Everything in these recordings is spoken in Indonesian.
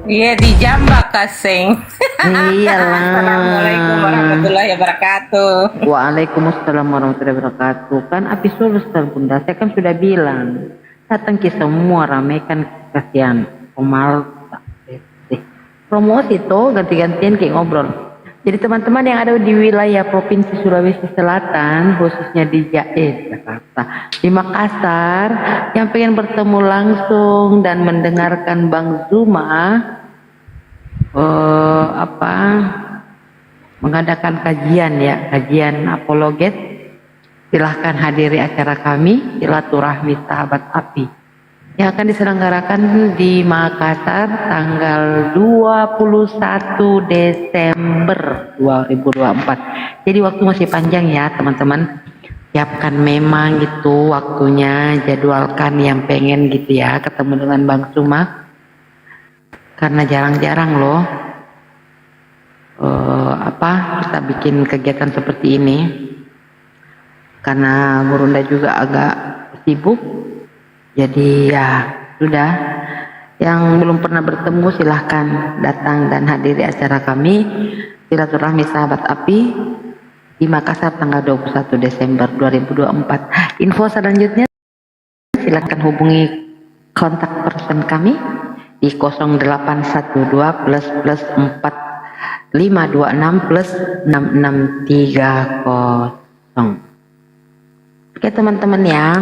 Iya di Jambak Kasing. Assalamualaikum Iyalah. warahmatullahi wabarakatuh. Waalaikumsalam warahmatullahi wabarakatuh. Kan api Sulsel Bunda, saya kan sudah bilang. Datang ke semua ramaikan kasihan. Omal. Promosi tuh ganti-gantian kayak ngobrol. Jadi teman-teman yang ada di wilayah Provinsi Sulawesi Selatan, khususnya di Jakarta, di Makassar, yang pengen bertemu langsung dan mendengarkan Bang Zuma, apa mengadakan kajian apologet, silahkan hadiri acara kami silaturahmi sahabat api yang akan diselenggarakan di Makassar tanggal 21 Desember 2024. Jadi waktu masih panjang ya teman-teman. Siapkan memang gitu waktunya, jadwalkan yang pengen gitu ya ketemu dengan Bang Zuma, karena jarang-jarang loh kita bikin kegiatan seperti ini, karena Burunda juga agak sibuk. Jadi ya sudah, yang belum pernah bertemu silahkan datang dan hadiri acara kami silaturahmi sahabat api di Makassar tanggal 21 Desember 2024. Info selanjutnya silahkan hubungi kontak person kami di 0812 plus 4526 plus 6630. Oke teman-teman ya,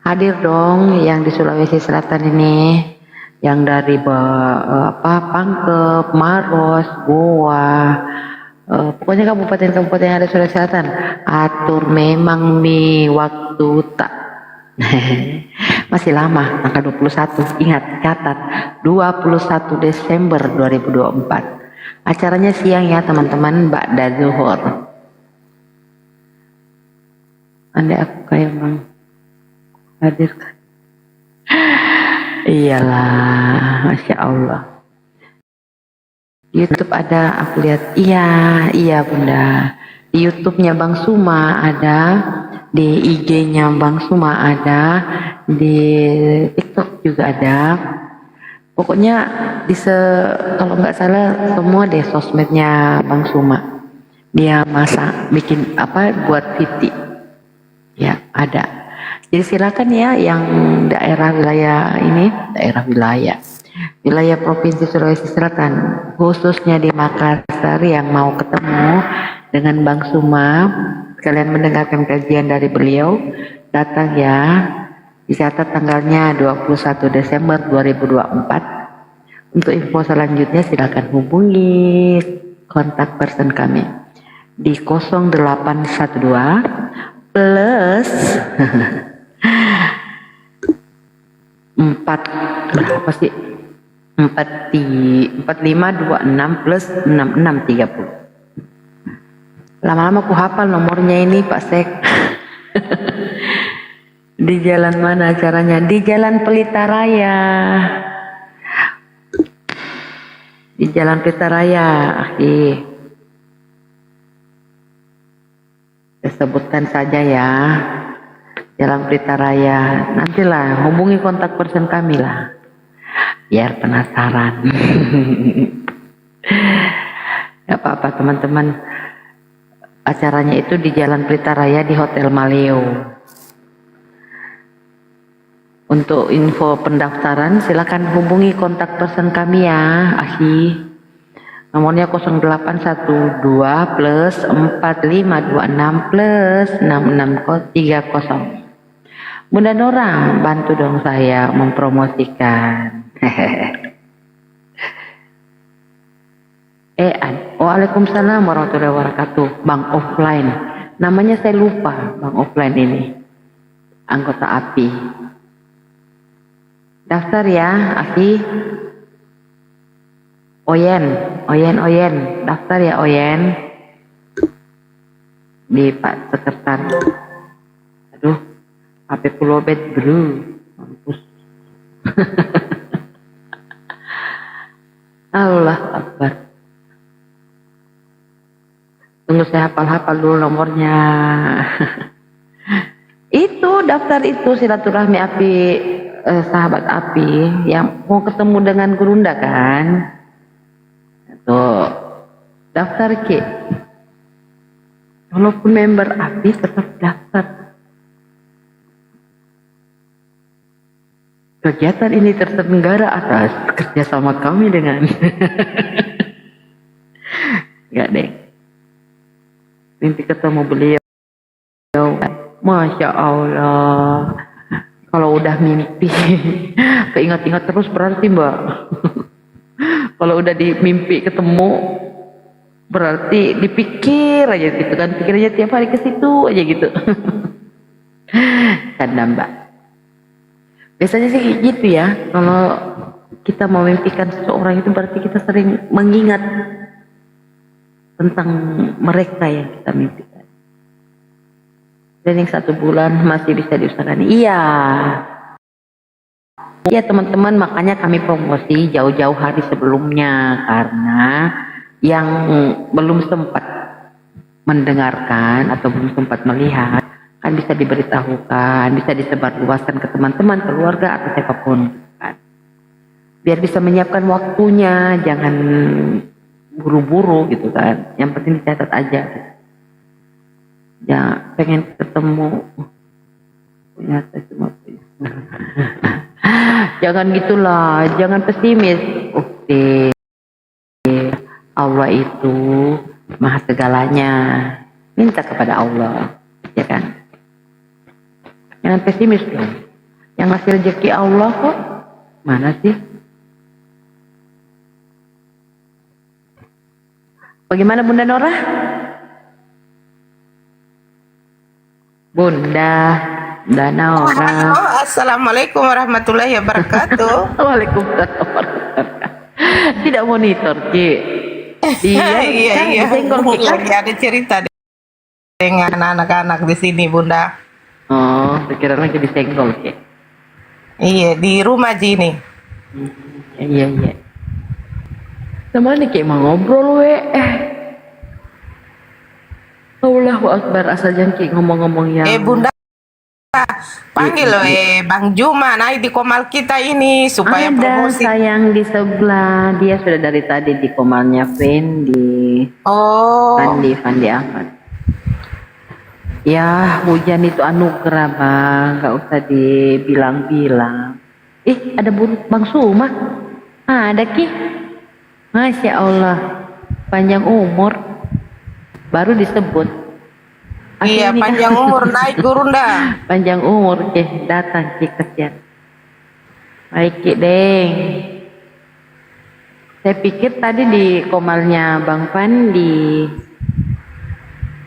hadir dong yang di Sulawesi Selatan ini, yang dari Pangkep, Maros, Goa, pokoknya kabupaten-kabupaten yang ada di Sulawesi Selatan. Atur memang mi waktu tak masih lama, tanggal 21, ingat catat 21 Desember 2024. Acaranya siang ya teman-teman, ba'da zuhur. Andai aku kayak Bang hadirkan. Iyalah, Masya Allah. YouTube ada, aku lihat. Iya Bunda. Di YouTube-nya Bang Suma ada, di IG-nya Bang Suma ada, di TikTok juga ada. Pokoknya kalau nggak salah semua deh sosmednya Bang Suma. Dia bikin buat Viti. Ya, ada. Jadi silakan ya yang wilayah Provinsi Sulawesi Selatan, khususnya di Makassar, yang mau ketemu dengan Bang Suma, sekalian mendengarkan kajian dari beliau, datang ya. Dicatat tanggalnya 21 Desember 2024. Untuk info selanjutnya silakan hubungi kontak person kami di 0812 plus 4526 plus 6630. Lama-lama aku hafal nomornya ini Pak Sek. Di jalan mana acaranya? Di Jalan Pelita Raya. Di Jalan Pelita Raya, saya sebutkan saja ya, Jalan Pelita Raya. Nantilah hubungi kontak person kami lah, biar penasaran. Gak apa-apa teman-teman. Acaranya itu di Jalan Pelita Raya di Hotel Maleo. Untuk info pendaftaran silakan hubungi kontak person kami ya, Nomornya 0812 plus 4526 plus 6630. Bunda Nora, bantu dong saya mempromosikan. Waalaikumsalam warahmatullahi wabarakatuh. Bang offline, namanya saya lupa. Bang offline ini anggota API. Daftar ya, Oyen, daftar ya Oyen, di Pak Sekretaris. Aduh, HP pulobet bro, mampus. Allah Akbar. Tunggu saya hafal dulu nomornya. Itu daftar itu silaturahmi api sahabat api yang mau ketemu dengan Gurunda kan, tuh daftar Ki. Walaupun member api tetap daftar. Kegiatan ini terselenggara atas kerjasama kami dengan enggak deh. Mimpi ketemu beliau. Masya Allah. Kalau udah mimpi, keingat-ingat terus berarti Mbak. Kalau udah di mimpi ketemu, berarti dipikir aja gitu kan. Pikir aja tiap hari ke situ aja gitu. Canda Mbak. Biasanya sih kayak gitu ya. Kalau kita mau mimpikan seseorang itu berarti kita sering mengingat tentang mereka yang kita mimpikan. Dan yang 1 bulan masih bisa diusahakan. Iya. Iya teman-teman, makanya kami promosi jauh-jauh hari sebelumnya. Karena yang belum sempat mendengarkan atau belum sempat melihat, kan bisa diberitahukan, bisa disebarluaskan ke teman-teman, keluarga, atau siapapun. Kan. Biar bisa menyiapkan waktunya, jangan buru-buru gitu kan. Yang penting dicatat aja. Ya pengen ketemu punya cuma punya. Jangan gitulah, jangan pesimis. Oke, Allah itu maha segalanya, minta kepada Allah, ya kan? Jangan pesimis dong. Yang ngasih rezeki Allah kok, mana sih? Bagaimana Bunda Nora? Bunda Nora. Assalamualaikum warahmatullahi wabarakatuh. Waalaikumsalam warahmatullahi wabarakatuh. Tidak monitor Ki. Iya, iya. disenggol Ki. Lagi ada cerita dengan anak-anak di sini Bunda. Oh, sekira lagi disenggol Ki. Iya, di rumah Jini. Iya. Sama nih Ki mau ngobrol we. Allahu Akbar, asal jangan Ki ngomong-ngomong yang Bunda panggil Bang Juma naik di komal kita ini supaya ada promosi. sayang di sebelah, dia sudah dari tadi di komalnya Fendi. Oh. Fandi Ahmad. Ya hujan itu anugerah Bang, nggak usah dibilang-bilang. Ada burung Bang Suma. Ada Ki. Masya Allah, panjang umur. Baru disebut. Iya, panjang umur naik Gurunda. Panjang umur datang Ki kesian. Baik Ki Deng. Saya pikir tadi di komalnya Bang Pandi.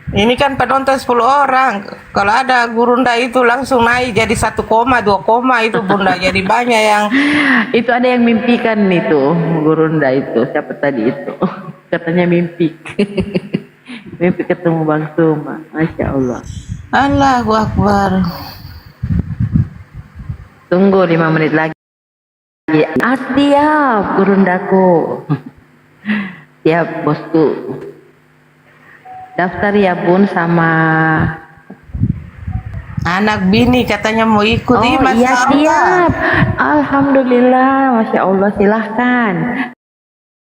Ini kan penonton 10 orang. Kalau ada Gurunda itu langsung naik jadi 1 koma, 2 koma itu Bunda. Jadi banyak yang Itu ada yang mimpikan itu Gurunda itu. Siapa tadi itu? Katanya mimpi. Mimpi ketemu Bang Suma. Masya Allah. Allahu Akbar. Tunggu 5 menit lagi. Siap Gurundaku. Siap bosku. Daftar ya Bun sama anak bini katanya mau ikut. Oh iya siap. Alhamdulillah. Masya Allah, silahkan.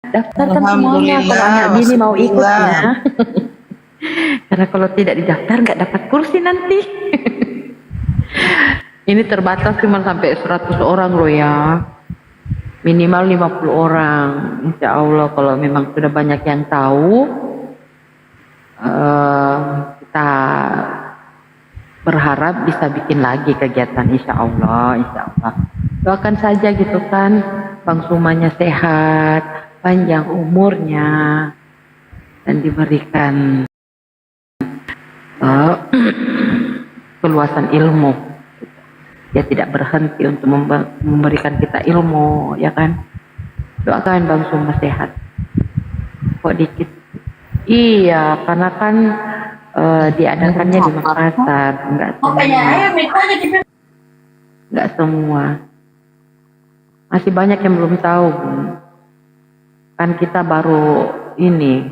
Daftarkan semuanya kalau anak bini mau ikut ya. Karena kalau tidak didaftar nggak dapat kursi nanti. Ini terbatas cuma sampai 100 orang loh ya. Minimal 50 orang. Insya Allah kalau memang sudah banyak yang tahu, kita berharap bisa bikin lagi kegiatan insya Allah. Doakan saja gitu kan, Bang Sumanya sehat, panjang umurnya, dan diberikan keluasan ilmu. Dia tidak berhenti untuk memberikan kita ilmu, ya kan? Doakan Bang Suma sehat. Kok dikit? Iya, karena kan diadakannya di Makassar, enggak semua. Masih banyak yang belum tahu, Bun. Kan kita baru ini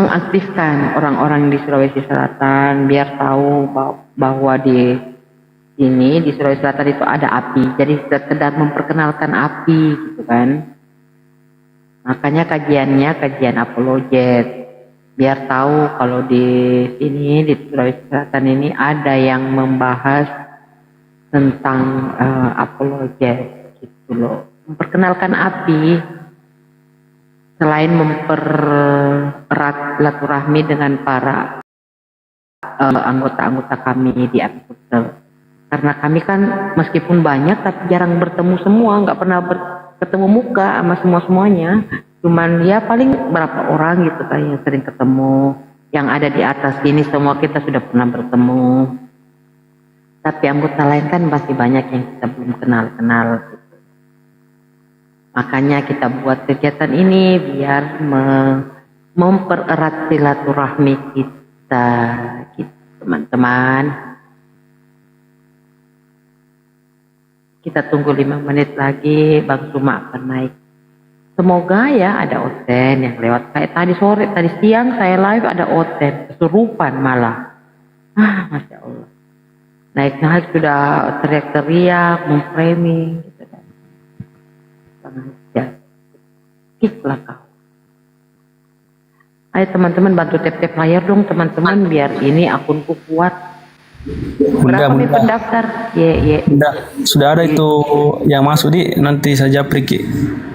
mengaktifkan orang-orang di Sulawesi Selatan biar tahu bahwa di sini di Sulawesi Selatan itu ada api. Jadi sekedar memperkenalkan api gitu kan. Makanya kajiannya kajian apologet. Biar tahu kalau di sini di Sulawesi Selatan ini ada yang membahas tentang apologet gitu loh. Memperkenalkan api selain mempererat silaturahmi dengan para anggota-anggota kami di api Sulsel. Karena kami kan meskipun banyak tapi jarang bertemu semua, nggak pernah ketemu muka sama semuanya. Cuman ya paling berapa orang gitu kan yang sering ketemu. Yang ada di atas ini semua kita sudah pernah bertemu. Tapi anggota lain kan masih banyak yang kita belum kenal gitu. Makanya kita buat kegiatan ini biar mempererat silaturahmi kita gitu, teman-teman. Kita tunggu 5 menit lagi Bang Suma akan naik. Semoga ya ada Oten yang lewat. Kayak tadi siang saya live ada Oten. Kesurupan malah. Masya Allah. Naik sudah teriak-teriak, memframing. Gitu kan. Sengaja. Kiklah kau. Ayo teman-teman bantu tap-tap layar dong teman-teman. Biar ini akunku kuat. Berapa nih pendaftar? Sudah ada itu yang masuk nanti saja Priki.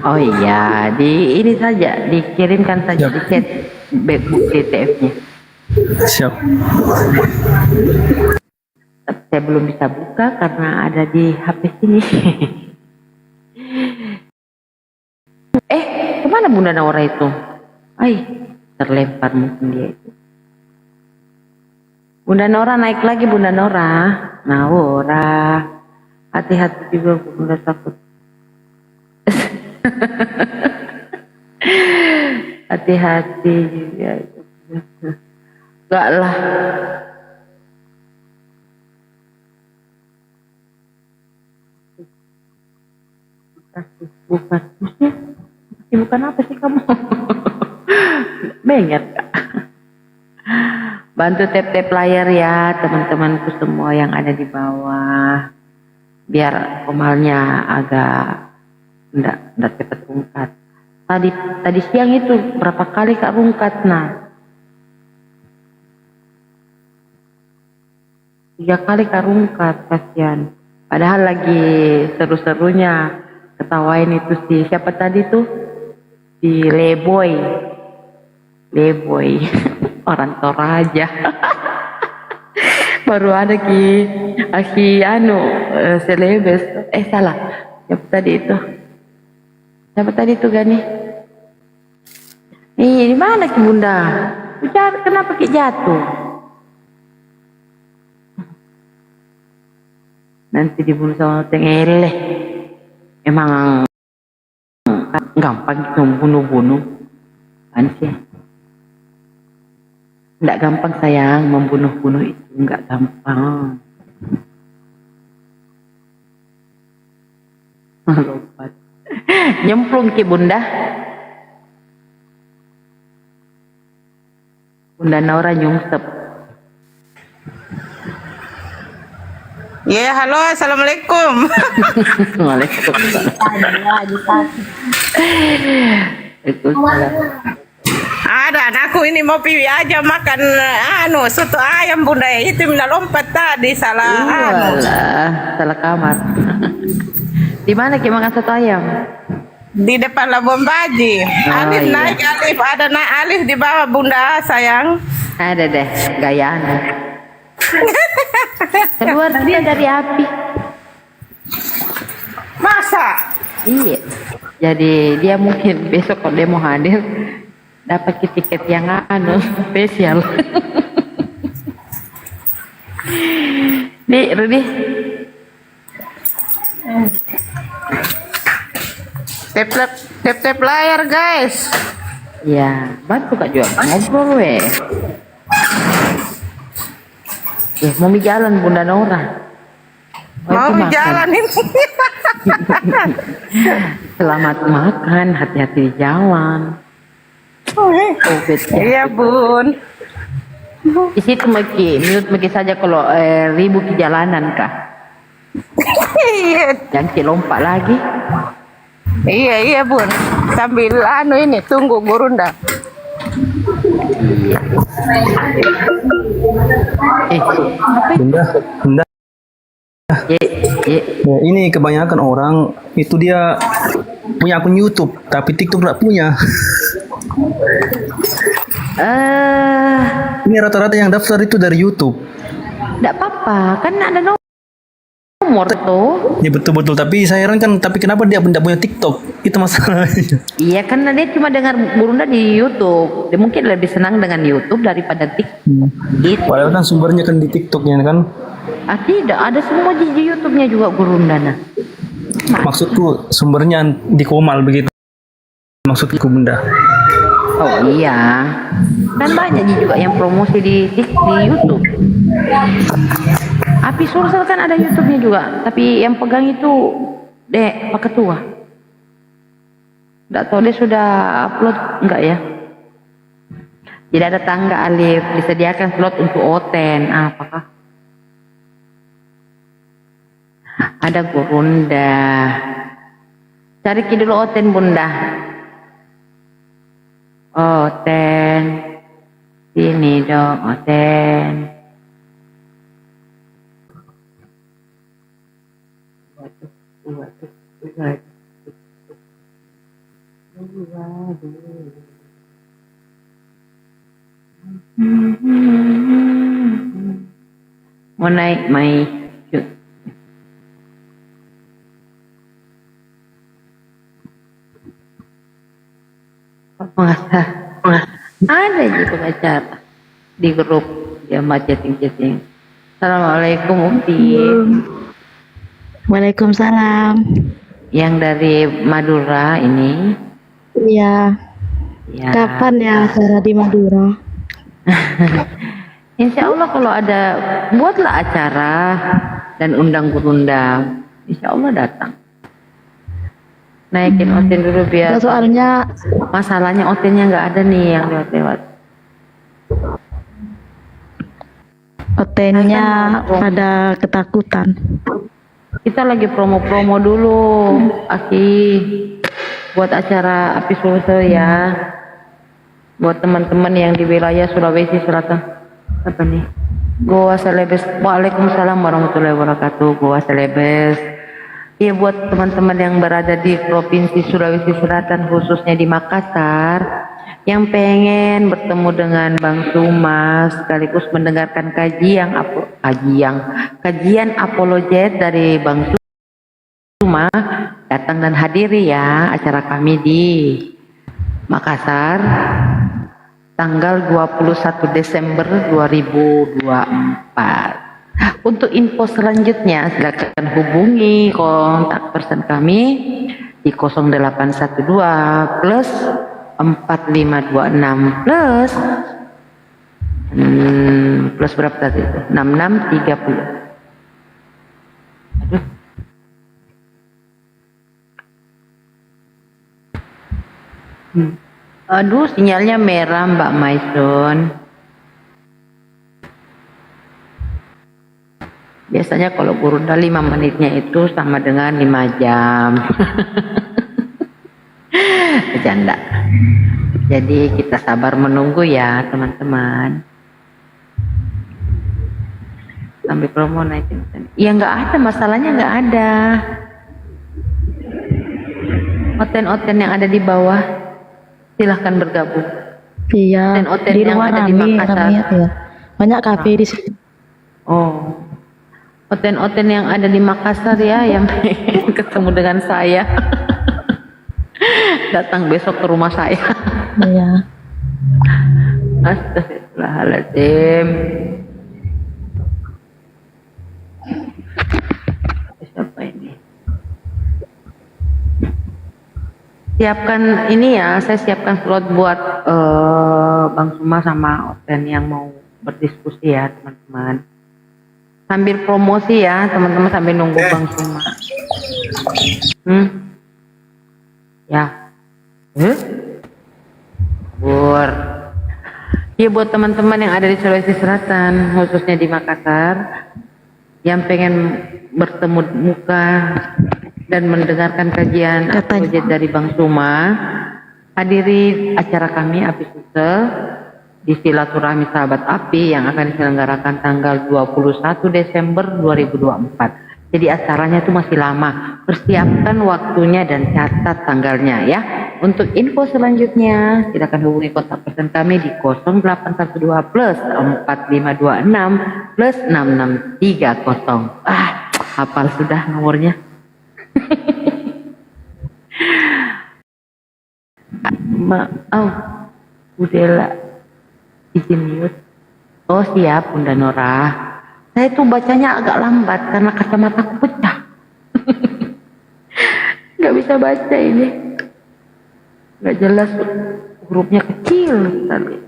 Oh iya, ini saja dikirimkan saja di chat bukti TF-nya. Siap. Saya belum bisa buka karena ada di HP sini. Kemana Bunda Naura itu? Terlempar mungkin dia itu. Bunda Nora naik lagi Bunda Nora. Naura. Hati-hati juga Bunda takut. Hati-hati juga. Enggak lah. Bukan apa sih kamu? Benget Kak. Bantu tap-tap layar ya teman-temanku semua yang ada di bawah. Biar komalnya agak enggak cepat rungkat. Tadi siang itu berapa kali Kak rungkat nah. 3 kali Kak rungkat, kasihan. Padahal lagi seru-serunya ketawain itu siapa tadi tuh? Si Leboy. Orang Toraja. Baru ada Aki Selebes. Salah. Siapa tadi itu Gani? Di mana Ki Bunda? Kenapa Ki jatuh? Nanti dibunuh sama Tengeleh. Emang gampang gitu membunuh-bunuh. Kan sih? Enggak gampang sayang, membunuh-bunuh itu enggak gampang. Lompat. Nyemplung Ki Bunda. Bunda Naura nyungsep. Ya, halo, assalamualaikum. Waalaikumsalam. Ada anakku ini mau piwi aja makan soto ayam Bunda itu mina lompat tadi salah salah kamar. Di mana Ki makan soto ayam? Di depan Labuan Baji. Alif iya. naik Alif, ada naik Alif di bawah Bunda sayang. Ada deh gayaan. Keluar dia dari api. Masa? Iya. Jadi dia mungkin besok kalau dia mau hadir dapat tiket yang spesial. Nih Rudi. Tap layar guys. Ya, bantu Kak Jual. Ngobrol weh. Mau jalan Bunda Nora. Mau jalan ini. Selamat makan, hati-hati di jalan. COVID ya. Iya bun. Di situ mungkin saja kalau ribu ke jalanan kah? Iya, Yang lompat lagi. iya bun. Sambil ini tunggu gurunda. Bunda, bunda. Ye, ye. Ya, ini kebanyakan orang itu dia punya akun YouTube, tapi TikTok nggak punya. Ini rata-rata yang daftar itu dari YouTube. Enggak apa-apa, kan ada nomor tuh. Ya betul-betul, tapi saya heran kan, tapi kenapa dia tidak punya TikTok? Itu masalahnya. Iya, karena dia cuma dengar Burunda di YouTube. Dia mungkin lebih senang dengan YouTube daripada TikTok. Gitu. Padahal kan sumbernya kan di TikToknya kan. Tidak, ada semua di YouTube-nya juga Burunda. Nah. Maksudku sumbernya di Komal begitu. Maksudku bunda. Oh iya, kan banyak juga yang promosi di YouTube. Api Sulsel kan ada YouTube-nya juga, tapi yang pegang itu Pak Ketua. Nggak tahu dia sudah upload enggak ya? Tidak ada tangga Alif, disediakan slot untuk Oten. Apakah? Ada Gurunda. Cari dulu Oten bunda. Oten. Sini dong Oten. Mau naik mai yuk. Ada juga pacar di grup dia mah chatting. Assalamualaikum Ukti. Waalaikumsalam. Yang dari Madura ini. Iya. Ya. Kapan ya acara di Madura? Insya Allah kalau ada, buatlah acara dan undang Gurunda. Insya Allah datang. Naikin Oten dulu biar. Soalnya Masalahnya Otennya nggak ada nih yang lewat-lewat. hotelnya pada ketakutan. Kita lagi promo-promo dulu, Aki. Buat acara Api Sulsel ya. Buat teman-teman yang di wilayah Sulawesi Selatan. Apa nih? Goa Celebes. Waalaikumsalam warahmatullahi wabarakatuh. Goa Celebes. Iya, buat teman-teman yang berada di Provinsi Sulawesi Selatan, khususnya di Makassar, yang pengen bertemu dengan Bang Suma sekaligus mendengarkan kajian apologet dari Bang Suma, datang dan hadiri ya acara kami di Makassar tanggal 21 Desember 2024. Untuk info selanjutnya silakan hubungi kontak person kami di 0812 plus 4526 plus berapa tadi itu? 6630. Aduh, sinyalnya merah Mbak Maison. Biasanya kalau Gurunda 5 menitnya itu sama dengan 5 jam. Bercanda. Jadi kita sabar menunggu ya teman-teman. Sambil promo naikin. Ya nggak ada, masalahnya nggak ada. Oten-oten yang ada di bawah silahkan bergabung. Iya. Oten-oten Di yang rumah ada di kami Makassar. namanya ya. Banyak kafe di sini. Oh. Oten-oten yang ada di Makassar ya, yang pengen ketemu dengan saya. Datang besok ke rumah saya. Iya. Astagfirullahaladzim. Siapa ini? Siapkan ini ya, saya siapkan slot buat Bang Suma sama Oten yang mau berdiskusi ya teman-teman. Sambil promosi ya teman-teman, sambil nunggu Bang Suma. Ya. syukur. Ya buat teman-teman yang ada di Sulawesi Selatan, khususnya di Makassar, yang pengen bertemu muka dan mendengarkan kajian apologet dari Bang Suma, hadiri acara kami Api Susel di Silaturahmi Sahabat Api yang akan diselenggarakan tanggal 21 Desember 2024. Jadi acaranya itu masih lama. Persiapkan waktunya dan catat tanggalnya ya. Untuk info selanjutnya silakan hubungi kontak person kami di 0812 plus 4526 plus 6630. Hafal sudah nomornya. Maaf, Budela izin mute. Oh siap Bunda Nora. Saya tuh bacanya agak lambat karena kacamataku pecah. Nggak bisa baca ini. Nggak jelas, hurufnya kecil tadi.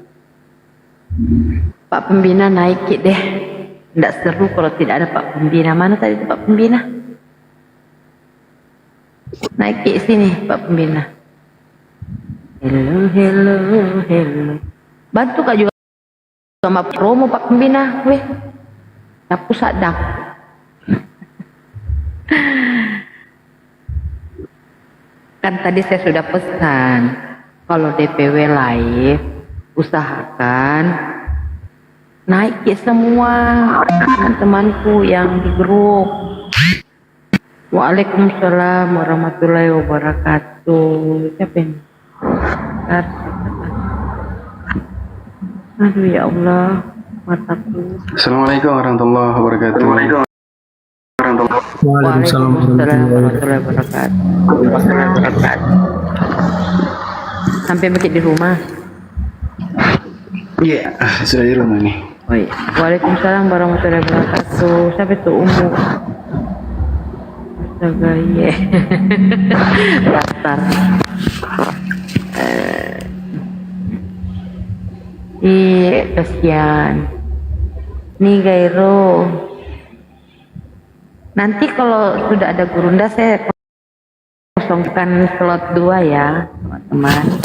Pak Pembina naik deh. Nggak seru kalau tidak ada Pak Pembina. Mana tadi Pak Pembina? Naik sini Pak Pembina. Hello, hello, hello. Bantu Kak juga sama promo Pak Pembina. Weh, sapu sadak. Kan tadi saya sudah pesan, kalau DPW live, usahakan naik semua teman-temanku yang di grup. Waalaikumsalam warahmatullahi wabarakatuh. Siapa ini? Aduh ya Allah, mataku. Assalamualaikum warahmatullahi wabarakatuh. Waalaikumsalam warahmatullahi wabarakatuh. Sampai balik di rumah. Iya, sudah di rumah nih. Oh iya. Waalaikumsalam warahmatullahi wabarakatuh. Sampai tuh umur. Astaga, iya. Dasar. Iya, kasihan. Nih Gairo. Nanti kalau sudah ada gurunda saya kosongkan slot 2 ya, teman-teman.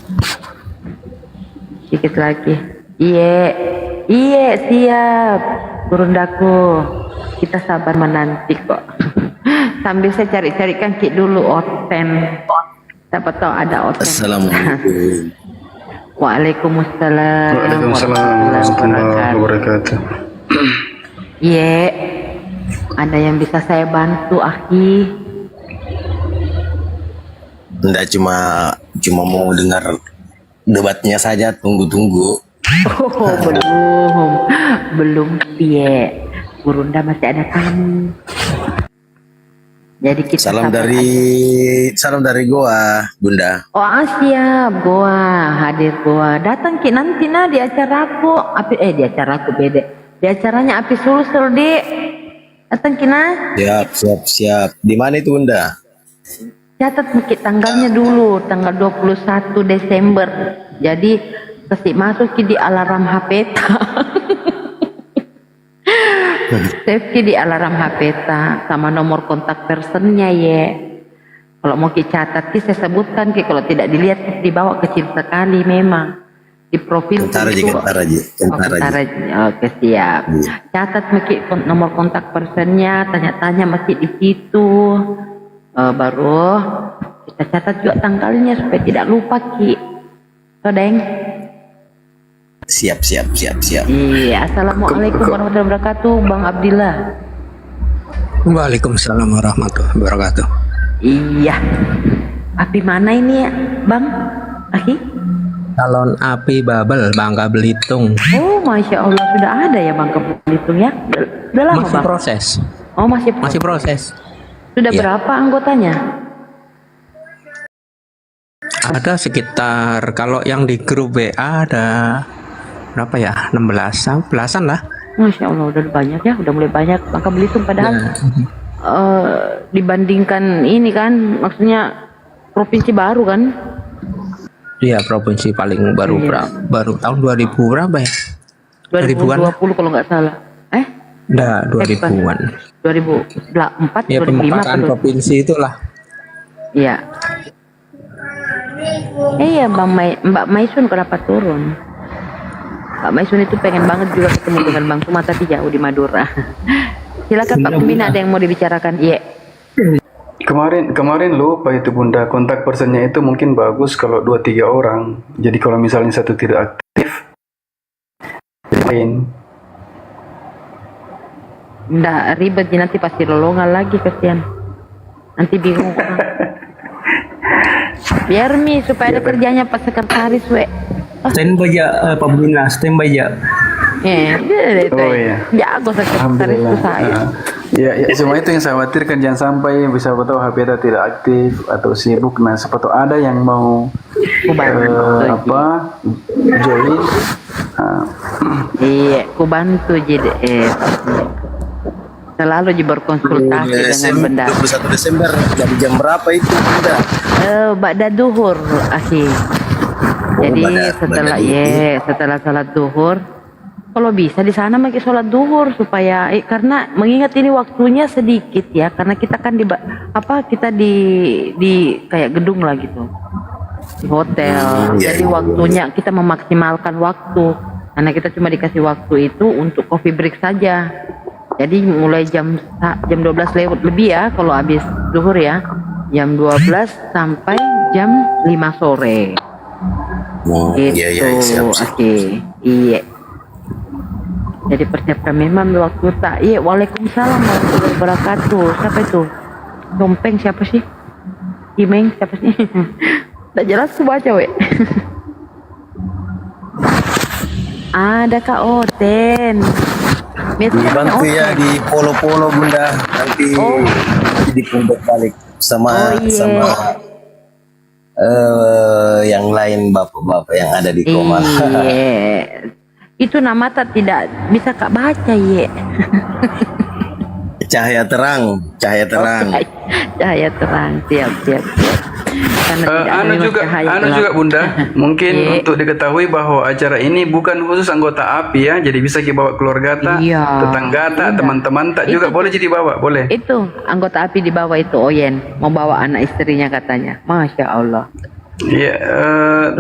Sedikit lagi. Iya, siap. Gurundaku. Kita sabar menanti kok. Sambil saya cari-carikan Ki dulu oten. Siapa tahu ada oten. Assalamualaikum. Waalaikumsalam. Waalaikumsalam warahmatullahi wabarakatuh. Iya. Ada yang bisa saya bantu, Aki? Enggak, cuma mau dengar debatnya saja, tunggu-tunggu. Oh, belum piye. Gurunda masih ada tamu. Jadi kita Salam dari Goa, Bunda. Oh siap, Goa, hadir Goa. Datang Ki nanti di acaraku. Di acaraku beda. Di acaranya Api Sulsel, Dek. Datang Kina. Siap. Di mana itu, Bunda? Catat mungkin tanggalnya dulu, tanggal 21 Desember. Jadi kasih masuk di alarm HP ta. Save di alarm HP ta sama nomor kontak personnya ya. Kalau mau catat saya sebutkan kalau tidak dilihat dibawa kecil sekali memang. Di profil Bentar aja. Oke siap. Catat mungkin nomor kontak personnya, tanya-tanya masih di situ. Baru kita catat juga tanggalnya supaya tidak lupa Ki. Todeng. Siap. Iya, assalamualaikum warahmatullahi wabarakatuh, Bang Abdillah. Waalaikumsalam warahmatullahi wabarakatuh. Iya. Api mana ini ya, Bang? Aki? Calon api Babel, Bangka Belitung. Oh, masya Allah sudah ada ya Bangka Belitung ya? Udah lama Masih Bang? proses. Oh masih proses. Sudah Iya. berapa anggotanya? Ada sekitar, kalau yang di grup WA ada berapa ya? 16-an lah. Masya Allah udah banyak ya, udah mulai banyak Bangka Belitung padahal dibandingkan ini kan, maksudnya provinsi baru kan? Iya, provinsi paling baru baru tahun 2000 berapa ya? 2020 kalau nggak salah. Enggak, 2000-an. 2004, Ya, 2005 pemekaran provinsi itulah. Iya. Iya, Mbak Maisun kenapa turun? Mbak Maisun itu pengen banget juga ketemu dengan Bang Suma tapi jauh di Madura. Silakan Pak Pembina, ada yang mau dibicarakan? Iya. Kemarin lupa itu Bunda, kontak personnya itu mungkin bagus kalau 2-3 orang. Jadi kalau misalnya satu tidak aktif, lain. Nggak ribet, nanti pasti lolongan lagi, kasihan. Nanti bingung orang. Biar Mi supaya ada kerjanya Pak Sekretaris Standby aja Pak Bina, standby aja. Oh iya. Jago sekretaris itu saya. Ya, cuma itu yang saya khawatirkan, jangan sampai bisa tahu HP kita tidak aktif atau sibuk. Nah, siapa tahu ada yang mau join. Iya, ku bantu jadi selalu berkonsultasi dengan benda. 21 Desember dari jam berapa itu Bunda? Ba'da duhur akhi. Jadi setelah salat duhur, kalau bisa di sana pakai sholat duhur supaya karena mengingat ini waktunya sedikit ya, karena kita kan kita di kayak gedung lah gitu, di hotel. Jadi waktunya kita memaksimalkan waktu, karena kita cuma dikasih waktu itu untuk coffee break saja. Jadi mulai jam 12 lewat lebih ya kalau habis duhur ya, jam 12 sampai jam 5 sore. Gitu. Oke. Iya. Jadi persiapkan memang waktu tak. Iya, waalaikumsalam warahmatullahi wabarakatuh. Siapa itu? Dompeng siapa sih? Imeng siapa sih? Tak jelas ku baca Ada Kak Oten. Dibantu ya di polo-polo Bunda, nanti dipungut balik sama yang lain bapak-bapak yang ada di koma. Iya. Itu nama tak tidak bisa Kak baca ya. Cahaya terang. Cahaya terang, siap. Anu juga Bunda, mungkin untuk diketahui bahwa acara ini bukan khusus anggota API ya, jadi bisa dibawa keluarga tak, tetangga tak, teman-teman tak juga boleh jadi bawa, boleh. Itu anggota API dibawa itu Oyen, mau bawa anak istrinya katanya, Masya Allah. Iya,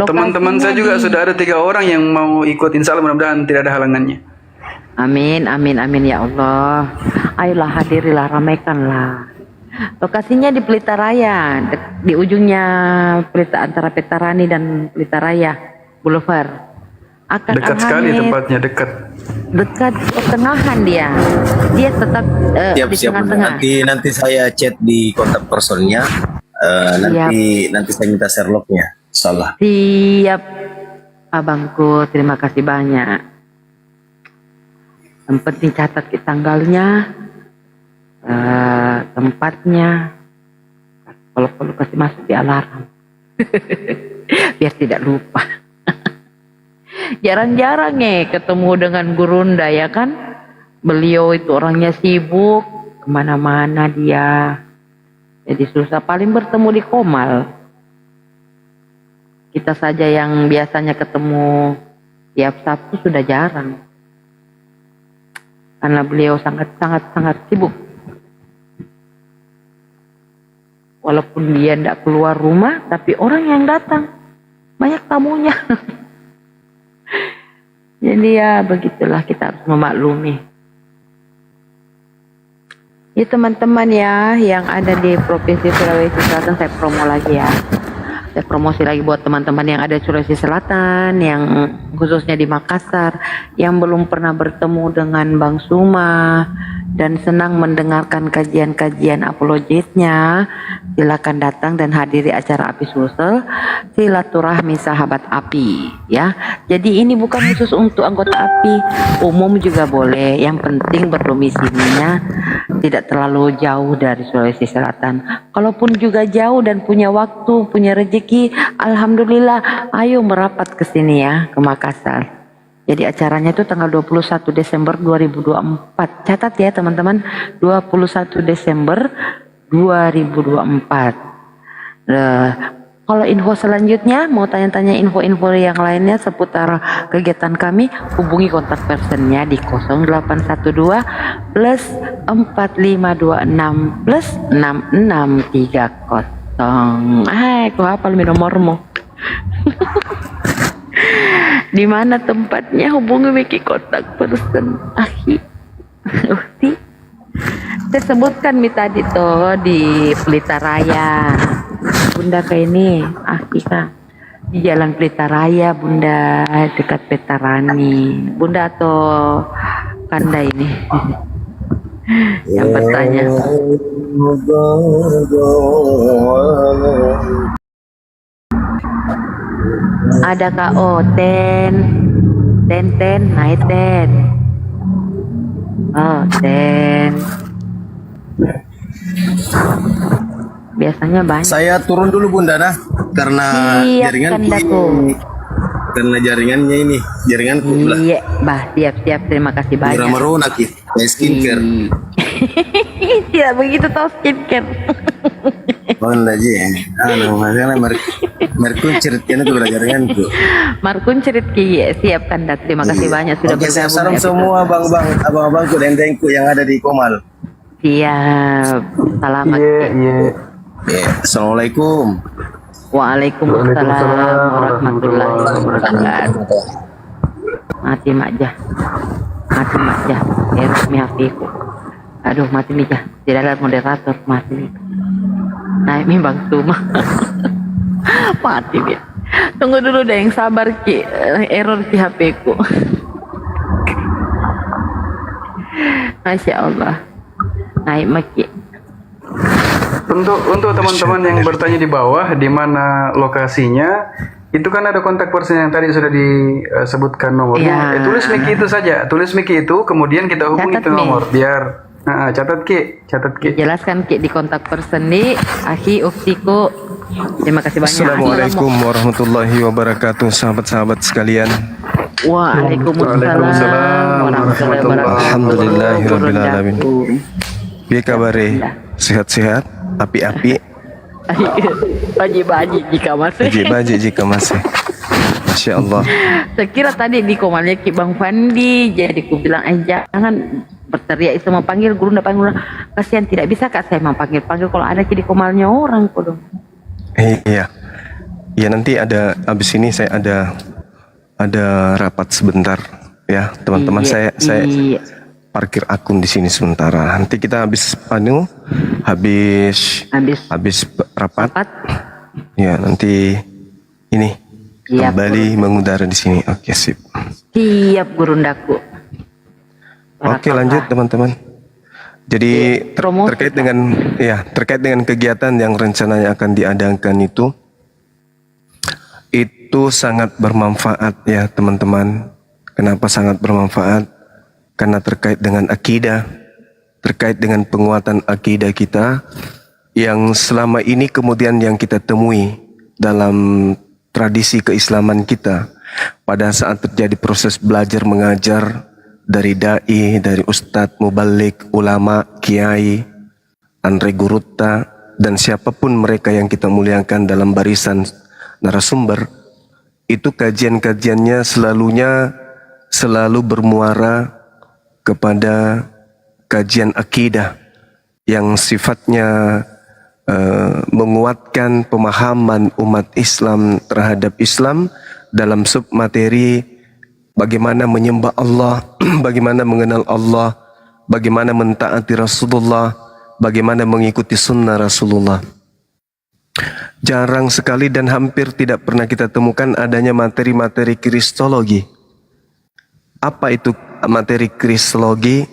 teman-teman saya juga sudah ada 3 orang yang mau ikut, insya Allah mudah-mudahan tidak ada halangannya. Amin ya Allah. Ayolah hadirilah, ramaikanlah. Lokasinya di Pelita Raya, di ujungnya antara Petarani dan Pelita Raya Boulevard. Dekat sekali tempatnya, dekat pertengahan dia tetap di tengah-tengah. Nanti saya chat di kontak personnya. Nanti saya minta Sherlocknya, salah. Siap, abangku, terima kasih banyak. Yang penting catat tanggalnya, tempatnya, kalau perlu kasih masuk di alarm, biar tidak lupa. Jarang-jarang ketemu dengan Gurunda ya kan? Beliau itu orangnya sibuk, kemana-mana dia. Jadi susah, paling bertemu di Komal. Kita saja yang biasanya ketemu tiap Sabtu sudah jarang. Karena beliau sangat sibuk. Walaupun dia tidak keluar rumah, tapi orang yang datang banyak tamunya. Jadi ya begitulah, kita harus memaklumi. Ya teman-teman ya yang ada di Provinsi Sulawesi Selatan, saya promo lagi ya. Saya promosi lagi buat teman-teman yang ada di Sulawesi Selatan, yang khususnya di Makassar, yang belum pernah bertemu dengan Bang Suma dan senang mendengarkan kajian-kajian apologetnya. Silakan datang dan hadiri acara Api Sulsel, silaturahmi sahabat api ya. Jadi ini bukan khusus untuk anggota api, umum juga boleh. Yang penting berdomisilinya tidak terlalu jauh dari Sulawesi Selatan. Kalaupun juga jauh dan punya waktu, punya rezeki, alhamdulillah, ayo merapat ke sini ya, ke Makassar. Jadi acaranya itu tanggal 21 Desember 2024. Catat ya teman-teman, 21 Desember 2024. Kalau info selanjutnya, mau tanya-tanya info-info yang lainnya seputar kegiatan kami, hubungi kontak personnya di 0812 plus 4526 plus 6630. Hai, aku hafal nomormu. Di mana tempatnya? Hubungi Wiki kontak person Aki Ukti. Saya sebutkan tadi tuh di Pelita Raya. Bunda ke ini Aki Kak. Di Jalan Pelita Raya Bunda, dekat Petarani. Bunda atau Kanda ini yang bertanya. Ada Kak ten naik ten. Oh ten. Biasanya banyak. Saya turun dulu Bunda nah, karena Siap, jaringan Kandaku. karena jaringannya ini jaringanku lah. Iya, bah, siap. Terima kasih banyak. Marona ki, skincare. Tidak begitu tahu skincare. Bon lagi, makanya merkun ceritanya tuh jaringanku. Markun cerit ki, siap Kanda. Terima kasih banyak sudah Oke, saya bergabung. salam ya, semua abang-abangku dan dengku yang ada di Komal. Siap. Selamat. Assalamualaikum. Waalaikumsalam warahmatullahi wabarakatuh. Mati Makjah. Resmi hafiku. Aduh mati Mijah. Tidak ada moderator mati. Naik Bang Tuma. Mati dia. Tunggu dulu deh yang sabar Ki. Error Ki HP-ku. Masya Allah. Naik Maki. Untuk teman-teman yang bertanya di bawah di mana lokasinya, itu kan ada kontak person yang tadi sudah disebutkan nomornya. Ya. Tulis Miki itu saja, tulis Miki itu, kemudian kita hubungi Catat, itu nomor biar catat Ki. Jelaskan Ki di kontak person di Aki Uktiku. Terima kasih banyak. Assalamualaikum warahmatullahi wabarakatuh, sahabat-sahabat sekalian. Waalaikumsalam warahmatullahi wabarakatuh. Alhamdulillahirabbil alamin. Piye kabare? Sehat-sehat? Api-api? Baji-baji jika masih. Baji-baji jika masih. Masya Allah. Saya kira tadi di komalnya Ki Bang Fandi, jadi ku bilang jangan berteriak itu mau panggil guru ndak panggil orang. Kasihan tidak bisa Kak saya mau panggil kalau ada Ki di komalnya orang kok dong. Iya. Ya nanti ada abis ini saya ada rapat sebentar ya teman-teman. Iya, Saya iya. parkir akun di sini sementara. Nanti kita habis rapat. Ya nanti ini Siap, kembali mengudara di sini. Oke sip. Siap gurundaku. Oke lanjut teman-teman. Jadi terkait dengan kegiatan yang rencananya akan diadakan itu sangat bermanfaat ya teman-teman. Kenapa sangat bermanfaat? Karena terkait dengan akidah, terkait dengan penguatan akidah kita yang selama ini kemudian yang kita temui dalam tradisi keislaman kita pada saat terjadi proses belajar mengajar dari dai, dari ustadz, mubalik, ulama, kiai, Andre Gurutta dan siapapun mereka yang kita muliakan dalam barisan narasumber, itu kajian-kajiannya selalu bermuara kepada kajian akidah yang sifatnya menguatkan pemahaman umat Islam terhadap Islam dalam submateri bagaimana menyembah Allah, bagaimana mengenal Allah, bagaimana mentaati Rasulullah, bagaimana mengikuti sunnah Rasulullah. Jarang sekali dan hampir tidak pernah kita temukan adanya materi-materi kristologi. Apa itu materi kristologi?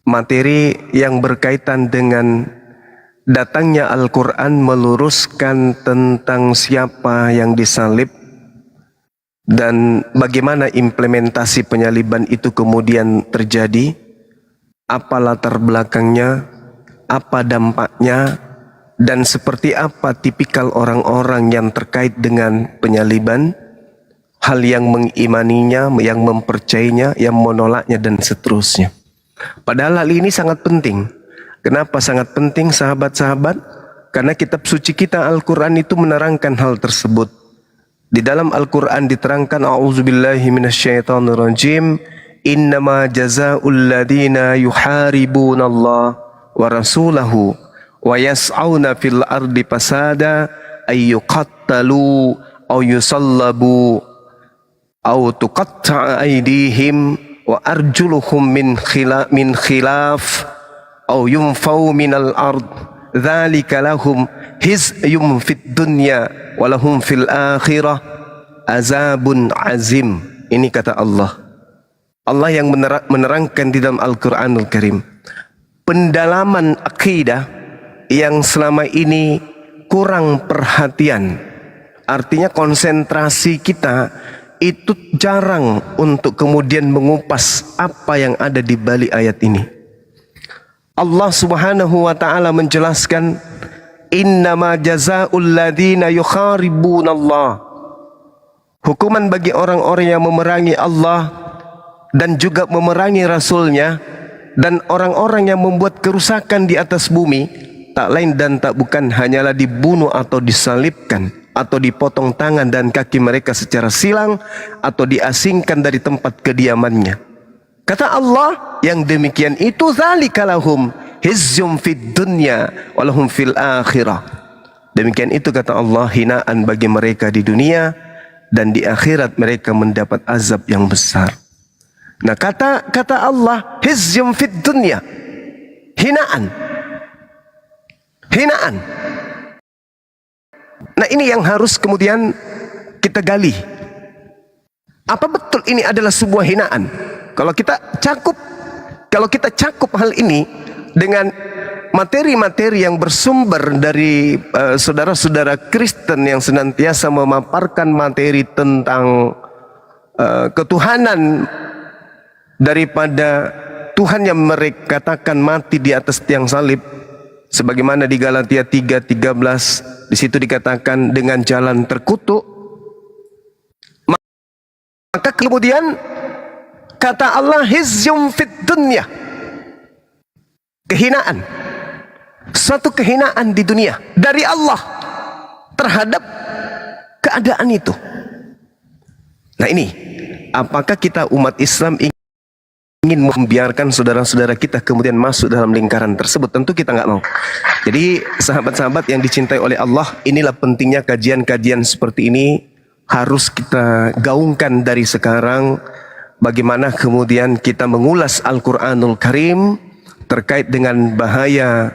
Materi yang berkaitan dengan datangnya Al-Quran meluruskan tentang siapa yang disalib dan bagaimana implementasi penyaliban itu kemudian terjadi, apa latar belakangnya, apa dampaknya, dan seperti apa tipikal orang-orang yang terkait dengan penyaliban, hal yang mengimaninya, yang mempercayainya, yang menolaknya, dan seterusnya. Padahal hal ini sangat penting. Kenapa sangat penting sahabat-sahabat? Karena kitab suci kita Al-Quran itu menerangkan hal tersebut. Di dalam Al-Quran diterangkan, A'udzubillahi minasyaitonirrajim, Innama jazaa'ul ladina yuharibunallah wa rasulahu wa yas'auna fil ardi fasada ayyuqattalu aw yusallabu au tuqatta'a aydihim wa arjuluhum min khilaf au yunfau minal ard dzalika lahum hizyum fid dunya wa lahum fil akhirah azabun azim. Ini kata Allah. Allah yang menerangkan di dalam Al-Quranul Karim pendalaman akidah yang selama ini kurang perhatian. Artinya konsentrasi kita itu jarang untuk kemudian mengupas apa yang ada di balik ayat ini. Allah Subhanahu wa taala menjelaskan, innama jazaa'ul ladzina yukharibunallah. Hukuman bagi orang-orang yang memerangi Allah dan juga memerangi Rasulnya, dan orang-orang yang membuat kerusakan di atas bumi, tak lain dan tak bukan hanyalah dibunuh atau disalibkan, atau dipotong tangan dan kaki mereka secara silang, atau diasingkan dari tempat kediamannya. Kata Allah, yang demikian itu zalika lahum hizyum fid dunya walahum fil akhirah. Demikian itu kata Allah, hinaan bagi mereka di dunia, dan di akhirat mereka mendapat azab yang besar. Nah, kata Allah, hizyum fid dunya, hinaan. Hinaan. Nah, ini yang harus kemudian kita gali. Apa betul ini adalah sebuah hinaan? Kalau kita cakup hal ini dengan materi-materi yang bersumber dari saudara-saudara Kristen yang senantiasa memaparkan materi tentang ketuhanan daripada Tuhan yang mereka katakan mati di atas tiang salib, sebagaimana di Galatia 3:13 di situ dikatakan dengan jalan terkutuk, maka kemudian kata Allah hizyum fid dunya, kehinaan, suatu kehinaan di dunia dari Allah terhadap keadaan itu. Nah, ini apakah kita umat Islam ingin membiarkan saudara-saudara kita kemudian masuk dalam lingkaran tersebut? Tentu kita nggak mau. Jadi sahabat-sahabat yang dicintai oleh Allah, inilah pentingnya kajian-kajian seperti ini harus kita gaungkan dari sekarang. Bagaimana kemudian kita mengulas Al-Quranul Karim terkait dengan bahaya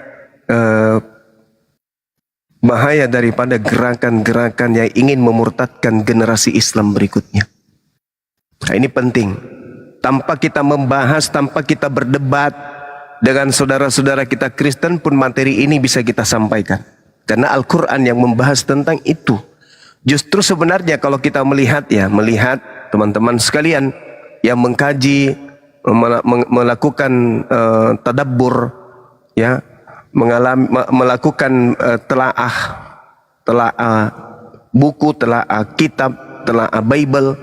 daripada gerakan-gerakan yang ingin memurtadkan generasi Islam berikutnya. Nah, ini penting. Tanpa kita membahas, tanpa kita berdebat dengan saudara-saudara kita Kristen pun, materi ini bisa kita sampaikan. Karena Al-Quran yang membahas tentang itu. Justru sebenarnya kalau kita melihat teman-teman sekalian yang mengkaji, melakukan tadabbur, ya, melakukan telaah buku, telaah kitab, telaah Bible,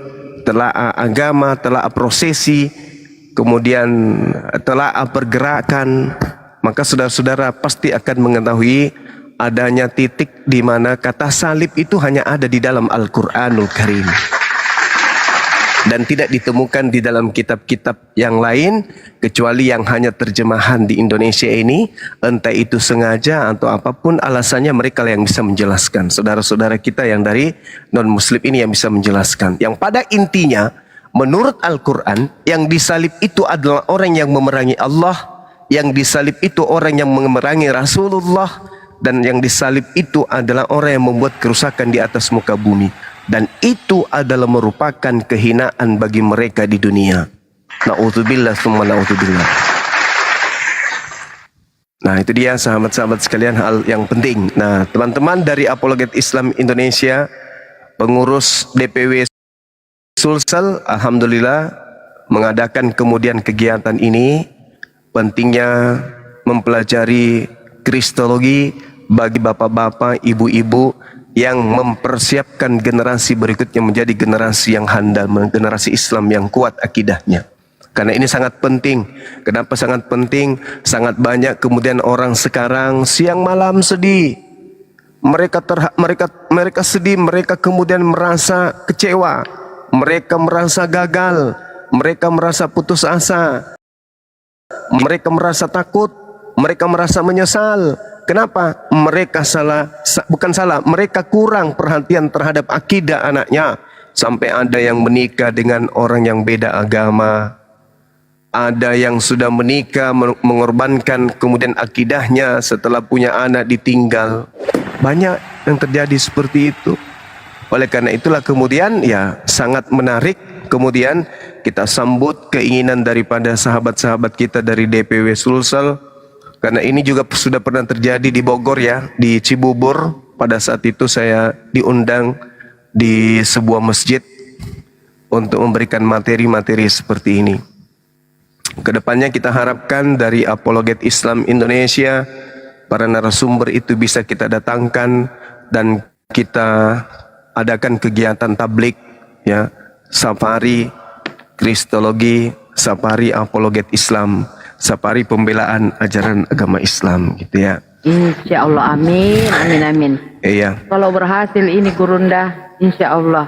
telaah agama, telaah prosesi, kemudian telaah pergerakan, maka saudara-saudara pasti akan mengetahui adanya titik di mana kata salib itu hanya ada di dalam Al-Quranul Karim dan tidak ditemukan di dalam kitab-kitab yang lain kecuali yang hanya terjemahan di Indonesia ini. Entah itu sengaja atau apapun alasannya, mereka yang bisa menjelaskan. Saudara-saudara kita yang dari non-muslim ini yang bisa menjelaskan. Yang pada intinya menurut Al-Quran, yang disalib itu adalah orang yang memerangi Allah, yang disalib itu orang yang memerangi Rasulullah, dan yang disalib itu adalah orang yang membuat kerusakan di atas muka bumi. Dan itu adalah merupakan kehinaan bagi mereka di dunia. Na'udzubillah summa na'udzubillah. Nah, itu dia sahabat-sahabat sekalian hal yang penting. Nah, teman-teman dari Apologet Islam Indonesia, pengurus DPW Sulsel, alhamdulillah mengadakan kemudian kegiatan ini. Pentingnya mempelajari kristologi bagi bapak-bapak, ibu-ibu yang mempersiapkan generasi berikutnya menjadi generasi yang handal, generasi Islam yang kuat akidahnya. Karena ini sangat penting. Kenapa sangat penting? Sangat banyak kemudian orang sekarang siang malam sedih. Mereka sedih, mereka kemudian merasa kecewa, mereka merasa gagal, mereka merasa putus asa, mereka merasa takut, mereka merasa menyesal. Kenapa? Mereka mereka kurang perhatian terhadap akidah anaknya, sampai ada yang menikah dengan orang yang beda agama, ada yang sudah menikah mengorbankan kemudian akidahnya setelah punya anak ditinggal. Banyak yang terjadi seperti itu. Oleh karena itulah kemudian ya sangat menarik kemudian kita sambut keinginan daripada sahabat-sahabat kita dari DPW Sulsel, karena ini juga sudah pernah terjadi di Bogor ya, di Cibubur. Pada saat itu saya diundang di sebuah masjid untuk memberikan materi-materi seperti ini. Kedepannya kita harapkan dari Apologet Islam Indonesia, para narasumber itu bisa kita datangkan dan kita adakan kegiatan tablik, ya, safari kristologi, safari apologet Islam, safari pembelaan ajaran agama Islam, gitu ya. Insya Allah, amin, amin, amin. Iya. Kalau berhasil ini Gurunda, insya Allah.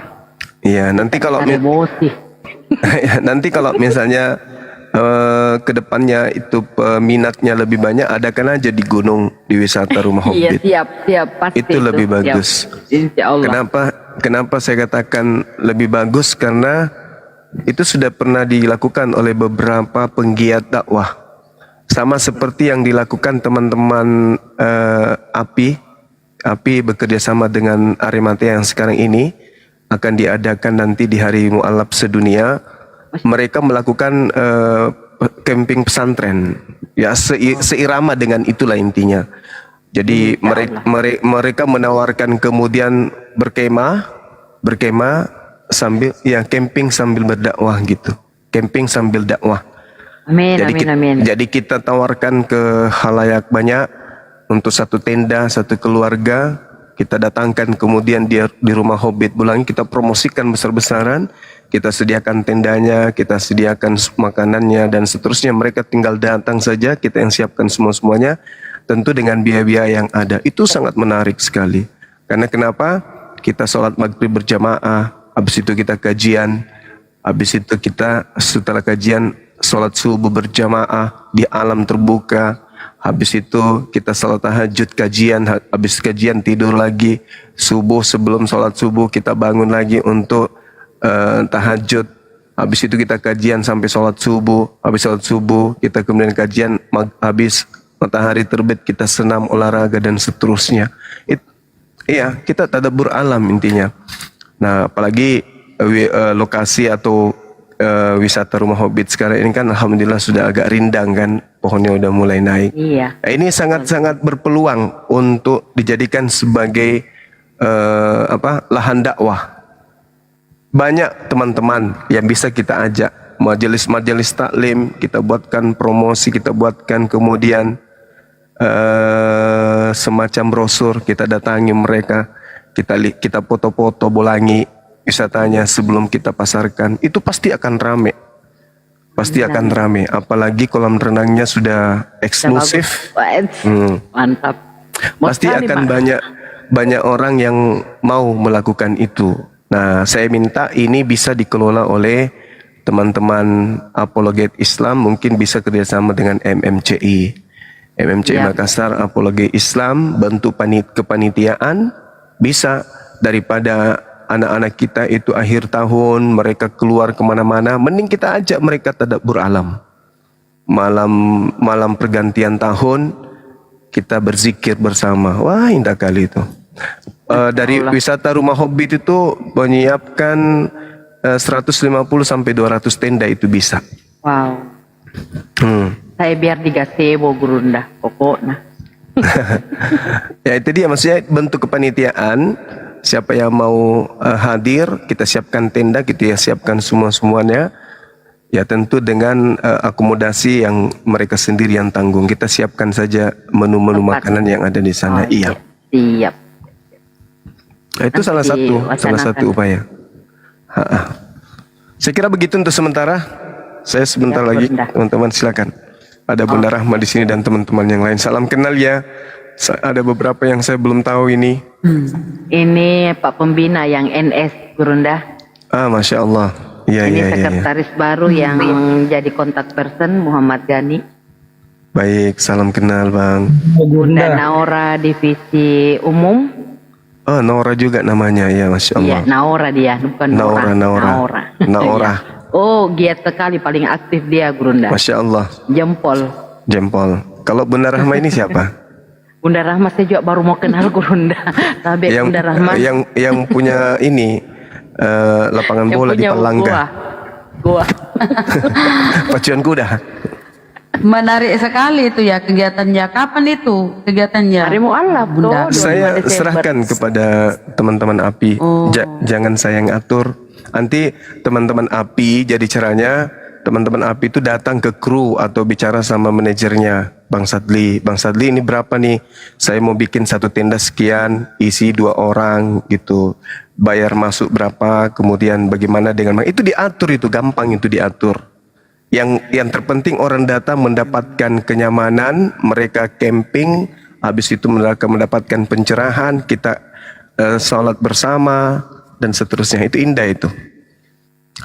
Iya, nanti kalau nanti kalau misalnya kedepannya itu peminatnya lebih banyak, adakan aja di gunung, di wisata rumah Iya, Hobbit. siap, pasti. Itu lebih bagus. Insya Allah. Kenapa saya katakan lebih bagus? Karena itu sudah pernah dilakukan oleh beberapa penggiat dakwah. Sama seperti yang dilakukan teman-teman API bekerja sama dengan Arimatea yang sekarang ini akan diadakan nanti di hari Mu'alaf sedunia. Mereka melakukan camping pesantren, ya seirama dengan itulah intinya. Jadi mereka menawarkan kemudian berkemah sambil ya camping sambil berdakwah gitu, camping sambil dakwah. Amin, amin. Jadi kita tawarkan ke khalayak banyak untuk satu tenda, satu keluarga. Kita datangkan kemudian dia di rumah Hobbit Bulangi, kita promosikan besar-besaran, kita sediakan tendanya, kita sediakan makanannya dan seterusnya. Mereka tinggal datang saja, kita yang siapkan semua-semuanya, tentu dengan biaya-biaya yang ada. Itu sangat menarik sekali. Karena kenapa? Kita sholat maghrib berjamaah, habis itu kita kajian, habis itu kita setelah kajian sholat subuh berjamaah di alam terbuka. Habis itu kita salat tahajud, kajian, habis kajian tidur lagi, subuh sebelum sholat subuh kita bangun lagi untuk tahajud, habis itu kita kajian sampai sholat subuh, habis sholat subuh kita kemudian kajian, habis matahari terbit kita senam, olahraga dan seterusnya. Iya, kita tadabbur alam intinya. Nah, apalagi lokasi atau wisata rumah Hobbit sekarang ini kan alhamdulillah sudah agak rindang kan, pohonnya udah mulai naik. Iya. Nah, ini sangat-sangat berpeluang untuk dijadikan sebagai lahan dakwah. Banyak teman-teman yang bisa kita ajak, majelis-majelis taklim, kita buatkan promosi, kita buatkan kemudian semacam brosur, kita datangi mereka, kita foto-foto Bolangi wisatanya sebelum kita pasarkan. Itu pasti akan rame, pasti akan rame. Apalagi kolam renangnya sudah eksklusif. Mantap. Pasti akan banyak orang yang mau melakukan itu. Nah, saya minta ini bisa dikelola oleh teman-teman apologet Islam, mungkin bisa kerjasama dengan MMCI Makassar Apologet Islam, bentuk kepanitiaan, bisa daripada anak-anak kita itu akhir tahun mereka keluar kemana-mana, mending kita ajak mereka tadabbur alam. Malam pergantian tahun kita berzikir bersama. Wah, indah kali itu. Dari wisata rumah Hobbit itu menyiapkan 150 sampai 200 tenda itu bisa. Wow. Saya biar di gazebo Gurunda pokoknya. Ya itu dia, maksudnya bentuk kepanitiaan. Siapa yang mau hadir, kita siapkan tenda, kita siapkan semuanya. Ya tentu dengan akomodasi yang mereka sendiri yang tanggung. Kita siapkan saja menu-menu makanan yang ada di sana. Iya. Siap. Nah, itu salah satu upaya. Saya kira begitu untuk sementara. Saya sebentar lagi, teman-teman silakan. Ada Bunda Rahma di sini dan teman-teman yang lain. Salam kenal ya. Ada beberapa yang saya belum tahu ini. Ini Pak Pembina yang NS Gurunda. Masya Allah. Ya, ini ya, sekretaris baru yang jadi kontak person Muhammad Gani. Baik, salam kenal Bang. Bunda Naura divisi umum. Oh, Nora juga namanya ya, Masya Iya, Allah. Naora dia, bukan Nora. Naora. Iya. Oh, giat sekali, paling aktif dia, Gurunda. Masya Allah. Jempol. Jempol. Kalau Bunda Rahma ini siapa? Bunda Rahma saya juga baru mau kenal Gurunda. Tapi Bunda Rahma yang punya ini lapangan yang bola di punya Palangga. Gua. Pacuan kuda. Menarik sekali itu ya kegiatannya. Kapan itu kegiatannya? Hari Mu'alaf, Bunda. Saya serahkan kepada teman-teman API. Jangan saya yang atur. Nanti teman-teman API, jadi caranya teman-teman API itu datang ke kru atau bicara sama manajernya. Bang Sadli ini berapa nih? Saya mau bikin satu tenda sekian, isi 2 orang gitu. Bayar masuk berapa, kemudian bagaimana dengan itu diatur, itu gampang, itu diatur. Yang terpenting orang datang mendapatkan kenyamanan, mereka camping, habis itu mereka mendapatkan pencerahan, kita sholat bersama dan seterusnya. Itu indah, itu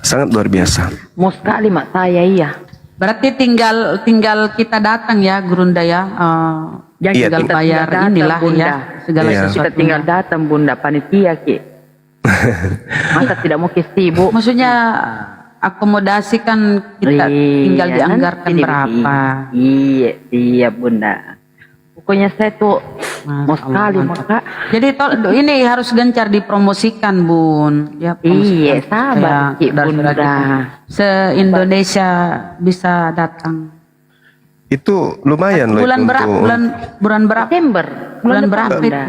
sangat luar biasa. Mau sekali mak saya, iya. Berarti tinggal kita datang ya Gurunda ya. Jangan Iya, tinggal bayar inilah Bunda. ya segala Iya. sesuatu. Kita tinggal datang Bunda, panitia Ki. Masa tidak mau sibuk? Maksudnya akomodasi kan kita tinggal Iya, dianggarkan nanti berapa. Iya Bunda. Pokoknya saya tuh mau sekali Kak. Jadi ini harus gencar dipromosikan Bun. Ya, Iya, sabar Ki saudara-saudara Bunda. kita. Se-Indonesia bisa datang. Itu lumayan loh. Bulan berapa? Bulan berapa? Desember. Bulan berapa itu?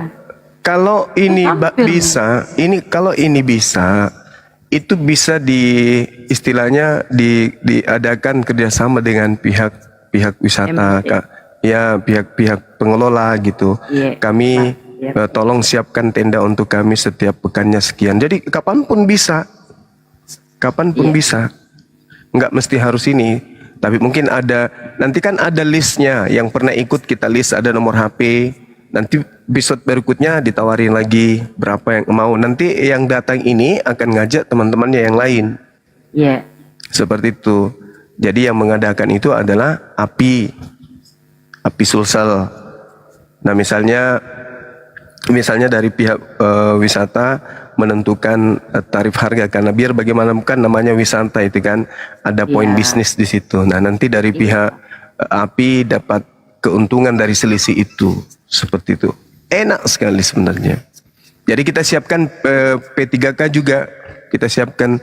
Kalau ini bisa, kalau ini bisa, itu bisa istilahnya diadakan kerjasama dengan pihak wisata, Kak. Ya, pihak pengelola gitu. Iya, Kami tolong siapkan tenda untuk kami setiap pekannya sekian. Jadi kapanpun bisa, bisa. Nggak mesti harus ini. Tapi mungkin nanti kan ada listnya. Yang pernah ikut kita list, ada nomor HP. Nanti episode berikutnya ditawarin lagi berapa yang mau. Nanti yang datang ini akan ngajak teman-temannya yang lain. Iya. Seperti itu. Jadi yang mengadakan itu adalah API Sulsel. Nah misalnya dari pihak wisata menentukan tarif harga, karena biar bagaimanapun namanya wisata itu kan ada poin bisnis di situ. Nah nanti dari pihak API dapat keuntungan dari selisih itu, seperti itu. Enak sekali sebenarnya. Jadi kita siapkan P3K juga, kita siapkan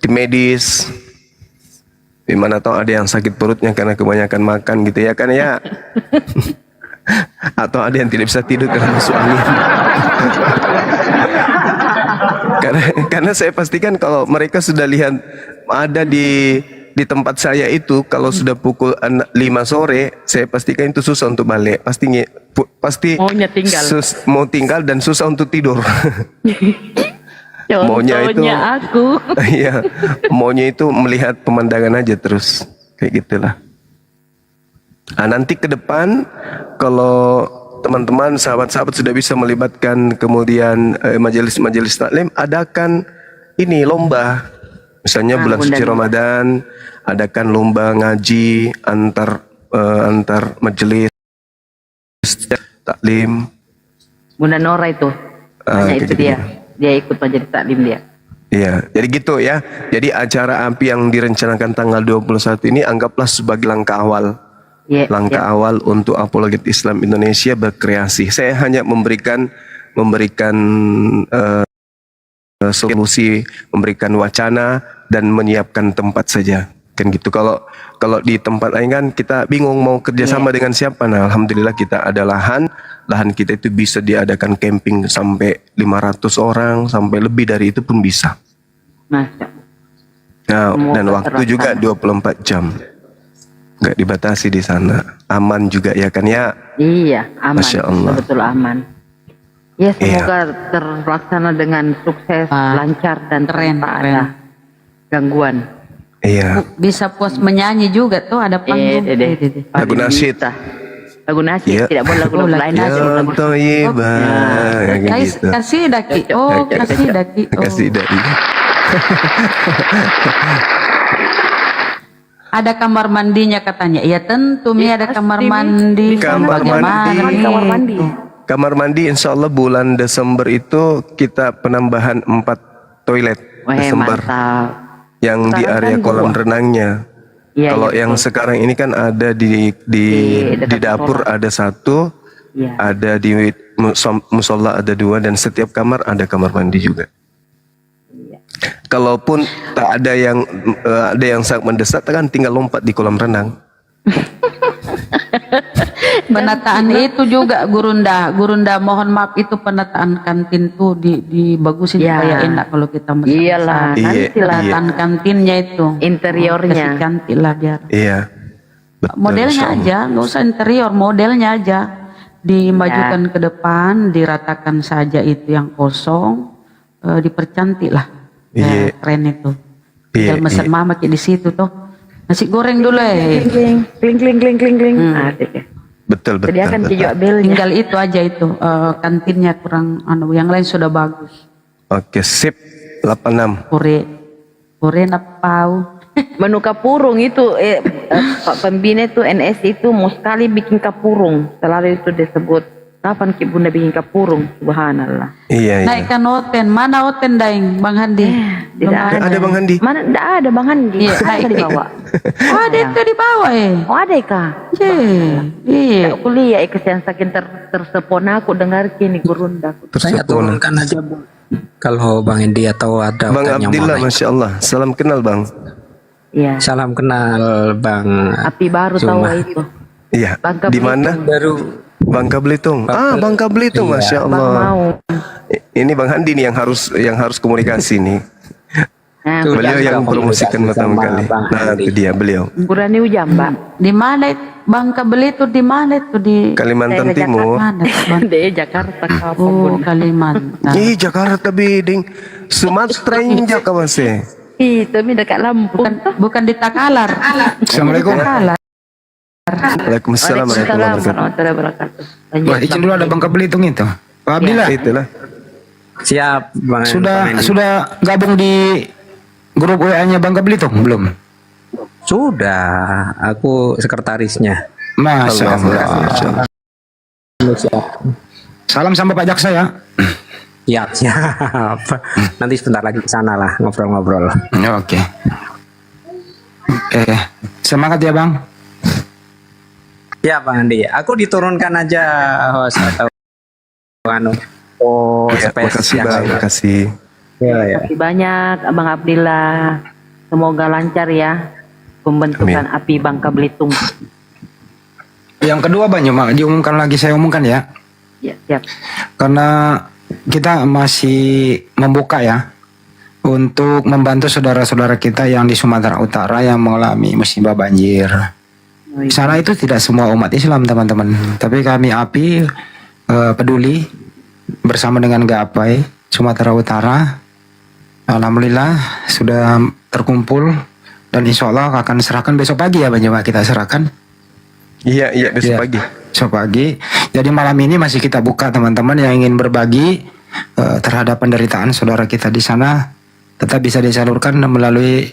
tim medis. Dimana tahu ada yang sakit perutnya karena kebanyakan makan gitu ya kan ya. Atau ada yang tidak bisa tidur karena masuk angin. karena saya pastikan kalau mereka sudah lihat ada di tempat saya itu, kalau sudah pukul 5 sore, saya pastikan itu susah untuk balik. Pasti Maunya tinggal. mau tinggal dan susah untuk tidur. Contohnya aku. Iya, maunya itu melihat pemandangan aja terus kayak gitulah. Nah, nanti ke depan kalau teman-teman sahabat-sahabat sudah bisa melibatkan kemudian majelis-majelis taklim, adakan ini lomba. Misalnya bulan suci Ramadan, adakan lomba ngaji antar majelis taklim. Bunda Nora itu. Hanya itu dia. Dia ikut majelis taklim dia. Iya, jadi gitu ya. Jadi acara API yang direncanakan tanggal 21 ini anggaplah sebagai langkah awal. Awal untuk apologet Islam Indonesia berkreasi. Saya hanya memberikan solusi, memberikan wacana dan menyiapkan tempat saja. Kan gitu. Kalau di tempat lain kan kita bingung mau kerjasama dengan siapa. Nah, alhamdulillah kita ada lahan kita itu bisa diadakan camping sampai 500 orang, sampai lebih dari itu pun bisa. Nah, dan waktu juga 24 jam. Nggak dibatasi di sana. Aman juga ya kan ya? Iya, aman. Masya Allah. Betul aman. Ya, semoga terlaksana dengan sukses, lancar dan tanpa ada gangguan. Iya. Bisa puas menyanyi juga tuh, ada panggung. Lagu nasyid. Lagu nasyid, tidak boleh lagu lain aja. Lagu Thayyibah. Kasih daki. Oh, kasih daki. Kasih daki. Ada kamar mandinya katanya. Iya tentu Mi ada kamar mandi. Kamar mandi. kamar mandi insya Allah bulan Desember itu kita penambahan 4 toilet Wah, Desember mantap. yang di Sekarang area kan kolam 2. renangnya. Iya, Kalau iya, yang betul. sekarang ini kan ada di dekat dapur musola. ada 1, Iya. ada di musola ada 2, dan setiap kamar ada kamar mandi juga. Kalaupun tak ada yang sangat mendesak, kan tinggal lompat di kolam renang. Penataan itu juga Gurunda mohon maaf itu penataan kantin tuh dibagusin Ya. supaya enak kalau kita masak. Iyalah, Iya, nantilah Penataan kantinnya itu interiornya. kasih cantik lah biar Iya. Betul, modelnya insya Allah. aja, nggak usah interior, modelnya aja dimajukan ke depan, diratakan saja itu yang kosong, dipercantik lah. Iya. Keren itu. Iya, Tinggal mesen iya. mama kayak di situ tuh. Nasi goreng dulu Kling kling kling kling kling kling. Asik ya. Betul, betul. Sediakan betul. juga belnya. Tinggal itu aja itu kantinnya kurang yang lain sudah bagus. Oke, sip. 86. Kore napau. Menu kapurung itu Pak Pembina itu NS itu mau sekali bikin kapurung. Selalu itu disebut. Kapan Ki Bunda bikin kapurung? Subhanallah. Iya, iya. Naikkan oten, mana oten daing Bang Handi? Tidak Eh, ada Bang Handi. Mana? Tidak ada Bang Handi. Iya, Ada di bawah. Oh, ada itu di bawah Oh ada kah? Iya. Aku lihat kesian saking tersepona aku dengar kini Gurunda. Saya turunkan aja Bu. Kalau Bang Endi atau ada Bang yang Abdillah, mau naik. Masya Allah. Salam kenal Bang. Iya. Salam kenal Bang. Api baru tahu Zuma. itu. Iya. Bangka Di mana? Baru Bangka Belitung. Bangka Belitung, Iya. Masya Bang Allah. mau. Ini Bang Handi nih yang harus komunikasi nih. Nah, Tuh, Beliau jangan yang lupa promosikan komunikasi pertama sama kali. Bang Nah, Handi. itu dia beliau. Burani Ujam, Mbak. Di mana Bangka Belitung di mana itu di Kalimantan Daerah Timur. mana? Di Jakarta kapan Oh, Bunda? Kalimantan. Ih, Jakarta biding. Sumatera injak kawan sih. Itu mi dekat Lampung. Bukan di Takalar. Assalamualaikum. Takalar. Waalaikumsalam warahmatullahi wabarakatuh. warahmatullahi wabarakatuh. Lanjut, Wah, izin dulu ada Bangka Belitung itu. Pak Abdillah, Itulah. siap Bang. Bang Endi. sudah gabung di grup WA-nya Bangka Belitung belum? Sudah, aku sekretarisnya. Masya Allah. Siap. Salam sama Pak Jaksa ya. Siap. Nanti sebentar lagi ke sana lah ngobrol-ngobrol. Oke. Semangat ya Bang. Ya Bang Andi, aku diturunkan aja host atau anu. Oh, Ya, space makasih yang Bang, lain. makasih. Ya, ya. Terima kasih banyak Abang Abdillah. Semoga lancar ya pembentukan Amin. api Bangka Belitung. Yang kedua Bang, cuma diumumkan lagi, saya umumkan ya. Ya, siap. Karena kita masih membuka ya untuk membantu saudara-saudara kita yang di Sumatera Utara yang mengalami musibah banjir. Di sana itu tidak semua umat Islam teman-teman, tapi kami API peduli bersama dengan Gapai Sumatera Utara. Alhamdulillah sudah terkumpul dan insya Allah akan serahkan besok pagi ya Bang Jemaah, kita serahkan. Iya, iya besok Iya. pagi. Besok pagi. Jadi malam ini masih kita buka teman-teman yang ingin berbagi terhadap penderitaan saudara kita di sana, tetap bisa disalurkan melalui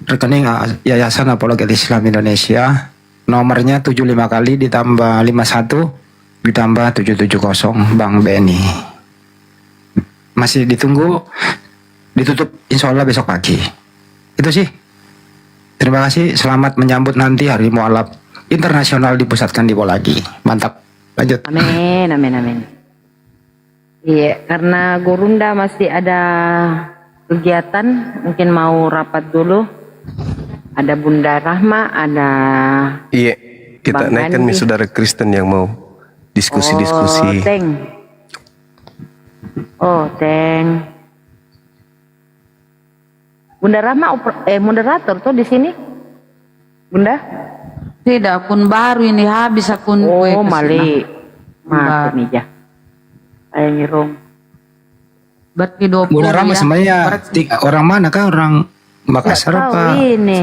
rekening Yayasan Apologet Islam Indonesia. Nomornya 75 kali ditambah 51 ditambah 770 Bank BNI. Masih ditunggu, ditutup insya Allah besok pagi. Itu sih. Terima kasih. Selamat menyambut nanti Hari Mualaf Internasional dipusatkan di Bolagi. Mantap. Lanjut. Amin, amin, amin. Iya, karena Gurunda masih ada kegiatan, mungkin mau rapat dulu. Ada Bunda Rahma, ada Iya, kita Bang naikkan nih Andi. saudara Kristen yang mau diskusi-diskusi. Teng. Oh, Teng. Bunda Rahma moderator tuh di sini. Bunda? Tidak, akun baru ini habis akun gue Oh, kesana. Mali. Maaf Mbak. nih ya. Saya nyerong. Berarti 20 Bunda Rama ya. sebenarnya orang mana kah? Orang Makassar Nggak tahu apa? ini.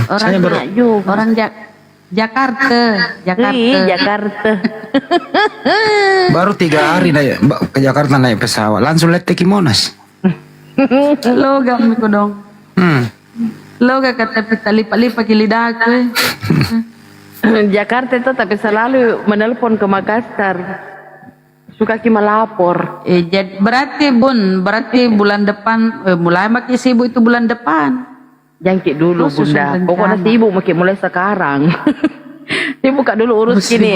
Orang Saya baru- juga. orang Jakarta. Ih, Jakarta. Baru 3 hari naik ke Jakarta naik pesawat. Langsung lihat Teki Monas. Logam ko dong. Loga kata pita lipat-lipat ke lidah aku. Jakarta itu tapi selalu menelpon ke Makassar. suka ki melapor. Jadi berarti bulan depan mulai makin sibuk itu bulan depan. Jangkit dulu Terus susun bunda. rencana. Pokoknya sibuk makin mulai sekarang. Sibuk kak dulu urus gini.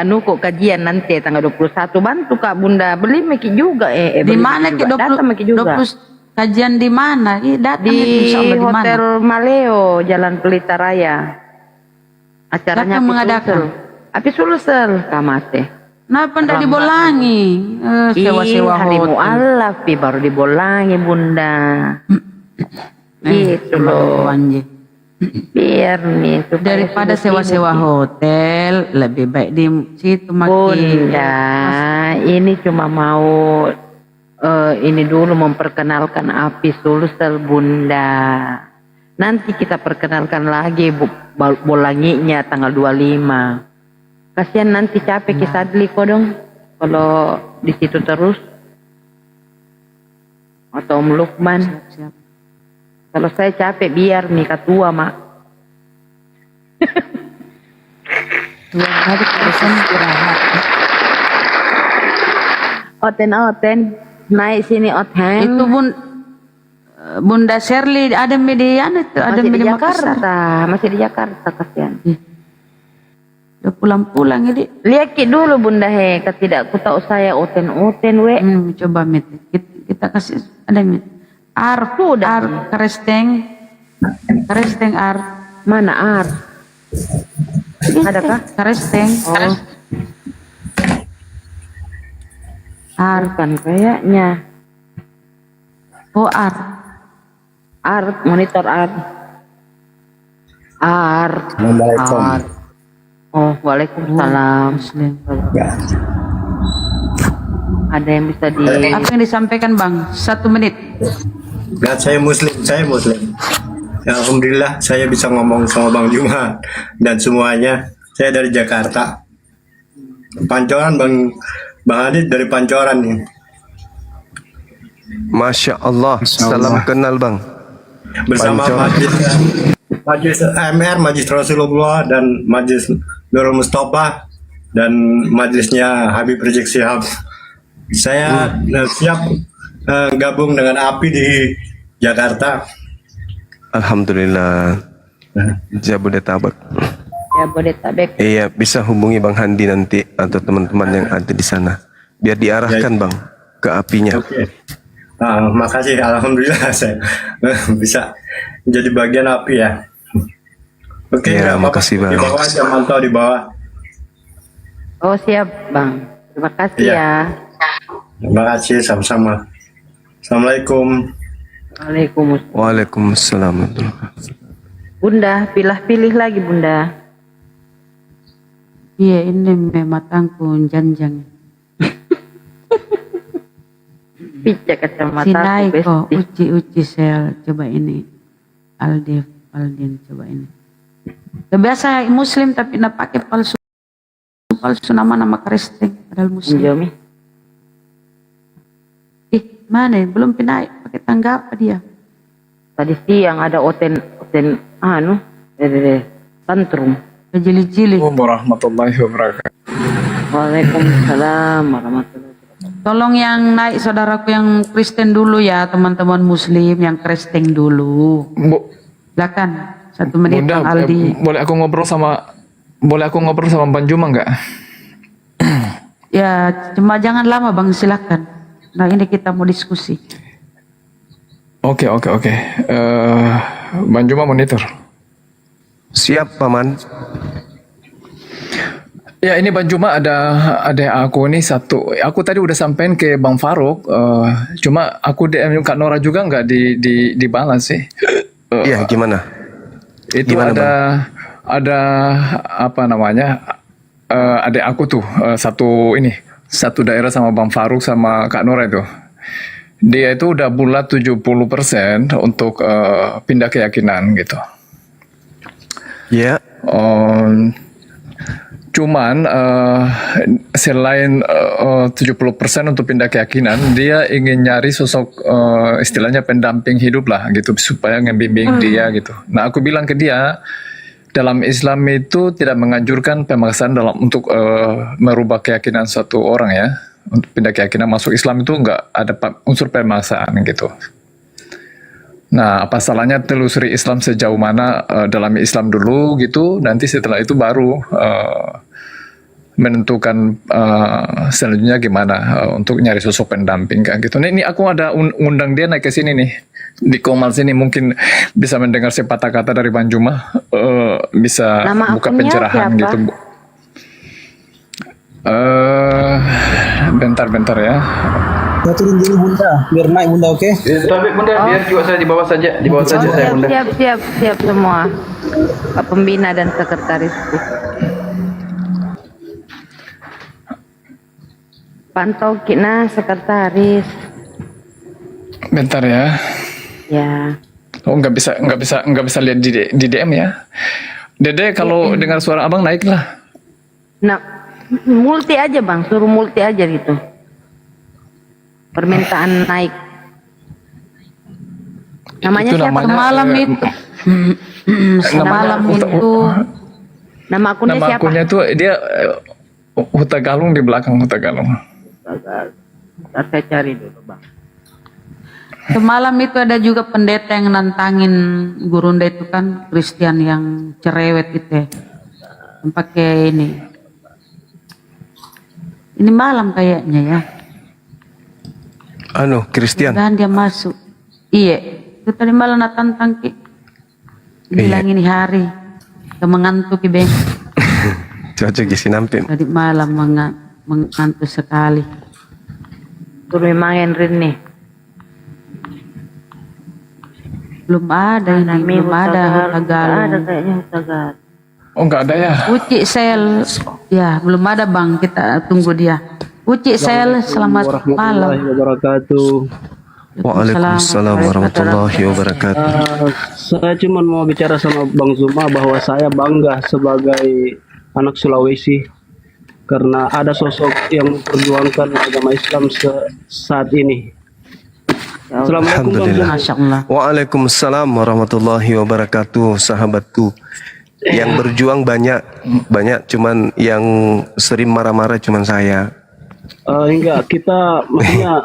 Kok kajian nanti tanggal 21 bantu kak bunda. Beli makin juga. Di beli mana juga. ke Datang makin juga. 20 kajian di mana? Datang Di itu insya Allah di mana? Hotel Maleo, Jalan Pelita Raya. Acaranya Siapa yang mengadakan? Api Sulsel, kamate. Kenapa ndak dibolangi? Sewa-sewa harimu hotel. Allah, Pi, baru dibolangi bunda. Gitu loh. Anjing. Biar nih. supaya Daripada sudah sewa-sewa sibuk. hotel, lebih baik di situ makin. Bunda, ini cuma mau ini dulu memperkenalkan Api Sulsel bunda. Nanti kita perkenalkan lagi bolanginya tanggal 25. Kasihan nanti capek Ki Sadli kok dong kalau di situ terus. Atau Om Lukman. Siap. Kalau saya capek biar nih ketua mak. Dua hari pesan istirahat. Oten naik sini Oten. Itu Bunda Shirley ada median itu, ada masih di media Makassar. Jakarta, masih di Jakarta kasihan. Udah pulang-pulang ini. Lihat Ki dulu bunda tidak ku tahu saya Oten we. Coba mit. Kita kasih ada mit. Keresteng ar. Mana ar? Adakah? Keresteng. Oh. Ar kan kayaknya. Oh ar. Ar, monitor ar. Ar. Assalamualaikum. Ar. Oh, waalaikumsalam. Muslim. Ada yang bisa di. Apa yang disampaikan Bang? 1 menit. Dan saya Muslim. Ya, Alhamdulillah saya bisa ngomong sama Bang Juma dan semuanya. Saya dari Jakarta. Pancoran Bang Adit dari Pancoran nih. Masya Allah. Salam kenal bang. Bersama Majlis MR, Majlis Rasulullah dan Majlis Nurul Mustafa dan majlisnya Habib Rizik Syihab. Saya siap gabung dengan Api di Jakarta. Alhamdulillah. Jabodetabek. Jabodetabek. Iya, bisa hubungi Bang Handi nanti atau teman-teman yang ada di sana. Biar diarahkan Bang ke apinya. Oke. Makasih, alhamdulillah saya bisa jadi bagian Api ya. Oke, Ya, nggak apa-apa. makasih, Bang. Di bawah aja, mantau di bawah. Oh siap Bang. Terima kasih Iya. ya. Terima kasih, sama-sama. Assalamualaikum. Waalaikumsalam. Waalaikumsalam. Bunda, pilih lagi Bunda. Iya ini mematangku janjang. Pica kacamata Sinai aku, kok uci sel. Coba ini. Aldin coba ini. Biasa Muslim tapi nak pakai palsu nama Kristen padahal Muslim. Jomi. Mana belum pindah pakai tangga apa dia? Tadi siang ada Oten tantrum. Jili-jili. Warahmatullahi wabarakatuh. Waalaikumsalam warahmatullahi wabarakatuh. Tolong yang naik saudaraku yang Kristen dulu ya, teman-teman Muslim yang Kristen dulu. Silakan 1 menit Bunda, Bang Aldi. boleh aku ngobrol sama Bang Juma nggak? Ya, cuma jangan lama Bang, silakan. Nah, ini kita mau diskusi. Oke. Bang Juma monitor. Siap Paman. Ya ini Bang Juma ada aku nih satu. Aku tadi udah sampein ke Bang Faruk. Cuma aku DM Kak Nora juga nggak dibalas sih. Iya gimana? Itu Gimana, ada apa namanya? Adik aku tuh satu daerah sama Bang Faruk sama Kak Nora itu. Dia itu udah bulat 70% untuk pindah keyakinan gitu. Ya. Cuman selain 70% untuk pindah keyakinan, dia ingin nyari sosok istilahnya pendamping hidup lah gitu supaya ngebimbing dia gitu. Nah aku bilang ke dia, dalam Islam itu tidak menganjurkan pemaksaan untuk merubah keyakinan suatu orang ya. Untuk pindah keyakinan masuk Islam itu nggak ada unsur pemaksaan gitu. Nah, apa salahnya telusuri Islam sejauh mana, dalami Islam dulu gitu, nanti setelah itu baru menentukan selanjutnya gimana untuk nyari sosok pendamping kayak gitu. Ini aku ada undang dia naik ke sini nih di Komal sini, mungkin bisa mendengar sepatah kata dari Bang Juma, bisa Nama buka akunnya pencerahan siapa? gitu. Bentar ya. Ya turun dulu Bunda, biar naik Bunda, oke? Tapi Bunda, biar juga saya di bawah saja, saya Bunda. Siap semua. Pak Pembina dan Sekretaris. Pantau Kina Sekretaris. Bentar ya. Ya. Oh, nggak bisa lihat di DM ya. Dede kalau dengar suara abang naiklah. Nah, multi aja Bang, suruh multi aja gitu. Permintaan naik. Namanya Itu siapa? namanya, Semalam itu. Semalam itu. Nama akunnya Nama siapa? akunnya tuh dia Huta Galung, di belakang Huta Galung. Ntar saya cari dulu Bang. Semalam itu ada juga pendeta yang nantangin Gurunda itu kan, Kristen yang cerewet itu ya. Yang pakai ini. Ini malam kayaknya ya. Christian. Dan dia masuk. Iya. Itu tadi malam natantang ki. Bilang ini hari. Mengantuk ki Ben. Cocok isi nampin. Tadi malam mengantuk sekali. Suruh main Rin nih. Belum ada ini, belum ada Huta Galung. Ada kayaknya Huta Galung. Oh, nggak ada ya? Uci Sel, ya belum ada Bang, kita tunggu dia. Uci Sel, selamat malam. Wabarakatuh. Waalaikumsalam warahmatullahi wabarakatuh. Saya cuma mau bicara sama Bang Zuma bahwa saya bangga sebagai anak Sulawesi karena ada sosok yang memperjuangkan agama Islam saat ini. Assalamualaikum Bang Zuma. Masya Allah. Waalaikumsalam warahmatullahi wabarakatuh, sahabatku. Yang berjuang banyak, cuman yang sering marah-marah cuman saya. Enggak, kita maksudnya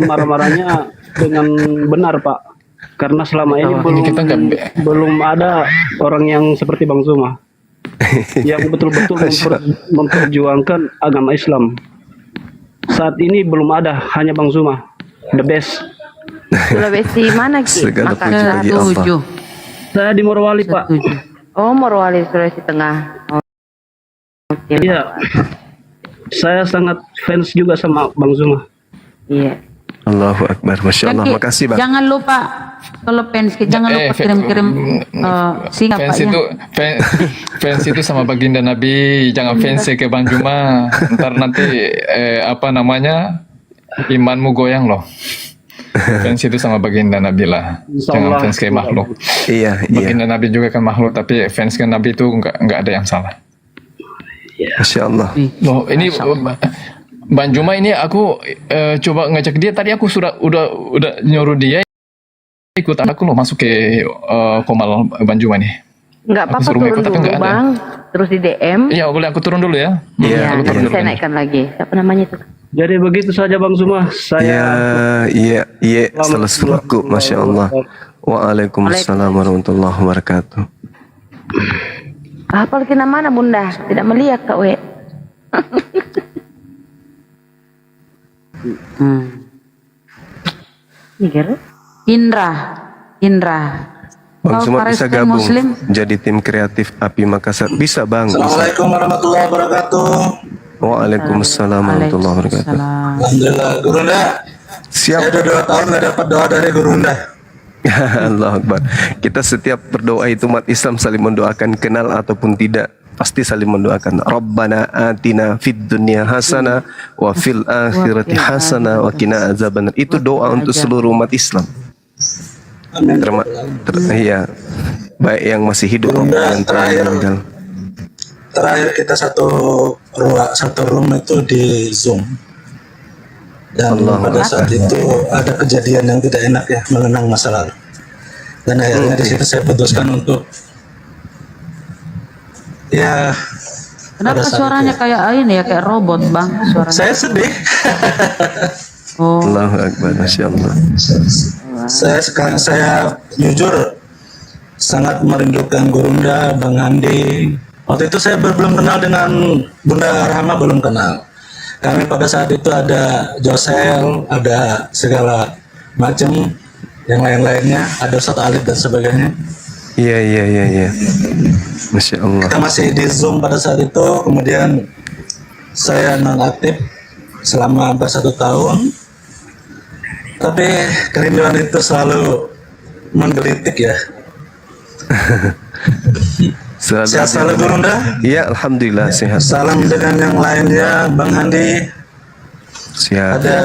marah-marahnya dengan benar Pak. Karena selama ini belum ada orang yang seperti Bang Zuma yang betul-betul memperjuangkan agama Islam. Saat ini belum ada, hanya Bang Zuma, the best. Sulawesi mana Ki? Segala puji Makassar. bagi Allah. Saya di Morowali Pak. Oh, Morowali Sulawesi Tengah. Oh. Oke. Iya. Saya sangat fans juga sama Bang Zuma. Iya. Allahu Akbar, Masya Allah. Ki, Makasih Bang. jangan lupa kalau fans Ki, jangan lupa kirim-kirim singa Fans Pak itu ya. fans itu sama baginda Nabi, jangan fans ke Bang Juma. Ntar nanti imanmu goyang loh. Fans itu sama baginda Nabi lah, jangan fans ke makhluk. Iya. Baginda Nabi juga kan makhluk, tapi fans ke Nabi itu nggak ada yang salah. Masya Allah. Loh, ini Bang Juma ini aku coba ngecek dia tadi, aku udah nyuruh dia ikut aku loh masuk ke Komal Bang Juma nih. Enggak apa-apa, turun ikut, tapi dulu nggak ada. Bang. Terus di DM. Iya, boleh aku turun dulu ya. Iya, aku turun nanti dulu. saya naikkan lagi. Siapa namanya itu? Jadi begitu saja Bang Zuma. Saya Iya, selesaiku, Masya Allah. Waalaikumsalam warahmatullahi wabarakatuh. Hafal kena mana Bunda? Tidak melihat Kak We. Indra. Bang Kau Zuma bisa Kristen gabung Muslim? jadi tim kreatif API Makassar. Bisa Bang. Bisa. Assalamualaikum warahmatullahi wabarakatuh. Waalaikumsalam warahmatullahi wabarakatuh. Alhamdulillah, Gurunda. Siap. Saya udah 2 tahun gak dapat doa dari Gurunda. Allah Akbar. Kita setiap berdoa itu umat Islam saling mendoakan, kenal ataupun tidak, pasti saling mendoakan. Rabbana atina fid dunya hasanah wa fil akhirati hasanah wa qina azabannar. Itu doa untuk seluruh umat Islam. Iya. Baik yang masih hidup maupun yang telah meninggal. Terakhir kita satu room itu di Zoom. Dan pada saat itu ada kejadian yang tidak enak ya, mengenang masa lalu. Dan akhirnya di situ saya putuskan untuk ya Kenapa pada saat suaranya itu. kayak ini ya, kayak robot bang suaranya? Saya sedih. Oh, Allahu Akbar, Masya Allah. Saya jujur sangat merindukan Gurunda, Bang Andi. Waktu itu saya belum kenal dengan Bunda Rahma, belum kenal. Kami pada saat itu ada Josel, ada segala macam yang lain-lainnya, ada Ustadz Alif dan sebagainya. Iya. Masya Allah. Kita masih di Zoom pada saat itu, kemudian saya nonaktif selama hampir 1 tahun. Tapi kerinduan itu selalu menggelitik ya. Sehat selalu Gurunda. Iya, alhamdulillah sehat. Salam dengan yang lainnya, Bang Handi. Sehat. Ada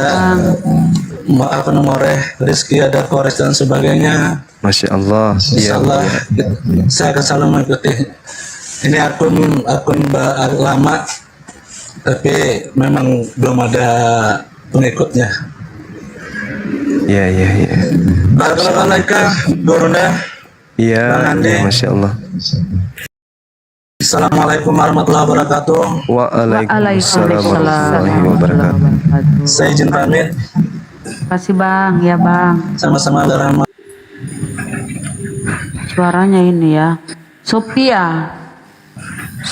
apa namanya, Rizky, ada Forest dan sebagainya. Masya Allah. Insya Allah saya akan selalu mengikuti. Ini akun lama, tapi memang belum ada pengikutnya. Iya. Barakallahu Gurunda. Iya, Bang Andi. Masya Allah. Assalamualaikum warahmatullahi wabarakatuh. Waalaikumsalam warahmatullahi wabarakatuh. Saya izin pamit. terima kasih bang, ya bang. Sama-sama Rahma. Suaranya ini ya, Sophia.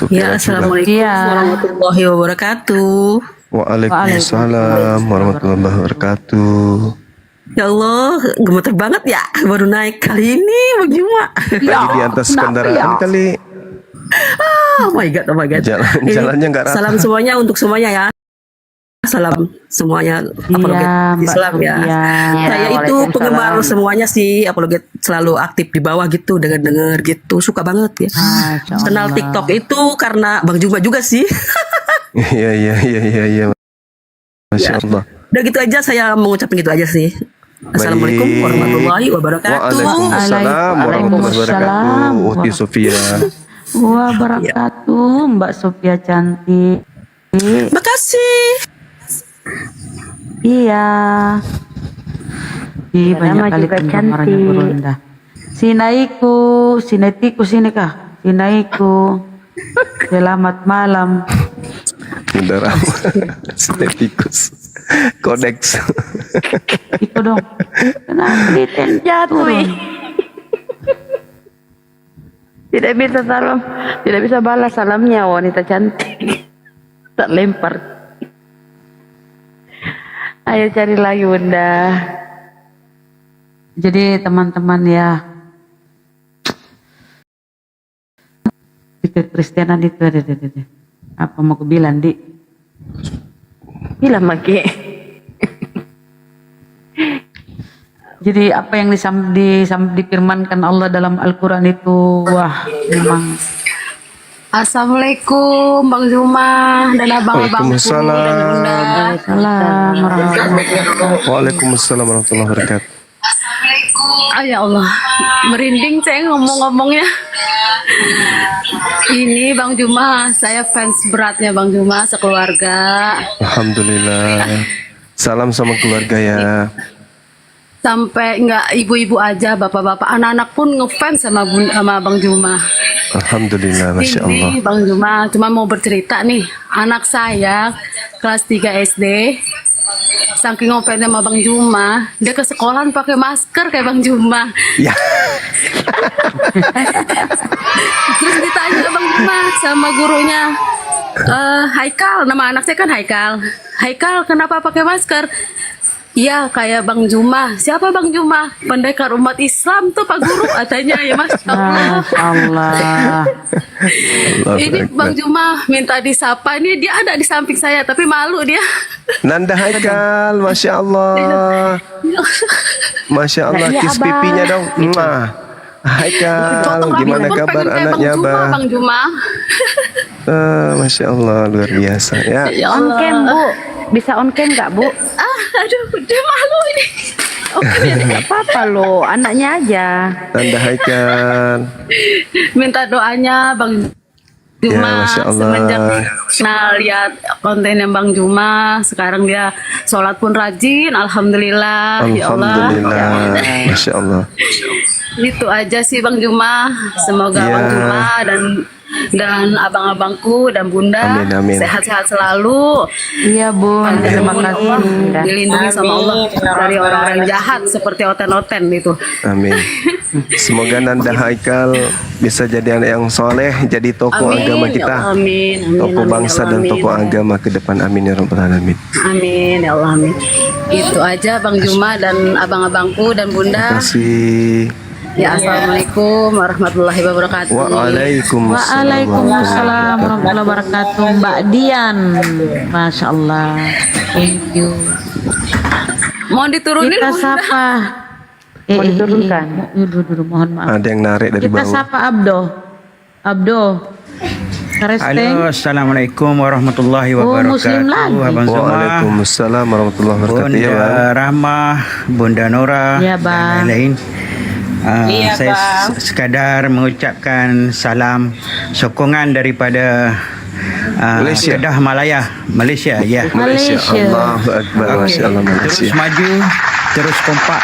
Ya, Assalamualaikum warahmatullahi wabarakatuh. Waalaikumsalam warahmatullahi wabarakatuh. Ya Allah, gemeter banget ya, baru naik kali ini Bang Juma. Lagi di atas kendaraan kali. Oh my god, Jalannya nggak rata. Salam semuanya untuk semuanya ya. Salam semuanya apologet Islam ya. Saya itu penggemar semuanya sih, apologet selalu aktif di bawah gitu, denger gitu, suka banget ya. Kenal TikTok itu karena Bang Juma juga sih. Iya. Masya Allah. Udah gitu aja, saya mengucapkan gitu aja sih. Assalamualaikum warahmatullahi wabarakatuh. Waalaikumsalam warahmatullahi wabarakatuh. Uti Sofia. Wabarakatuh, Mbak Sophia cantik. Makasih. Iya. Banyak kali penggemarnya Gurunda. Sinetiku sini kah? Sinaiku. Selamat malam. Bunda Rahma. Sinetikus. Kodeks. Itu dong. Kenapa jatuh? Tidak bisa salam, tidak bisa balas salamnya wanita cantik. Tak lempar. Ayo cari lagi Bunda. Jadi teman-teman ya, di kekristenan itu ada. Apa mau aku bilang, Di? Bilang Maki. Jadi apa yang difirmankan Allah dalam Al-Quran itu, wah memang. Assalamualaikum Bang Juma dan abang-abangku dan Bunda. Waalaikumsalam warahmatullahi wabarakatuh. Ya Allah, merinding saya ngomong-ngomongnya. Ini Bang Juma, saya fans beratnya Bang Juma sekeluarga. Alhamdulillah. Salam sama keluarga ya. Sampai nggak ibu-ibu aja, bapak-bapak, anak-anak pun ngefans sama Bang Juma. Alhamdulillah, Masya Allah. Ini Bang Juma, cuma mau bercerita nih, anak saya kelas 3 SD, saking ngefans sama Bang Juma, dia ke sekolahan pakai masker kayak Bang Juma. Ya. Terus ditanya Bang Juma sama gurunya, Haikal, nama anak saya kan Haikal. Haikal, kenapa pakai masker? Iya kayak Bang Juma. Siapa Bang Juma? Pendekar umat Islam tuh Pak Guru katanya ya Masya Allah. Allah. Ini Bang Juma minta disapa. Ini dia ada di samping saya tapi malu dia. Nanda Haikal, Masya Allah. Masya Allah, kiss pipinya dong. Haikal, gimana kabar anaknya Bang Juma? Masya Allah, luar biasa ya. On cam Bu, bisa on cam nggak Bu? Aduh, dia malu ini. Oke, nggak apa-apa loh, anaknya aja. Nanda Haikal. Minta doanya Bang Juma semenjak lihat kontennya Bang Juma, sekarang dia sholat pun rajin, alhamdulillah. Alhamdulillah, ya Masya Allah. Itu aja sih Bang Juma. Semoga Bang Juma dan dan abang-abangku dan bunda Amin, amin. sehat-sehat selalu. Iya Bun, terima kasih. Dilindungi sama Allah dari orang-orang jahat seperti oten-oten itu. Amin. Semoga Nanda Haikal bisa jadi anak yang soleh, jadi tokoh Amin, agama ya kita, Allah, amin, amin, tokoh amin, bangsa ya Allah, dan amin. tokoh agama ke depan. Amin ya rabbal alamin. Amin ya Allah, amin. Itu aja Bang Juma dan abang-abangku dan Terima bunda. kasih. Ya, assalamualaikum warahmatullahi wabarakatuh. Waalaikumsalam warahmatullahi wabarakatuh. Mbak Dian, Masya Allah. Thank you. Mohon diturunin Kita Bunda. sapa. Mau diturunkan? Dulu, mohon maaf. Ada yang narik dari Kita bawah. sapa Abdo. Abdo. Karesteng. Halo, assalamualaikum warahmatullahi Oh, wabarakatuh. Muslim lagi. Abang Zuma, Waalaikumsalam warahmatullahi wabarakatuh. Ya, Bang. Bunda Rahmah, Bunda Nora, Ya, Bang. dan lain-lain. Iya, Saya Bang. sekadar mengucapkan salam sokongan daripada Malaysia. Kedah Malaya, Malaysia. Ya. Malaysia. Malaysia. Allahu Akbar. Okey, Masya Allah Malaysia. terus maju, terus kompak.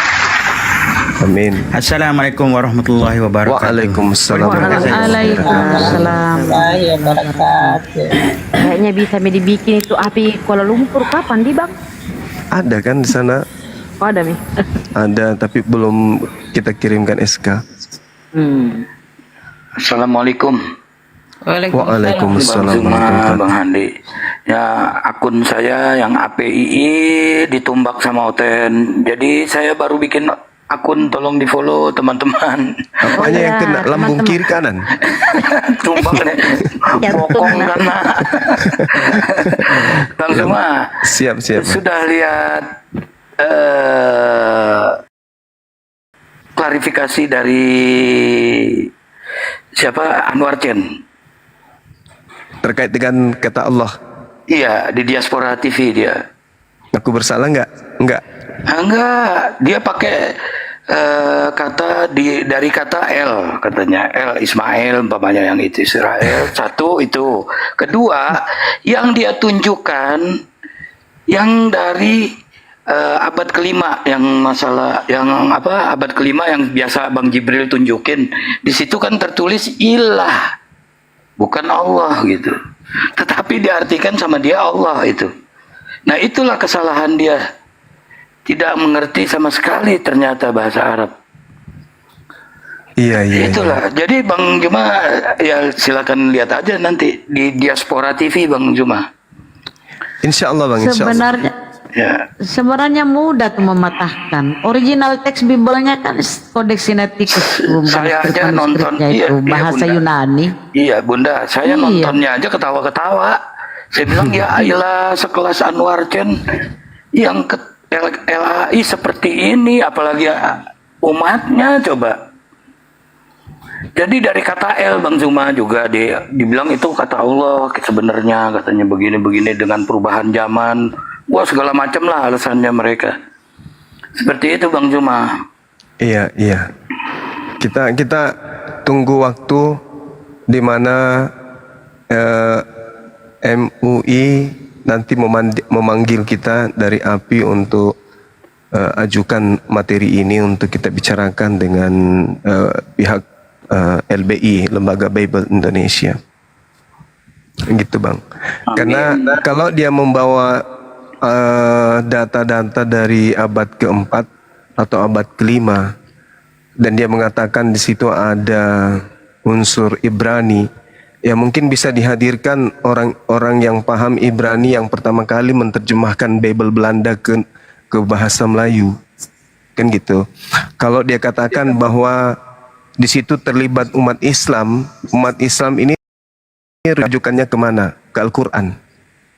Amin. Assalamualaikum warahmatullahi wabarakatuh. Waalaikumsalam Waalaikumsalam. Kayaknya bisa dibikin itu api Kuala Lumpur kapan di Bang? Ada kan di sana? Oh ada Mi. Ada, tapi belum kita kirimkan SK. Assalamualaikum. Waalaikumsalam Bang Zuma, warahmatullahi Bang Handi. Ya, akun saya yang APII ditumbak sama Oten. Jadi saya baru bikin akun, tolong di follow teman-teman. Apanya yang kena lambung kiri kanan? Tumbak nih. Bokong karena. Bang Zuma. Siap. Sudah lihat klarifikasi dari siapa, Anwar Chen? Terkait dengan kata Allah. Iya, di Diaspora TV dia. Aku bersalah nggak? Enggak. Enggak, dia pakai kata dari kata El, katanya El Ismail umpamanya, yang itu Israel. Satu itu. Kedua, yang dia tunjukkan yang dari abad kelima, yang masalah yang apa, abad kelima yang biasa Bang Jibril tunjukin. Di situ kan tertulis ilah, bukan Allah gitu. Tetapi diartikan sama dia Allah itu. Nah, itulah kesalahan dia. Tidak mengerti sama sekali ternyata bahasa Arab. Iya. Itulah. Jadi Bang Juma, ya silakan lihat aja nanti di Diaspora TV Bang Juma. Insya Allah Bang, insya Allah. Sebenarnya mudah tuh mematahkan. Original teks Biblenya kan Codex Sinaiticus. Saya aja nonton itu bahasa Bunda. Yunani. Iya Bunda, saya nontonnya aja ketawa-ketawa. Saya bilang ya ilah, sekelas Anwar Chen yang ke LAI seperti ini, apalagi umatnya coba. Jadi dari kata El, Bang Zuma juga dibilang itu kata Allah sebenarnya, katanya begini-begini dengan perubahan zaman. Wah, segala macam lah alasannya mereka. Seperti itu Bang Zuma. Iya. Kita tunggu waktu di mana MUI nanti memanggil kita dari API untuk ajukan materi ini untuk kita bicarakan dengan pihak LBI, Lembaga Bible Indonesia. Gitu Bang. Karena kalau dia membawa data-data dari abad keempat atau abad kelima dan dia mengatakan di situ ada unsur Ibrani, ya mungkin bisa dihadirkan orang-orang yang paham Ibrani yang pertama kali menerjemahkan Bible Belanda ke bahasa Melayu, kan gitu. Kalau dia katakan bahwa di situ terlibat umat Islam ini rujukannya kemana? Ke Al-Quran.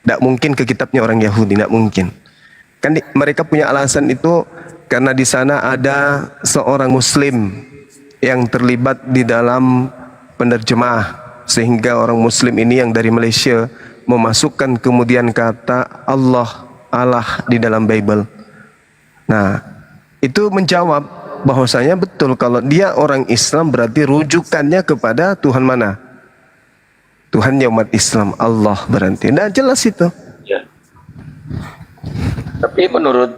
Tidak mungkin ke kitabnya orang Yahudi, tidak mungkin. Kan mereka punya alasan itu karena di sana ada seorang Muslim yang terlibat di dalam penerjemah, sehingga orang Muslim ini yang dari Malaysia memasukkan kemudian kata Allah di dalam Bible. Nah, itu menjawab bahwasanya betul kalau dia orang Islam berarti rujukannya kepada Tuhan mana? Tuhannya umat Islam, Allah berarti. Nah, jelas itu. Ya. Tapi menurut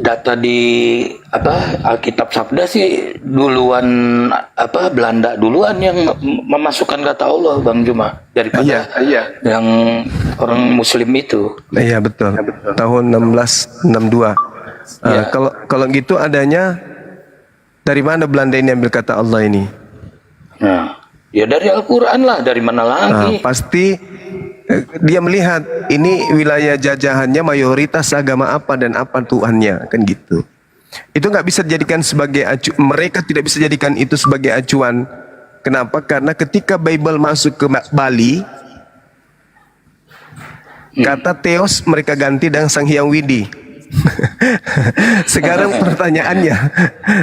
data di Alkitab Sabda sih duluan Belanda duluan yang memasukkan kata Allah, Bang Juma, daripada yang orang Muslim itu. Iya betul. Tahun 1662. Kalau gitu adanya dari mana Belanda ini ambil kata Allah ini? Nah, ya dari Al-Quran lah, dari mana lagi? Pasti dia melihat ini wilayah jajahannya mayoritas agama apa dan apa Tuhannya, kan gitu. Itu nggak bisa dijadikan sebagai mereka tidak bisa jadikan itu sebagai acuan. Kenapa? Karena ketika Bible masuk ke Bali, kata Theos mereka ganti dengan Sang Hyang Widi. Sekarang pertanyaannya,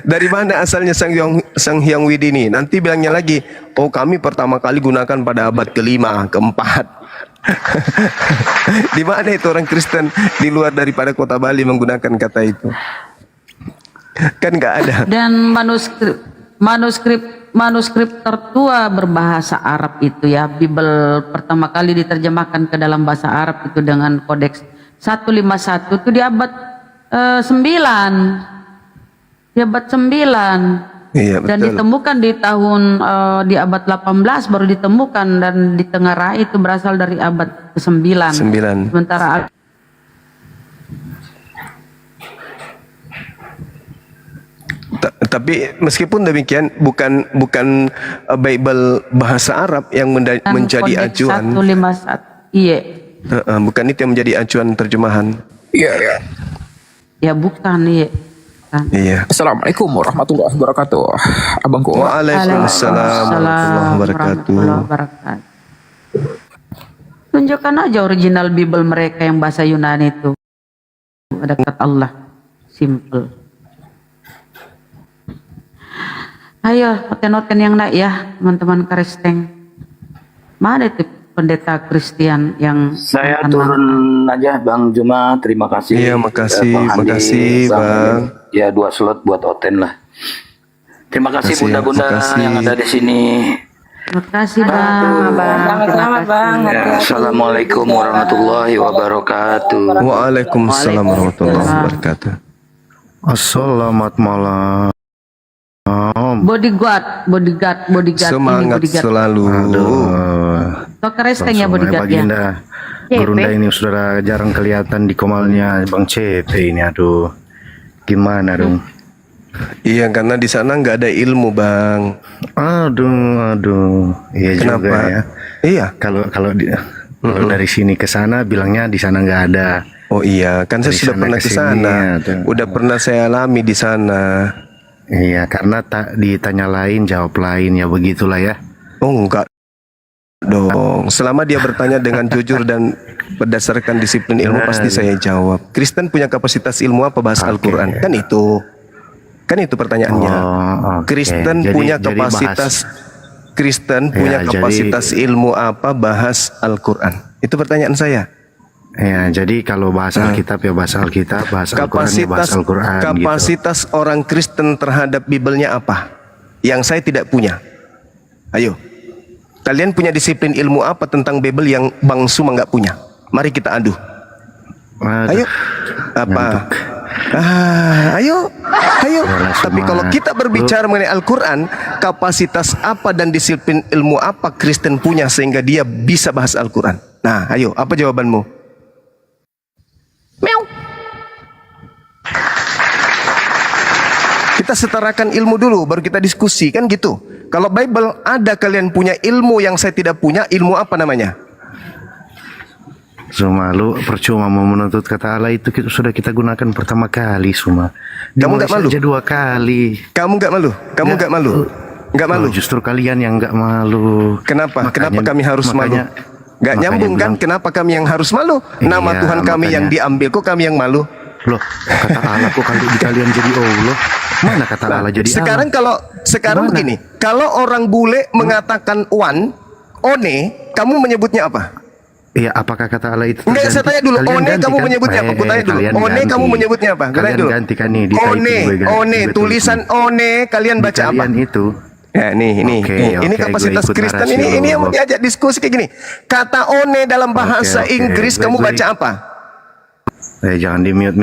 dari mana asalnya Sang Hyang Widi ini? Nanti bilangnya lagi, oh kami pertama kali gunakan pada abad ke-5, ke-4. Di mana itu orang Kristen di luar daripada kota Bali menggunakan kata itu? Kan nggak ada. Dan manuskrip tertua berbahasa Arab itu ya, Bible pertama kali diterjemahkan ke dalam bahasa Arab itu dengan kodeks 151 itu di abad 9. Di abad 9. Iya, dan betul. ditemukan di tahun di abad 18 baru ditemukan, dan di Tengah Rai itu berasal dari abad ke-9. 9. Sementara tapi meskipun demikian bukan Bible bahasa Arab yang menjadi acuan. 151. Iya. Bukan itu yang menjadi acuan terjemahan. Iya. Ya bukan, iya. Iya. Assalamualaikum warahmatullahi wabarakatuh. Abangku. Waalaikumsalam warahmatullahi wabarakatuh. Tunjukkan aja original Bible mereka yang bahasa Yunani itu. Ada kata Allah. Simple. Ayo, noten-noten yang naik ya, teman-teman Kristen. Mana itu pendeta Kristen yang Saya turun aja, Bang Juma. Terima kasih. Iya, makasih, makasih, Bang. Ya 2 slot buat Oten lah. Terima kasih bunda-bunda yang ada di sini. Terima kasih Bang. Selamat Bang. Ya, Assalamualaikum warahmatullahi wabarakatuh. Waalaikumsalam warahmatullahi wabarakatuh. Selamat malam. Bodyguard. Semangat ini bodyguard. selalu. Tok Kristen ya bodyguard ya. Baginda Gurunda ini sudah jarang kelihatan di komalnya Bang CP ini, aduh. Gimana dong? Iya, karena di sana nggak ada ilmu, Bang. Aduh. Iya. Kenapa? Juga ya. Iya. Kalau dari sini ke sana bilangnya di sana nggak ada. Oh iya, kan saya Dari sudah sana pernah ke ke sana. sini, Udah pernah saya alami di sana. Iya, karena tak ditanya lain jawab lain, ya begitulah ya. Oh enggak dong. Selama dia bertanya dengan jujur dan berdasarkan disiplin ilmu pasti saya jawab. Kristen punya kapasitas ilmu apa bahas Al-Quran? Kan itu pertanyaannya. Kristen Jadi punya bahas- kapasitas Kristen punya Ya, kapasitas ilmu apa bahas Al-Quran? Itu pertanyaan saya. Ya, jadi kalau bahasa Alkitab ya bahasa Alkitab, bahasa Al-Quran ya bahasa Al-Quran gitu. Kapasitas orang Kristen terhadap Bibelnya apa? Yang saya tidak punya. Ayo, kalian punya disiplin ilmu apa tentang Bible yang Bang Suma nggak punya? Mari kita adu. Ayo, apa? Ayo. Tapi kalau kita berbicara mengenai Al-Quran, kapasitas apa dan disiplin ilmu apa Kristen punya sehingga dia bisa bahas Al-Quran? Nah, ayo, apa jawabanmu? Kita setarakan ilmu dulu, baru kita diskusi, kan gitu. Kalau Bible ada kalian punya ilmu yang saya tidak punya, ilmu apa namanya? Suma, lu percuma mau menuntut kata Allah itu sudah kita gunakan pertama kali, Suma. Kamu nggak malu? Aja 2 kali. Kamu nggak malu? Kamu nggak malu? Nggak malu? Justru kalian yang nggak malu. Kenapa? Kenapa kami harus malu? Nggak nyambung kan? Kenapa kami yang harus malu? Nama Tuhan kami yang diambil, kok kami yang malu? Loh, kata Allah kok kalian jadi Allah? Mana kata Allah jadi sekarang Allah? Sekarang begini, kalau orang bule mengatakan one, one, kamu menyebutnya apa? Iya, apakah kata Allah itu? Enggak, saya tanya dulu. One kamu menyebutnya apa? Kutanya dulu. One kamu menyebutnya apa? Kalian dulu. Gantikan nih di One, tulisan one kalian baca apa? Itu. Ya, ini kapasitas Kristen ini yang mau diajak diskusi kayak gini. Kata one dalam bahasa Inggris kamu baca apa? Jangan di mute.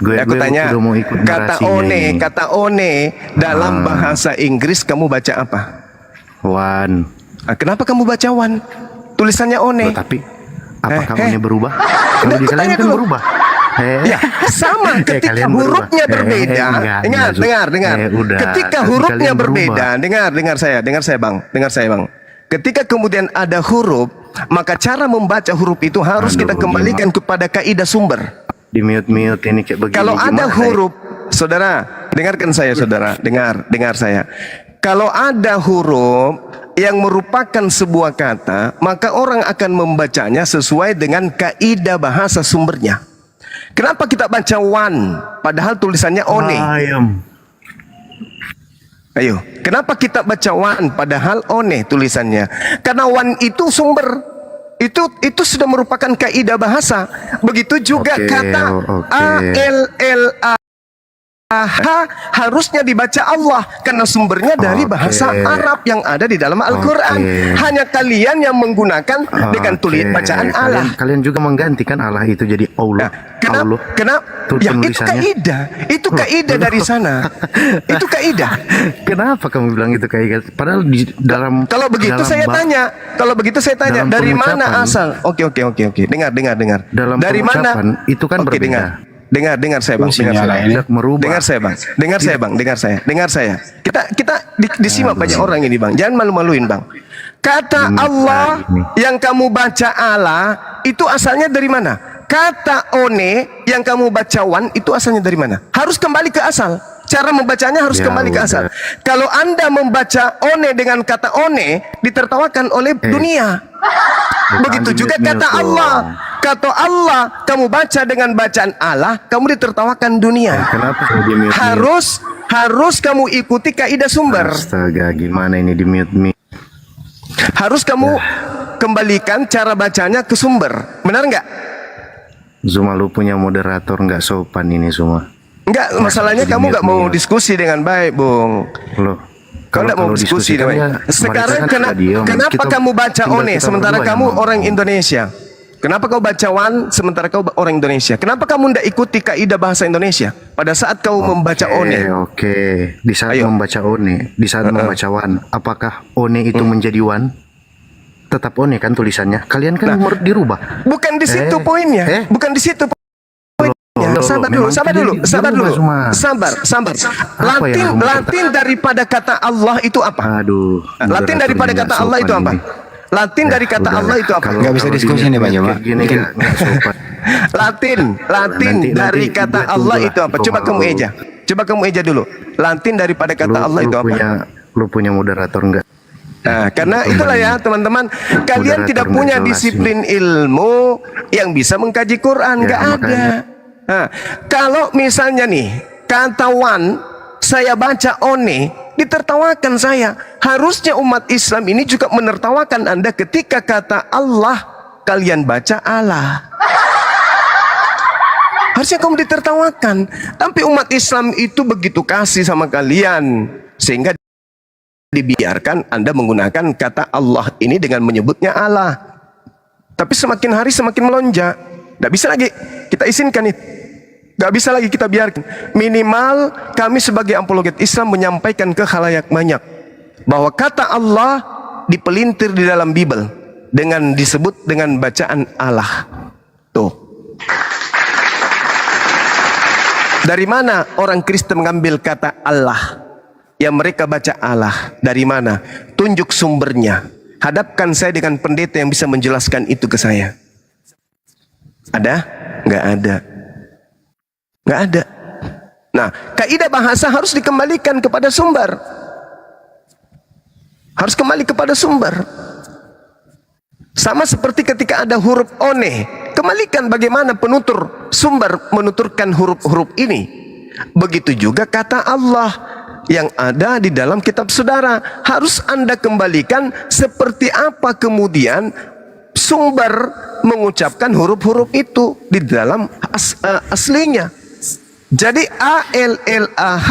Gue Aku tanya, udah mau ikut kata one dalam bahasa Inggris kamu baca apa? One. Kenapa kamu baca one? Tulisannya one. Tapi apakah one berubah? Kalau di kalian kan berubah. Ya, sama ketika hurufnya berbeda. Dengar. Ketika hurufnya berbeda, dengar saya Bang. Ketika kemudian ada huruf, maka cara membaca huruf itu harus kita kembalikan kepada kaidah sumber. Di mute ini kayak begini. Kalau ada huruf, saudara, dengarkan saya saudara, dengar saya. Kalau ada huruf yang merupakan sebuah kata, maka orang akan membacanya sesuai dengan kaidah bahasa sumbernya. Kenapa kita baca one, padahal tulisannya one? Ayo, kenapa kita baca one, padahal one tulisannya? Karena one itu sumber. Itu sudah merupakan kaidah bahasa. Begitu juga kata A-L-L-A harusnya dibaca Allah karena sumbernya dari bahasa Arab yang ada di dalam Al-Quran. Hanya kalian yang menggunakan dengan bacaan Allah. Kalian juga menggantikan Allah itu jadi Allah. Kenapa? Ya, itu kaidah dari sana. Itu kaidah. Kenapa kamu bilang itu kaidah? Padahal di dalam. Kalau begitu saya tanya, dari mana asal? Oke. Dengar. Dalam dari mana? Itu kan berbeda. Dengar saya Bang. Dengar saya. Kita disimak banyak orang ini Bang. Jangan malu-maluin Bang. Kata Allah yang kamu baca Allah itu asalnya dari mana? Kata one yang kamu baca wan itu asalnya dari mana? Harus kembali ke asal. Cara membacanya harus kembali ke asal. Kalau Anda membaca one dengan kata one, ditertawakan oleh dunia. Begitu juga kata Allah. Kata Allah, kamu baca dengan bacaan Allah, kamu ditertawakan dunia. Harus kamu ikuti kaidah sumber. Astaga, gimana ini di mute? Harus kamu kembalikan cara bacanya ke sumber. Benar nggak? Zuma, lu punya moderator nggak sopan ini semua. Enggak, masalahnya kamu nggak mau diskusi dengan baik, Bung. Loh, kau nggak mau diskusi dengan baik. Sekarang kenapa kamu baca one sementara kamu orang Indonesia? Kenapa kau baca wan sementara kau orang Indonesia? Kenapa kamu tidak ikuti kaidah bahasa Indonesia pada saat kau membaca one? Di saat membaca one, di saat membaca wan, apakah one itu menjadi wan? Tetap one kan tulisannya. Kalian kan dirubah. Bukan di situ poinnya. Bukan di situ poinnya. Sabar dulu. Latin daripada kata Allah itu apa? Latin daripada kata Allah itu apa? Latin dari kata Allah itu apa? Nggak bisa diskusi nih Pak Joma. Latin dari kata Allah itu apa? Coba kamu eja dulu. Latin daripada kata Allah itu apa? Lu punya moderator enggak? Nah, karena itulah ya teman-teman, kalian tidak punya disiplin ilmu yang bisa mengkaji Quran, nggak ada. Nah, kalau misalnya nih kata wan saya baca one, ditertawakan saya. Harusnya umat Islam ini juga menertawakan Anda ketika kata Allah kalian baca Allah. Harusnya kamu ditertawakan. Tapi umat Islam itu begitu kasih sama kalian sehingga dibiarkan Anda menggunakan kata Allah ini dengan menyebutnya Allah. Tapi semakin hari semakin melonjak. Tidak bisa lagi kita izinkan itu. Gak bisa lagi kita biarkan. Minimal kami sebagai apologet Islam menyampaikan ke khalayak banyak bahwa kata Allah dipelintir di dalam Bible dengan disebut dengan bacaan Allah. Tuh. Dari mana orang Kristen mengambil kata Allah? Yang mereka baca Allah. Dari mana? Tunjuk sumbernya. Hadapkan saya dengan pendeta yang bisa menjelaskan itu ke saya. Ada? Nggak ada. Nggak ada. Nah, kaidah bahasa harus dikembalikan kepada sumber. Harus kembali kepada sumber. Sama seperti ketika ada huruf one, kembalikan bagaimana penutur sumber menuturkan huruf-huruf ini. Begitu juga kata Allah yang ada di dalam kitab saudara. Harus Anda kembalikan seperti apa kemudian sumber mengucapkan huruf-huruf itu di dalam aslinya. Jadi A-L-L-A-H,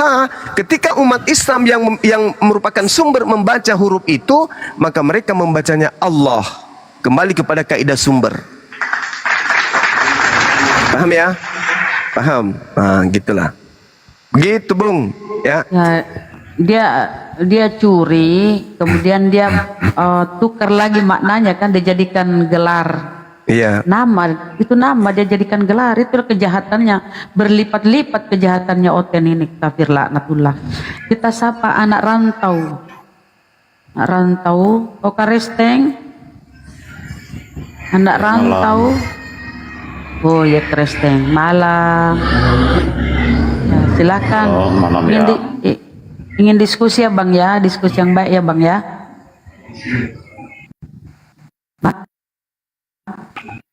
ketika umat Islam yang merupakan sumber membaca huruf itu, maka mereka membacanya Allah. Kembali kepada kaidah sumber. Paham ya? Paham? Nah, gitulah. Begitu, Bung. Ya. Dia curi, kemudian dia tukar lagi maknanya kan, dia jadikan gelar. Iya. Nama, itu nama dia jadikan gelar, itu kejahatannya, berlipat-lipat kejahatannya Oten ini, kafir laknatullah. Kita sapa anak rantau. Anak rantau, Karesteng. Anak rantau. Oh ya Karesteng, malam. Ya, silakan. Malam ya. Ingin diskusi ya Bang ya, diskusi yang baik ya Bang ya.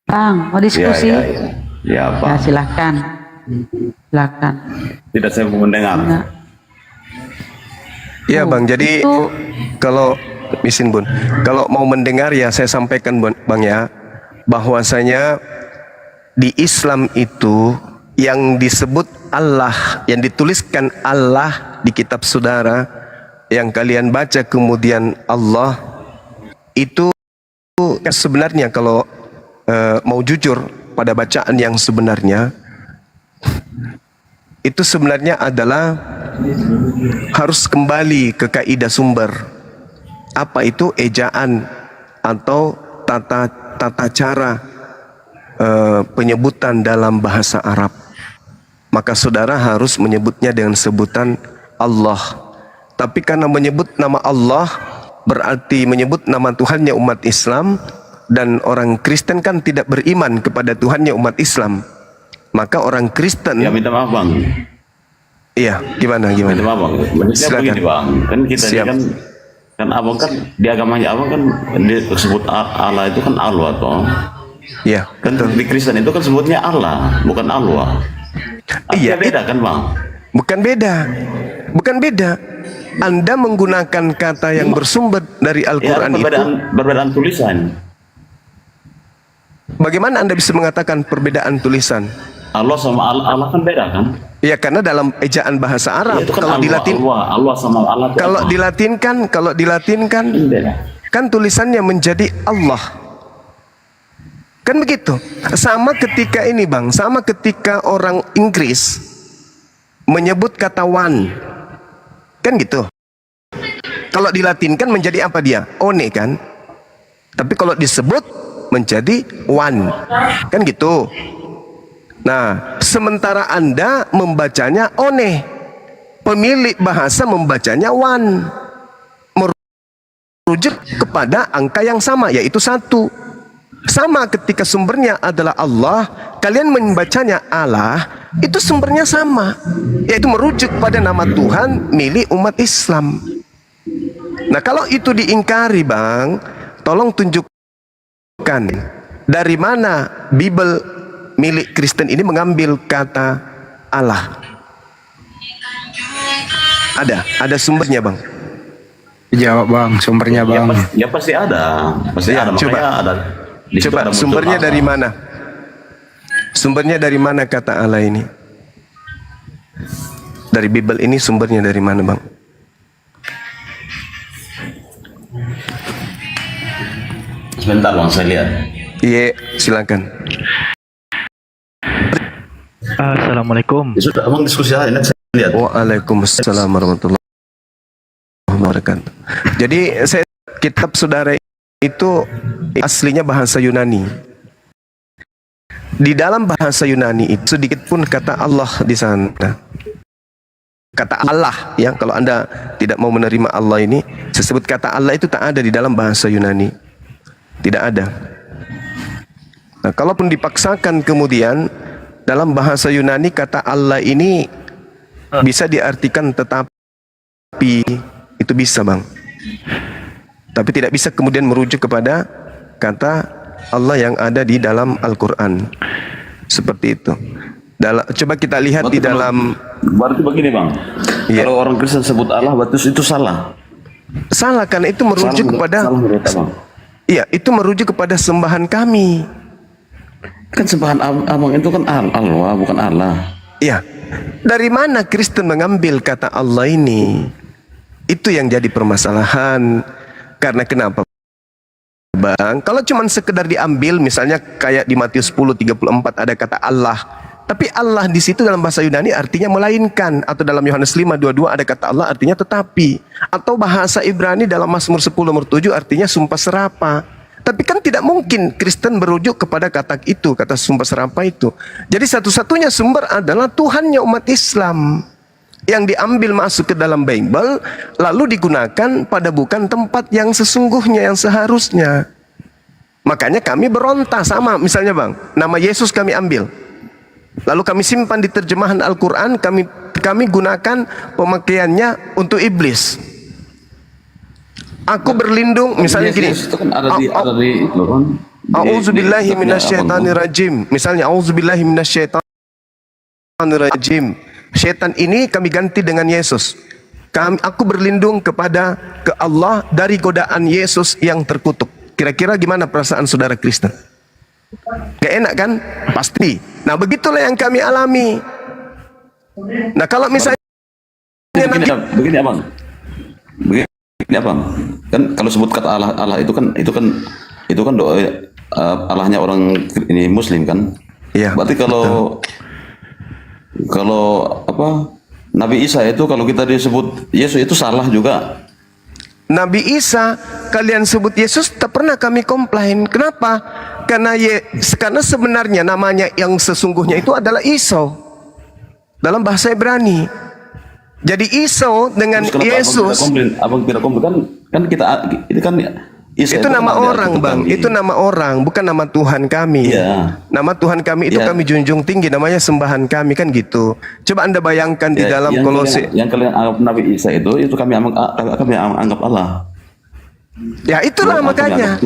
Bang, mau diskusi? Ya, Pak. Ya, silakan. Silakan. Tidak saya mau mendengar. Iya Bang, jadi kalau izin Bun, kalau mau mendengar ya saya sampaikan Bang ya, bahwasanya di Islam itu yang disebut Allah, yang dituliskan Allah di kitab saudara, yang kalian baca kemudian Allah, itu sebenarnya kalau mau jujur pada bacaan yang sebenarnya, itu sebenarnya adalah harus kembali ke kaidah sumber. Apa itu ejaan atau tata cara penyebutan dalam bahasa Arab. Maka saudara harus menyebutnya dengan sebutan Allah. Tapi karena menyebut nama Allah berarti menyebut nama Tuhannya umat Islam, dan orang Kristen kan tidak beriman kepada Tuhannya umat Islam. Maka orang Kristen, ya minta maaf Bang. Iya, gimana? Minta maaf Bang. Begini Bang, kan kita ini kan abang kan di agamanya abang kan disebut Allah itu kan Allah toh. Iya. Kan di Kristen itu kan sebutnya Allah, bukan Allah. Iya, beda kan Bang? Bukan beda. Bukan beda. Anda menggunakan kata yang bersumber dari Al-Quran itu. Perbedaan tulisan. Bagaimana Anda bisa mengatakan perbedaan tulisan? Allah sama Allah kan beda kan? Ya karena dalam ejaan bahasa Arab, ya, kan kalau Allah sama Allah. Kalau dilatinkan, kan tulisannya menjadi Allah. Kan begitu. Sama ketika ini Bang, sama ketika orang Inggris menyebut kata one. Kan gitu. Kalau dilatinkan menjadi apa dia? One kan? Tapi kalau disebut menjadi one. Kan gitu. Nah, sementara Anda membacanya one. Pemilik bahasa membacanya one. Merujuk kepada angka yang sama, yaitu 1. Sama ketika sumbernya adalah Allah, kalian membacanya Allah, itu sumbernya sama, yaitu merujuk pada nama Tuhan milik umat Islam. Nah kalau itu diingkari Bang, tolong tunjukkan dari mana Bible milik Kristen ini mengambil kata Allah. Ada sumbernya Bang? Jawab Bang, sumbernya Bang. Ya pasti ada, ya, ada. Coba ada. Coba sumbernya dari mana? Sumbernya dari mana kata Allah ini? Dari Bible ini sumbernya dari mana Bang? Sebentar Bang, saya lihat. Iya, silakan. Assalamualaikum. Sudah Abang diskusi aja, saya lihat. Waalaikumsalam warahmatullahi wabarakatuh. Jadi kitab saudara itu aslinya bahasa Yunani. Di dalam bahasa Yunani itu sedikit pun kata Allah di sana. Kata Allah ya, kalau Anda tidak mau menerima Allah ini, saya sebut kata Allah itu tak ada di dalam bahasa Yunani. Tidak ada. Nah, kalaupun dipaksakan kemudian dalam bahasa Yunani kata Allah ini bisa diartikan tetapi, itu bisa Bang. Tapi tidak bisa kemudian merujuk kepada kata Allah yang ada di dalam Al-Quran. Seperti itu. Coba kita lihat berarti di dalam. Berarti begini Bang, ya. Kalau orang Kristen sebut Allah, berarti itu salah. Salah karena itu merujuk kepada. Iya, itu merujuk kepada sembahan kami. Kan sembahan abang itu kan Allah, bukan Allah. Iya. Dari mana Kristen mengambil kata Allah ini? Itu yang jadi permasalahan. Karena kenapa Bang? Kalau cuma sekedar diambil, misalnya kayak di Matius 10:34 ada kata Allah, Tapi Allah di situ dalam bahasa Yunani artinya melainkan, atau dalam Yohanes 5:22 ada kata Allah artinya tetapi, atau bahasa Ibrani dalam Mazmur 10:7 artinya sumpah serapa. Tapi kan tidak mungkin Kristen merujuk kepada kata itu, kata sumpah serapa itu. Jadi satu-satunya sumber adalah Tuhannya umat Islam yang diambil masuk ke dalam Bible lalu digunakan pada bukan tempat yang sesungguhnya, yang seharusnya. Makanya kami berontak sama, misalnya Bang, nama Yesus kami ambil. Lalu kami simpan di terjemahan Al-Quran, kami gunakan pemakaiannya untuk iblis. Aku berlindung, misalnya gini. Itu kan ada di itu kan. A'udzubillahi minasyaitonirrajim. Misalnya a'udzubillahi minasyaitonirrajim. Syaitan ini kami ganti dengan Yesus. Aku berlindung ke Allah dari godaan Yesus yang terkutuk. Kira-kira gimana perasaan saudara Kristen? Gak enak kan? Pasti. Nah begitulah yang kami alami. Nah kalau misalnya begini abang, kan kalau sebut kata Allah itu kan doa Allahnya orang ini Muslim kan? Iya. Berarti kalau apa Nabi Isa itu kalau kita disebut Yesus itu salah juga. Nabi Isa kalian sebut Yesus tak pernah kami komplain. Kenapa? Karena sebenarnya namanya yang sesungguhnya itu adalah Iso dalam bahasa Ibrani. Jadi Iso dengan Yesus. Abang tidak komplain kan kita itu kan Isa itu nama orang Bang, itu nama orang, bukan nama Tuhan kami. Iya. Nama Tuhan kami itu kami junjung tinggi, namanya sembahan kami kan gitu. Coba Anda bayangkan di dalam Kolose. Yang kalian anggap Nabi Isa itu kami anggap Allah. Ya itulah makanya.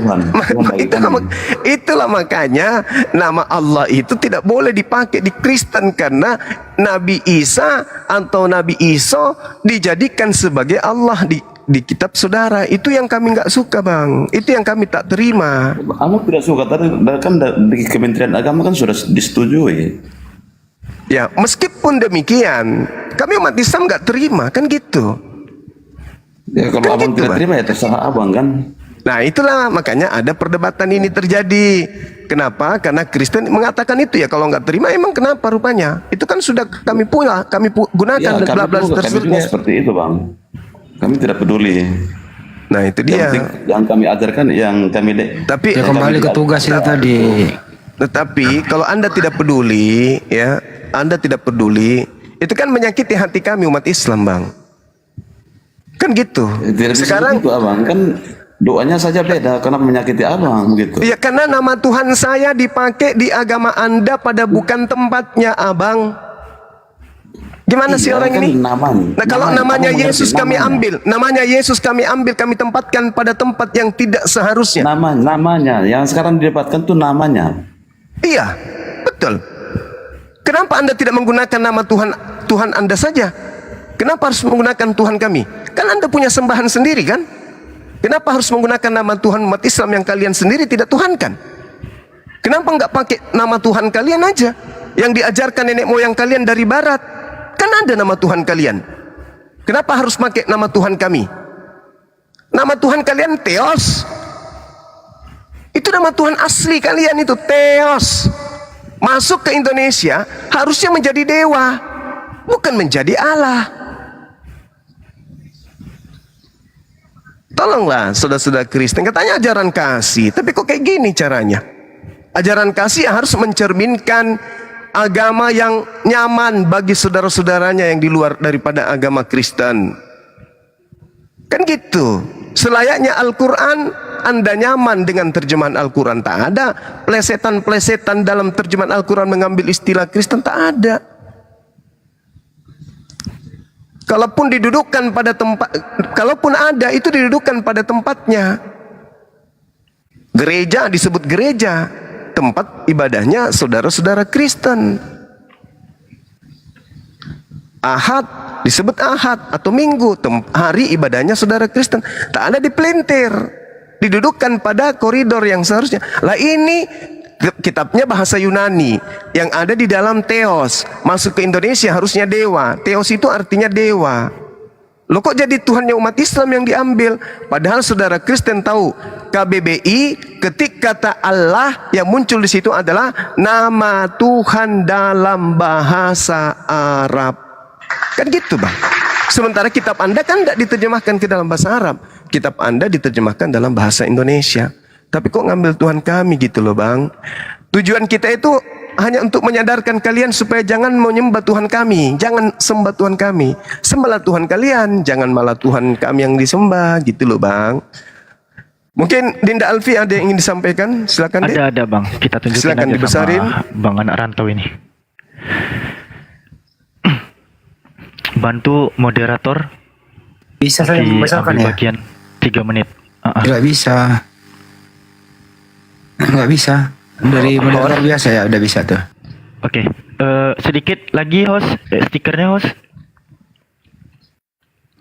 Itulah makanya nama Allah itu tidak boleh dipakai di Kristen karena Nabi Isa atau Nabi Iso dijadikan sebagai Allah di kitab saudara. Itu yang kami nggak suka Bang, itu yang kami tak terima. Kamu tidak suka, tapi kan di Kementerian Agama kan sudah disetujui. Ya meskipun demikian kami umat Islam nggak terima kan gitu. Ya kalau kan abang gitu, tidak terima ya terserah abang kan. Nah itulah makanya ada perdebatan ini terjadi. Kenapa? Karena Kristen mengatakan itu ya, kalau nggak terima emang kenapa rupanya? Itu kan sudah kami gunakan ya, dan bla bla seterusnya. Seperti itu Bang. Kami tidak peduli. Nah itu dia. Yang kami ajarkan, yang kami tapi ya kembali ke tugas itu tadi. Tetapi kalau Anda tidak peduli, ya Anda tidak peduli, itu kan menyakiti hati kami umat Islam Bang. Kan gitu. Sekarang itu abang kan doanya saja beda, kenapa menyakiti abang begitu? Ya karena nama Tuhan saya dipakai di agama Anda pada bukan tempatnya abang. Gimana sih orang kan ini? Nah kalau namanya Yesus kami ambil, kami tempatkan pada tempat yang tidak seharusnya. Namanya yang sekarang didapatkan tuh namanya. Iya, betul. Kenapa Anda tidak menggunakan nama Tuhan Anda saja? Kenapa harus menggunakan Tuhan kami? Kan Anda punya sembahan sendiri kan? Kenapa harus menggunakan nama Tuhan umat Islam yang kalian sendiri tidak tuhankan? Kenapa nggak pakai nama Tuhan kalian aja? Yang diajarkan nenek moyang kalian dari barat. Kan ada nama Tuhan kalian. Kenapa harus pakai nama Tuhan kami? Nama Tuhan kalian Theos. Itu nama Tuhan asli kalian itu Theos. Masuk ke Indonesia harusnya menjadi dewa, bukan menjadi Allah. Tolonglah saudara-saudara Kristen, katanya ajaran kasih, tapi kok kayak gini caranya? Ajaran kasih harus mencerminkan agama yang nyaman bagi saudara-saudaranya yang di luar daripada agama Kristen. Kan gitu. Selayaknya Al-Quran, Anda nyaman dengan terjemahan Al-Quran. Tak ada plesetan-plesetan dalam terjemahan Al-Quran mengambil istilah Kristen, tak ada. Kalaupun didudukkan pada tempat, kalaupun ada itu didudukkan pada tempatnya. Gereja disebut gereja, tempat ibadahnya saudara-saudara Kristen. Ahad disebut Ahad atau Minggu, hari ibadahnya saudara Kristen. Tak ada dipelintir, didudukkan pada koridor yang seharusnya. Lah ini kitabnya bahasa Yunani yang ada di dalam Theos, masuk ke Indonesia harusnya dewa. Theos itu artinya dewa. Loh kok jadi Tuhannya umat Islam yang diambil? Padahal saudara Kristen tahu KBBI ketik kata Allah yang muncul di situ adalah nama Tuhan dalam bahasa Arab. Kan gitu bang. Sementara kitab Anda kan tidak diterjemahkan ke dalam bahasa Arab. Kitab Anda diterjemahkan dalam bahasa Indonesia. Tapi kok ngambil Tuhan kami gitu loh bang. Tujuan kita itu hanya untuk menyadarkan kalian supaya jangan menyembah Tuhan kami. Jangan sembah Tuhan kami. Sembahlah Tuhan kalian. Jangan malah Tuhan kami yang disembah. Gitu loh bang. Mungkin Dinda Alfi ada yang ingin disampaikan? Silakan Dek. Ada bang. Kita tunjukin silakan aja dibesarin. sama bang anak rantau ini. Bantu moderator. Bisa saya membesarkan ya? Bagian 3 menit. Nggak bisa. Nggak bisa. Dari moderator biasa ya udah bisa tuh. Oke. Sedikit lagi host. Stikernya host.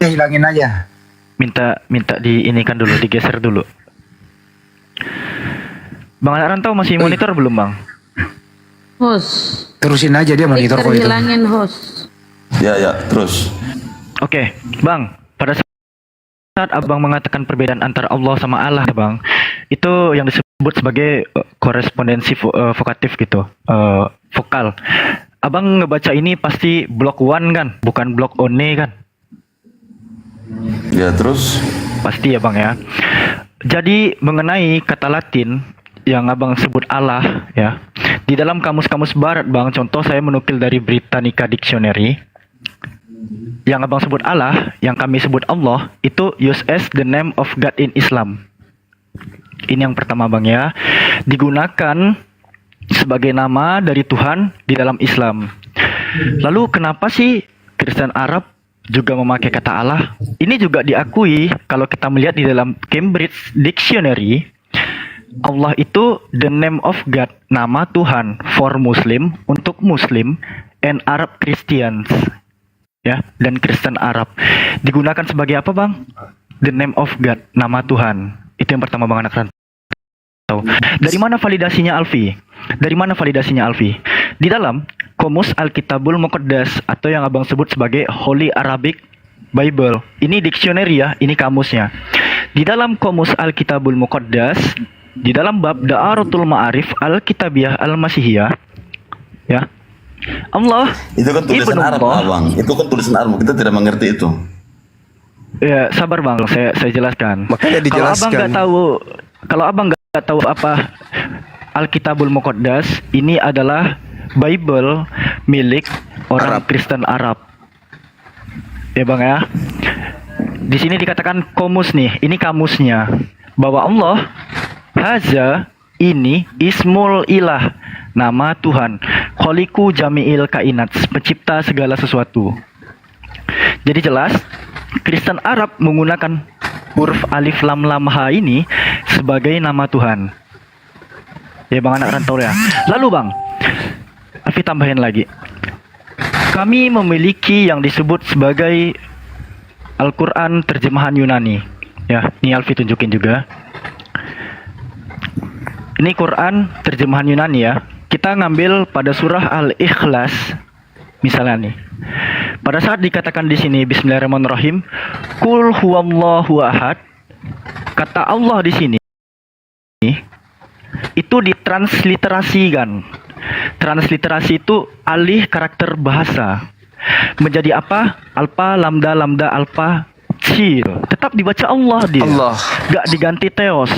Ya hilangin aja. Minta diinikan dulu, digeser dulu. Bang anak rantau masih monitor belum bang? Host. Terusin aja dia monitor kok itu. Hilangin host. Ya, terus. Oke, bang. Pada saat abang mengatakan perbedaan antara Allah sama Allah, bang, itu yang disebut sebagai korespondensi vokatif gitu, vokal. Abang ngebaca ini pasti blok 1 kan, bukan blok one kan? Ya, terus? Pasti ya bang ya. Jadi mengenai kata Latin yang abang sebut Allah ya, di dalam kamus-kamus barat bang, contoh saya menukil dari Britannica Dictionary. Yang abang sebut Allah, yang kami sebut Allah, itu use as the name of God in Islam. Ini yang pertama bang ya. Digunakan sebagai nama dari Tuhan di dalam Islam. Lalu kenapa sih Kristen Arab juga memakai kata Allah? Ini juga diakui kalau kita melihat di dalam Cambridge Dictionary. Allah itu the name of God, nama Tuhan for Muslim, untuk Muslim and Arab Christians. Ya, dan Kristen Arab digunakan sebagai apa bang? The name of God, nama Tuhan. Itu yang pertama bang anak rantau. Dari mana validasinya Alfi? Di dalam Qomus Alkitabul Muqaddas atau yang abang sebut sebagai Holy Arabic Bible. Ini dictionary ya, ini kamusnya. Di dalam Qomus Alkitabul Muqaddas, di dalam bab Da'aratul Ma'arif Al-Kitabiyah Al-Masihiyah, ya. Allah itu kan tulisan Arab bang. Itu kan tulisan Arab, kita tidak mengerti itu. Ya sabar bang, saya jelaskan. Makanya dijelaskan. Kalau abang nggak tahu apa Alkitabul Muqaddas, ini adalah Bible milik orang Kristen Arab. Ya bang ya. Di sini dikatakan komus nih, ini kamusnya, bahwa Allah haza ini ismul ilah, nama Tuhan, kholiku jami'il kainat, pencipta segala sesuatu. Jadi jelas Kristen Arab menggunakan huruf alif lam lam ha ini sebagai nama Tuhan. Ya bang anak rantau ya. Lalu bang, Alfi tambahin lagi. Kami memiliki yang disebut sebagai Al-Quran terjemahan Yunani. Ya, ini Alfi tunjukin juga. Ini Quran terjemahan Yunani ya. Kita ngambil pada surah Al-Ikhlas misalnya nih. Pada saat dikatakan di sini Bismillahirrahmanirrahim, Qul huwallahu ahad. Kata Allah di sini itu ditransliterasikan. Transliterasi itu alih karakter bahasa. Menjadi apa? Alfa, lambda, lambda, alfa, cil. Tetap dibaca Allah dia. Allah. Gak diganti teos.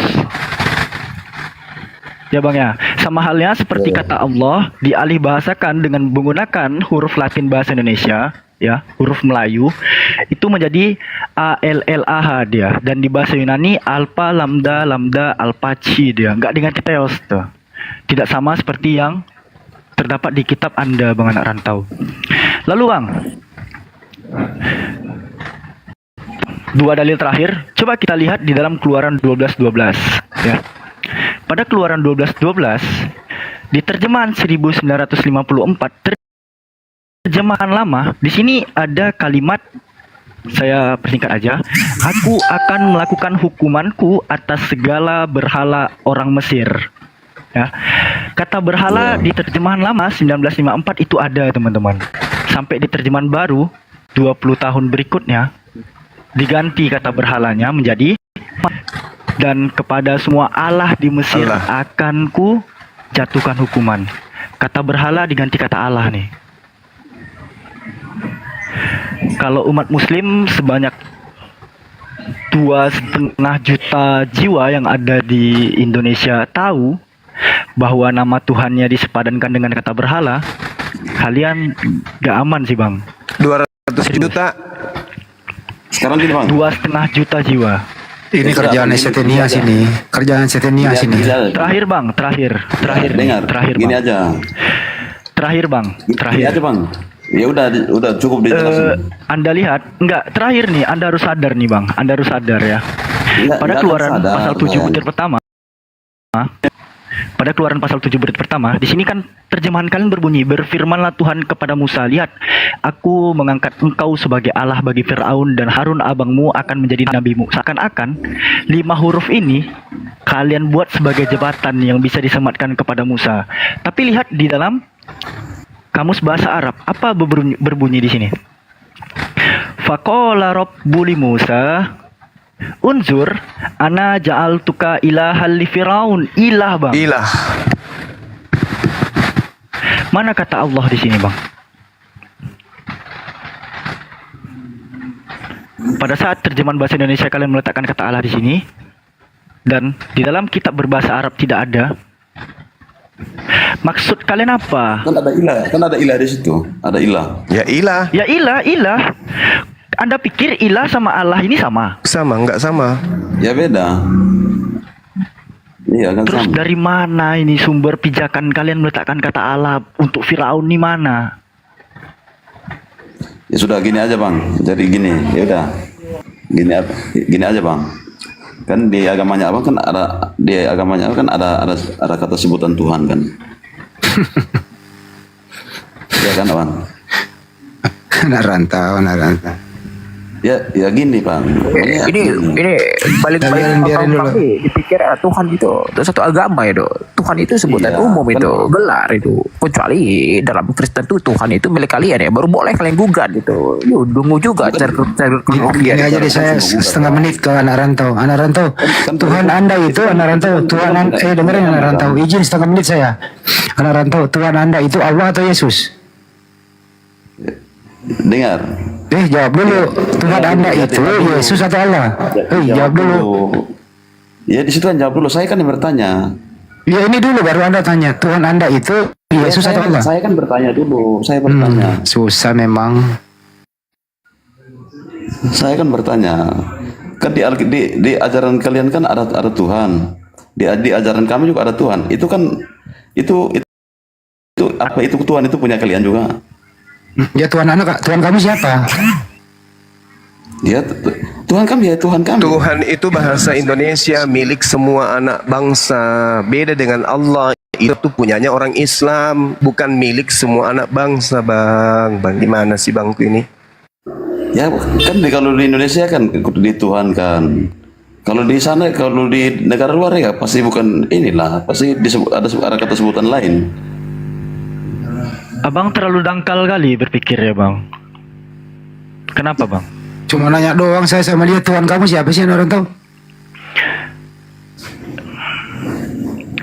Ya bang ya, sama halnya seperti kata Allah dialih bahasakan dengan menggunakan huruf Latin bahasa Indonesia, ya, huruf Melayu, itu menjadi ALLAH dia, dan di bahasa Yunani alfa, lambda, lambda, alfa, chi dia, nggak diganti teos tuh. Tidak sama seperti yang terdapat di kitab Anda bang anak rantau. Lalu bang, dua dalil terakhir, coba kita lihat di dalam Keluaran 12:12 ya. Pada Keluaran 12:12 di terjemahan 1954 terjemahan lama, di sini ada kalimat, saya persingkat aja, aku akan melakukan hukumanku atas segala berhala orang Mesir. Ya. Kata berhala di terjemahan lama 1954 itu ada teman-teman. Sampai di terjemahan baru 20 tahun berikutnya diganti kata berhalanya menjadi dan kepada semua Allah di Mesir akan ku jatuhkan hukuman. Kata berhala diganti kata Allah nih. Kalau umat muslim sebanyak 2,5 juta jiwa yang ada di Indonesia tahu bahwa nama Tuhannya disepadankan dengan kata berhala, kalian gak aman sih bang. 200 juta. Sekarang gini bang. 2,5 juta jiwa. Ini kerjaan Setenia sini. Kerjaan Setenia sini. Terakhir bang, terakhir dengar. terakhir Gini bang. aja. Terakhir bang, terakhir. Gini aja bang. Ya udah cukup dijelasin. Anda lihat, enggak, terakhir nih, Anda harus sadar nih bang, Anda harus sadar ya. Pada keluaran pasal 7 butir pertama, pada keluaran pasal 7 butir pertama, di sini kan terjemahan kalian berbunyi, berfirmanlah Tuhan kepada Musa, lihat, aku mengangkat engkau sebagai Allah bagi Fir'aun dan Harun abangmu akan menjadi nabimu. Seakan-akan 5 huruf ini kalian buat sebagai jembatan yang bisa disematkan kepada Musa. Tapi lihat di dalam kamus bahasa Arab, apa berbunyi di sini? Faqala Rabbul Musa, unzur, ana ja'altuka ilahal li Firaun. Ilah bang. Ilah. Mana kata Allah di sini bang? Pada saat terjemahan bahasa Indonesia kalian meletakkan kata Allah di sini, dan di dalam kitab berbahasa Arab tidak ada. Maksud kalian apa? Kan ada ilah di situ. Ada ilah. Ya ilah. Ya ilah. Anda pikir ilah sama Allah ini sama? Sama, enggak sama. Ya beda. Iya kan. Terus sama. dari mana ini sumber pijakan kalian meletakkan kata Allah untuk Firaun di mana? Ya sudah gini aja bang. Jadi gini, ya udah. Gini aja bang. Kan di agamanya abang kan ada kata sebutan Tuhan kan. Ya kan abang. Anak rantau. Ya gini bang. Ini balik kami dipikir Tuhan itu satu agama itu. Tuhan itu sebutan umum itu, gelar itu. Kecuali dalam Kristen itu Tuhan itu milik kalian ya, baru boleh kalian gugat itu. Dungu juga Gini aja deh, saya setengah menit ke anak rantau. Anak rantau, Tuhan Anda itu anak rantau. Dengerin anak rantau. Izin setengah menit saya. Anak rantau, Tuhan Anda itu Allah atau Yesus? Dengar. Jawab dulu. Tuhan Anda itu Yesus atau Allah? Jawab dulu. Ya di situ kan jawab dulu. Saya kan yang bertanya. Ya ini dulu baru Anda tanya. Tuhan Anda itu Yesus atau Allah? Saya kan bertanya dulu. Saya bertanya. Susah memang. Saya kan bertanya. Kan di ajaran kalian kan ada Tuhan. Di ajaran kami juga ada Tuhan. Itu kan itu apa itu Tuhan itu punya kalian juga. Ya Tuhan kamu siapa? Ya Tuhan kami ya Tuhan kami. Tuhan itu bahasa Indonesia milik semua anak bangsa. Beda dengan Allah, itu punyanya orang Islam, bukan milik semua anak bangsa, bang. Bang gimana sih bangku ini? Ya kan kalau di Indonesia kan di Tuhan kan. Kalau di sana, kalau di negara luar ya pasti bukan inilah, pasti ada kata sebutan lain. Abang terlalu dangkal kali berpikir ya bang. Kenapa bang? Cuma nanya doang saya sama dia. Tuhan kamu siapa sih orang tahu?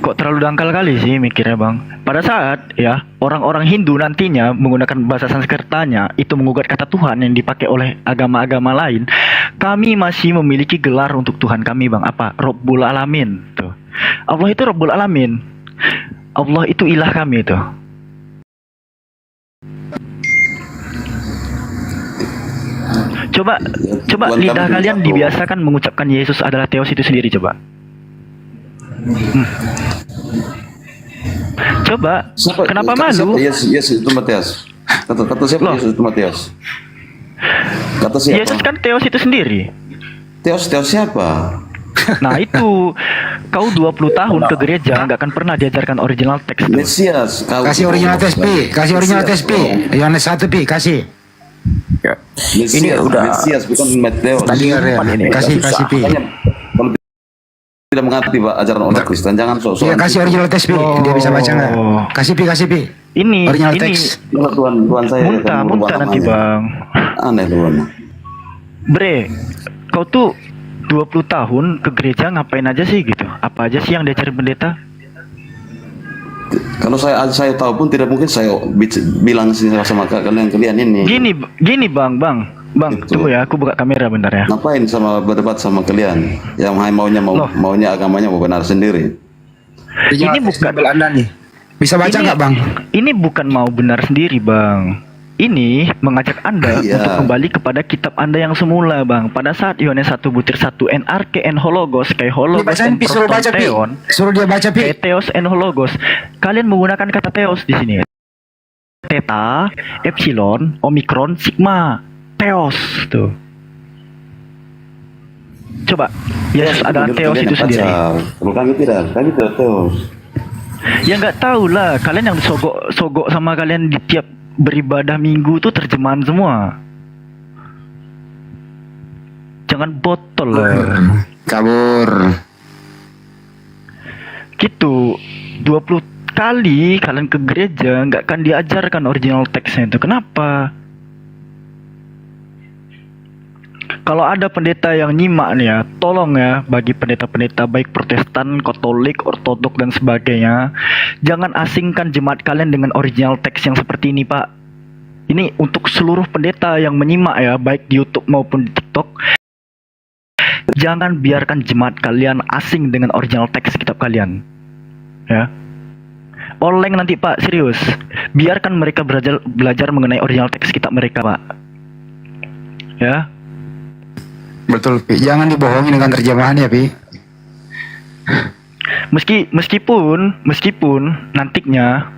Kok terlalu dangkal kali sih mikirnya bang. Pada saat ya orang-orang Hindu nantinya menggunakan bahasa Sanskertanya itu mengugat kata Tuhan yang dipakai oleh agama-agama lain, kami masih memiliki gelar untuk Tuhan kami bang. Apa? Rabbul Alamin tuh. Allah itu Rabbul Alamin. Allah itu ilah kami tuh. Coba lidah kalian dibiasakan mengucapkan Yesus adalah Theos itu sendiri coba. Coba. Kenapa malu? Yesus itu Matias. Kata siapa Yesus itu Matias? Kata siapa? Yesus kan Theos itu sendiri. Theos siapa? Nah itu kau 20 tahun ke gereja nggak akan pernah diajarkan original teks. Mesias. Kasih original teks Pi. Kasih original teks Pi. Yohanes 1 Pi. Kasih. Mesias, ini udah Mesias bukan Mateus. Kasih Pi. Kalau tidak mengerti Pak ajaran orang Kristen jangan sok-sok. Iya kasih original teks Pi. Dia bisa baca nggak? Kasih Pi. Ini original teks. Tuhan saya. Muntah nanti bang. Aneh tuh. Bre, kau tuh 20 tahun ke gereja ngapain aja sih gitu? Apa aja sih yang diajarin pendeta? Kalau saya tahu pun tidak mungkin saya bilang sama kalian ini. Gini bang, tunggu ya, aku buka kamera bentar ya. Ngapain sama berdebat sama kalian? Yang maunya agamanya mau benar sendiri. Ini bukan Anda nih. Bisa baca nggak bang? Ini bukan mau benar sendiri bang. Ini mengajak Anda untuk kembali kepada kitab Anda yang semula bang. Pada saat Yohanes 1:1 NRK en hologos kayak hologos en proton Suruh dia baca pi. kayak theos en hologos. Kalian menggunakan kata theos di sini. Theta, epsilon, omikron, sigma. Theos tuh. Coba, Yesus adalah Theos itu sendiri. Kalau kami tidak Theos. Ya nggak tahu lah, kalian yang sogok sama kalian di tiap beribadah minggu tuh terjemahan semua. Jangan botol lah. Kabur. Gitu, 20 kali kalian ke gereja nggak akan diajarkan original teksnya itu. Kenapa? Kalau ada pendeta yang nyimak nih ya, tolong ya bagi pendeta-pendeta baik Protestan, Katolik, Ortodok dan sebagainya, jangan asingkan jemaat kalian dengan original teks yang seperti ini, Pak. Ini untuk seluruh pendeta yang menyimak ya, baik di YouTube maupun di TikTok. Jangan biarkan jemaat kalian asing dengan original teks kitab kalian. Ya. Oleng nanti, Pak, serius. Biarkan mereka belajar mengenai original teks kitab mereka, Pak. Ya. Betul, Pi. Jangan dibohongi dengan terjemahan ya, Pi. Meskipun nantinya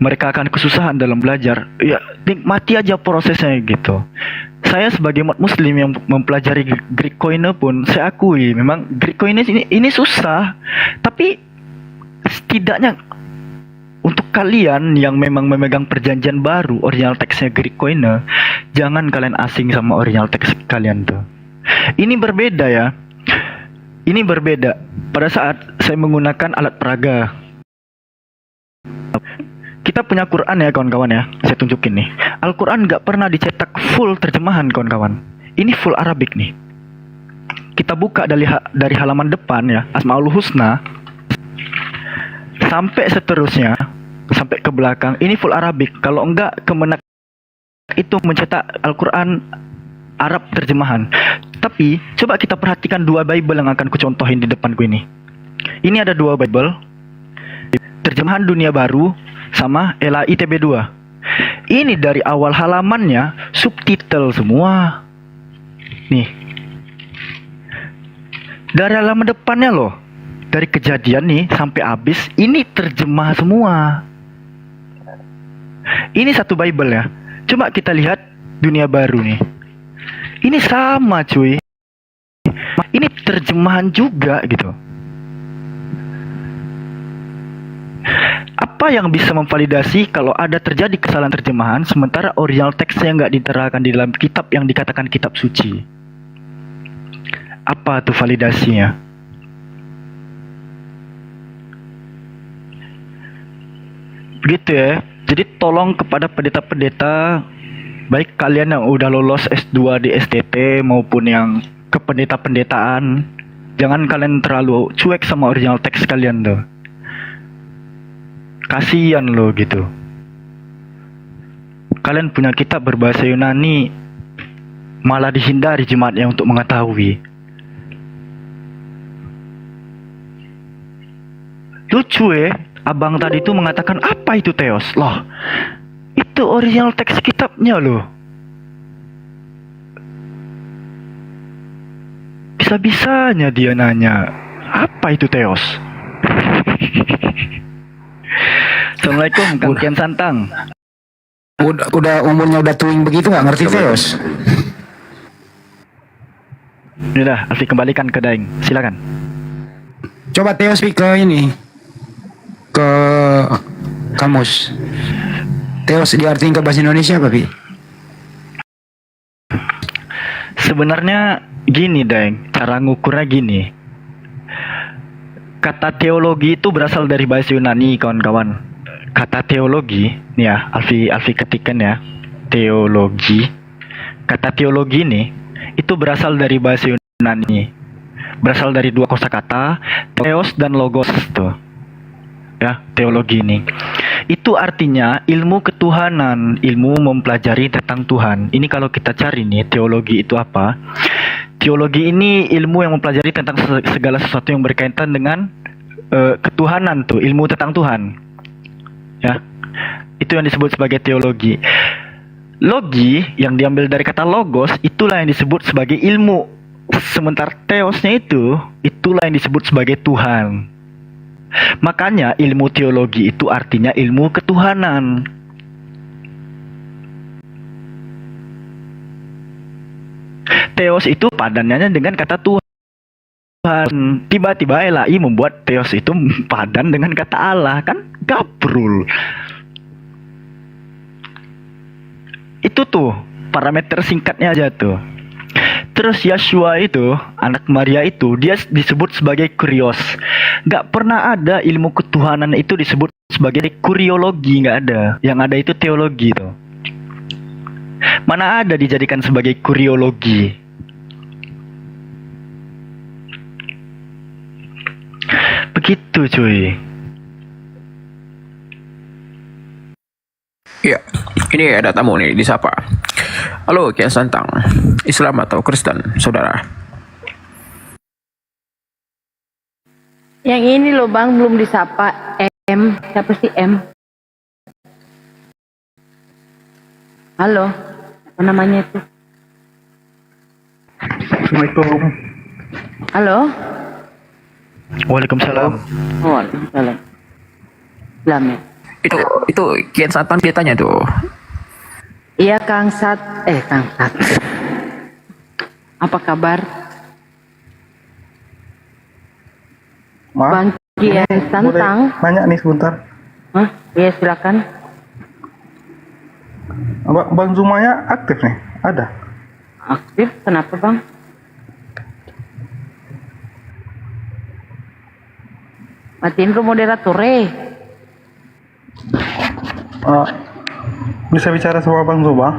mereka akan kesusahan dalam belajar, ya nikmati aja prosesnya gitu. Saya sebagai umat muslim yang mempelajari Greek Koine pun saya akui memang Greek Koine ini susah, tapi setidaknya untuk kalian yang memang memegang perjanjian baru original teksnya Greek Koine, jangan kalian asing sama original teks kalian tuh. Ini berbeda ya. Ini berbeda pada saat saya menggunakan alat peraga. Kita punya Quran ya kawan-kawan ya. Saya tunjukin nih. Al-Quran nggak pernah dicetak full terjemahan kawan-kawan. Ini full Arabik nih. Kita buka dari halaman depan ya, Asmaul Husna, sampai seterusnya, sampai ke belakang. Ini full Arabik. Kalau enggak, Kemenak itu mencetak Al-Quran Arab terjemahan. Tapi coba kita perhatikan dua Bible yang akan kucontohin di depanku ini. Ini ada dua Bible, terjemahan Dunia Baru sama LAI TB2. Ini dari awal halamannya subtitle semua. Nih. Dari halaman depannya loh. Dari Kejadian nih sampai habis ini terjemah semua. Ini satu Bible ya. Coba kita lihat Dunia Baru nih. Ini sama cuy. Ini terjemahan juga gitu. Apa yang bisa memvalidasi kalau ada terjadi kesalahan terjemahan sementara original teksnya nggak diterangkan di dalam kitab yang dikatakan kitab suci? Apa tuh validasinya? Gitu ya. Jadi tolong kepada pendeta-pendeta, baik kalian yang udah lolos S2 di STT maupun yang kependeta-pendetaan, jangan kalian terlalu cuek sama original teks kalian tuh. Kasian loh gitu. Kalian punya kitab berbahasa Yunani, malah dihindari jemaatnya untuk mengetahui. Lucu ya, abang tadi itu mengatakan apa itu Theos? Loh, itu original teks kitabnya loh. Bisa-bisanya dia nanya, apa itu Theos? Assalamualaikum Kang Kian Santang. Udah umurnya udah tuing begitu nggak ngerti Theos? Udah, Alfi kembalikan ke Daeng. Silakan. Coba Theos ke ini, ke kamus. Theos diartikan ke bahasa Indonesia apa, Pi? Sebenarnya gini, Daeng. Cara ngukurnya gini. Kata teologi itu berasal dari bahasa Yunani, kawan-kawan. Kata teologi, nih ya, Alfi ketikan ya. Teologi. Kata teologi itu berasal dari bahasa Yunani. Berasal dari dua kosakata, theos dan logos tuh. Ya, teologi ini. Itu artinya ilmu ketuhanan, ilmu mempelajari tentang Tuhan. Ini kalau kita cari nih, teologi itu apa? Teologi ini ilmu yang mempelajari tentang segala sesuatu yang berkaitan dengan ketuhanan tuh, ilmu tentang Tuhan. Ya. Itu yang disebut sebagai teologi. Logi yang diambil dari kata logos itulah yang disebut sebagai ilmu. Sementara theosnya itulah yang disebut sebagai Tuhan. Makanya ilmu teologi itu artinya ilmu ketuhanan. Theos itu padannya dengan kata Tuhan. Tiba-tiba LAI membuat theos itu padan dengan kata Allah, kan gabrul. Itu tuh parameter singkatnya aja tuh. Terus Yeshua itu, anak Maria itu, dia disebut sebagai kurios. Gak pernah ada ilmu ketuhanan itu disebut sebagai kuriologi, gak ada. Yang ada itu teologi tuh. Mana ada dijadikan sebagai kuriologi. Begitu cuy. Ya, ini ada tamu nih, disapa. Halo, Kian Santang. Islam atau Kristen, saudara? Yang ini loh bang, belum disapa. M, siapa sih M? Halo, apa namanya itu? Assalamualaikum. Halo? Waalaikumsalam. Waalaikumsalam. Islam ya? Itu Kian Santang dia tanya tuh. Iya Kang Sat. Kang Sat. Apa kabar? Bang Kian Santang. Nanya nih sebentar. Hah? Iya silakan. Bang Zumanya aktif nih? Ada? Aktif? Kenapa bang? Matiin ke moderator bisa bicara sama Bang Zuma?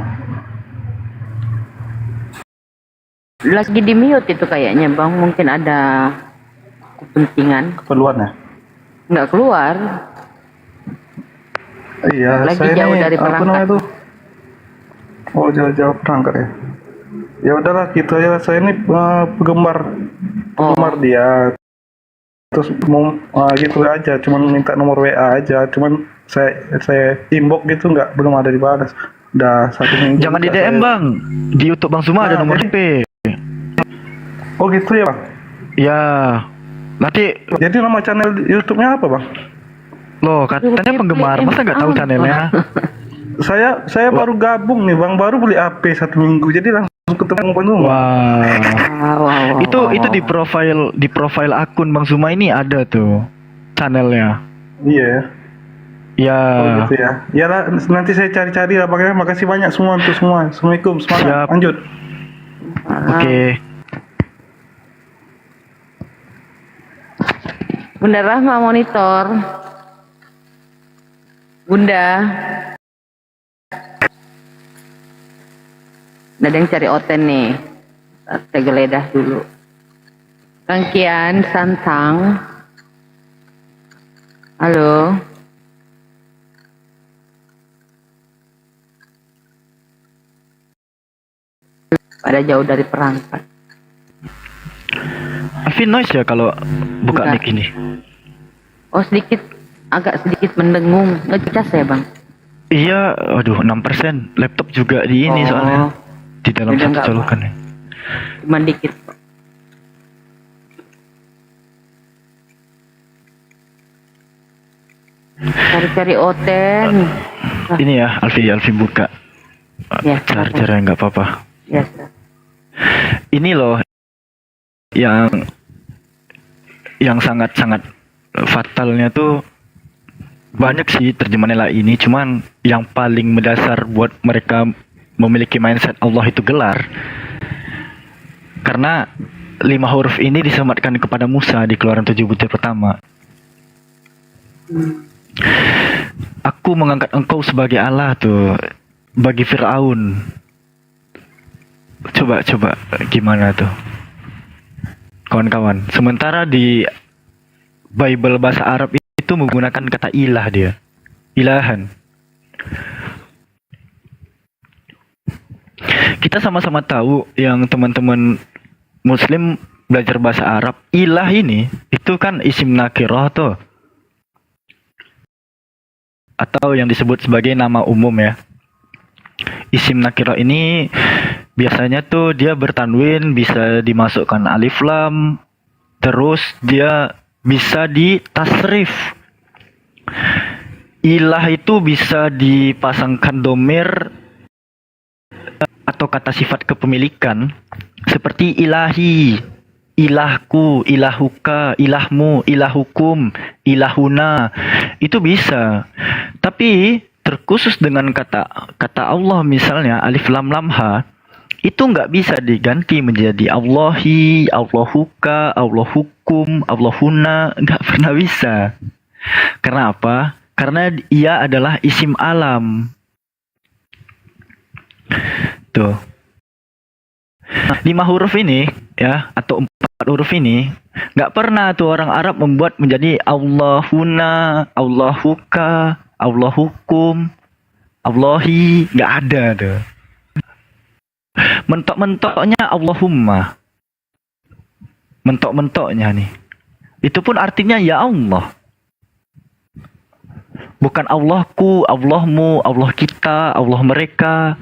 Lagi di mute itu kayaknya bang, mungkin ada kepentingan. Keperluan ya? Nggak keluar. Iya, Lagi saya jauh ini, dari apa perangkat. namanya tuh? Oh, jauh-jauh perangkat ya? Ya udahlah gitu ya, saya ini penggemar dia. Terus mau gitu aja, cuman minta nomor WA aja, cuman saya inbox gitu belum ada dibalas. Udah 1 minggu. Jangan di DM bang, di YouTube Bang Zuma ada nomor HP. Oh gitu ya bang? Ya, nanti. Jadi nama channel YouTube-nya apa bang? Loh, katanya penggemar, masa nggak tahu channelnya? Saya baru gabung nih bang, baru beli HP 1 minggu, jadi langsung ketemu Bang Zuma. Wow. Itu di profil akun Bang Zuma ini ada tuh channelnya. Iya. Ya. Oh gitu ya. Ya lah, nanti saya cari-cari lah bang. Makasih banyak semua untuk semua. Assalamualaikum. Semangat. Siap. Lanjut. Oke. Bunda Rahma monitor. Bunda. Ada yang cari oten nih. Saya geledah dulu. Kang Kian Santang. Halo. Pada jauh dari perangkat. Alvin noise ya kalau buka mic ini. Oh agak sedikit mendengung. Ngecas ya bang? Iya, aduh 6%. Laptop juga di ini soalnya. Di dalam Udah satu colokan. Cuma dikit. Cari-cari oten. Ini ya, Alfi buka. Ya, Charger nggak apa-apa. Ya. Ini loh yang sangat-sangat fatalnya tuh banyak sih terjemahan LAI ini, cuman yang paling mendasar buat mereka memiliki mindset Allah itu gelar. Karena 5 huruf ini disematkan kepada Musa di Keluaran 7 butir pertama. Aku mengangkat engkau sebagai Allah tuh bagi Fir'aun. Coba gimana tuh kawan-kawan? Sementara di Bible bahasa Arab itu menggunakan kata ilah dia. Ilahan. Kita sama-sama tahu yang teman-teman Muslim belajar bahasa Arab, ilah ini itu kan isim nakirah tuh. Atau yang disebut sebagai nama umum ya. Isim nakirah ini biasanya tuh dia bertanwin, bisa dimasukkan alif lam, terus dia bisa ditasrif. Ilah itu bisa dipasangkan domir atau kata sifat kepemilikan seperti ilahi, ilahku, ilahuka, ilahmu, ilahukum, ilahuna. Itu bisa. Tapi terkhusus dengan kata Allah misalnya alif lam lam ha, itu nggak bisa diganti menjadi Allahi, Allahuka, Allahukum, Allahuna, nggak pernah bisa. Karena apa? Karena ia adalah isim alam. Tuh. 5 huruf ini ya, atau 4 huruf ini nggak pernah tuh orang Arab membuat menjadi Allahuna, Allahuka, Allahukum, Allahi, nggak ada tuh. Mentok-mentoknya Allahumma. Mentok-mentoknya nih. Itu pun artinya ya Allah. Bukan Allahku, Allahmu, Allah kita, Allah mereka.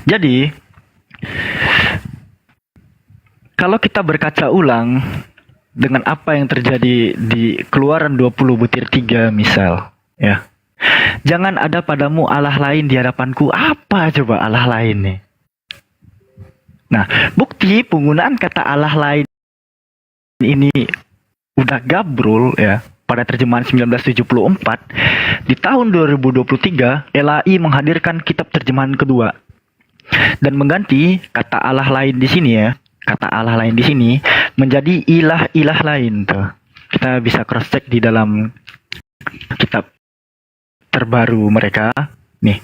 Jadi, kalau kita berkaca ulang dengan apa yang terjadi di Keluaran 20 butir 3 misal, ya. Jangan ada padamu Allah lain di hadapanku. Apa coba Allah lain nih? Nah, bukti penggunaan kata Allah lain ini udah gabrul ya. Pada terjemahan 1974, di tahun 2023, LAI menghadirkan kitab terjemahan kedua dan mengganti kata Allah lain di sini ya. Kata Allah lain di sini menjadi ilah-ilah lain tuh. Kita bisa cross check di dalam kitab terbaru mereka. Nih,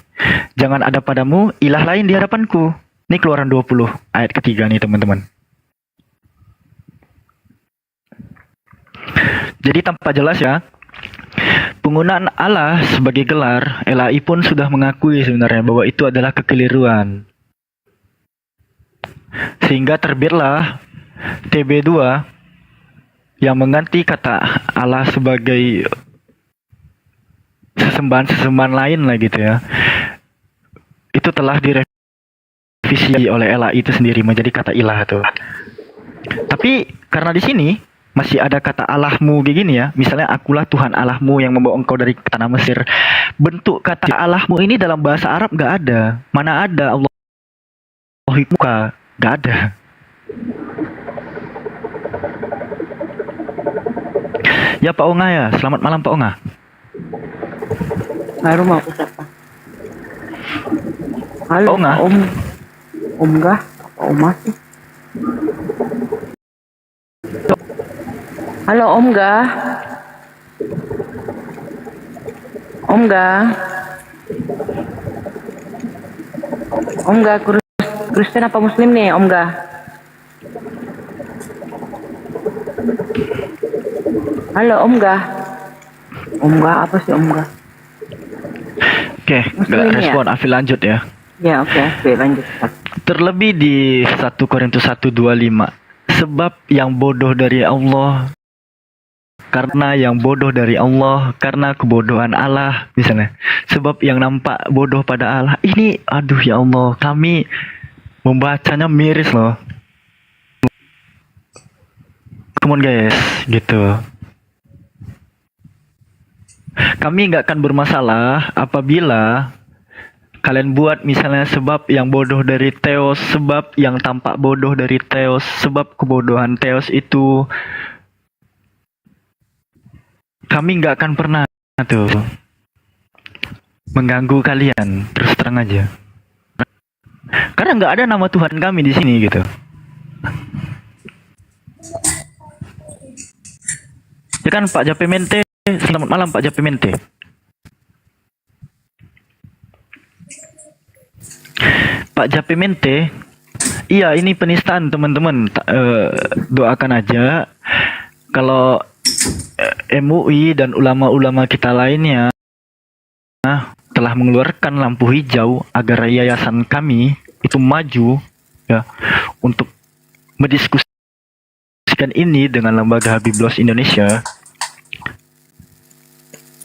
jangan ada padamu ilah lain di hadapanku. Ini Keluaran 20 ayat ketiga nih teman-teman. Jadi tanpa jelas ya, penggunaan Allah sebagai gelar, LAI pun sudah mengakui sebenarnya bahwa itu adalah kekeliruan. Sehingga terbitlah TB2 yang mengganti kata Allah sebagai sesembahan lain lah gitu ya. Itu telah direvisi oleh LAI itu sendiri menjadi kata ilah tuh. Tapi karena di sini masih ada kata Allahmu kayak gini ya. Misalnya akulah Tuhan Allahmu yang membawa engkau dari tanah Mesir. Bentuk kata Allahmu ini dalam bahasa Arab nggak ada. Mana ada Allahimuka? Nggak ada. Ya Pak Onga ya. Selamat malam Pak Onga. Baru mau aku siapa? Halo, Onga. Om Gah, apa Oma sih? Halo Om Gah. Om Gah. Om Gah, Kristen apa Muslim nih Om Gah? Halo Om Gah. Om Gah apa sih Om Gah? Oke, nggak respon. Ya? Afil lanjut ya. Ya oke, lanjut. Terlebih di 1 Korintus 1:25. Sebab yang bodoh dari Allah, karena yang bodoh dari Allah, karena kebodohan Allah misalnya. Sebab yang nampak bodoh pada Allah. Ini aduh ya Allah, kami membacanya miris loh. Come on guys, gitu. Kami nggak akan bermasalah apabila kalian buat misalnya sebab yang bodoh dari Theos, sebab yang tampak bodoh dari Theos, sebab kebodohan Theos itu. Kami nggak akan pernah tuh mengganggu kalian, terus terang aja. Karena nggak ada nama Tuhan kami di sini gitu. Ya kan Pak Japemente, selamat malam Pak Japemente. Pak Japimente, iya ini penistaan teman-teman. Doakan aja kalau MUI dan ulama-ulama kita lainnya telah mengeluarkan lampu hijau agar yayasan kami itu maju ya untuk mendiskusikan ini dengan lembaga Habiblos Indonesia.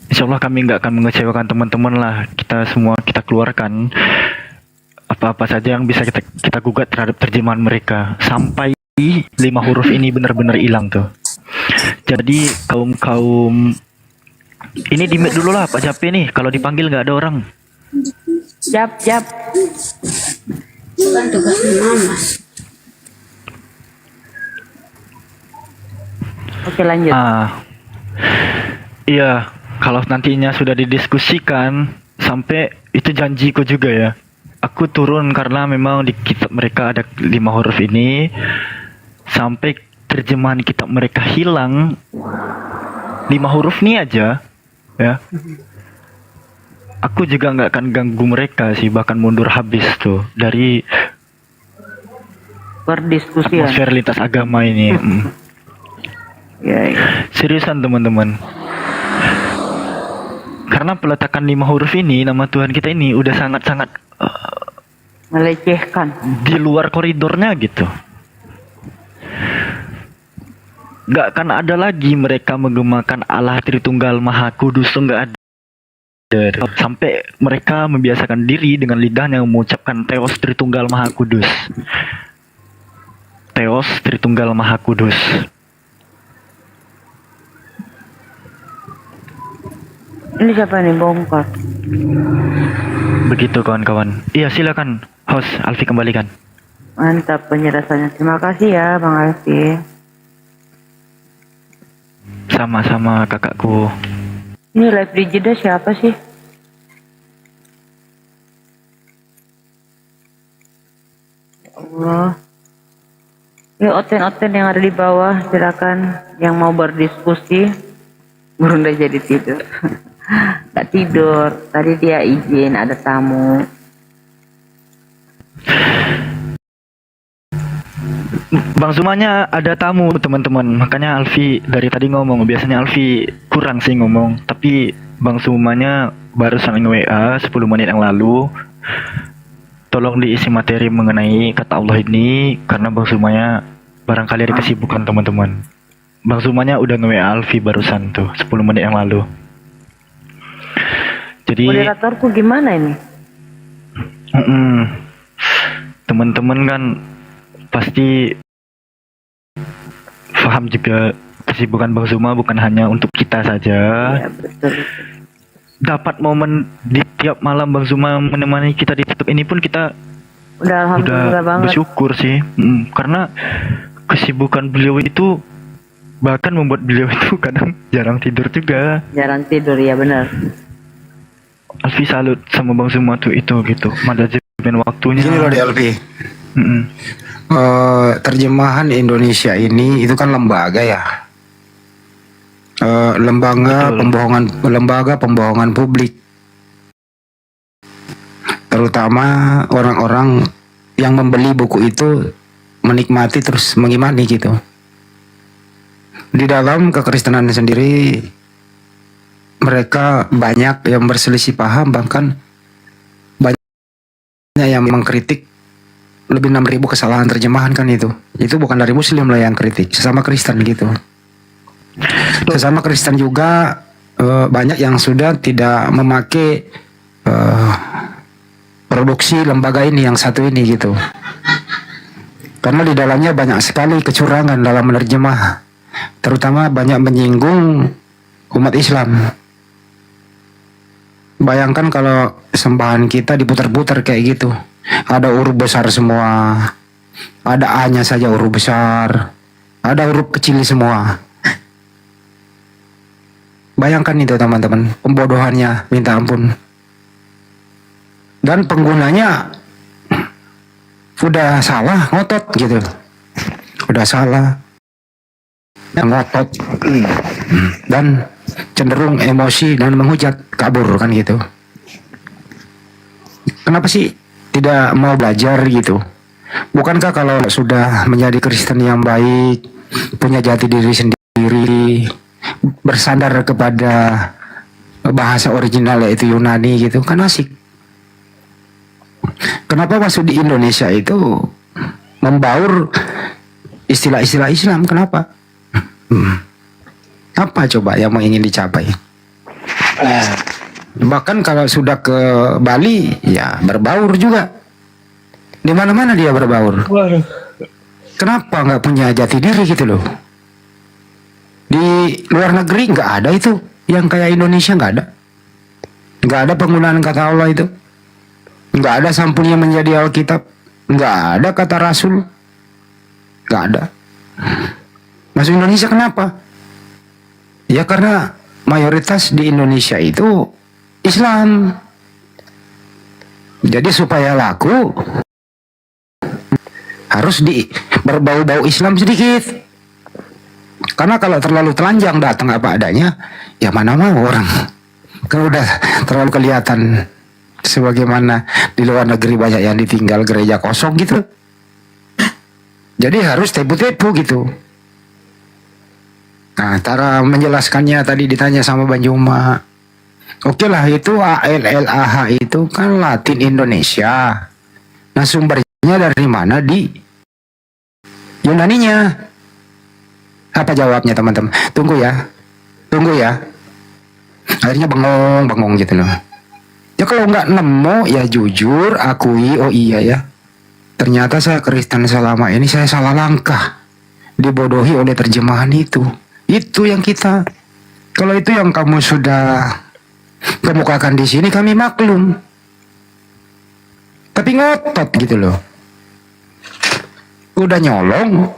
Insya Allah kami nggak akan mengecewakan teman-teman lah. Kita semua kita keluarkan apa-apa saja yang bisa kita gugat terhadap terjemahan mereka sampai 5 huruf ini benar-benar hilang tuh. Jadi kaum ini di mute dulu lah Pak Jape nih. Kalau dipanggil nggak ada orang. Jap. Oke lanjut. Iya, kalau nantinya sudah didiskusikan sampai itu janjiku juga ya. Aku turun karena memang di kitab mereka ada 5 huruf ini sampai terjemahan kitab mereka hilang 5 huruf ini aja ya. Aku juga nggak akan ganggu mereka sih, bahkan mundur habis tuh dari berdiskusi atmosfer lintas agama ini. Ya. Seriusan teman-teman. Karena peletakan 5 huruf ini nama Tuhan kita ini udah sangat-sangat melecehkan di luar koridornya gitu. Gak akan ada lagi mereka menggemakan Allah Tritunggal Maha Kudus, nggak ada. Sampai mereka membiasakan diri dengan lidahnya mengucapkan Theos Tritunggal Maha Kudus. Theos Tritunggal Maha Kudus. Ini siapa nih bongkar? Begitu kawan-kawan. Iya silakan host Alfi kembalikan. Mantap penjelasannya. Terima kasih ya Bang Alfi. Sama-sama kakakku. Ini live di Jeddah siapa sih? Ya Allah. Ya oten-oten yang ada di bawah silakan yang mau berdiskusi. Bunda jadi tidur. Gak tidur. Tadi dia izin ada tamu. Bang Zumanya ada tamu teman-teman. Makanya Alfi dari tadi ngomong. Biasanya Alfi kurang sih ngomong. Tapi Bang Zumanya barusan nge-WA 10 menit yang lalu. Tolong diisi materi mengenai kata Allah ini. Karena Bang Zumanya barangkali ada kesibukan teman-teman. Bang Zumanya udah nge-WA Alfi barusan tuh 10 menit yang lalu. Jadi moderatorku gimana ini? Teman-teman kan pasti paham juga kesibukan Bang Zuma bukan hanya untuk kita saja. Ya, betul. Dapat momen di tiap malam Bang Zuma menemani kita di YouTube ini pun kita udah alhamdulillah banget. Bersyukur sih. Karena kesibukan beliau itu bahkan membuat beliau itu kadang jarang tidur juga. Jarang tidur ya benar. Alfi salut sama Bang Zuma tuh itu gitu. Manajemen waktunya. Gini loh di Alfi. Terjemahan Indonesia ini itu kan lembaga ya. Lembaga pembohongan publik. Terutama orang-orang yang membeli buku itu menikmati terus mengimani gitu. Di dalam kekristenan sendiri mereka banyak yang berselisih paham, bahkan banyak yang mengkritik lebih 6.000 kesalahan terjemahan kan itu bukan dari Muslim lah yang kritik, sesama Kristen gitu. Sesama Kristen juga banyak yang sudah tidak memakai produksi lembaga ini yang satu ini gitu, karena di dalamnya banyak sekali kecurangan dalam menerjemah, terutama banyak menyinggung umat Islam. Bayangkan kalau sembahan kita diputar-putar kayak gitu, ada huruf besar semua, ada A-nya saja huruf besar, ada huruf kecil semua. Bayangkan itu teman-teman, pembodohannya minta ampun. Dan penggunanya udah salah, ngotot gitu. Udah salah, ngotot, dan cenderung emosi dan menghujat, kabur kan gitu. Kenapa sih tidak mau belajar gitu. Bukankah kalau sudah menjadi Kristen yang baik, punya jati diri sendiri, bersandar kepada bahasa original yaitu Yunani gitu, kan asik. Kenapa masuk di Indonesia itu membaur istilah-istilah Islam? Kenapa? Apa coba yang mau ingin dicapai? Bahkan kalau sudah ke Bali, ya berbaur juga. Di mana-mana dia berbaur. Kenapa nggak punya jati diri gitu loh? Di luar negeri nggak ada itu, yang kayak Indonesia nggak ada. Nggak ada penggunaan kata Allah itu. Nggak ada sampulnya menjadi Alkitab. Nggak ada kata Rasul. Nggak ada. Masuk Indonesia kenapa? Ya karena mayoritas di Indonesia itu Islam. Jadi supaya laku harus berbau-bau Islam sedikit. Karena kalau terlalu telanjang datang apa adanya, ya mana mau orang. Kan udah terlalu kelihatan. Sebagaimana di luar negeri banyak yang ditinggal gereja kosong gitu. Jadi harus tepu-tepu gitu. Nah, cara menjelaskannya tadi ditanya sama Bang Juma. Oke lah, itu ALLAH itu kan Latin Indonesia. Nah, sumbernya dari mana? Di Yunaninya. Apa jawabnya teman-teman? Tunggu ya. Akhirnya bengong gitu loh. Ya kalau nggak nemu ya jujur, akui, oh iya ya. Ternyata saya Kristen selama ini saya salah langkah. Dibodohi oleh terjemahan itu. Itu yang kita. Kalau itu yang kamu sudah kemukakan di sini kami maklum. Tapi ngotot gitu loh. Udah nyolong,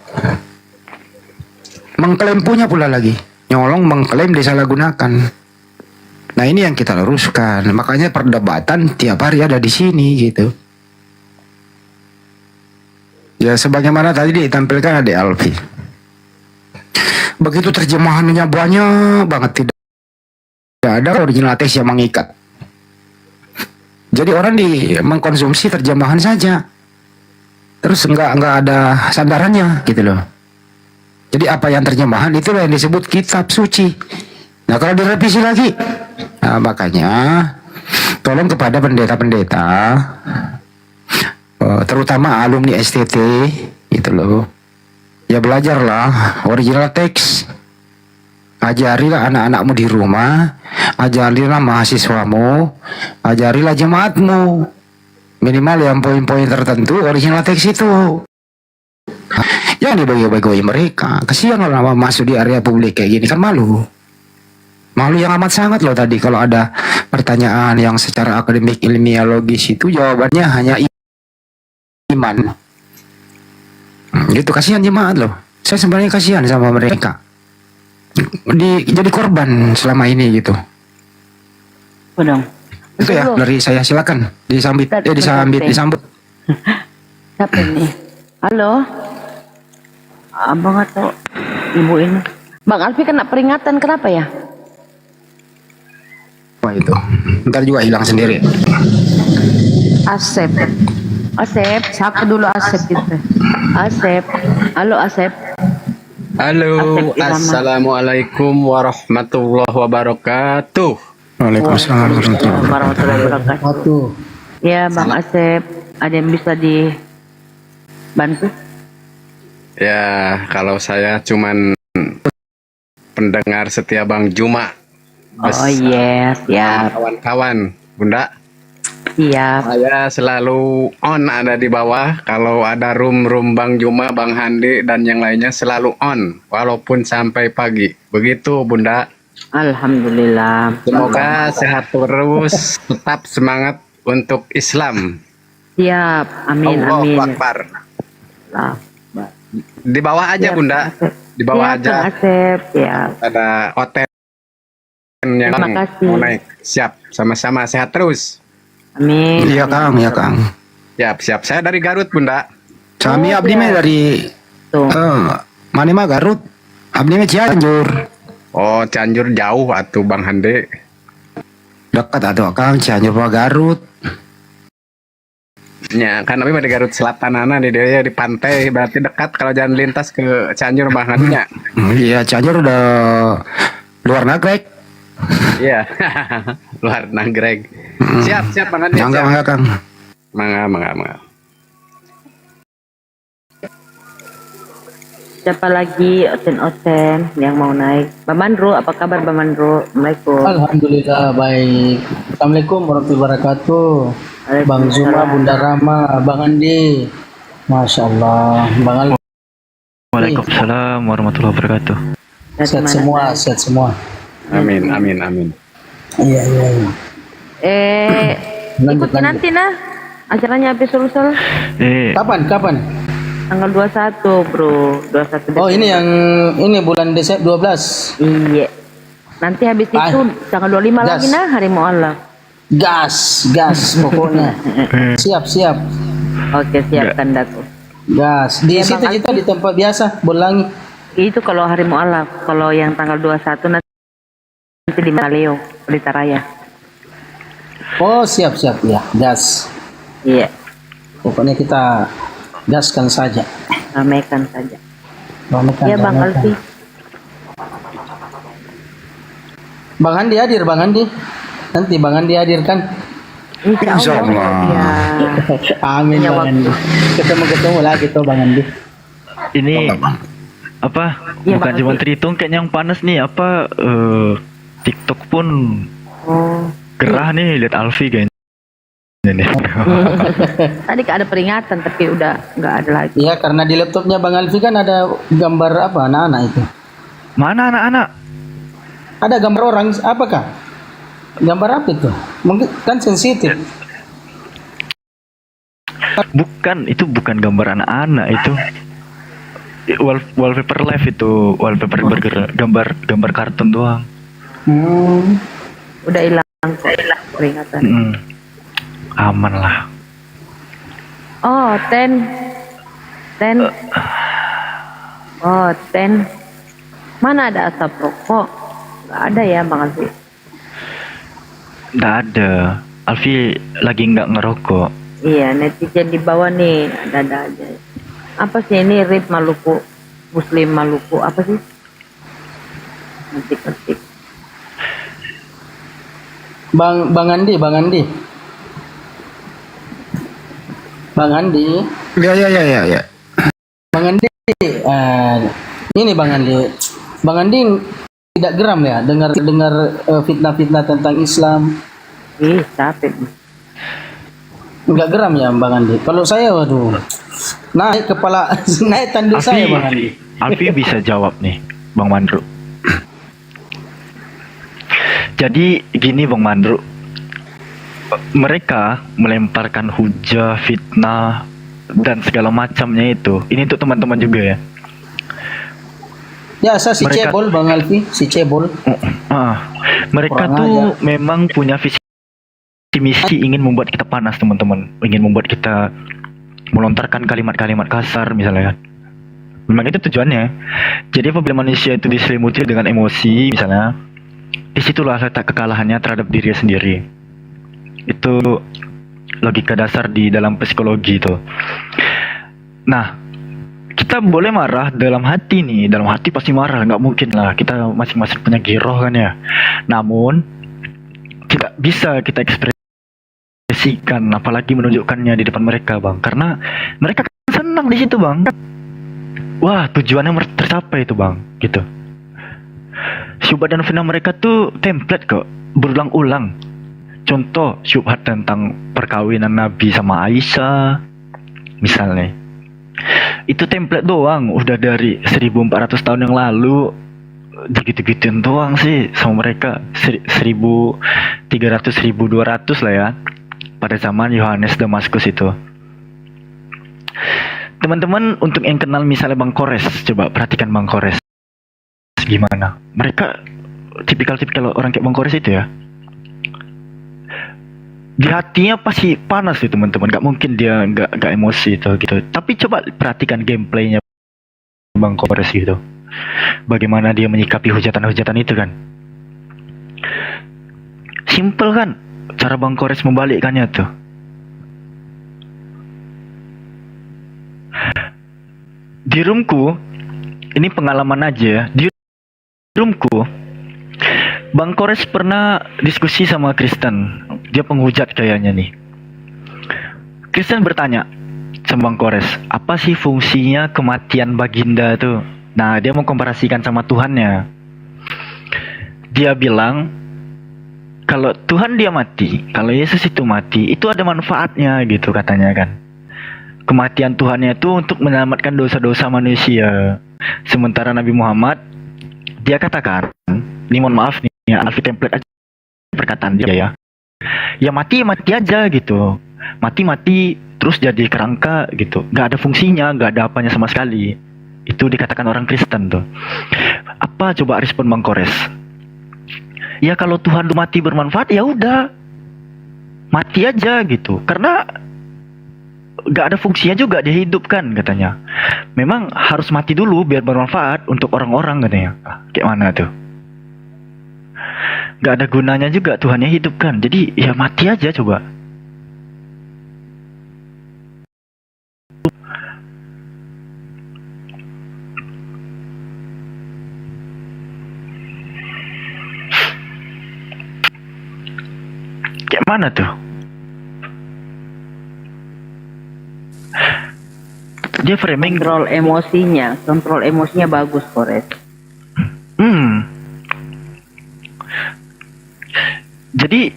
mengklaim punya pula lagi. Nyolong, mengklaim, disalahgunakan. Nah ini yang kita luruskan. Makanya perdebatan tiap hari ada di sini gitu. Ya sebagaimana tadi ditampilkan ada Alfi. Begitu terjemahannya banyak banget, tidak ada original teks yang mengikat. Jadi orang mengkonsumsi terjemahan saja. Terus enggak ada sandarannya gitu loh. Jadi apa yang terjemahan itulah yang disebut kitab suci. Nah kalau direvisi lagi, nah makanya tolong kepada pendeta-pendeta, terutama alumni STT gitu loh. Ya belajarlah original teks. Ajarilah anak-anakmu di rumah, ajarilah mahasiswamu, ajarilah jemaatmu. Minimal yang poin-poin tertentu original teks itu. Jangan dibagi-bagi mereka. Kasihan kalau masuk di area publik kayak gini, kan malu. Malu yang amat sangat loh tadi kalau ada pertanyaan yang secara akademik ilmiah logis itu jawabannya hanya iman. Gitu, kasihan jemaat loh. Saya sebenarnya kasihan sama mereka. Jadi korban selama ini gitu. Benar. Itu ya dari saya, silakan disambut. Siapa ini? Halo, abang atau ibu ini? Bang Alfi kena peringatan, kenapa ya? Apa itu? Ntar juga hilang sendiri. Asep, siapa dulu Asep gitu? Asep, halo Asep. Halo, assalamualaikum warahmatullahi wabarakatuh. Waalaikumsalam warahmatullahi wabarakatuh. Ya Bang Asep, ada yang bisa dibantu? Ya, kalau saya cuman pendengar setia Bang Juma. Oh yes, ya. Kawan-kawan, Bunda. Iya. Saya selalu on ada di bawah. Kalau ada room Bang Juma, Bang Handi dan yang lainnya selalu on, walaupun sampai pagi. Begitu, Bunda. Alhamdulillah. Semoga sehat terus, tetap semangat untuk Islam. Siap, amin. Allahu Akbar. Di bawah aja siap, Bunda, di bawah siap, aja. Asep, siap. Ada hotel yang mau naik. Siap, sama-sama sehat terus. Amin. Iya Kang, ya Kang. Siap. Saya dari Garut Bunda. Kami abdi mah dari mana mah Garut. Abdi mah Cianjur. Oh, Cianjur jauh atuh Bang Hande. Dekat atuh Kang, Cianjur mah Garut. Ya, kan tapi pada Garut Selatan di dia di pantai berarti dekat kalau jalan lintas ke Cianjur Bang Hadinya. Iya, Cianjur udah luar nagrek. Iya. Luar nagrek. Siap Bang Hadi. Mangga Kang. Mangga. Siapa lagi Oten yang mau naik? Bang Mandro, apa kabar Bang Mandro? Assalamualaikum. Alhamdulillah baik. Assalamualaikum warahmatullahi wabarakatuh. Bang Zuma, Bunda Rama, Bang Andi. Masya Allah. Bang Ali. Waalaikumsalam warahmatullahi wabarakatuh. Sehat semua. Amin. Iya. Ikut nanti nah acaranya habis Sulsel. Kapan? Tanggal 21 bro, 21 Oh ini yang ini bulan Desember 12. Iya. Nanti habis itu tanggal 25 lagi nah hari mualaf. Gas pokoknya. Siap. Oke siap Kandaku. Gas. Di situ kita di tempat biasa Bolangi. Itu kalau hari mualaf, kalau yang tanggal 21 nanti di Maleo, Pelita Raya. Oh siap ya, gas. Iya. Pokoknya kita gaskan saja. Ramaikan saja. Ya Bang Alfi. Bang Andi hadir, Bang Andi. Nanti Bang Andi hadirkan. Insya Allah. Ya. Amin Bang Andi. Ketemu lagi tuh Bang Andi. Ini apa? Ya, Bukan cuma Tritung kayaknya yang panas nih. Apa TikTok pun gerah nih lihat Alfi kayaknya. Tadi ada peringatan tapi udah nggak ada lagi. Iya karena di laptopnya Bang Alfi kan ada gambar apa anak-anak itu. Mana anak-anak? Ada gambar orang apakah? Gambar apa itu? Mungkin kan sensitif. Bukan, itu bukan gambar anak-anak itu. Wallpaper live itu, wallpaper gambar kartun doang. Udah hilang kok peringatan. Aman lah. Oh, ten. Oh, ten. Mana ada asap rokok? Nggak ada ya, Bang Alfi? Nggak ada. Alfi lagi nggak ngerokok. Iya, netizen di bawah nih ada aja. Apa sih ini RIP Maluku, Muslim Maluku, apa sih? Ketik. Bang Andi. Ya. Bang Andi, ini Bang Andi. Bang Andi tidak geram ya dengar fitnah-fitnah tentang Islam. Capek. Enggak geram ya Bang Andi. Kalau saya waduh. Naik kepala naik tanduk saya Bang Andi. Alfi bisa jawab nih, Bang Mandru. Jadi gini Bang Mandru. Mereka melemparkan hujah, fitnah dan segala macamnya itu. Ini untuk teman-teman juga ya. Ya, saya si Cebol Bang Alfi, si Cebol. Mereka Kurang tuh aja. memang punya visi misi ingin membuat kita panas teman-teman, ingin membuat kita melontarkan kalimat-kalimat kasar misalnya kan. Memang itu tujuannya. Jadi apabila manusia itu diselimuti dengan emosi misalnya, disitulah letak kekalahannya terhadap diri sendiri. Itu logika dasar di dalam psikologi itu. Nah, kita boleh marah dalam hati nih, dalam hati pasti marah, nggak mungkin lah, kita masing-masing punya giroh kan ya. Namun tidak bisa kita ekspresikan, apalagi menunjukkannya di depan mereka Bang, karena mereka kan senang di situ Bang. Wah, tujuannya tercapai itu Bang, gitu. Syubhat dan fitnah mereka tuh template kok, berulang-ulang. Contoh syubhat tentang perkawinan Nabi sama Aisyah misalnya. Itu template doang, udah dari 1400 tahun yang lalu. Gitu-gituin doang sih sama mereka. 1300 1200 lah ya, pada zaman Yohanes Damaskus itu. Teman-teman untuk yang kenal misalnya Bang Kores, coba perhatikan Bang Kores gimana. Mereka tipikal orang kayak Bang Kores itu ya, di hatinya pasti panas sih teman-teman, nggak mungkin dia nggak emosi itu gitu. Tapi coba perhatikan gameplaynya Bang Kores gitu, bagaimana dia menyikapi hujatan-hujatan itu kan. Simple kan cara Bang Kores membalikkannya tuh. Di roomku, ini pengalaman aja ya. Di roomku, Bang Kores pernah diskusi sama Kristen. Dia penghujat kayaknya nih. Kristen bertanya sama Bang Kores, apa sih fungsinya kematian baginda tuh? Nah, dia mau komparasikan sama Tuhannya. Dia bilang, kalau Tuhan dia mati, kalau Yesus itu mati, itu ada manfaatnya gitu katanya kan. Kematian Tuhannya itu untuk menyelamatkan dosa-dosa manusia. Sementara Nabi Muhammad, dia katakan, ini mohon maaf nih, ya, Alfi template aja perkataan dia ya. Ya mati aja gitu. Mati terus jadi kerangka gitu. Gak ada fungsinya, gak ada apanya sama sekali. Itu dikatakan orang Kristen tuh. Apa coba respon Bang Kores? Ya kalau Tuhan lu mati bermanfaat ya udah. Mati aja gitu. Karena gak ada fungsinya juga dia hidup kan katanya. Memang harus mati dulu biar bermanfaat untuk orang-orang katanya. Kayak mana tuh? Gak ada gunanya juga Tuhannya hidup kan. Jadi ya mati aja coba. Kayak mana tuh? Dia framing kontrol emosinya bagus Kores. Jadi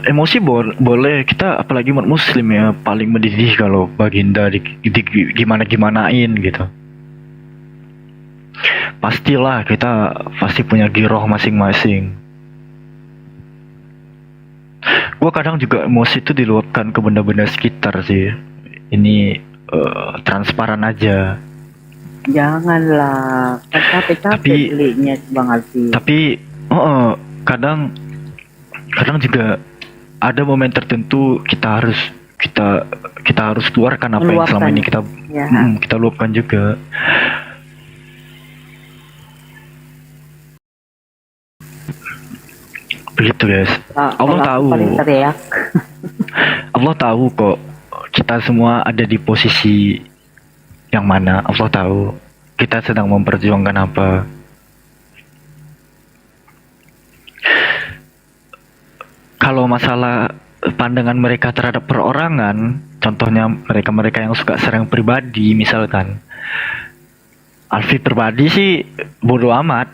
emosi boleh, kita apalagi umat muslim ya paling mendidih kalau baginda gimana-gimanain gitu. Pastilah kita pasti punya giroh masing-masing. Gue kadang juga emosi itu diluapkan ke benda-benda sekitar sih. Ini transparan aja. Janganlah, capek-capek belinya Bang Alfi. Tapi kadang juga ada momen tertentu kita harus keluarkan apa yang selama ini kita luapkan juga. Begitu guys. Allah tahu. Allah tahu kok kita semua ada di posisi yang mana. Allah tahu kita sedang memperjuangkan apa. Kalau masalah pandangan mereka terhadap perorangan, contohnya mereka-mereka yang suka serang pribadi misalkan, Alfi pribadi sih bodo amat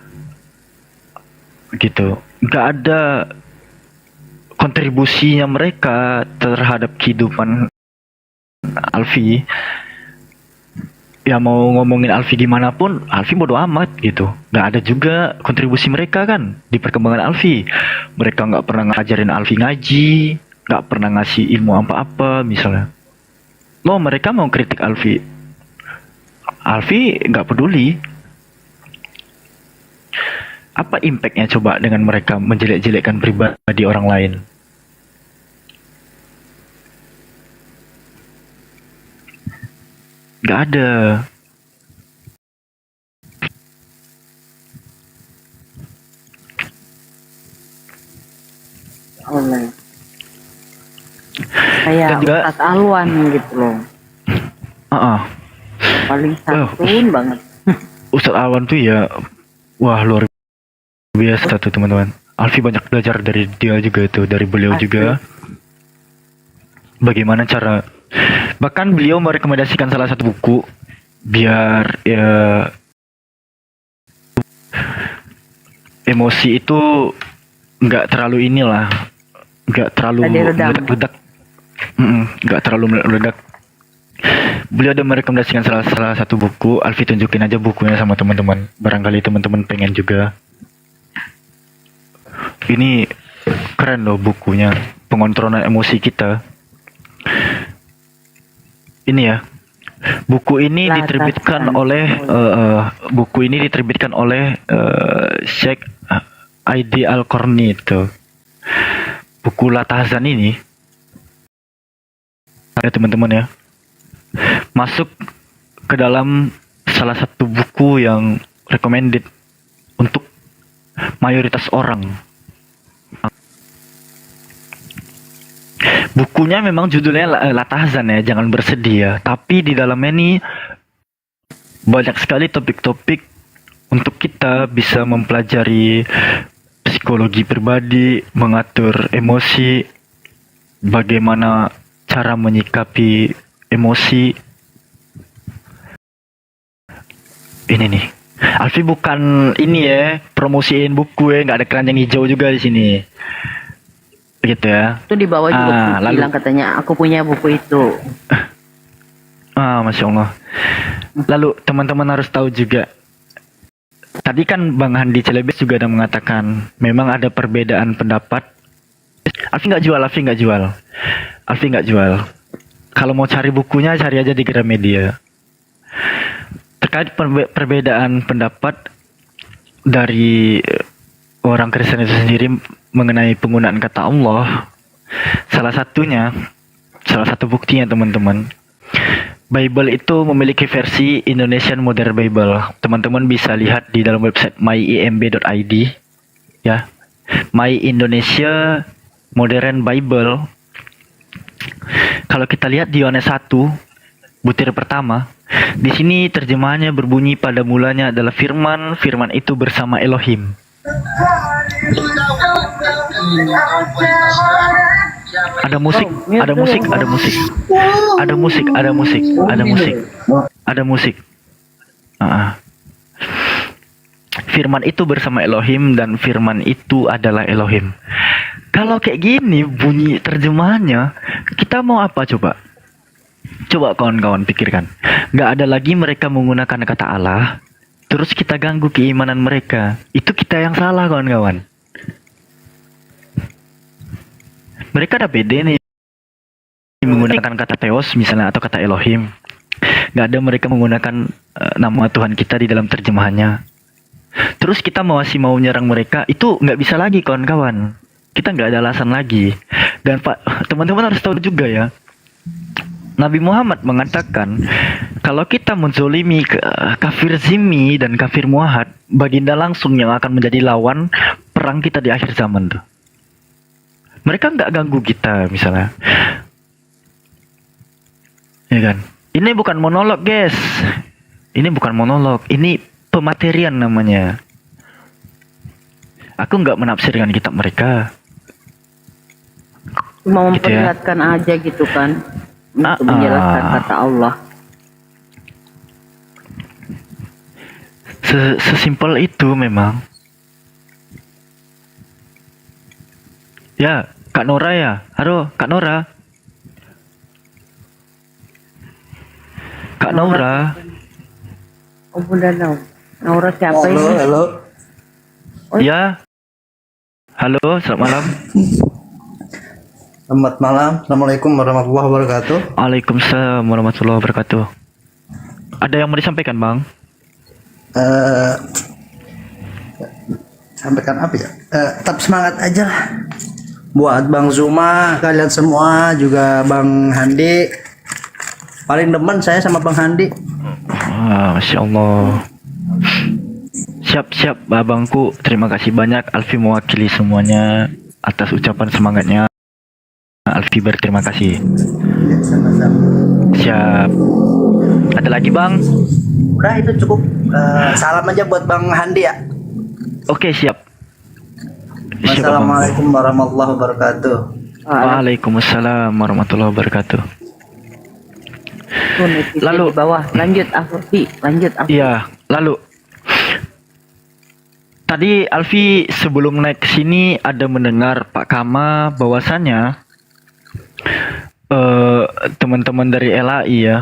gitu, nggak ada kontribusinya mereka terhadap kehidupan Alfi. Ya mau ngomongin Alfi gimana pun, Alfi bodo amat gitu. Nggak ada juga kontribusi mereka kan di perkembangan Alfi. Mereka nggak pernah ngajarin Alfi ngaji, nggak pernah ngasih ilmu apa-apa misalnya. Loh mereka mau kritik Alfi, Alfi nggak peduli. Apa impactnya coba dengan mereka menjelek-jelekkan pribadi orang lain? Gak ada. Oleh. Kayak Ustaz Alwan gitu loh. Paling santun banget. Ustaz Alwan tuh ya, wah luar biasa tuh teman-teman. Alfi banyak belajar dari dia juga itu, dari beliau juga. Bagaimana cara, bahkan beliau merekomendasikan salah satu buku biar ya emosi itu nggak terlalu inilah, nggak terlalu meledak, nggak terlalu meledak. Beliau udah merekomendasikan salah satu buku. Alfi tunjukin aja bukunya sama teman-teman, barangkali teman-teman pengen juga. Ini keren loh bukunya, pengontrolan emosi kita. Ini ya, buku ini diterbitkan oleh Sheikh Aidi Al-Qarni itu. Buku Latahzan ini ya teman-teman ya, masuk ke dalam salah satu buku yang recommended untuk mayoritas orang. Bukunya memang judulnya Latahzan ya, jangan bersedih ya. Tapi di dalamnya nih banyak sekali topik-topik untuk kita bisa mempelajari psikologi pribadi, mengatur emosi, bagaimana cara menyikapi emosi. Ini nih, Alfi bukan ini ya, promosiin buku ya, nggak ada keranjang hijau juga di sini. Begitu ya. Itu di bawah juga lalu, bilang katanya aku punya buku itu. Masya Allah. Lalu teman-teman harus tahu juga. Tadi kan Bang Handi Celebes juga ada mengatakan memang ada perbedaan pendapat. Alfi nggak jual. Kalau mau cari bukunya cari aja di Gramedia. Terkait perbedaan pendapat dari orang Kristen itu sendiri mengenai penggunaan kata Allah, salah satu buktinya teman-teman, Bible itu memiliki versi Indonesian Modern Bible. Teman-teman bisa lihat di dalam website myimb.id ya, My Indonesia Modern Bible. Kalau kita lihat di Yohanes 1 butir pertama, di sini terjemahannya berbunyi pada mulanya adalah firman, firman itu bersama Elohim. Ada musik. Firman itu bersama Elohim dan firman itu adalah Elohim. Kalau kayak gini bunyi terjemahannya, kita mau apa coba? Coba kawan-kawan pikirkan. Nggak ada lagi mereka menggunakan kata Allah, terus kita ganggu keimanan mereka. Itu kita yang salah kawan-kawan. Mereka ada pede nih menggunakan kata Theos misalnya atau kata Elohim. Nggak ada mereka menggunakan nama Tuhan kita di dalam terjemahannya. Terus kita masih mau menyerang mereka, itu nggak bisa lagi kawan-kawan. Kita nggak ada alasan lagi. Dan Pak, teman-teman harus tahu juga ya, Nabi Muhammad mengatakan kalau kita menzolimi kafir zimmi dan kafir muahad, baginda langsung yang akan menjadi lawan perang kita di akhir zaman tuh. Mereka nggak ganggu kita misalnya, ya kan? Ini bukan monolog guys, ini bukan monolog, ini pematerian namanya. Aku nggak menafsirkan kitab mereka. Cuma memperlihatkan aja gitu kan, untuk menjelaskan kata Allah. Sesimpel itu memang. Ya, Kak Nora ya. Halo, Kak Nora. Kak Nora. Oh, Bunda Nora siapa ini? Halo. Ya. Halo, selamat malam. Selamat malam. Assalamualaikum warahmatullahi wabarakatuh. Waalaikumsalam warahmatullahi wabarakatuh. Ada yang mau disampaikan, Bang? Sampaikan apa ya? Tetap semangat aja lah. Buat Bang Zuma, kalian semua, juga Bang Handi. Paling demen saya sama Bang Handi. Masya Allah. Siap abangku. Terima kasih banyak. Alfi mewakili semuanya atas ucapan semangatnya. Alfi berterima kasih. Siap. Ada lagi Bang? Udah itu cukup. Salam aja buat Bang Handi ya. Oke siap. Wassalamualaikum warahmatullahi wabarakatuh. Waalaikumsalam warahmatullahi wabarakatuh. Lalu di bawah, lanjut Alfi, Iya, lalu tadi Alfi sebelum naik ke sini ada mendengar Pak Kama bahwasannya teman-teman dari LAI ya,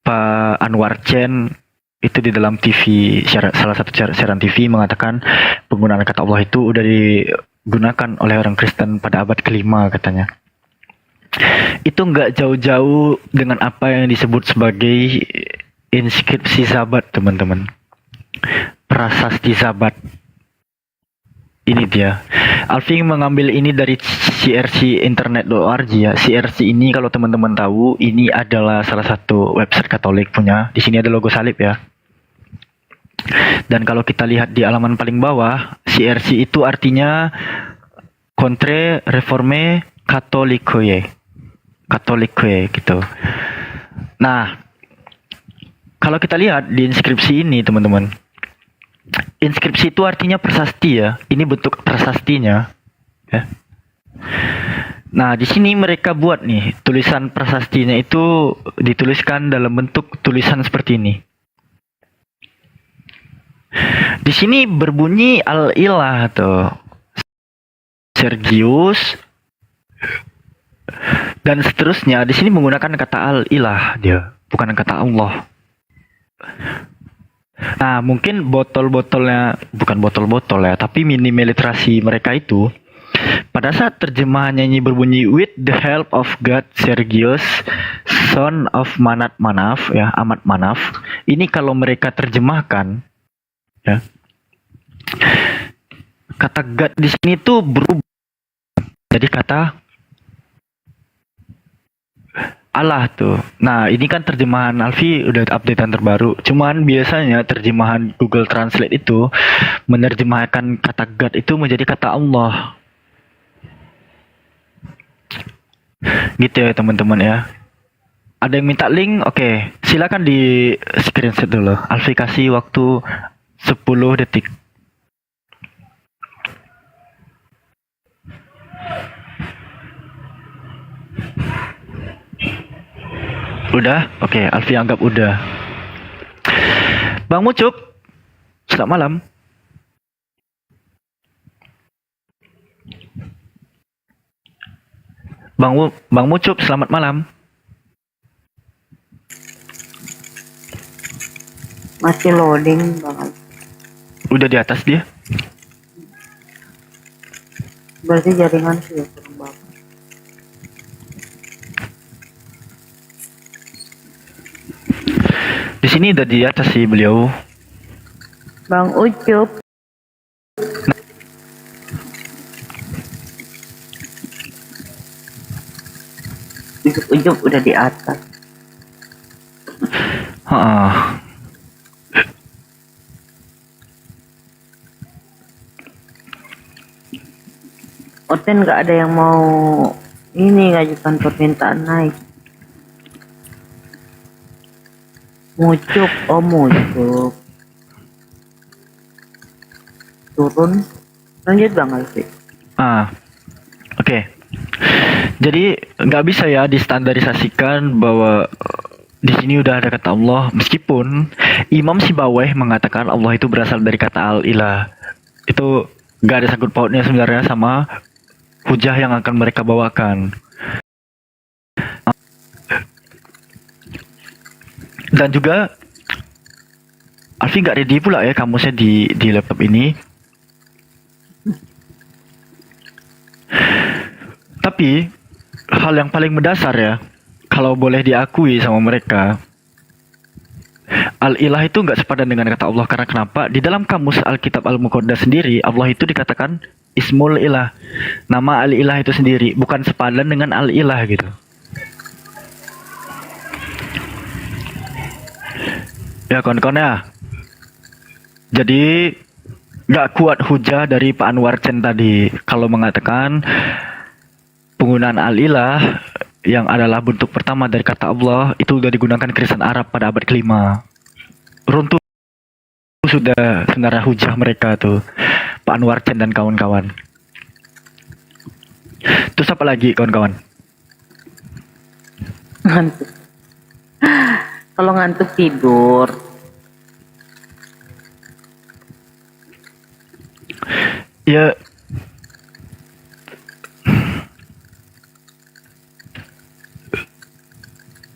Pak Anwar Chen itu di dalam TV, salah satu siaran TV mengatakan penggunaan kata Allah itu udah digunakan oleh orang Kristen pada abad ke-5 katanya. Itu nggak jauh-jauh dengan apa yang disebut sebagai inskripsi Zabat, teman-teman. Prasasti Zabat. Ini dia. Alfi mengambil ini dari crcinternet.org ya. CRC ini kalau teman-teman tahu, ini adalah salah satu website Katolik punya. Di sini ada logo salib ya. Dan kalau kita lihat di halaman paling bawah, CRC itu artinya Contre Reforme Catholicoe gitu. Nah, kalau kita lihat di inskripsi ini teman-teman, inskripsi itu artinya prasasti ya. Ini bentuk prasastinya. Ya. Nah di sini mereka buat nih tulisan prasastinya itu dituliskan dalam bentuk tulisan seperti ini. Di sini berbunyi Al-Ilah tuh, Sergius dan seterusnya. Di sini menggunakan kata Al-Ilah dia, bukan kata Allah. Nah mungkin botol-botolnya, bukan botol-botol ya, tapi minim literasi mereka itu. Pada saat terjemahannya ini berbunyi with the help of God Sergius son of Manat Manaf ya, Amat Manaf. Ini kalau mereka terjemahkan ya, kata God di sini tuh berubah jadi kata Allah tuh. Nah ini kan terjemahan Alfi udah updatean terbaru. Cuman biasanya terjemahan Google Translate itu menerjemahkan kata God itu menjadi kata Allah. Gitu ya teman-teman ya. Ada yang minta link? Oke, silakan di screenshot dulu. Alfi kasih waktu 10 detik. Udah? Oke, Alfi anggap udah. Bang Mucup, selamat malam. Bang Mucup, selamat malam. Masih loading Bang. Udah di atas dia. Berarti jaringan sih ya kurang bagus. Di sini udah di atas sih beliau. Bang Ucup. Ucup udah di atas. Oten nggak ada yang mau ini ngajukan permintaan naik. Mucup, oh Mucup. Turun. Lanjut Bang Alfi. Oke. Jadi nggak bisa ya distandarisasikan bahwa di sini udah ada kata Allah, meskipun Imam Sibawayh mengatakan Allah itu berasal dari kata Al-Ilah. Itu nggak ada sangkut pautnya sebenarnya sama hujah yang akan mereka bawakan. Dan juga Alfi nggak ready pula ya kamusnya di laptop ini. Tapi hal yang paling mendasar ya, kalau boleh diakui sama mereka, Al-Ilah itu nggak sepadan dengan kata Allah. Karena kenapa? Di dalam kamus Alkitab Al-Muqaddas sendiri, Allah itu dikatakan Ismul Ilah, nama Al-Ilah itu sendiri, bukan sepadan dengan Al-Ilah gitu. Ya kawan-kawan ya. Jadi nggak kuat hujah dari Pak Anwar Chen tadi kalau mengatakan penggunaan Al-Ilah yang adalah bentuk pertama dari kata Allah itu sudah digunakan Kristen Arab pada abad ke-5. Runtuh sudah sebenarnya hujah mereka tuh, Pak Anwar Chen dan kawan-kawan. Terus apa lagi kawan-kawan? Ngantuk. Kalau ngantuk tidur. Ya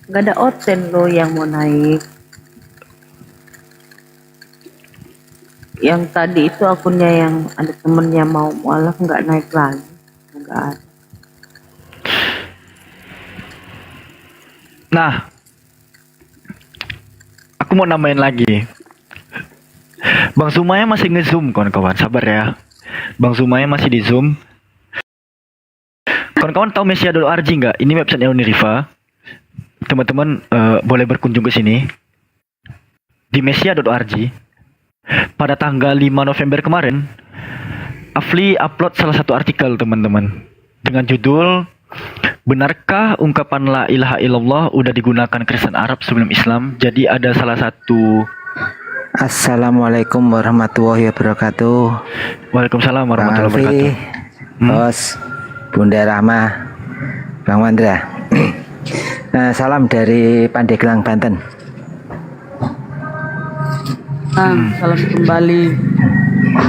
nggak ada Oten lo yang mau naik. Yang tadi itu akunnya yang ada temennya mau mualaf nggak naik lagi. Nggak ada. Nah, aku mau namain lagi. Bang Sumaya masih nge-zoom kawan-kawan, sabar ya. Bang Sumaya masih di zoom. Kawan-kawan tahu Mesia.org nggak? Ini website Uniriva. Teman-teman boleh berkunjung ke sini. Di Mesia.org. Pada tanggal 5 November kemarin, Afli upload salah satu artikel teman-teman dengan judul benarkah ungkapan la ilaha illallah udah digunakan Kristen Arab sebelum Islam? Jadi ada salah satu. Assalamualaikum warahmatullahi wabarakatuh. Waalaikumsalam warahmatullahi Bang Alfi, wabarakatuh. Bos, Bunda Rahma, Bang Mandra. Salam dari Pandeglang, Banten. Salam kembali.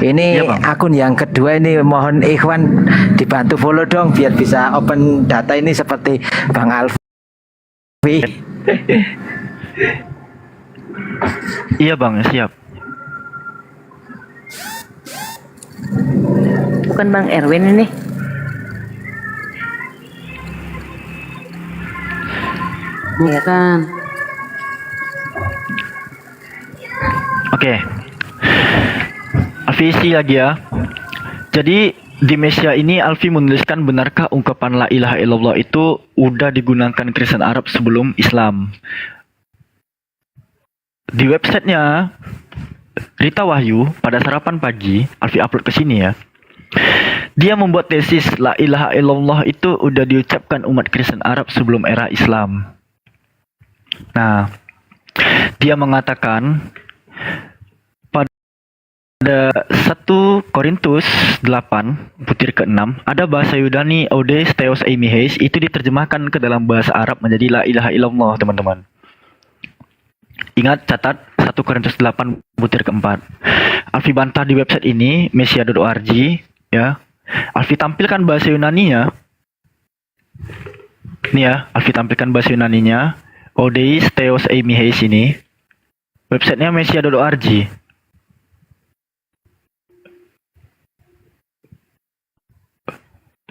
Ini akun yang kedua ini, mohon Ikhwan dibantu follow dong biar bisa open data ini seperti Bang Alfi. Iya Bang, siap. Bukan Bang Erwin ini. Bukan. Oke. Alfi isi lagi ya. Jadi di Mesia ini Alfi menuliskan, benarkah ungkapan la ilaha illallah itu udah digunakan Kristen Arab sebelum Islam? Di websitenya Rita Wahyu pada sarapan pagi, Alfi upload ke sini ya. Dia membuat tesis la ilaha illallah itu udah diucapkan umat Kristen Arab sebelum era Islam. Nah, dia mengatakan pada 1 Korintus 8 butir ke-6 ada bahasa Yunani Odes Theos Eimiheis, itu diterjemahkan ke dalam bahasa Arab menjadi la ilaha illallah, teman-teman. Ingat, catat 1 Korintus 8 butir ke-4. Alfi bantah di website ini mesia.org ya. Alfi tampilkan bahasa Yunaninya. Nih ya, Alfi tampilkan bahasa Yunaninya. Odeis Theos Eimiheis ini. Websitenya mesia.org.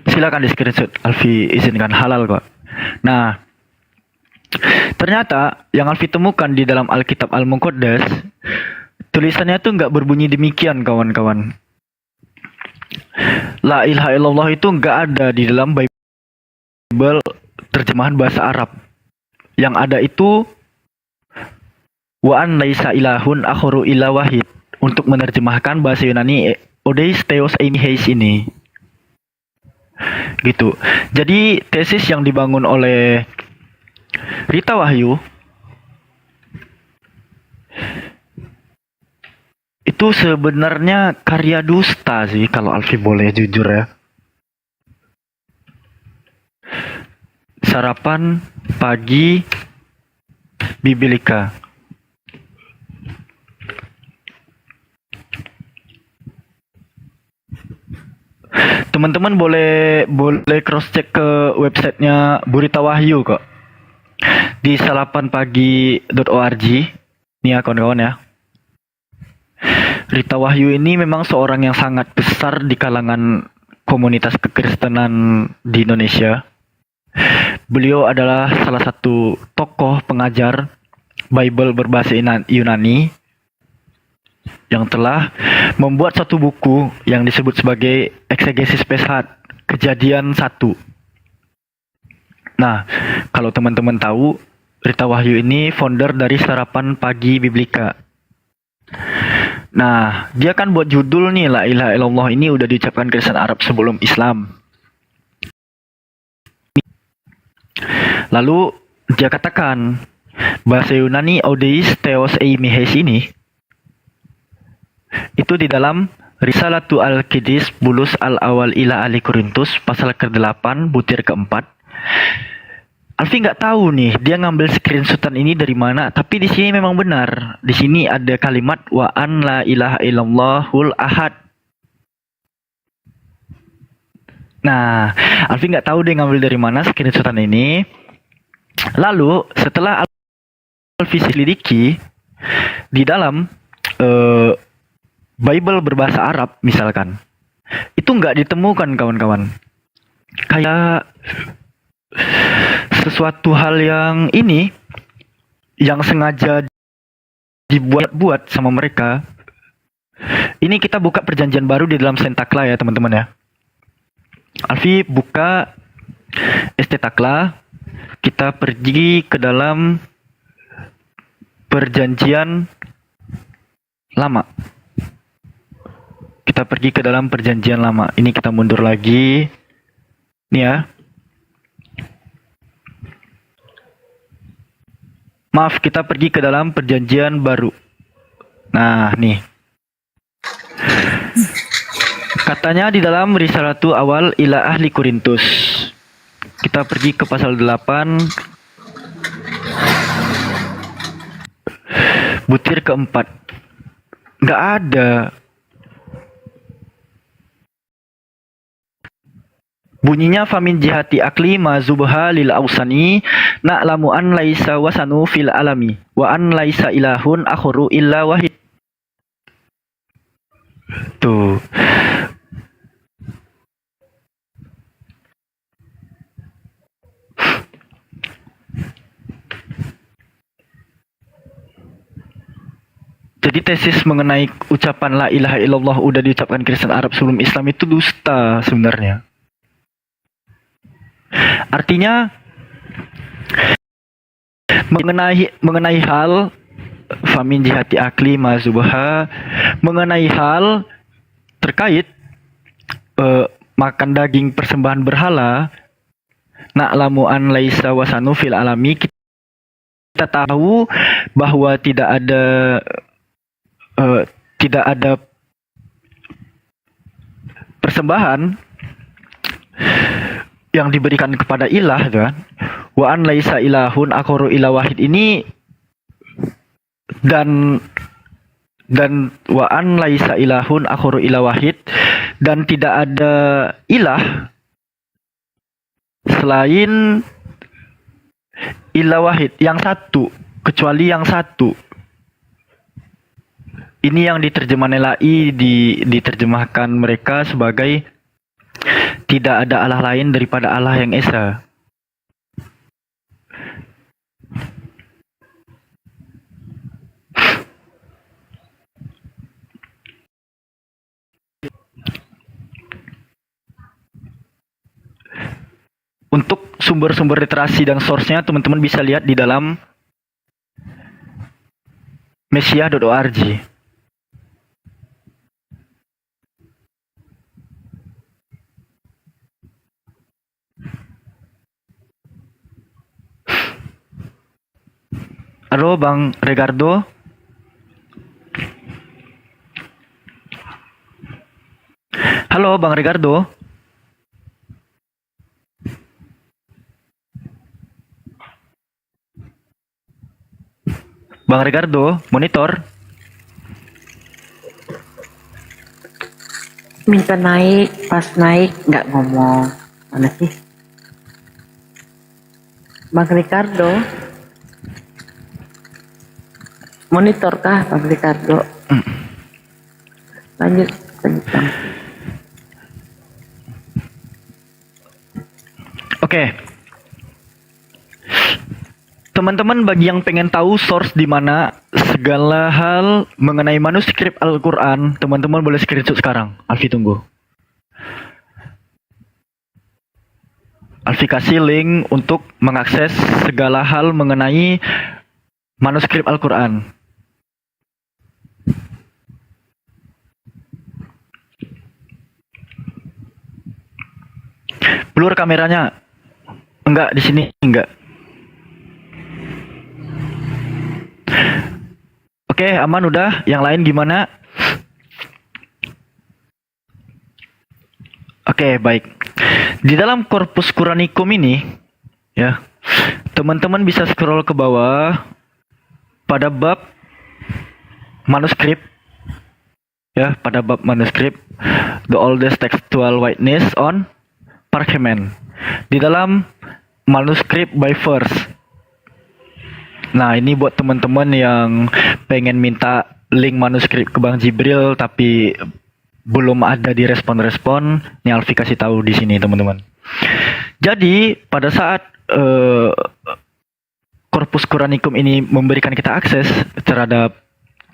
Silakan di screenshot, Alfi izinkan, halal kok. Nah, ternyata yang Alfi temukan di dalam Alkitab Al-Muqaddas, tulisannya tuh nggak berbunyi demikian, kawan-kawan. La ilaha illallah itu nggak ada di dalam Bible terjemahan bahasa Arab. Yang ada itu wa an laisa ilahun akharu illa wahid, untuk menerjemahkan bahasa Yunani Odeis Theos Eimiheis ini. Gitu. Jadi tesis yang dibangun oleh Rita Wahyu itu sebenarnya karya dusta sih, kalau Alfi boleh jujur ya. Sarapan pagi Biblika. Teman-teman boleh cross check ke websitenya Burita Wahyu kok, di salapanpagi.org. Nih ya kawan-kawan ya. Rita Wahyu ini memang seorang yang sangat besar di kalangan komunitas kekristenan di Indonesia. Beliau adalah salah satu tokoh pengajar Bible berbahasa Yunani yang telah membuat satu buku yang disebut sebagai Eksegesis Peshat, Kejadian 1. Nah, kalau teman-teman tahu, Rita Wahyu ini founder dari Sarapan Pagi Biblika. Nah, dia kan buat judul nih, la ilaha illallah ini udah diucapkan Kristen Arab sebelum Islam. Lalu dia katakan bahasa Yunani Odeis Theos Eimiheis ini itu di dalam Risalatu Al-Qidis Bulus Al-Awal ila Ali Korintus pasal ke-8 butir ke-4. Alfi nggak tahu nih dia ngambil screenshotan ini dari mana, tapi di sini memang benar. Di sini ada kalimat wa an la ilaha illallahul ahad. Nah, Alfi nggak tahu dia ngambil dari mana screenshotan ini. Lalu setelah Alfi selidiki di dalam Bible berbahasa Arab misalkan, itu nggak ditemukan kawan-kawan. Kayak sesuatu hal yang ini yang sengaja dibuat-buat sama mereka. Ini kita buka perjanjian baru di dalam Sentakla ya teman-teman ya. Alfi buka Estetakla, kita pergi ke dalam perjanjian lama. Kita pergi ke dalam perjanjian lama. Ini kita mundur lagi. Nih ya. Maaf, kita pergi ke dalam perjanjian baru. Nah, nih. Katanya di dalam Risalatu awal ila ahli Korintus. Kita pergi ke pasal 8. Butir keempat. Nggak ada. Bunyinya famin jihati akli ma zubha lil ausani na'lamu an laisa wasanu fil alami wa an laisa ilahun akhuru illa wahid. Tuh. Jadi tesis mengenai ucapan la ilaha illallah udah diucapkan Kristen Arab sebelum Islam itu dusta sebenarnya. Artinya mengenai hal famin jihati akli mazubha, mengenai hal terkait makan daging persembahan berhala, na'lamu an laisa wasanu fil alami, kita tahu bahwa tidak ada persembahan yang diberikan kepada ilah, kan? Wa an laisa ilahun akhuru ila wahid ini dan wa an laisa ilahun akhuru ila wahid, dan tidak ada ilah selain ila wahid yang satu, kecuali yang satu. Ini yang diterjemahkan LAI, diterjemahkan mereka sebagai tidak ada Allah lain daripada Allah yang Esa. Untuk sumber-sumber literasi dan source-nya teman-teman bisa lihat di dalam mesiah.org. Halo Bang Regardo. Halo Bang Regardo. Bang Regardo, monitor. Minta naik, pas naik nggak ngomong. Mana sih? Bang Ricardo. Monitor kah Bang Ricardo? Lanjut. Oke. Teman-teman, bagi yang pengen tahu source di mana segala hal mengenai manuskrip Al-Quran, teman-teman boleh screenshot sekarang. Alfi tunggu. Alfi kasih link untuk mengakses segala hal mengenai manuskrip Al-Quran. Blur kameranya. Enggak, di sini enggak. Oke, aman udah. Yang lain gimana? Oke, baik. Di dalam korpus Quranikum ini, ya, teman-teman bisa scroll ke bawah pada bab manuskrip, ya, pada bab manuskrip, the oldest textual witness on parchment, di dalam manuskrip by verse. Nah, ini buat teman-teman yang pengen minta link manuskrip ke Bang Jibril tapi belum ada di respon-respon, ini Alfi kasih tahu di sini, teman-teman. Jadi, pada saat korpus Quranikum ini memberikan kita akses terhadap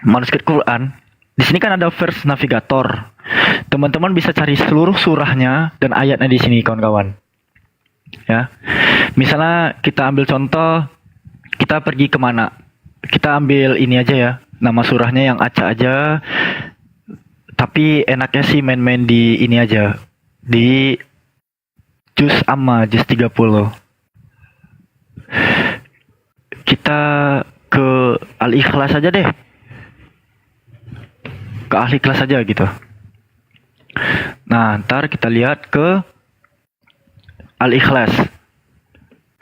manuskrip Quran, di sini kan ada verse navigator. Teman-teman bisa cari seluruh surahnya dan ayatnya di sini, kawan-kawan. Ya, misalnya kita ambil contoh, kita pergi kemana? Kita ambil ini aja ya, nama surahnya yang acak aja. Tapi enaknya sih main-main di ini aja, di juz amma, juz 30. Kita Al-Ikhlas aja deh. Ke Al-Ikhlas aja gitu. Nah, ntar kita lihat ke Al-Ikhlas.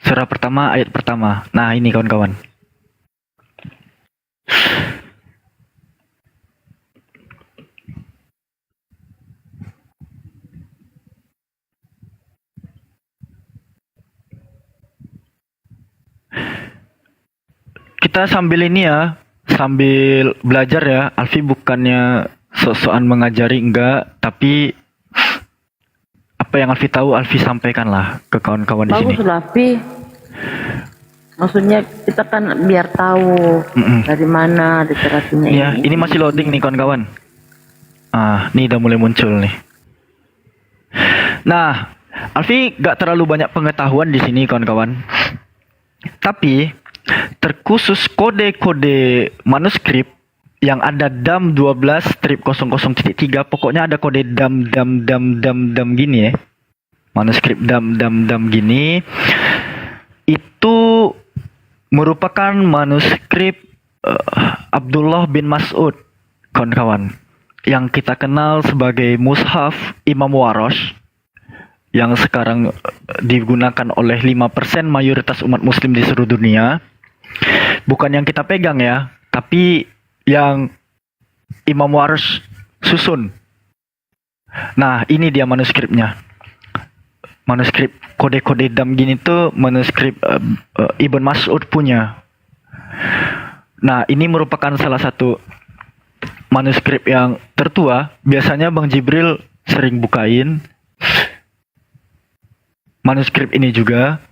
Surah pertama, ayat pertama. Nah, ini kawan-kawan. Kita sambil ini ya, sambil belajar ya. Alfi bukannya sok-sokan mengajari, enggak, tapi apa yang Alfi tahu Alfi sampaikan lah ke kawan-kawan di sini. Bagus lah, Pi. Maksudnya kita kan biar tahu dari mana literasinya Ya, ini masih loading nih kawan-kawan. Nih udah mulai muncul nih. Nah, Alfi gak terlalu banyak pengetahuan di sini kawan-kawan. Tapi terkhusus kode-kode manuskrip yang ada DAM 12-00.3, pokoknya ada kode DAM gini ya. Manuskrip DAM gini. Itu merupakan manuskrip Abdullah bin Mas'ud, kawan-kawan. Yang kita kenal sebagai Mushaf Imam Warosh, yang sekarang digunakan oleh 5% mayoritas umat muslim di seluruh dunia. Bukan yang kita pegang ya, tapi yang Imam Warosh susun. Nah, ini dia manuskripnya. Manuskrip kode-kode DAM gini tuh manuskrip Ibn Mas'ud punya. Nah, ini merupakan salah satu manuskrip yang tertua. Biasanya Bang Jibril sering bukain manuskrip ini juga.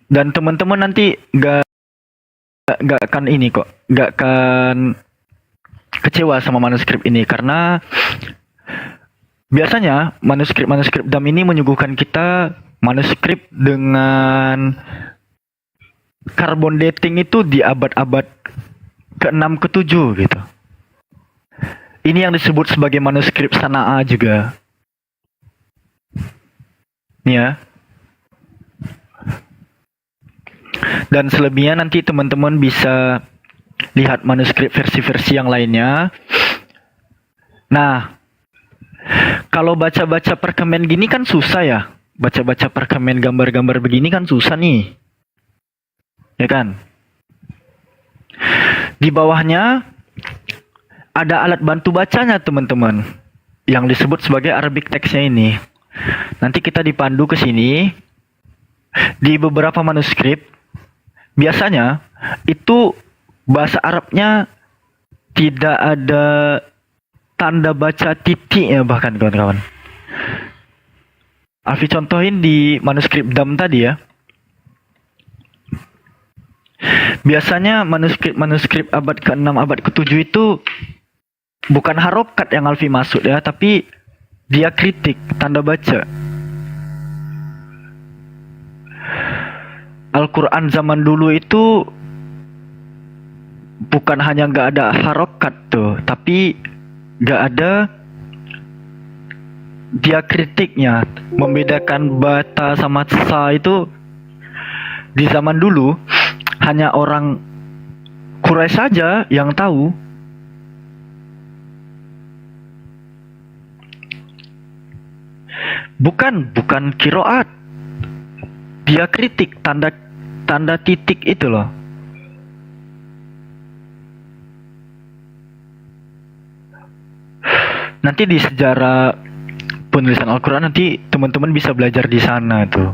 Dan teman-teman nanti nggak akan ini kok, nggak akan kecewa sama manuskrip ini, karena biasanya manuskrip DAM ini menyuguhkan kita manuskrip dengan carbon dating itu di abad-abad ke-6 ke-7 gitu. Ini yang disebut sebagai manuskrip Sana'a juga. Nih ya. Dan selebihnya nanti teman-teman bisa lihat manuskrip versi-versi yang lainnya. Nah, kalau baca-baca perkemen gini kan susah ya. Baca-baca perkemen gambar-gambar begini kan susah nih. Ya kan? Di bawahnya ada alat bantu bacanya teman-teman, yang disebut sebagai Arabic text-nya ini. Nanti kita dipandu ke sini. Di beberapa manuskrip biasanya itu bahasa Arabnya tidak ada tanda baca titiknya bahkan kawan-kawan. Alfi contohin di manuskrip DAM tadi ya. Biasanya manuskrip abad ke-6, abad ke-7 itu bukan harokat yang Alfi maksud ya, tapi dia kritik tanda baca. Al-Quran zaman dulu itu bukan hanya nggak ada harokat tuh, tapi nggak ada dia kritiknya, membedakan bata sama sa itu di zaman dulu hanya orang Quraisy saja yang tahu. Bukan kiroat. Dia kritik tanda titik itu loh. Nanti di sejarah penulisan Al-Quran nanti teman-teman bisa belajar di sana tuh.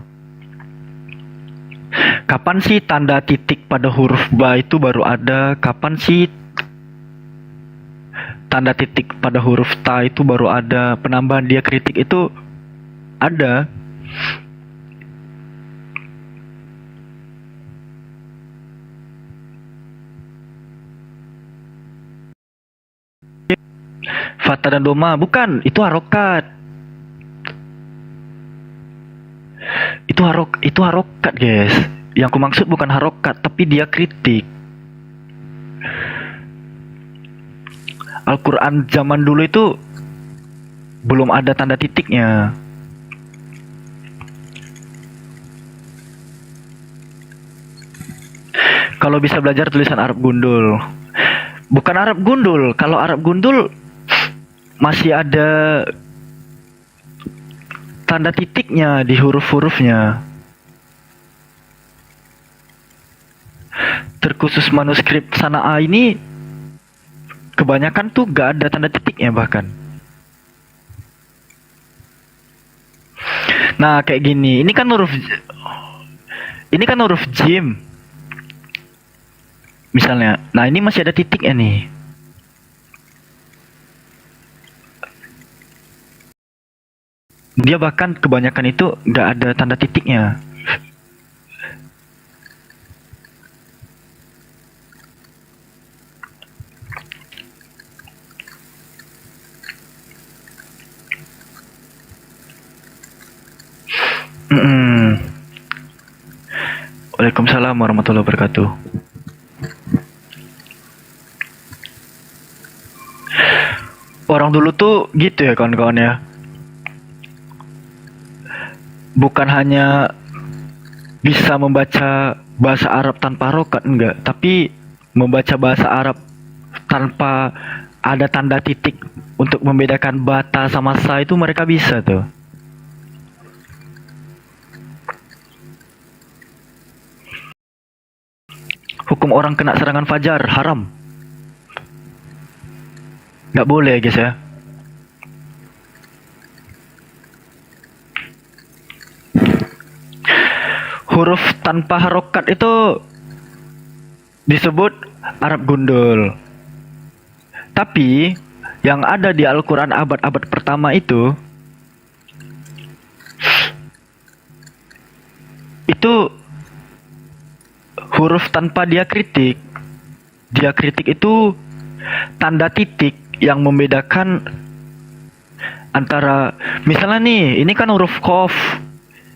Kapan sih tanda titik pada huruf ba itu baru ada? Kapan sih tanda titik pada huruf ta itu baru ada? Penambahan dia kritik itu ada. Fata dan doma bukan, itu harokat. Itu harokat guys. Yang aku maksud bukan harokat, tapi dia kritik. Al-Quran zaman dulu itu belum ada tanda titiknya. Kalau bisa belajar tulisan Arab gundul. Bukan Arab gundul. Kalau Arab gundul masih ada tanda titiknya di huruf-hurufnya. Terkhusus manuskrip Sana'a ini kebanyakan tuh gak ada tanda titiknya bahkan. Nah kayak gini, ini kan huruf jim misalnya. Nah ini masih ada titiknya nih. Dia bahkan kebanyakan itu nggak ada tanda titiknya. Waalaikumsalam warahmatullahi wabarakatuh. Orang dulu tuh gitu ya kawan-kawan ya. Bukan hanya bisa membaca bahasa Arab tanpa harokat, enggak, tapi membaca bahasa Arab tanpa ada tanda titik untuk membedakan bata sama sa itu mereka bisa tuh. Hukum orang kena serangan fajar haram. Nggak boleh guys ya. Huruf tanpa harokat itu disebut Arab gundul. Tapi yang ada di Al-Quran abad-abad pertama itu huruf tanpa diakritik. Diakritik itu tanda titik yang membedakan antara, misalnya nih, ini kan huruf Qaf.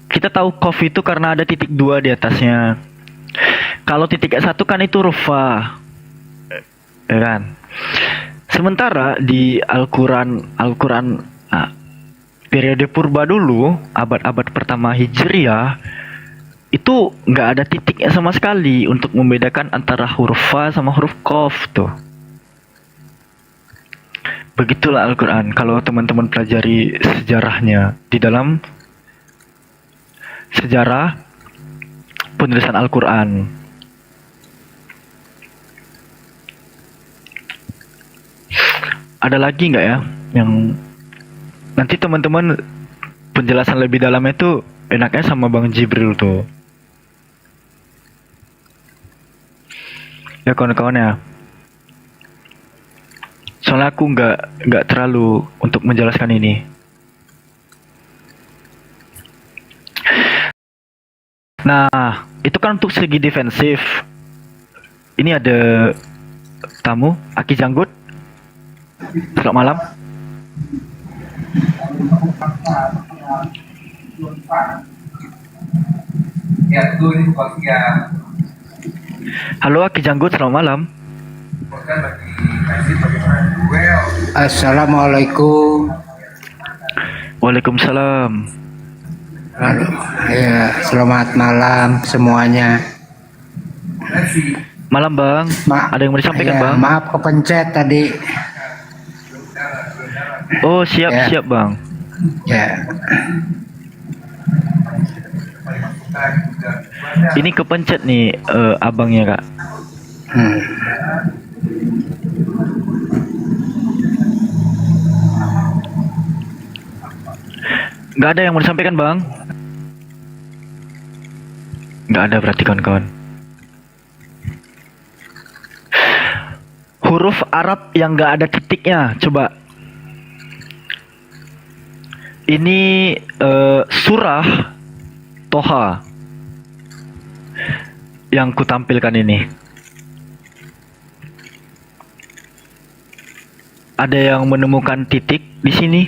Kita tahu Qaf itu karena ada titik 2 di atasnya. Kalau titik 1 kan itu huruf Fa. Ya kan? Sementara di Al-Quran periode purba dulu, abad-abad pertama Hijriah, itu nggak ada titiknya sama sekali untuk membedakan antara huruf Fa sama huruf Qaf tuh. Begitulah Al-Quran. Kalau teman-teman pelajari sejarahnya di dalam sejarah penulisan Al-Quran. Ada lagi nggak ya yang nanti teman-teman penjelasan lebih dalamnya itu enaknya sama Bang Jibril tuh. Ya kawan-kawan ya. Soalnya aku nggak terlalu untuk menjelaskan ini. Nah, itu kan untuk segi defensif. Ini ada tamu, Aki Janggut. Selamat malam. Halo Aki Janggut, selamat malam. Assalamualaikum. Waalaikumsalam. Halo. Ya, selamat malam semuanya. Malam Bang. Ada yang mau disampaikan Ya, Bang? maaf kepencet tadi. Oh siap Bang. Ya. Ini kepencet nih abangnya Kak. Nggak ada yang mau disampaikan Bang? Nggak ada berarti kawan-kawan. Huruf Arab yang nggak ada titiknya, coba. Ini surah Toha yang kutampilkan ini. Ada yang menemukan titik di sini?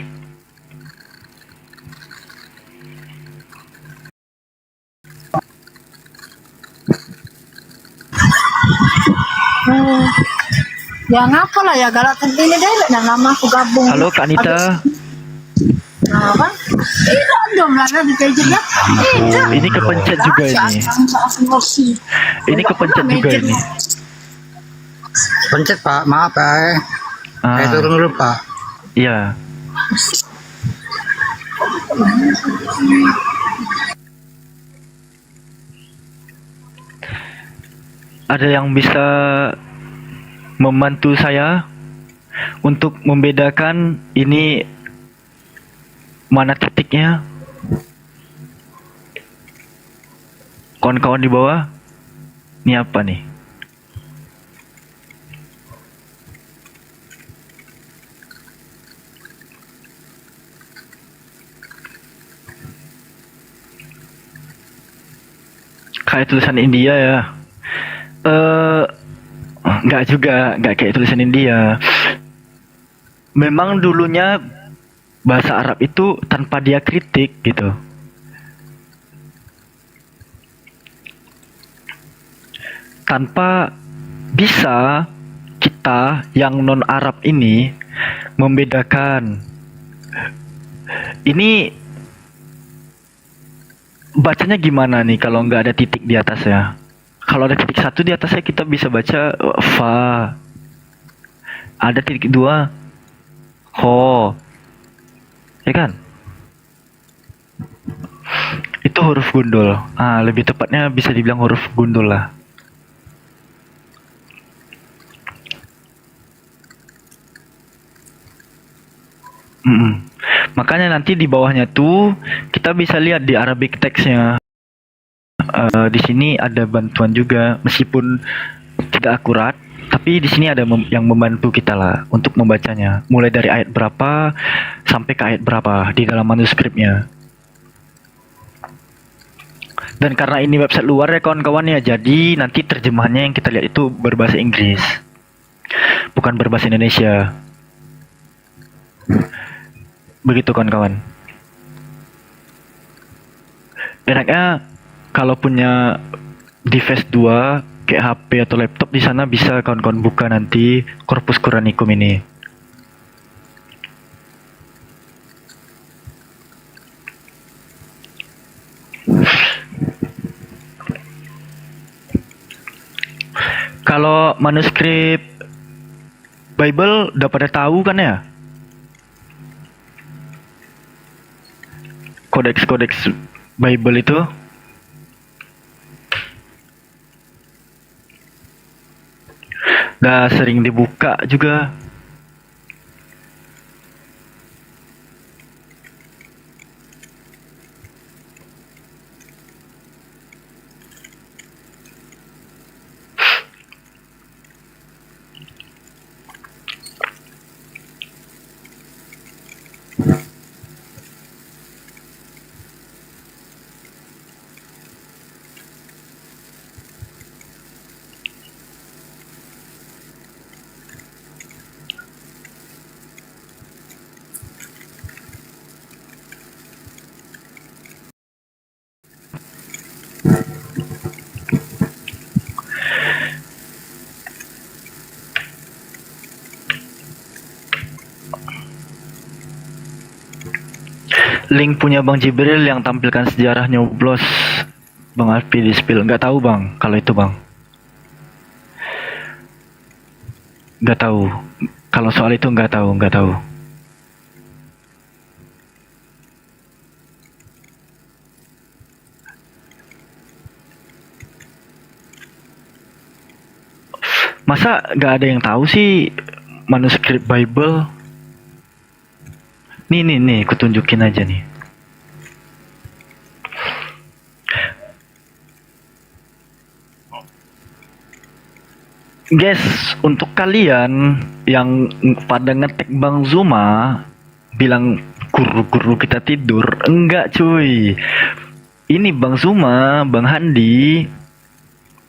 Ya ngapa lah ya galak ini deh, nah nama aku gabung. Halo Kak Anita. Apa? Tidak dong Lana dikejarnya. Ini kepencet juga ini. Ini kepencet juga ini. Pencet Pak, maaf Pak. Saya turun dulu Pak. Iya. Ada yang bisa membantu saya untuk membedakan ini mana titiknya? Kawan-kawan di bawah, ini apa nih? Kayak tulisan India ya? Nggak juga, nggak kayak tulisan India. Memang dulunya bahasa Arab itu tanpa diakritik gitu. Tanpa bisa kita yang non Arab ini membedakan ini bacanya gimana nih kalau nggak ada titik di atasnya. Kalau ada titik satu di atasnya kita bisa baca fa. Ada titik dua ho, ya kan? Itu huruf gundul. Lebih tepatnya bisa dibilang huruf gundul lah. Makanya nanti di bawahnya tuh kita bisa lihat di Arabic text-nya. Di sini ada bantuan juga, meskipun tidak akurat, tapi di sini ada yang membantu kita lah untuk membacanya. Mulai dari ayat berapa sampai ke ayat berapa di dalam manuskripnya. Dan karena ini website luar ya kawan-kawan ya, jadi nanti terjemahannya yang kita lihat itu berbahasa Inggris, bukan berbahasa Indonesia. Begitu kawan-kawan. Enaknya kalau punya device 2 kayak HP atau laptop, di sana bisa kawan-kawan buka nanti Corpus Coranicum ini. Kalau manuskrip Bible udah pada tahu kan ya? Kodeks-kodeks Bible itu udah sering dibuka juga. Link punya Bang Jibril yang tampilkan sejarah nyoblos Bang Alfi di spill. Nggak tahu Bang, kalau itu Bang. Nggak tahu. Kalau soal itu nggak tahu. Masa nggak ada yang tahu sih manuskrip Bible? Nih, aku tunjukin aja nih. Guys, untuk kalian yang pada ngetek Bang Zuma bilang guru-guru kita tidur, enggak cuy. Ini Bang Zuma, Bang Handi,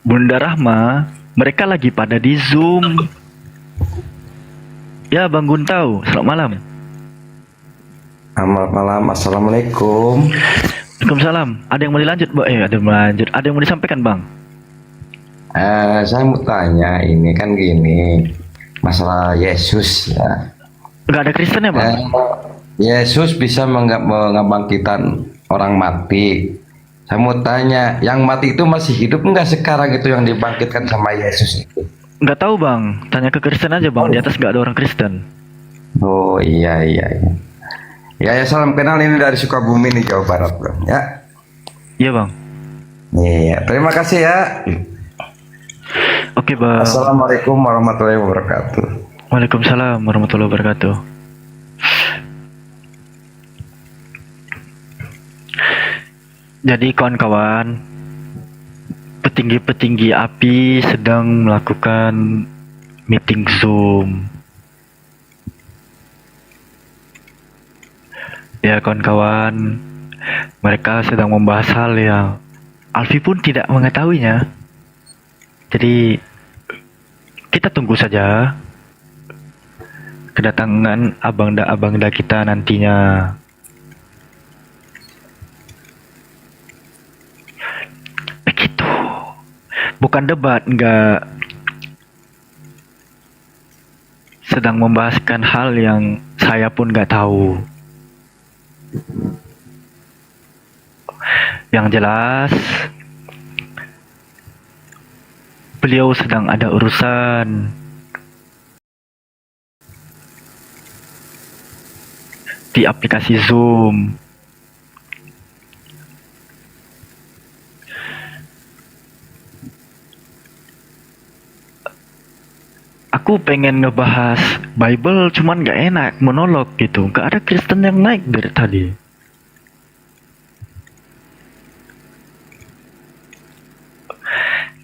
Bunda Rahma, mereka lagi pada di Zoom. Ya Bang Guntau, selamat malam. Selamat malam, assalamualaikum. Waalaikumsalam. Ada yang mau dilanjut, ada yang mau lanjut. Ada yang mau disampaikan, Bang? Saya mau tanya, ini kan gini, masalah Yesus ya. Nggak ada Kristen ya, Bang? Yesus bisa mengabangkitkan orang mati. Saya mau tanya, yang mati itu masih hidup enggak sekarang itu yang dibangkitkan sama Yesus itu? Nggak tahu bang, tanya ke Kristen aja bang. Di atas nggak ada orang Kristen. Oh iya. Ya salam kenal, ini dari Sukabumi nih, Jawa Barat bro. Ya. Iya bang. Iya, terima kasih ya. Oke bang. Assalamualaikum warahmatullahi wabarakatuh. Waalaikumsalam warahmatullahi wabarakatuh. Jadi kawan-kawan, petinggi-petinggi API sedang melakukan meeting Zoom. Ya kawan-kawan, mereka sedang membahas hal yang Alfi pun tidak mengetahuinya. Jadi kita tunggu saja kedatangan abangda kita nantinya. Begitu. Bukan debat, enggak. Sedang membahaskan hal yang saya pun nggak tahu. Yang jelas, beliau sedang ada urusan di aplikasi Zoom. Aku pengen ngebahas Bible, cuman gak enak monolog gitu. Gak ada Kristen yang naik dari tadi.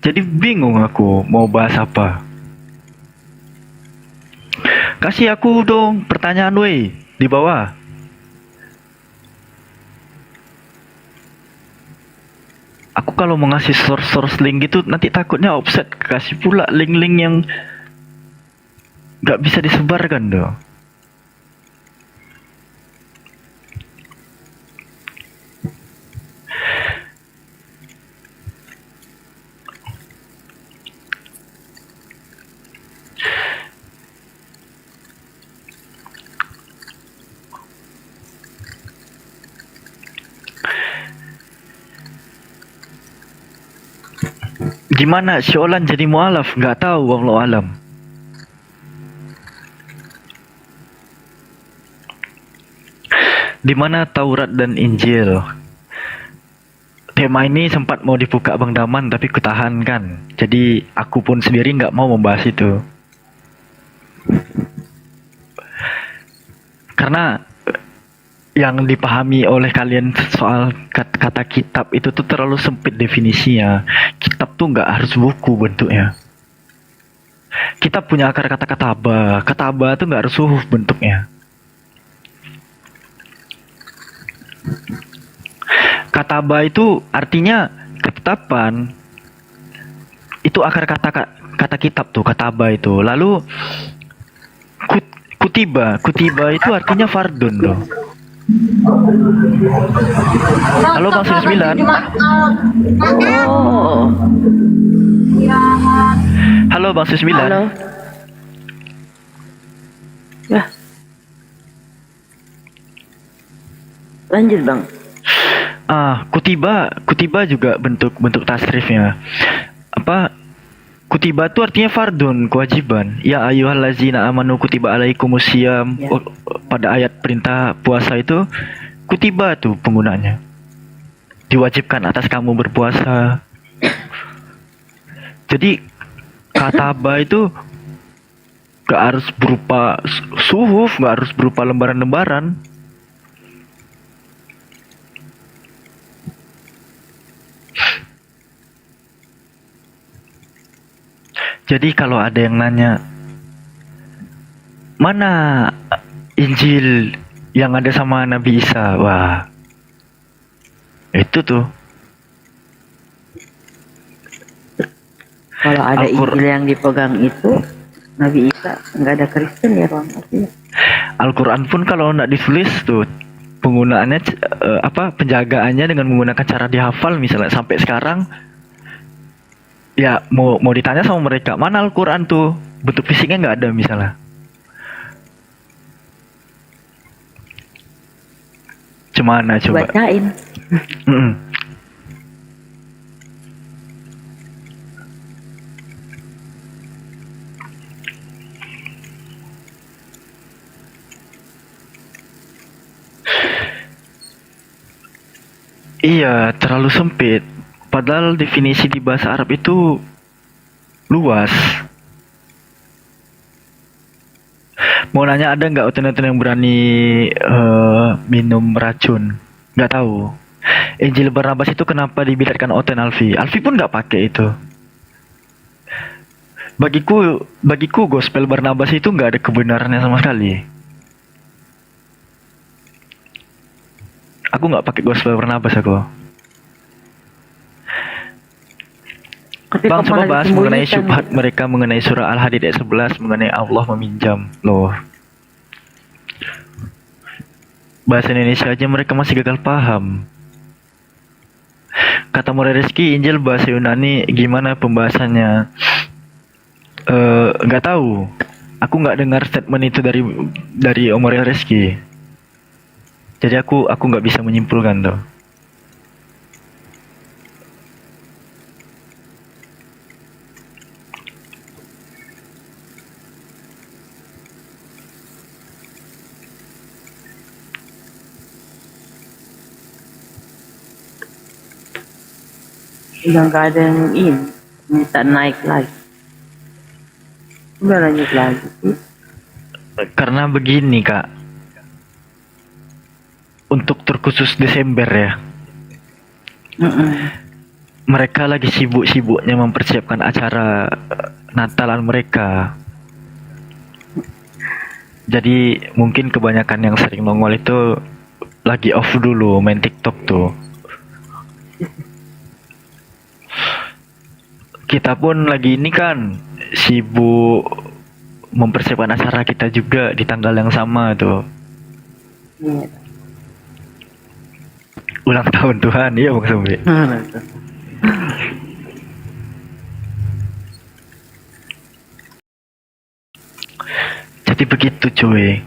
Jadi bingung aku mau bahas apa. Kasih aku dong pertanyaan weh di bawah. Aku kalau mau ngasih source link gitu nanti takutnya offset. Kasih pula link-link yang gak bisa disebarkan dong. Gimana Syolan jadi mualaf? Gak tahu, wallahu alam. Di mana Taurat dan Injil? Tema ini sempat mau dibuka Bang Daman tapi kutahankan. Jadi aku pun sendiri nggak mau membahas itu. Karena yang dipahami oleh kalian soal kata kitab itu tuh terlalu sempit definisinya. Kitab tuh nggak harus buku bentuknya. Kitab punya akar kata kataba. Kataba tuh nggak harus suhuf bentuknya. Kataba itu artinya ketetapan. Itu akar kata kitab tuh, kataba itu. Lalu kutiba itu artinya fardun loh. Halo Bang 99. Oh. Halo Bang 99. Halo. Ya. Lanjut Bang. Kutiba juga bentuk tasrifnya. Apa? Kutiba itu artinya fardun, kewajiban. Ya ayyuhallazina amanu kutiba alaikumusiyam. Ya. Pada ayat perintah puasa itu kutiba tuh penggunaannya. Diwajibkan atas kamu berpuasa. Jadi kataba itu gak harus berupa suhuf, gak harus berupa lembaran-lembaran. Jadi kalau ada yang nanya, mana Injil yang ada sama Nabi Isa? Wah, itu tuh. Kalau ada Injil yang dipegang itu, Nabi Isa nggak ada Kristen ya Bang? Al-Quran pun kalau nggak ditulis tuh, penggunaannya penjagaannya dengan menggunakan cara dihafal misalnya sampai sekarang. Ya mau ditanya sama mereka, mana Al-Quran tuh bentuk fisiknya nggak ada misalnya. Cemana coba? Bacain. Mm-mm. Iya, terlalu sempit. Padahal definisi di bahasa Arab itu luas. Mau nanya ada nggak oten-oten yang berani minum racun? Nggak tahu. Injil Barnabas itu kenapa dibidatkan oten Alfi? Alfi pun nggak pakai itu. Bagiku gospel Barnabas itu nggak ada kebenarannya sama sekali. Aku nggak pakai gospel Barnabas aku. Bang, coba bahas mengenai syubhat mereka mengenai surah Al-Hadid ayat 11 mengenai Allah meminjam. Loh. Bahasa Indonesia aja mereka masih gagal paham. Kata Murai Rizky, Injil bahasa Yunani gimana pembahasannya? Nggak tahu. Aku nggak dengar statement itu dari Om Murai Rizky. Jadi aku nggak bisa menyimpulkan tuh. Udah nggak ada yang ini, minta naik lagi. Udah lanjut lagi. Karena begini kak, untuk terkhusus Desember ya, mereka lagi sibuk-sibuknya mempersiapkan acara Natalan mereka. Jadi mungkin kebanyakan yang sering nongol itu lagi off dulu main TikTok tuh. Kita pun lagi ini kan sibuk mempersiapkan acara kita juga di tanggal yang sama tuh. Ulang tahun Tuhan, iya Bang Sumbi. Jadi begitu cuy.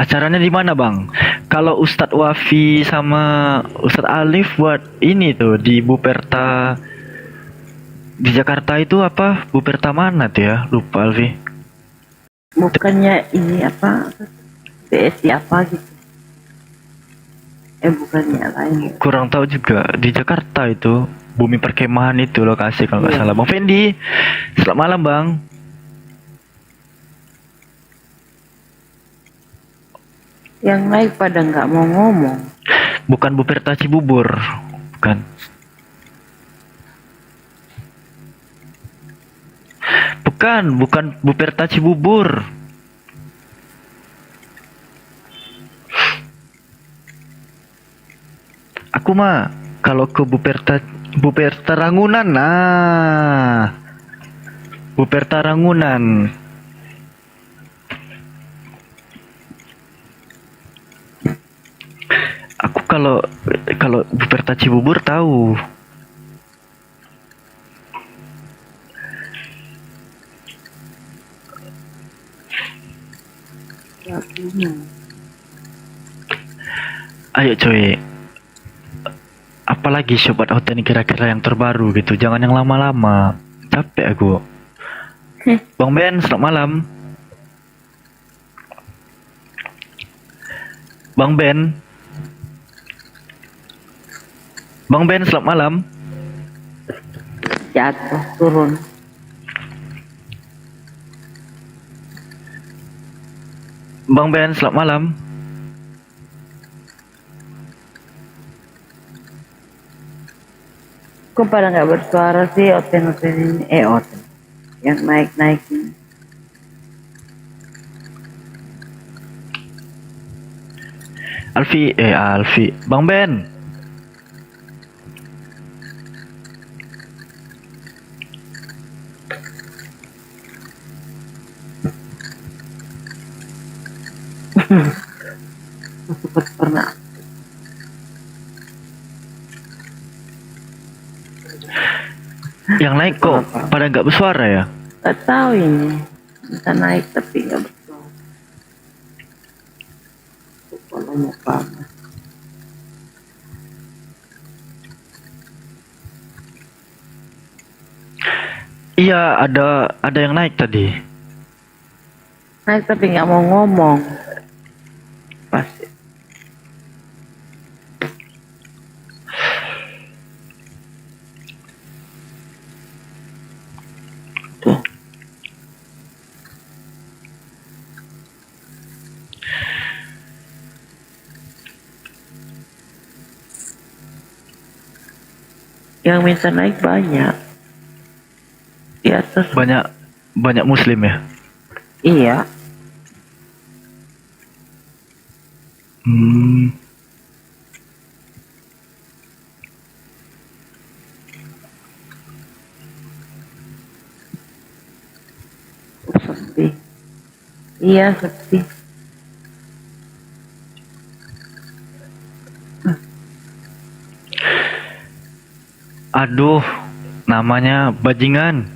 Acaranya di mana Bang? Kalau Ustadz Wafi sama Ustadz Alif buat ini tuh di Buperta di Jakarta itu apa? Buperta mana tuh ya? Lupa Alfi. Bukannya ini apa? BSI apa gitu? Bukannya lain. Kurang tahu juga. Di Jakarta itu Bumi Perkemahan itu lokasi kalau nggak salah. Bang Fendi, selamat malam Bang. Yang naik pada nggak mau ngomong. Bukan Buperta Cibubur, bukan. Bukan Buperta Cibubur. Aku mah kalau ke Buperta Rangunan, nah. Buperta Rangunan. Aku kalau Buperta Cibubur tahu. Ayo coy. Apalagi sobat Oten kira-kira yang terbaru gitu. Jangan yang lama-lama. Capek aku. Bang Ben, selamat malam. Bang Ben, selamat malam. Jatuh, turun. Bang Ben, selamat malam. Kok pada nggak bersuara sih Oten ini? Oten. Yang naik-naik ini. Alfi. Bang Ben. Pernah. Yang naik kok pada nggak bersuara ya? Gak tahu ini. Bisa naik tapi nggak bersuara. Kalau mau panas. Iya, ada yang naik tadi. Naik tapi nggak mau ngomong. Pasti. Yang minta naik banyak. Di atas. Banyak muslim ya? Iya. Sepi. Iya, sepi. Aduh, namanya bajingan.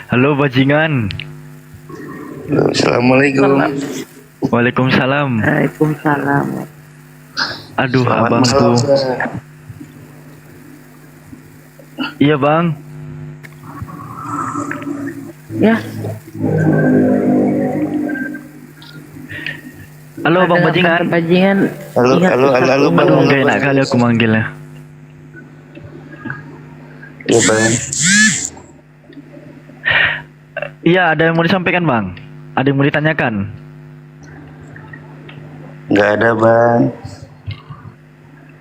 Halo bajingan. Assalamualaikum. Waalaikumsalam. Waalaikumsalam. Aduh, Selamat abangku. malam. Iya bang. Ya. Halo bang bajingan. Bajingan. Halo, Bang. Aduh, gak enak kali aku manggilnya. Iya, Bang. Iya, ada yang mau disampaikan bang? Ada yang mau ditanyakan? Nggak ada, Bang.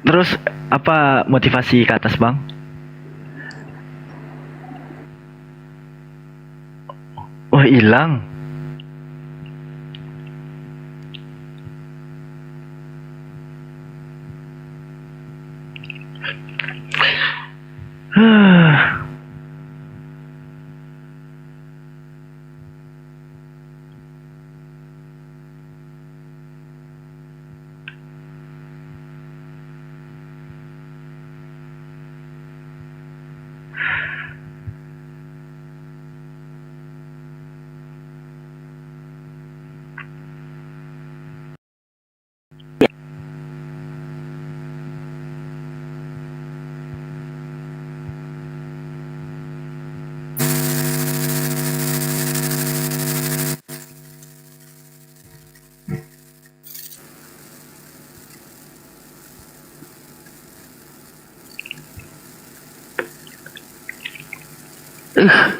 Terus apa motivasi ke atas bang? Wah, hilang.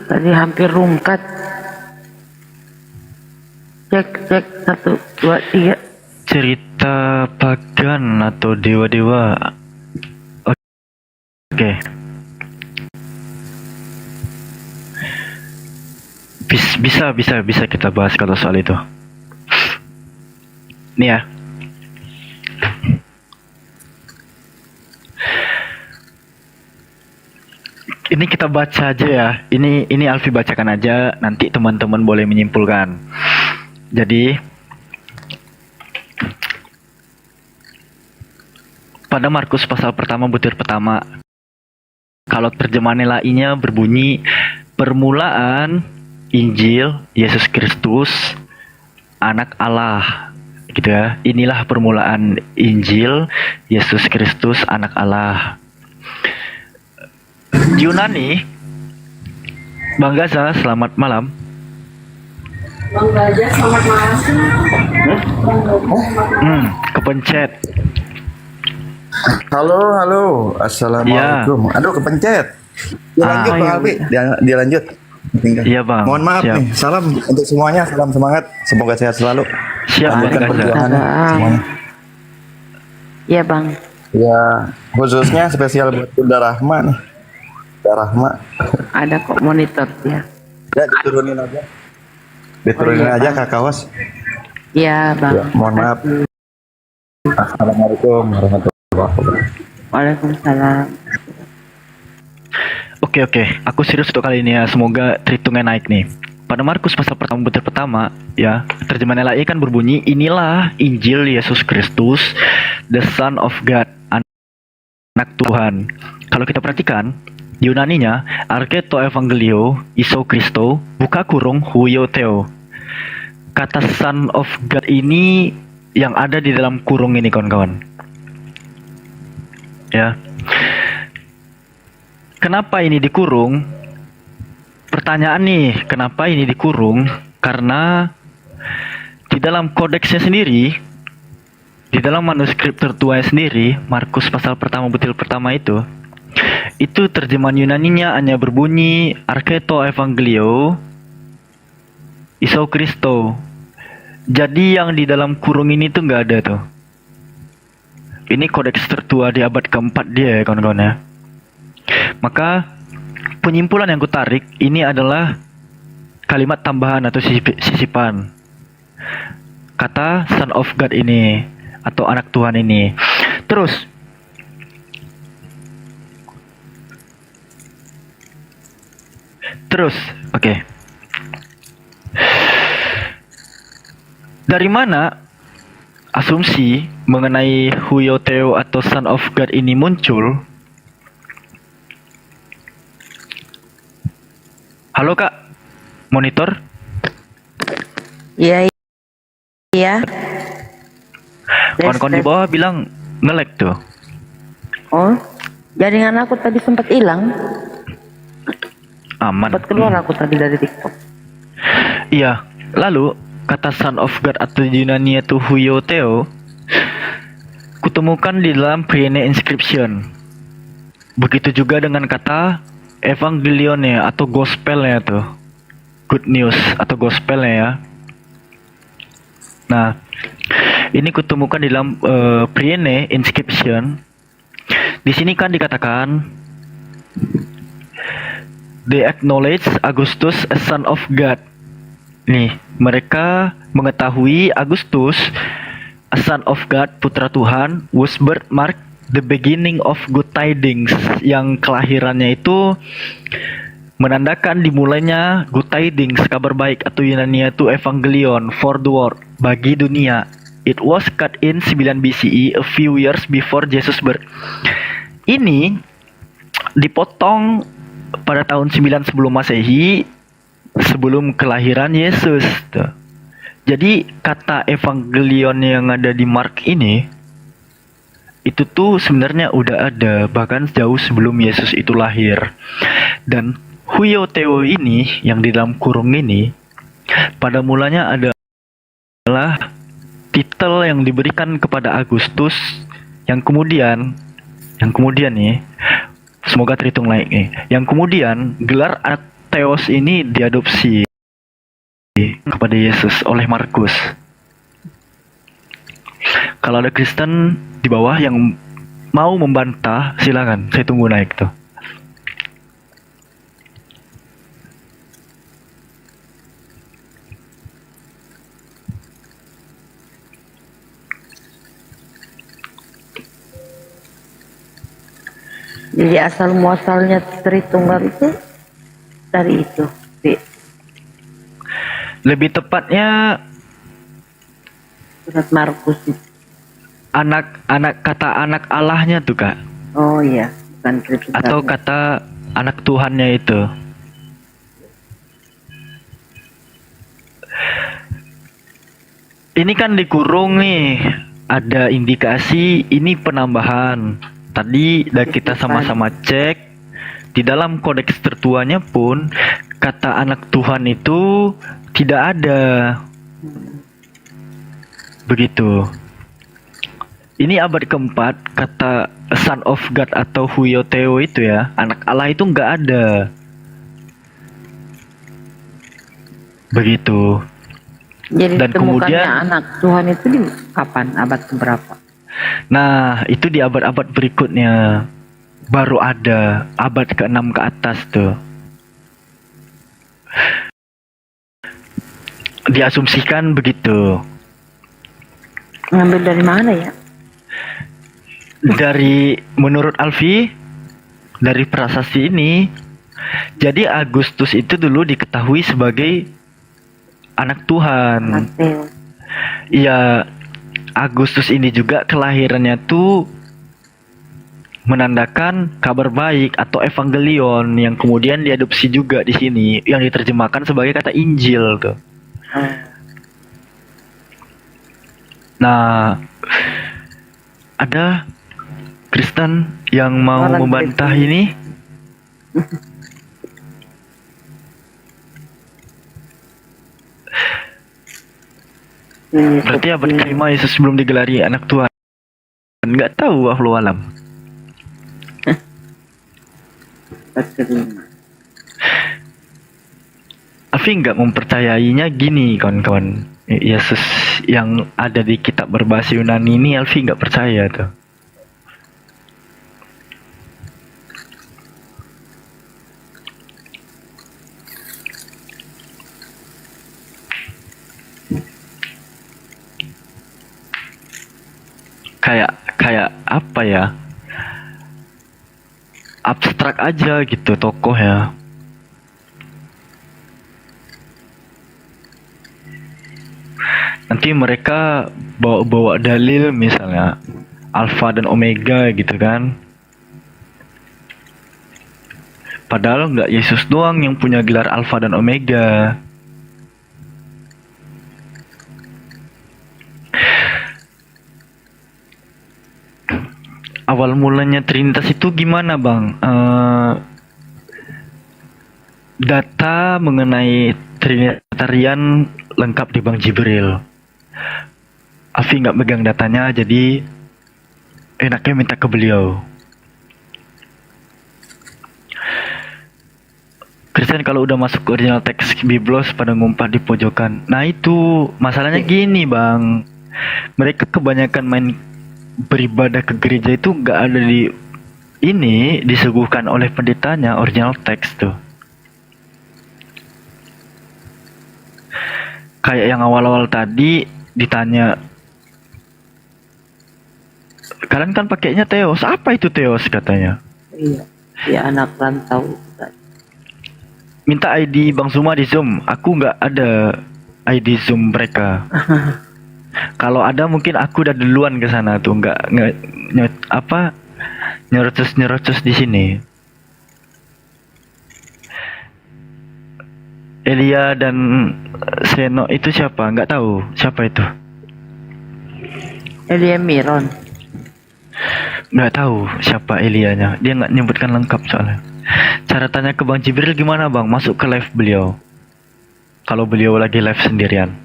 Tadi hampir rungkat. Cek 1, 2, 3. Cerita pagan atau dewa-dewa. Oke. Bisa kita bahas kalau soal itu. Nih ya. Ini kita baca aja ya. Ini Alfi bacakan aja, nanti teman-teman boleh menyimpulkan. Jadi pada Markus pasal pertama butir pertama, kalau terjemahan lainnya berbunyi permulaan Injil Yesus Kristus anak Allah, gitu ya. Inilah permulaan Injil Yesus Kristus anak Allah. Yunani, Bang Gaza, selamat malam. Bang Baja, selamat malam. Kepencet. Halo, assalamualaikum. Aduh, kepencet. Dilanjut Bang Albi, dilanjut. Iya Bang. Mohon maaf Siap. nih, salam untuk semuanya, salam semangat, semoga sehat selalu. Siap, Lanjutkan Bang Gaza. perjuangannya semuanya. Iya Bang. Ya, khususnya spesial buat Bunda Rahma nih. Bunda Rahma. Ada kok monitor ya. Ya, diturunin aja. Diturunin aja Kak Kawas. Iya Bang. Ya, mohon maaf. Assalamualaikum warahmatullahi wabarakatuh. Waalaikumsalam. Oke, aku serius untuk kali ini ya. Semoga terhitungnya naik nih. Pada Markus pasal pertama butir pertama, ya, terjemahan LAI kan berbunyi, inilah Injil Yesus Kristus, the Son of God, anak Tuhan. Kalau kita perhatikan, Yunaninya Arketo Evangelio Iso Christo buka kurung Huyo Theo. Kata Son of God ini yang ada di dalam kurung ini, kawan-kawan. Ya. kenapa ini dikurung? Pertanyaan nih, kenapa ini dikurung? Karena di dalam kodeksnya sendiri, di dalam manuskrip tertua sendiri, Markus pasal pertama butir pertama itu terjemahan Yunaninya hanya berbunyi Arketo Evangelio Iso Kristo. Jadi yang di dalam kurung ini tuh nggak ada tuh. Ini kodeks tertua di abad keempat dia ya kawan-kawan ya. Maka penyimpulan yang kutarik ini adalah kalimat tambahan atau sisipan kata Son of God ini atau anak Tuhan ini. Terus, oke. Dari mana asumsi mengenai Huioteo atau Son of God ini muncul? Halo Kak, monitor? Iya, iya. Kawan-kawan di bawah bilang nge-lag tuh. Oh, jaringan aku tadi sempat hilang. Aman. Sempat keluar aku tadi dari TikTok. Iya, lalu kata Son of God atau Yunani itu Huioteo kutemukan di dalam Priene Inscription. Begitu juga dengan kata Evangelionnya atau Gospelnya tuh, Good News atau Gospelnya ya. Nah, ini kutemukan di dalam Priene Inscription. Di sini kan dikatakan they acknowledge Augustus as son of God. Nih, mereka mengetahui Agustus as son of God, putra Tuhan, was birthmark the beginning of good tidings, yang kelahirannya itu menandakan dimulainya good tidings, kabar baik atau Yunani itu evangelion, for the world, bagi dunia. It was cut in 9 BCE, a few years before Jesus birth. Ini dipotong pada tahun 9 sebelum Masehi, sebelum kelahiran Yesus tuh. Jadi kata evangelion yang ada di Mark ini itu tuh sebenarnya udah ada bahkan jauh sebelum Yesus itu lahir. Dan Huioteo ini yang di dalam kurung ini pada mulanya adalah titel yang diberikan kepada Agustus yang kemudian nih, semoga terhitung naik nih, yang kemudian gelar anak Theos ini diadopsi kepada Yesus oleh Markus. Kalau ada Kristen di bawah yang mau membantah, silakan, saya tunggu naik tuh. Jadi asal muasalnya Tritunggal itu dari itu. Lebih tepatnya Surat Markus itu. Anak kata anak Allahnya tuh Kak. Oh iya, bukan Tritunggal. Atau kata anak Tuhannya itu. Ini kan dikurung nih, ada indikasi ini penambahan. Tadi udah kita sama-sama cek di dalam kodeks tertuanya pun kata anak Tuhan itu tidak ada. Begitu. Ini abad keempat kata Son of God atau Huioteo itu ya, anak Allah itu nggak ada. Begitu. Jadi dan kemudian anak Tuhan itu di kapan? Abad keberapa? Nah, itu di abad-abad berikutnya baru ada abad ke-6 ke atas tuh. Diasumsikan begitu. Ngambil dari mana ya? Dari menurut Alfi, dari prasasti ini, jadi Agustus itu dulu diketahui sebagai anak Tuhan. Iya, Agustus ini juga kelahirannya tuh menandakan kabar baik atau evangelion yang kemudian diadopsi juga di sini yang diterjemahkan sebagai kata Injil tuh. Nah, ada Kristen yang mau membantah ini? Berarti abad kelima Yesus sebelum digelari anak Tuhan. Nggak tahu, wallahu alam. Afi nggak mempercayainya gini, kawan-kawan. Yesus yang ada di kitab berbahasa Yunani ini, Alfi nggak percaya tuh. Kayak apa ya? Abstrak aja gitu tokoh ya. Nanti mereka bawa dalil misalnya alfa dan omega gitu kan. Padahal nggak Yesus doang yang punya gelar alfa dan omega. Awal mulanya Trinitas itu gimana, Bang? Data mengenai Trinitarian lengkap di Bang Jibril. Afi nggak megang datanya, jadi enaknya minta ke beliau. Kristen kalau udah masuk ke original teks Biblos pada ngumpet di pojokan. Nah itu masalahnya gini, Bang. Mereka kebanyakan main beribadah ke gereja itu nggak ada di ini disuguhkan oleh pendetanya original teks tuh. Kayak yang awal-awal tadi ditanya, kalian kan pakainya Theos, apa itu Theos katanya? Iya, ya anak rantau. Minta ID Bang Zuma di Zoom, aku nggak ada ID Zoom mereka. Kalau ada mungkin aku udah duluan ke sana tuh, nggak nyerocos di sini. Elia dan Seno itu siapa? Nggak tahu siapa itu. Elia Miron. Nggak tahu siapa Elianya. Dia nggak nyebutkan lengkap soalnya. Cara tanya ke Bang Jibril gimana, Bang? Masuk ke live beliau. Kalau beliau lagi live sendirian.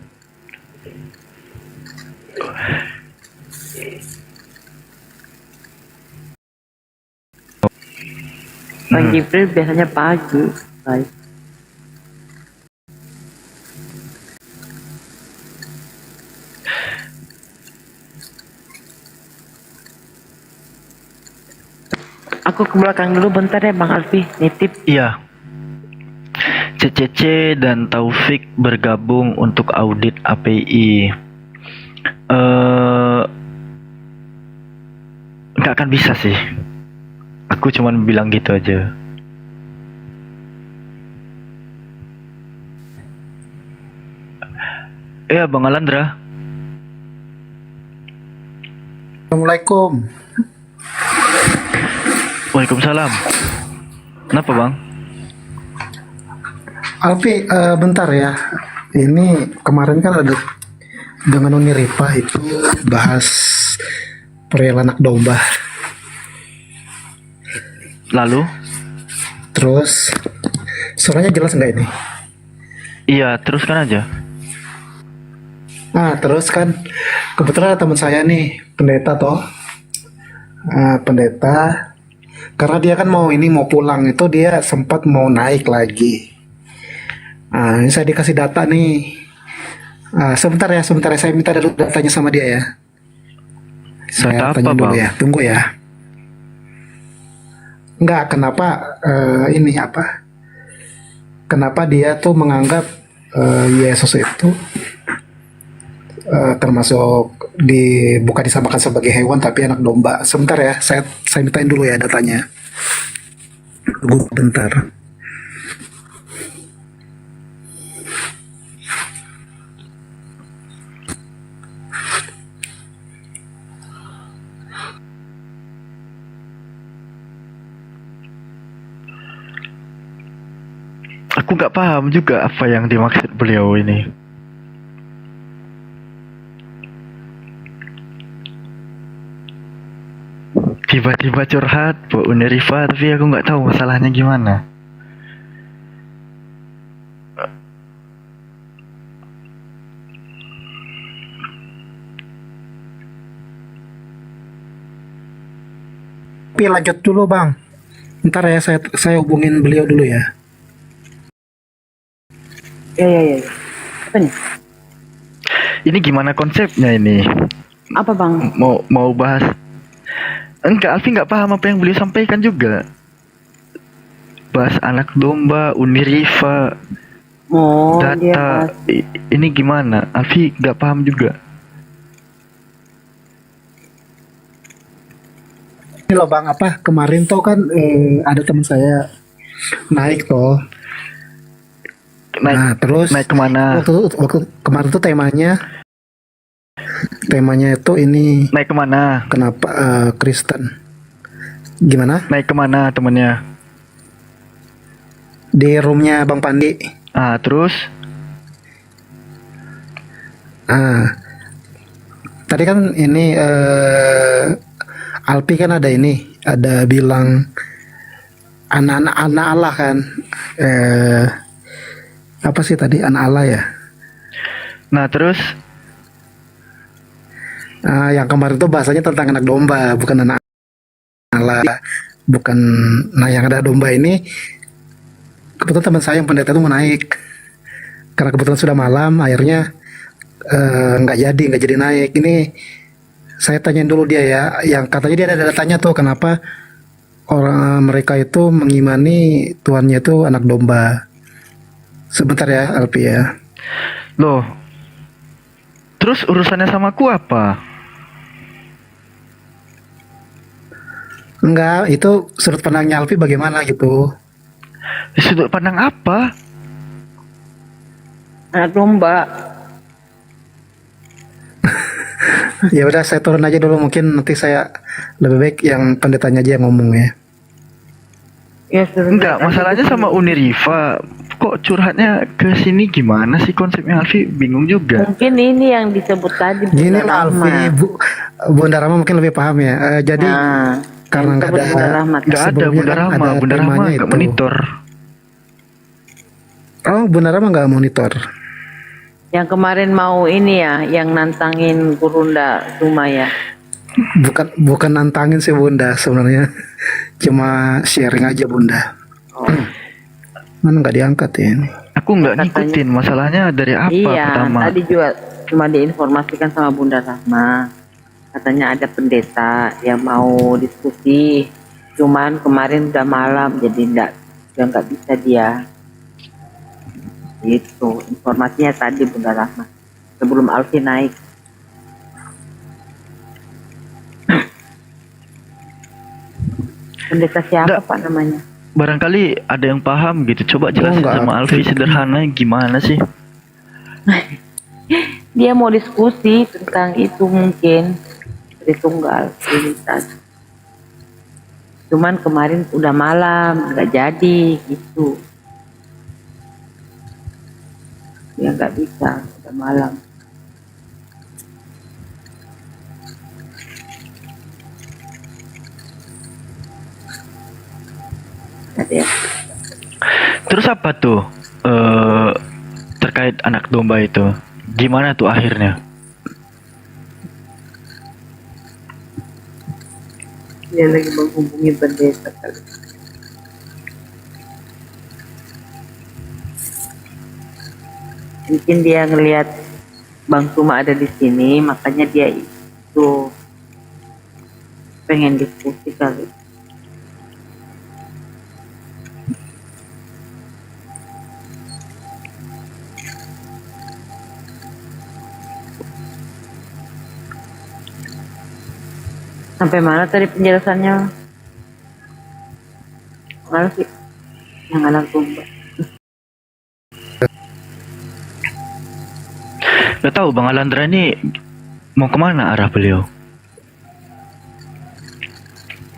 Bang Jibril biasanya pagi. Baik. Aku ke belakang dulu bentar ya Bang Alfi, nitip. Iya. CCC dan Taufik bergabung untuk audit API. Nggak akan bisa sih. Aku cuman bilang gitu aja. Iya, Bang Alandra. Assalamualaikum. Waalaikumsalam. Kenapa, Bang? Alfi, bentar ya. Ini kemarin kan ada dengan Uni Ripa itu bahas perihal anak domba. Lalu? Terus, suaranya jelas nggak ini? Iya, teruskan aja. Nah, terus kan kebetulan ada teman saya nih, pendeta toh. Pendeta, karena dia kan mau pulang itu dia sempat mau naik lagi. Ini saya dikasih data nih. Sebentar ya, saya minta dulu datanya sama dia ya. Saya Data tanya apa, dulu Bang? ya, tunggu ya. Enggak, kenapa dia tuh menganggap Yesus itu termasuk bukan disamakan sebagai hewan tapi anak domba. Sebentar ya, saya mintain dulu ya datanya. Tunggu bentar. Aku nggak paham juga apa yang dimaksud beliau ini. tiba-tiba curhat Bu Unerifa, tapi aku nggak tahu masalahnya gimana. Tapi lanjut dulu bang. Ntar ya saya hubungin beliau dulu ya. Ya. Apa nih? Ini gimana konsepnya ini? Apa bang? Mau bahas? Enggak, Alfi nggak paham apa yang beliau sampaikan juga. Bahas anak domba, Unirifa, data. Ini gimana? Alfi nggak paham juga. Ini loh bang, apa kemarin tuh kan ada teman saya naik toh. Nah terus naik kemana? Waktu kemarin tuh temanya itu ini. Naik kemana? Kenapa Kristen? Gimana? Naik kemana temennya? Di roomnya Bang Pandi. Terus? Tadi kan ini Alpi kan ada bilang anak Allah kan, apa sih tadi anak Allah ya? Nah terus? Yang kemarin tuh bahasanya tentang anak domba, bukan anak Allah, bukan. Nah yang ada domba ini kebetulan teman saya yang pendeta itu mau naik, karena kebetulan sudah malam, akhirnya nggak jadi naik. Ini saya tanyain dulu dia ya, yang katanya dia ada datanya tuh kenapa orang mereka itu mengimani tuannya itu anak domba. Sebentar ya Alpi ya. Loh, terus urusannya sama aku apa? Enggak, itu sudut pandangnya Alpi bagaimana gitu. Sudut pandang apa? Anak domba. Ya udah saya turun aja dulu, mungkin nanti saya lebih baik yang pendetanya aja yang ngomong ya. Ya enggak, masalahnya sama Unirifa. Kok curhatnya ke sini gimana sih konsepnya? Alfi bingung juga. Mungkin ini yang disebut tadi. Gini lah Alfi, Bunda Rama mungkin lebih paham ya. Jadi karena nggak ada Bunda Rama nggak monitor. Oh, Bunda Rama nggak monitor. Yang kemarin mau ini ya, yang nantangin Gurunda Zuma ya. Bukan nantangin sih Bunda sebenarnya, cuma sharing aja Bunda. Mana nggak diangkat ya ini? Aku nggak ngikutin masalahnya dari apa pertama. Tadi juga cuma diinformasikan sama Bunda Rahma. Katanya ada pendeta yang mau diskusi, cuman kemarin udah malam jadi nggak bisa dia. Itu informasinya tadi Bunda Rahma sebelum Alfi naik. Pendeta siapa Pak namanya? Barangkali ada yang paham gitu. Coba jelasin sama Alfi sederhana gimana sih? Dia mau diskusi tentang itu mungkin Tritunggal Trinitas. Cuman kemarin udah malam nggak jadi gitu. Ya nggak bisa, udah malam. Ya. Terus apa tuh terkait anak domba itu? Gimana tuh akhirnya? Dia lagi menghubungi pendeta kali. Mungkin dia ngelihat Bang Suma ada di sini, makanya dia itu pengen diskusi kali. Sampai mana tadi penjelasannya? Mana sih? Yang anak domba. Gak tahu Bang Alandra ini mau kemana arah beliau?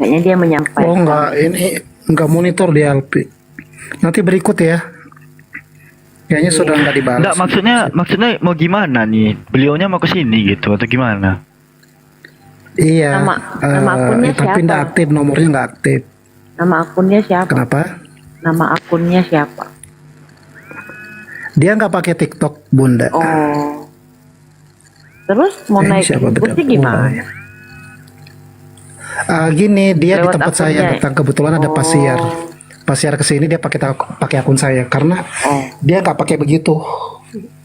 Kayaknya dia menyampaikan. Oh enggak, ini enggak monitor di Alpi. Nanti berikut ya. Kayaknya sudah enggak dibahas. Enggak, maksudnya mau gimana nih? Beliaunya mau ke sini gitu atau gimana? Iya. Nama akunnya tapi siapa? nggak aktif, nomornya nggak aktif. Nama akunnya siapa? Kenapa? Nama akunnya siapa? Dia nggak pakai TikTok, Bunda. Oh. Terus mau naik siapa kursi beda? gimana? Gini, dia Lewat di tempat akunnya saya ya? datang, kebetulan ada pasiar. Pasiar kesini dia pakai akun saya karena dia nggak pakai begitu.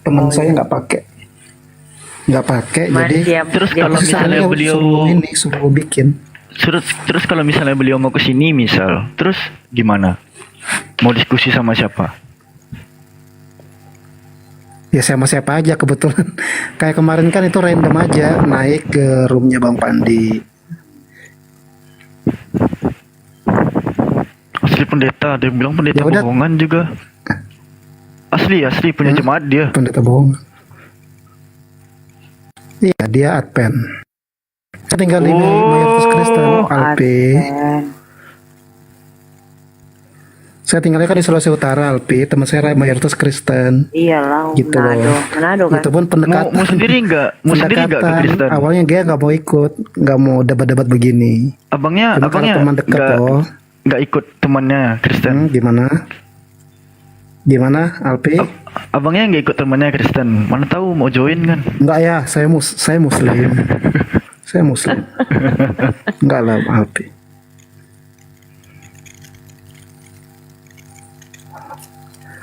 Teman saya nggak pakai. Jadi terus kalau misalnya beliau suruh bikin. Terus kalau misalnya beliau mau ke sini misal, terus gimana? Mau diskusi sama siapa? Ya sama siapa aja kebetulan. Kayak kemarin kan itu random aja naik ke roomnya Bang Pandi. Asli pendeta, dia bilang pendeta bohongan juga. Asli punya jemaat dia. Pendeta bohong. Iya, dia Advent. Saya tinggal di mayoritas Kristen, Alpi. Saya tinggalnya kan di Sulawesi Utara, Alpi. Teman saya mayoritas Kristen. Iyalah, Gitu loh. Manado kan. Itu pun pendekatan. Mau sendiri nggak ke Kristen? Awalnya dia nggak mau ikut, nggak mau debat-debat begini. Abangnya teman dekat toh. Nggak ikut temannya Kristen. Gimana, Alpi? Abangnya nggak ikut temannya Kristen. Mana tahu mau join kan? Enggak ya, saya Muslim. Saya Muslim. Enggak lah, Alpi.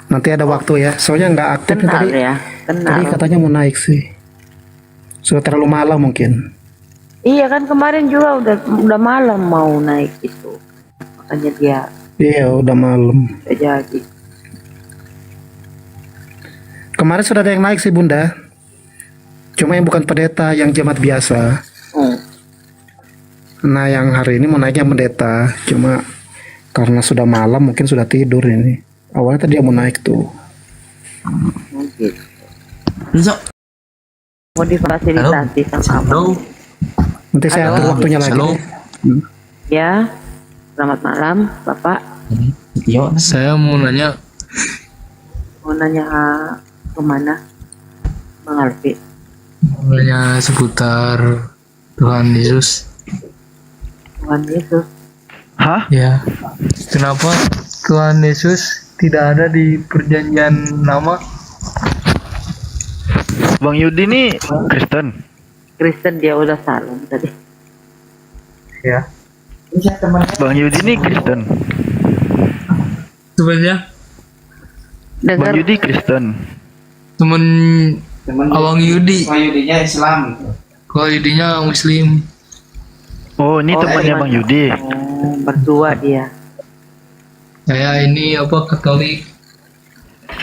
Nanti ada waktu ya. Soalnya nggak aktif Kenal tadi. ya, kenal. Tadi katanya mau naik sih. Sudah terlalu malam mungkin. Iya kan kemarin juga udah malam mau naik itu. Makanya dia Iya, udah malam. udah jadi. Kemarin sudah ada yang naik sih, Bunda. Cuma yang bukan pendeta, yang jemaat biasa. Nah, yang hari ini mau naiknya pendeta. Cuma karena sudah malam mungkin sudah tidur ini. Awalnya tadi dia mau naik tuh. Mungkin. Mau difasilitasi sama abang. Nanti saya atur waktunya lagi. Ya, selamat malam Bapak. Saya mau nanya. Mau nanya kemana, Bang Alfi? Mau nanya seputar Tuhan Yesus. Tuhan Yesus. Hah? Ya. Kenapa Tuhan Yesus tidak ada di perjanjian lama? Bang Yudi ini Kristen. Kristen, dia udah salam tadi. Ya. Bang Yudi ini Kristen. Sebenarnya Bang Yudi Kristen. temen Abang Yudi. Bang Yudinya Islam. Kalau Yudinya Muslim. Oh, ini temannya Bang Yudi. Berdua dia. Saya ini apa Katolik.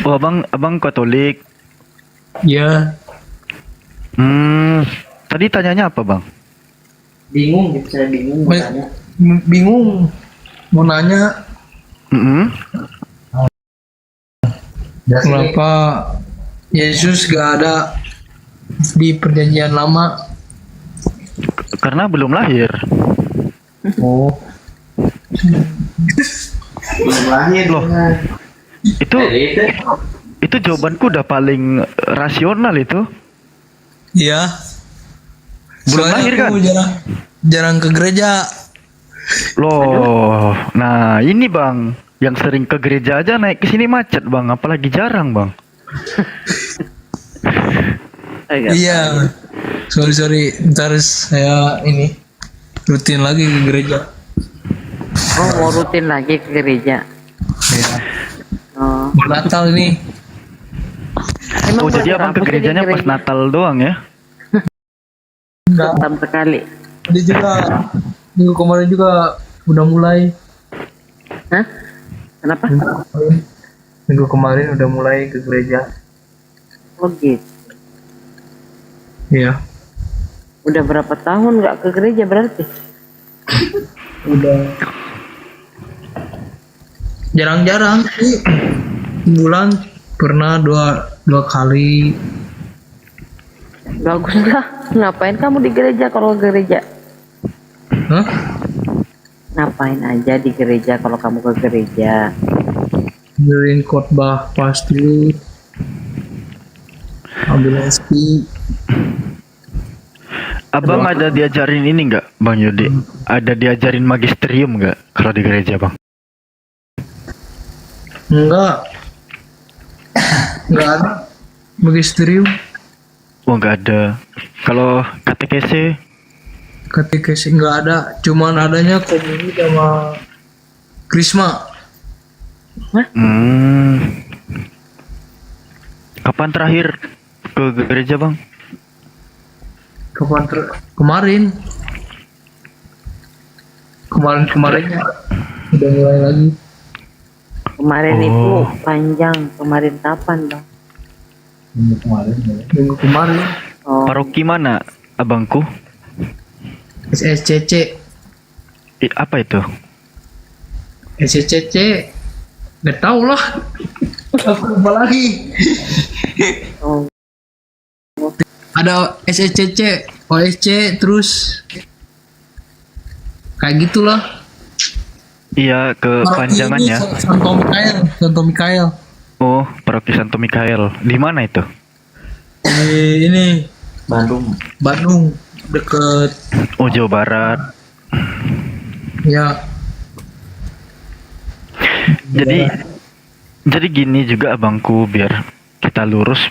Oh, abang Katolik. Ya. Tadi tanyanya apa, Bang? Bingung gitu, saya bingung mau tanya. Bingung mau nanya. Kenapa Yesus gak ada di perjanjian lama? Karena belum lahir. Oh. Belum lahir loh. Itu jawabanku udah paling rasional itu. Iya. Belum Soalnya lahir kan? aku jarang ke gereja. Loh, nah ini Bang, yang sering ke gereja aja naik ke sini macet Bang, apalagi jarang Bang. Iya. Sorry. Ntar saya ini rutin lagi ke gereja. Oh, mau rutin lagi ke gereja. Iya. Oh. Natal ini. Emang Oh, jadi Abang ke berapa sih di gerejanya pas gereja? Natal doang ya? Setahun sekali. Dia juga minggu kemarin juga udah mulai. Hah? Kenapa? Minggu kemarin udah mulai ke gereja. Oh gitu. Iya. Udah berapa tahun nggak ke gereja berarti? Udah. Jarang-jarang sih. Bulan pernah dua kali. Bagus lah. Ngapain kamu di gereja kalau ke gereja? Hah? Ngapain aja di gereja kalau kamu ke gereja? Dengerin khotbah pasti. Ambil SP. Abang ada diajarin ini nggak, Bang Yudi? Ada diajarin magisterium nggak kalau di gereja, Bang? Enggak ada magisterium. Oh, nggak ada. Kalau katekese? Katekesi nggak ada, cuman adanya komuni sama krisma. Kapan terakhir ke gereja, Bang? Kemarinnya udah mulai lagi. Kemarin itu panjang. Kemarin kapan Bang? Minggu kemarin. Paroki mana, abangku? SSCC. Apa itu? SSCC nggak tahu lah. Aku lupa lagi. Ada SSCC, OSC, terus kayak gitulah. Iya, kepanjangannya. Santo Mikael. Oh, Paroki Santo Mikael. Di mana itu? Ini Bandung deket. Oh, Jawa Barat. Ya. Jadi gini juga abangku, biar kita lurus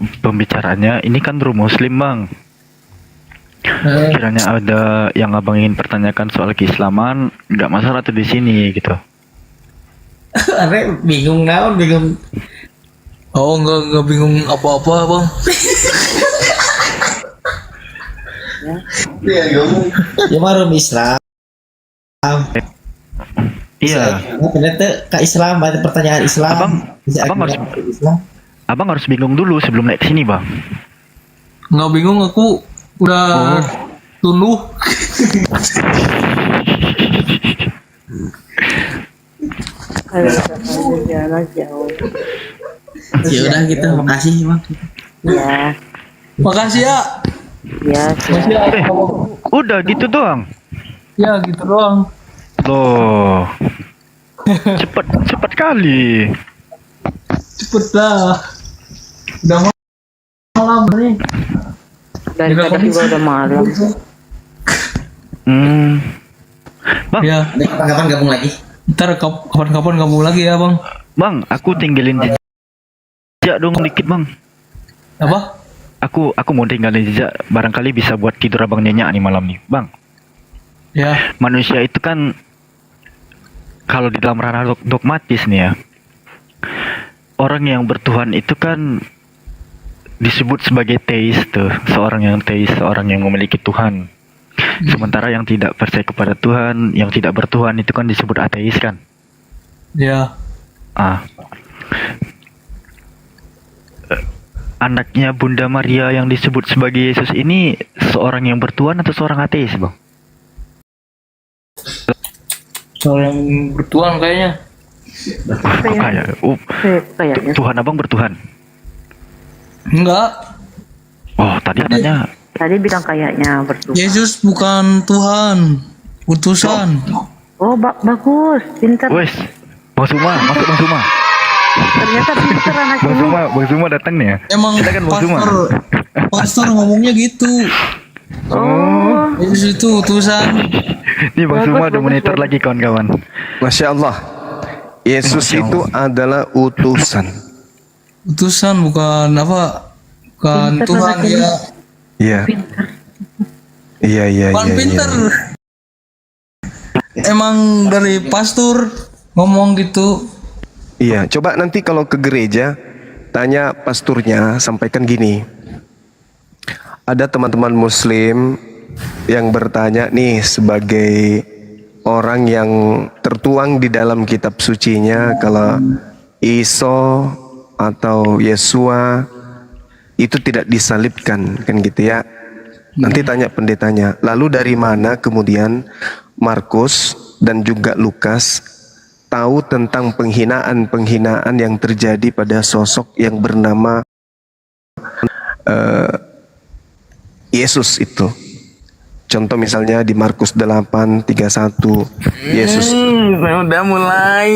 pembicaraannya. Ini kan room muslim, Bang. Kiranya ada yang abang ingin pertanyakan soal keislaman, nggak masalah tuh di sini gitu. Arek bingung naon, bingung. Oh, enggak bingung apa-apa, Bang. Ya baru Islam. Iya. Ternyata ke Islam, ada pertanyaan Islam. Abang harus bingung dulu sebelum naik ke sini, Bang. Nggak bingung, aku udah tunduk. Ya udah gitu, makasih Bang. Ya. Makasih ya. Ya. Udah gitu doang. Ya gitu doang. Loh. Cepat kali. Cepet lah. Udah malam nih. Dari tadi juga udah malam. Bang, ya. Kapan-kapan gabung lagi? Ntar kapan-kapan gabung lagi ya, Bang. Bang, aku tinggalin jejak dong dikit, Bang. Apa? Aku mau tinggalin jejak, barangkali bisa buat tidur abang nyenyak nih malam nih, Bang. Ya. Manusia itu kan kalau di dalam ranah dogmatis nih ya, orang yang bertuhan itu kan disebut sebagai teis tuh, seorang yang teis, seorang yang memiliki Tuhan. Sementara yang tidak percaya kepada Tuhan, yang tidak bertuhan itu kan disebut ateis kan? Ya. Anaknya Bunda Maria yang disebut sebagai Yesus ini seorang yang bertuhan atau seorang ateis, Bang? Seorang yang bertuhan kayaknya. Kayaknya. Tuhan abang bertuhan? Enggak. Oh, tadi katanya. Tadi bilang kayaknya bertuhan. Yesus bukan Tuhan, utusan. Oh, bagus, pintar. Wes, Bang Suma, masuk Bang Suma. Ternyata pintar anak ini. Bang Suma datang nih ya. Emang pastor ngomongnya gitu. Oh. Yesus itu utusan. Nih Bang Suma ada monitor lagi kawan-kawan. Masya Allah. Yesus itu adalah utusan. Utusan bukan apa? Bukan Pintar Tuhan ya. Iya. Iya. Bukan pinter. Emang dari pastor ngomong gitu. Iya, coba nanti kalau ke gereja tanya pasturnya, sampaikan gini. Ada teman-teman muslim yang bertanya nih sebagai orang yang tertuang di dalam kitab sucinya, kalau Isa atau Yesua itu tidak disalibkan, kan gitu ya. Nanti tanya pendetanya, lalu dari mana kemudian Markus dan juga Lukas tahu tentang penghinaan-penghinaan yang terjadi pada sosok yang bernama Yesus itu. Contoh misalnya di Markus 8:31, Yesus udah mulai.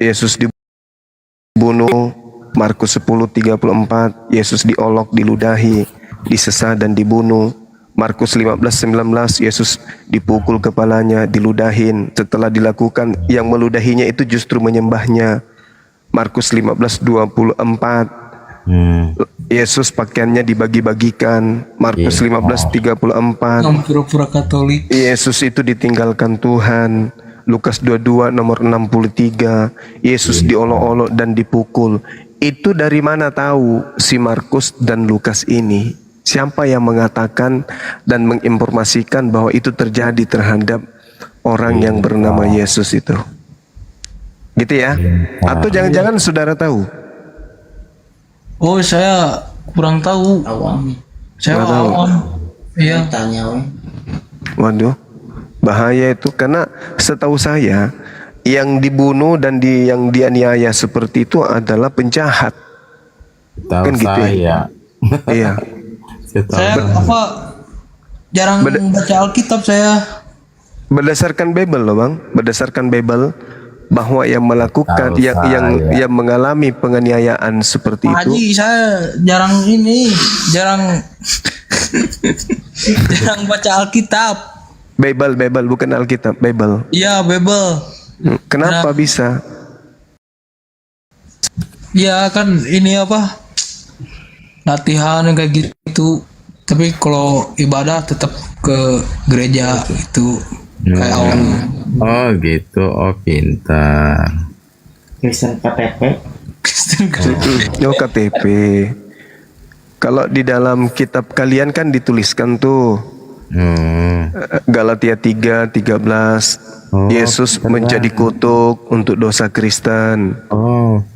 Yesus dibunuh. Markus 10:34, Yesus diolok, diludahi. disesah dan dibunuh. Markus 15:19, Yesus dipukul kepalanya, diludahin. Setelah dilakukan, yang meludahinya itu justru menyembahnya. Markus 15:24, Yesus pakaiannya dibagi-bagikan. Markus 15:34, pura-pura Katolik. Yesus itu ditinggalkan Tuhan. Lukas 22 nomor 63, Yesus diolok-olok dan dipukul. Itu dari mana tahu si Markus dan Lukas ini? Siapa yang mengatakan dan menginformasikan bahwa itu terjadi terhadap orang yang bernama Yesus itu? Gitu ya? Atau jangan-jangan saudara tahu? Oh, saya kurang tahu. Saya Nggak tahu. awam. Iya. Waduh, bahaya itu, karena setahu saya yang dibunuh dan yang dianiaya seperti itu adalah penjahat. Tahu Kan gitu ya? Iya. Saya jarang baca Alkitab saya. Berdasarkan Bible loh Bang, berdasarkan Bible bahwa yang melakukan yang mengalami penganiayaan seperti Pak itu. Haji, saya jarang baca Alkitab. Bible bukan Alkitab, Bible. Iya, Bible. Kenapa bisa? Ya kan ini latihan kayak gitu. Tapi kalau ibadah tetap ke gereja itu kayak awal. Oh gitu, oh pintar. Kristen KTP. Oh KTP. Kalau di dalam kitab kalian kan dituliskan tuh Galatia 3:13, Yesus menjadi kutuk untuk dosa Kristen. 2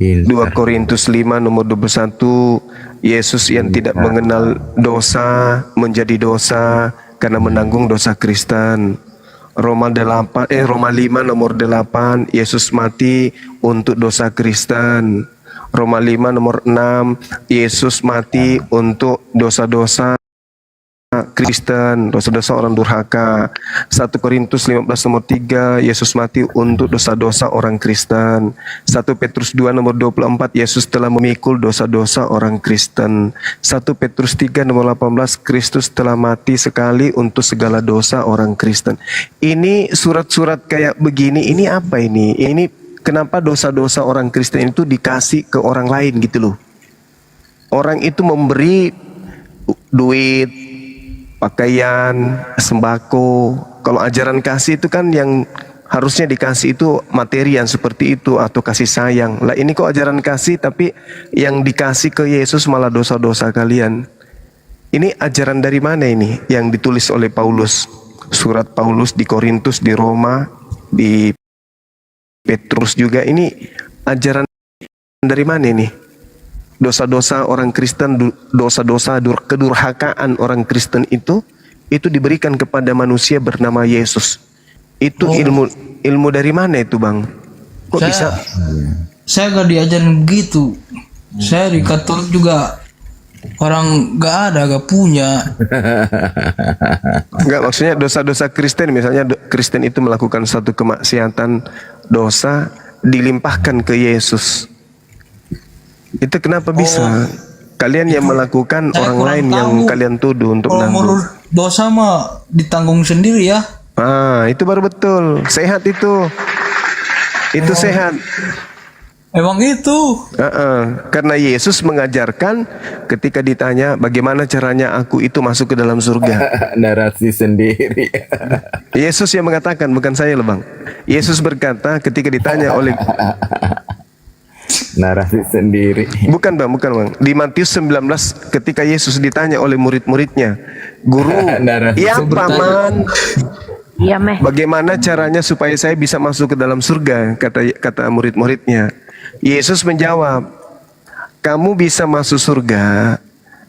Korintus 5 nomor 21, Yesus yang tidak mengenal dosa menjadi dosa karena menanggung dosa Kristen. Roma 5 nomor 8, Yesus mati untuk dosa Kristen. Roma 5 nomor 6, Yesus mati untuk dosa-dosa Kristen, dosa-dosa orang durhaka. 1 Korintus 15 nomor 3, Yesus mati untuk dosa-dosa orang Kristen. 1 Petrus 2 nomor 24, Yesus telah memikul dosa-dosa orang Kristen. 1 Petrus 3 nomor 18, Kristus telah mati sekali untuk segala dosa orang Kristen. Ini surat-surat kayak begini, ini apa ini? Ini kenapa dosa-dosa orang Kristen itu dikasih ke orang lain gitu loh. Orang itu memberi duit, pakaian, sembako. Kalau ajaran kasih itu kan yang harusnya dikasih itu materi yang seperti itu atau kasih sayang. Lah ini kok ajaran kasih tapi yang dikasih ke Yesus malah dosa-dosa kalian. Ini ajaran dari mana ini yang ditulis oleh Paulus? Surat Paulus di Korintus, di Roma, di Petrus juga. Ini ajaran dari mana ini? Dosa-dosa orang Kristen, dosa-dosa kedurhakaan orang Kristen itu diberikan kepada manusia bernama Yesus. Itu ilmu dari mana itu Bang? Kok bisa? Saya gak diajarin begitu. Saya di Katolik juga orang gak punya. Enggak, maksudnya dosa-dosa Kristen, misalnya Kristen itu melakukan satu kemaksiatan, dosa dilimpahkan ke Yesus. Itu kenapa bisa? Kalian yang melakukan, orang lain yang kalian tuduh untuk menanggung. Dosa mah ditanggung sendiri ya. Itu baru betul. Sehat itu. Itu sehat. Emang itu. Karena Yesus mengajarkan ketika ditanya bagaimana caranya aku itu masuk ke dalam surga. Narasi sendiri. Yesus yang mengatakan, bukan saya loh Bang. Yesus berkata ketika ditanya oleh narasi sendiri. Bukan Bang. Di Matius 19 ketika Yesus ditanya oleh murid-muridnya, Guru, ya Paman, bagaimana caranya supaya saya bisa masuk ke dalam surga? Kata murid-muridnya. Yesus menjawab, kamu bisa masuk surga,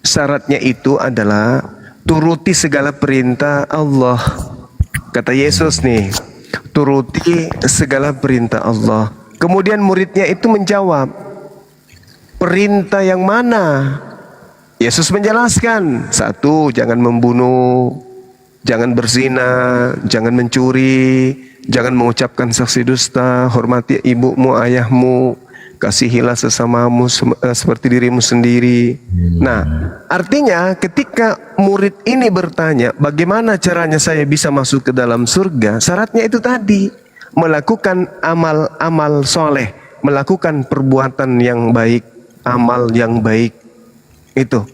syaratnya itu adalah turuti segala perintah Allah. Kata Yesus nih, turuti segala perintah Allah. Kemudian muridnya itu menjawab, perintah yang mana? Yesus menjelaskan, 1, jangan membunuh, jangan berzina, jangan mencuri, jangan mengucapkan saksi dusta, hormati ibumu, ayahmu. kasihilah sesamamu seperti dirimu sendiri. Nah, artinya ketika murid ini bertanya, bagaimana caranya saya bisa masuk ke dalam surga? Syaratnya itu tadi, melakukan amal-amal soleh, melakukan perbuatan yang baik, amal yang baik. Itu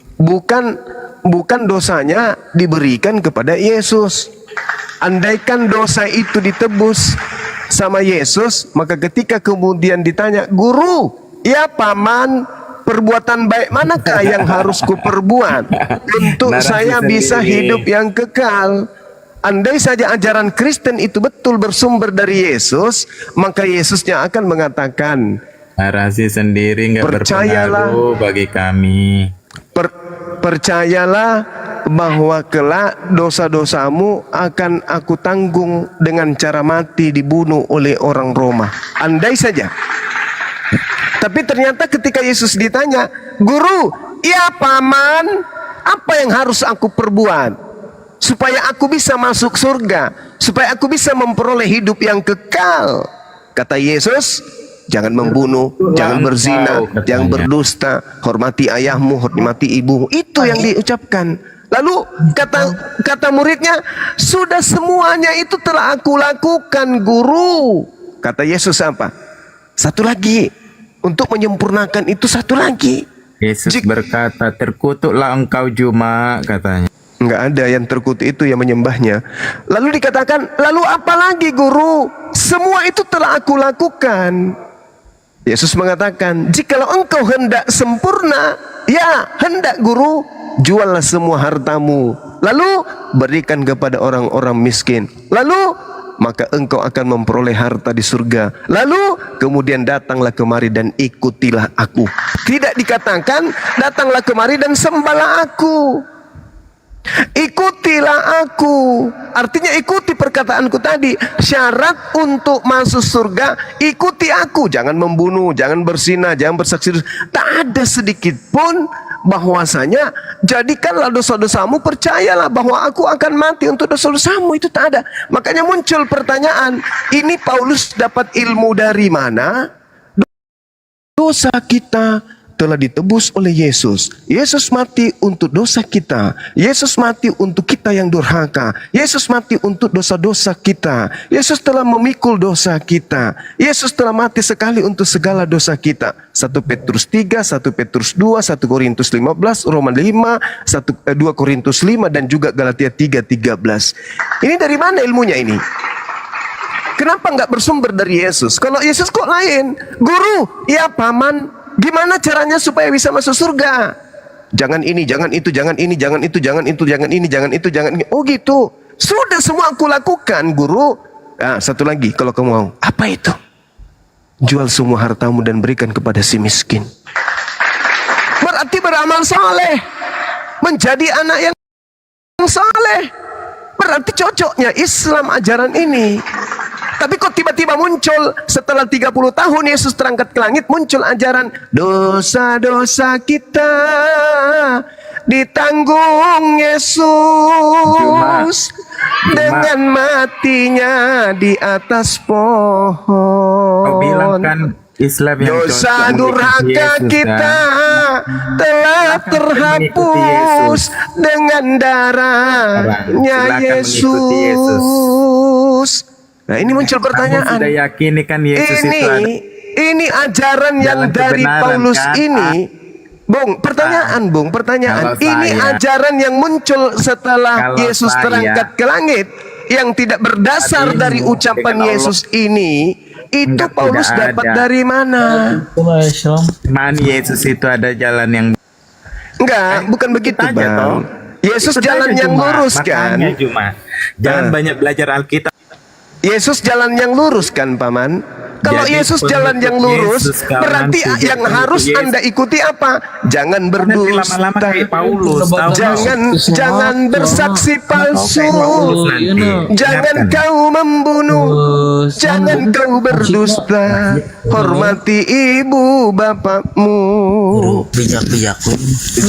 bukan dosanya diberikan kepada Yesus. Andaikan dosa itu ditebus sama Yesus, maka ketika kemudian ditanya, guru, ya paman, perbuatan baik manakah yang harus kuperbuat untuk saya bisa hidup yang kekal? Andai saja ajaran Kristen itu betul bersumber dari Yesus, maka Yesusnya akan mengatakan, narasi sendiri nggak berpengaruh bagi kami. Percayalah bahwa kelak dosa-dosamu akan aku tanggung dengan cara mati dibunuh oleh orang Roma. Andai saja. Tapi ternyata ketika Yesus ditanya, guru, ya paman, apa yang harus aku perbuat supaya aku bisa masuk surga, supaya aku bisa memperoleh hidup yang kekal? Kata Yesus, jangan membunuh, jangan berzina, jangan berdusta, hormati ayahmu, hormati ibumu. Itu yang diucapkan. Lalu kata muridnya, sudah semuanya itu telah aku lakukan, guru. Kata Yesus apa? Satu lagi, untuk menyempurnakan itu satu lagi. Yesus berkata, terkutuklah engkau Juma, katanya. Enggak ada yang terkutuk itu yang menyembahnya. Lalu dikatakan, lalu apa lagi guru? Semua itu telah aku lakukan. Yesus mengatakan, jikalau engkau hendak sempurna, ya hendak guru, juallah semua hartamu, lalu berikan kepada orang-orang miskin, lalu maka engkau akan memperoleh harta di surga. Lalu kemudian datanglah kemari dan ikutilah aku. Tidak dikatakan datanglah kemari dan sembahlah aku. Ikutilah aku, artinya ikuti perkataanku tadi. Syarat untuk masuk surga, ikuti aku. Jangan membunuh, jangan berzina, jangan bersaksi. Tak ada sedikit pun bahwasanya jadikanlah dosa-dosamu, percayalah bahwa aku akan mati untuk dosa-dosamu. Itu tak ada. Makanya muncul pertanyaan, ini Paulus dapat ilmu dari mana? Dosa kita telah ditebus oleh Yesus. Yesus mati untuk dosa kita. Yesus mati untuk kita yang durhaka. Yesus mati untuk dosa-dosa kita. Yesus telah memikul dosa kita. Yesus telah mati sekali untuk segala dosa kita. 1 Petrus 3, 1 Petrus 2, 1 Korintus 15, Roma 5, 2 Korintus 5, dan juga Galatia 3:13. Ini dari mana ilmunya ini? Kenapa nggak bersumber dari Yesus? Kalau Yesus kok lain? Guru, ya paman, gimana caranya supaya bisa masuk surga? Jangan ini, jangan itu, jangan ini, jangan itu, jangan itu, jangan ini, jangan itu, jangan ini. Oh gitu. Sudah semua aku lakukan, guru. Nah, satu lagi kalau kamu mau. Apa itu? Jual semua hartamu dan berikan kepada si miskin. Berarti beramal saleh. Menjadi anak yang saleh. Berarti cocoknya Islam ajaran ini. Tapi kok tiba-tiba muncul setelah 30 tahun Yesus terangkat ke langit, muncul ajaran dosa-dosa kita ditanggung Yesus dengan matinya di atas pohon. Kau bilang kan Islam yang dosa durhaka kita telah terhapus dengan darahnya Yesus. Nah, ini muncul pertanyaan. Kamu sudah yakini kan Yesus ini ajaran yang dari Paulus kan? Ini, Bung, pertanyaan. Ini ajaran yang muncul setelah Yesus terangkat ke langit, yang tidak berdasar dari ucapan Yesus ini. Itu Paulus dapat dari mana? Man, Yesus itu ada jalan yang enggak, bukan begitu, Bang. Yesus jalan yang lurus kan? Jangan banyak belajar Alkitab. Yesus jalan yang lurus kan, Paman? Kalau Yesus jalan yang lurus, berarti yang harus Anda ikuti apa? Jangan berdusta, jangan bersaksi palsu, jangan kau membunuh, jangan kau berdusta, hormati ibu bapakmu,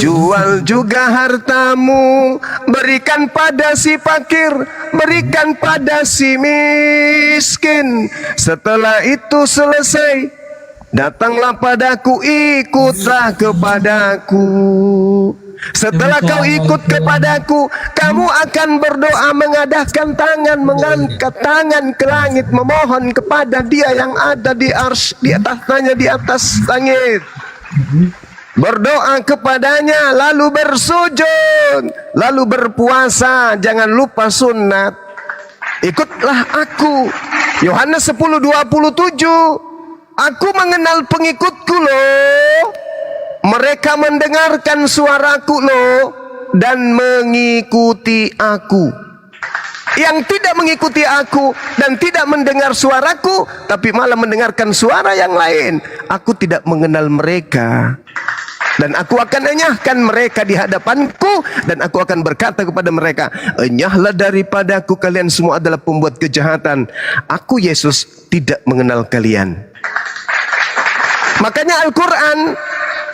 jual juga hartamu, berikan pada si fakir, berikan pada si miskin. Setelah itu selesai, Datanglah padaku, ikutlah kepadaku. Setelah kau ikut kepadaku, kamu akan berdoa, mengadahkan tangan, mengangkat tangan ke langit, memohon kepada Dia yang ada di arsy, di atasnya, di atas langit. Berdoa kepadanya, lalu bersujud, lalu berpuasa, jangan lupa sunat. Ikutlah aku. Yohanes 10:27. Aku mengenal pengikutku loh. Mereka mendengarkan suaraku loh dan mengikuti aku. Yang tidak mengikuti aku dan tidak mendengar suaraku, tapi malah mendengarkan suara yang lain, aku tidak mengenal mereka. Dan aku akan enyahkan mereka di hadapanku, dan aku akan berkata kepada mereka, enyahlah daripadaku, kalian semua adalah pembuat kejahatan. Aku Yesus tidak mengenal kalian. Makanya Al-Quran,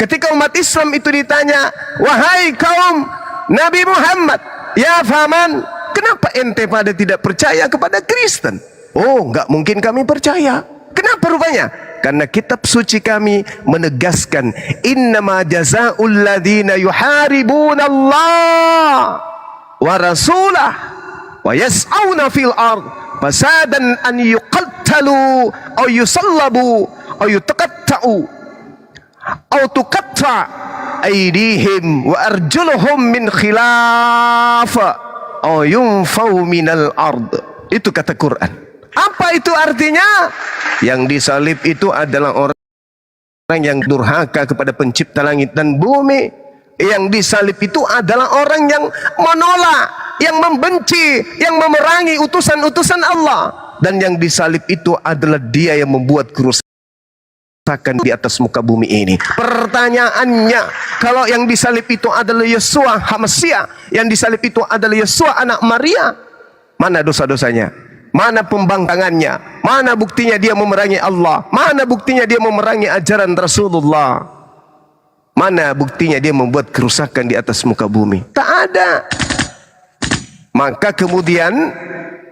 ketika umat Islam itu ditanya, wahai kaum Nabi Muhammad, ya faman, kenapa ente pada tidak percaya kepada Kristen? Oh, enggak mungkin kami percaya. Kenapa rupanya? Karena kitab suci kami menegaskan, innama jazaa'ul ladzina yuharibuna Allah wa rasulah wa yas'auna fil ard fasadan an yuqattalu aw yusallabu aw yutaqatta'u aw tuqatta' aydihim wa arjuluhum min khilaf aw yunfaw minal ard. Itu kata Quran. Apa itu artinya? Yang disalib itu adalah orang yang durhaka kepada pencipta langit dan bumi. Yang disalib itu adalah orang yang menolak, yang membenci, yang memerangi utusan-utusan Allah. Dan yang disalib itu adalah dia yang membuat kerusakan di atas muka bumi ini. Pertanyaannya, kalau yang disalib itu adalah Yesua HaMasiah, yang disalib itu adalah Yesua anak Maria, mana dosa-dosanya? Mana pembangkangannya? Mana buktinya dia memerangi Allah? Mana buktinya dia memerangi ajaran Rasulullah? Mana buktinya dia membuat kerusakan di atas muka bumi? Tak ada. Maka kemudian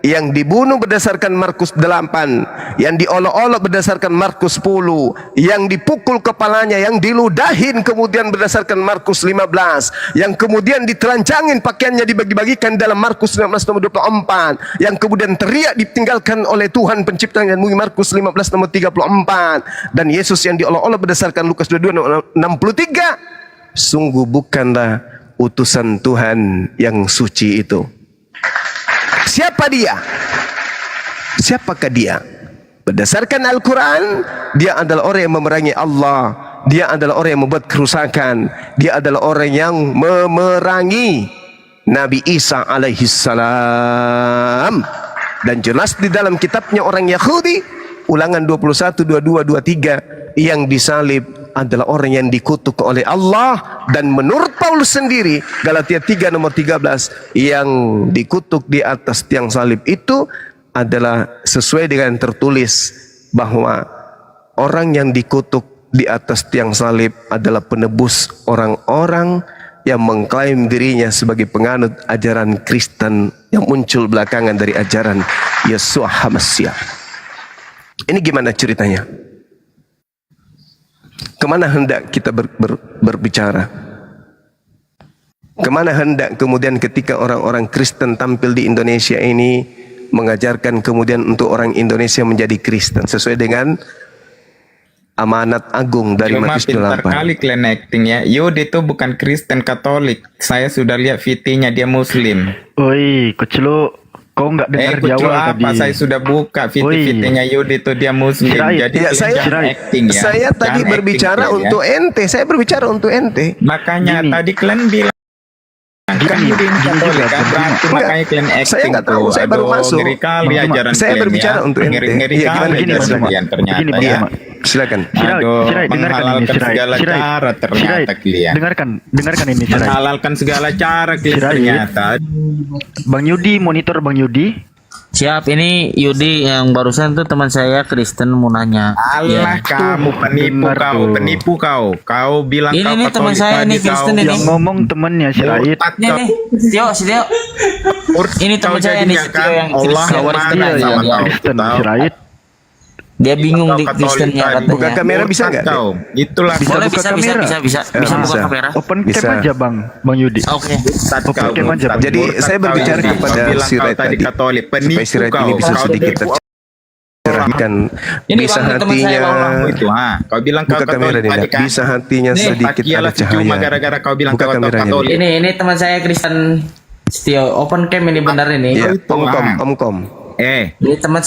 yang dibunuh berdasarkan Markus 8, yang diolok-olok berdasarkan Markus 10, yang dipukul kepalanya, yang diludahin kemudian berdasarkan Markus 15, yang kemudian ditelanjangin pakaiannya dibagi-bagikan dalam Markus 15 nomor 24, yang kemudian teriak ditinggalkan oleh Tuhan pencipta dan bumi Markus 15 nomor 34, dan Yesus yang diolok-olok berdasarkan Lukas 22 nomor 63, sungguh bukanlah utusan Tuhan yang suci itu. Siapa dia? Siapakah dia? Berdasarkan Al-Quran, dia adalah orang yang memerangi Allah. Dia adalah orang yang membuat kerusakan. Dia adalah orang yang memerangi Nabi Isa alaihissalam. Dan jelas di dalam kitabnya orang Yahudi, Ulangan 21, 22, 23, yang disalib adalah orang yang dikutuk oleh Allah. Dan menurut Paulus sendiri, Galatia 3 nomor 13, yang dikutuk di atas tiang salib itu adalah sesuai dengan tertulis bahwa orang yang dikutuk di atas tiang salib adalah penebus orang-orang yang mengklaim dirinya sebagai penganut ajaran Kristen yang muncul belakangan dari ajaran Yesua HaMasiah. Ini gimana ceritanya? Kemana hendak kita berbicara? Kemana hendak kemudian ketika orang-orang Kristen tampil di Indonesia ini mengajarkan kemudian untuk orang Indonesia menjadi Kristen sesuai dengan amanat agung dari Matius 8. Pintar kali kalian acting ya. Yudi itu bukan Kristen Katolik. Saya sudah lihat VT-nya dia Muslim. Oi, kecil kau nggak dengar di awal apa? tadi. Saya sudah buka VT-nya Yudi itu dia Muslim. Jadi ya, acting ya. Saya tadi berbicara untuk ente. Saya berbicara untuk ente. Makanya tadi kalian bilang kan Yudi ini Katolik kan, berarti makanya kalian acting. Saya nggak tahu, saya baru masuk. Ngeri kali ajaran saya kalian berbicara ya. untuk ente. Ngeri kali ajaran kalian ternyata ya. Silakan. Sirai, dengarkan ini, segala cara ternyata kalian. Dengarkan ini, Sirai. Menghalalkan segala cara kalian ternyata. Bang Yudi, monitor Bang Yudi. Siap, ini Yudi yang barusan tuh teman saya Kristen mau nanya. Allah kamu penipu kau. Kau bilang ini kau nih teman saya nih Kristen ini. Yang ngomong temennya Sirai. Nih, Tio. Ini teman saya nih Tio yang Allah Kristen Kristen Sirai. Dia bingung di Kristennya katanya. Buka kamera bisa nggak? Dek? Itulah Boleh, buka bisa kamera? bisa buka kamera. Open Bisa. cam aja Bang Yudi. Oke. Open cam aja Bang. Jadi saya berbicara kepada si Rait tadi Katolik, supaya si Rait ini bisa sedikit tercerahkan. Ini Bisa Bang, teman saya, hatinya Bang. itu kau bilang buka kamera Dinda. Bisa hatinya sedikit ada cuma cahaya. gara-gara kau bilang Buka kau kameranya. Katolik. Ini teman saya Kristen Setio. Open cam ini benar ini. Ya, Omkom. Ini teman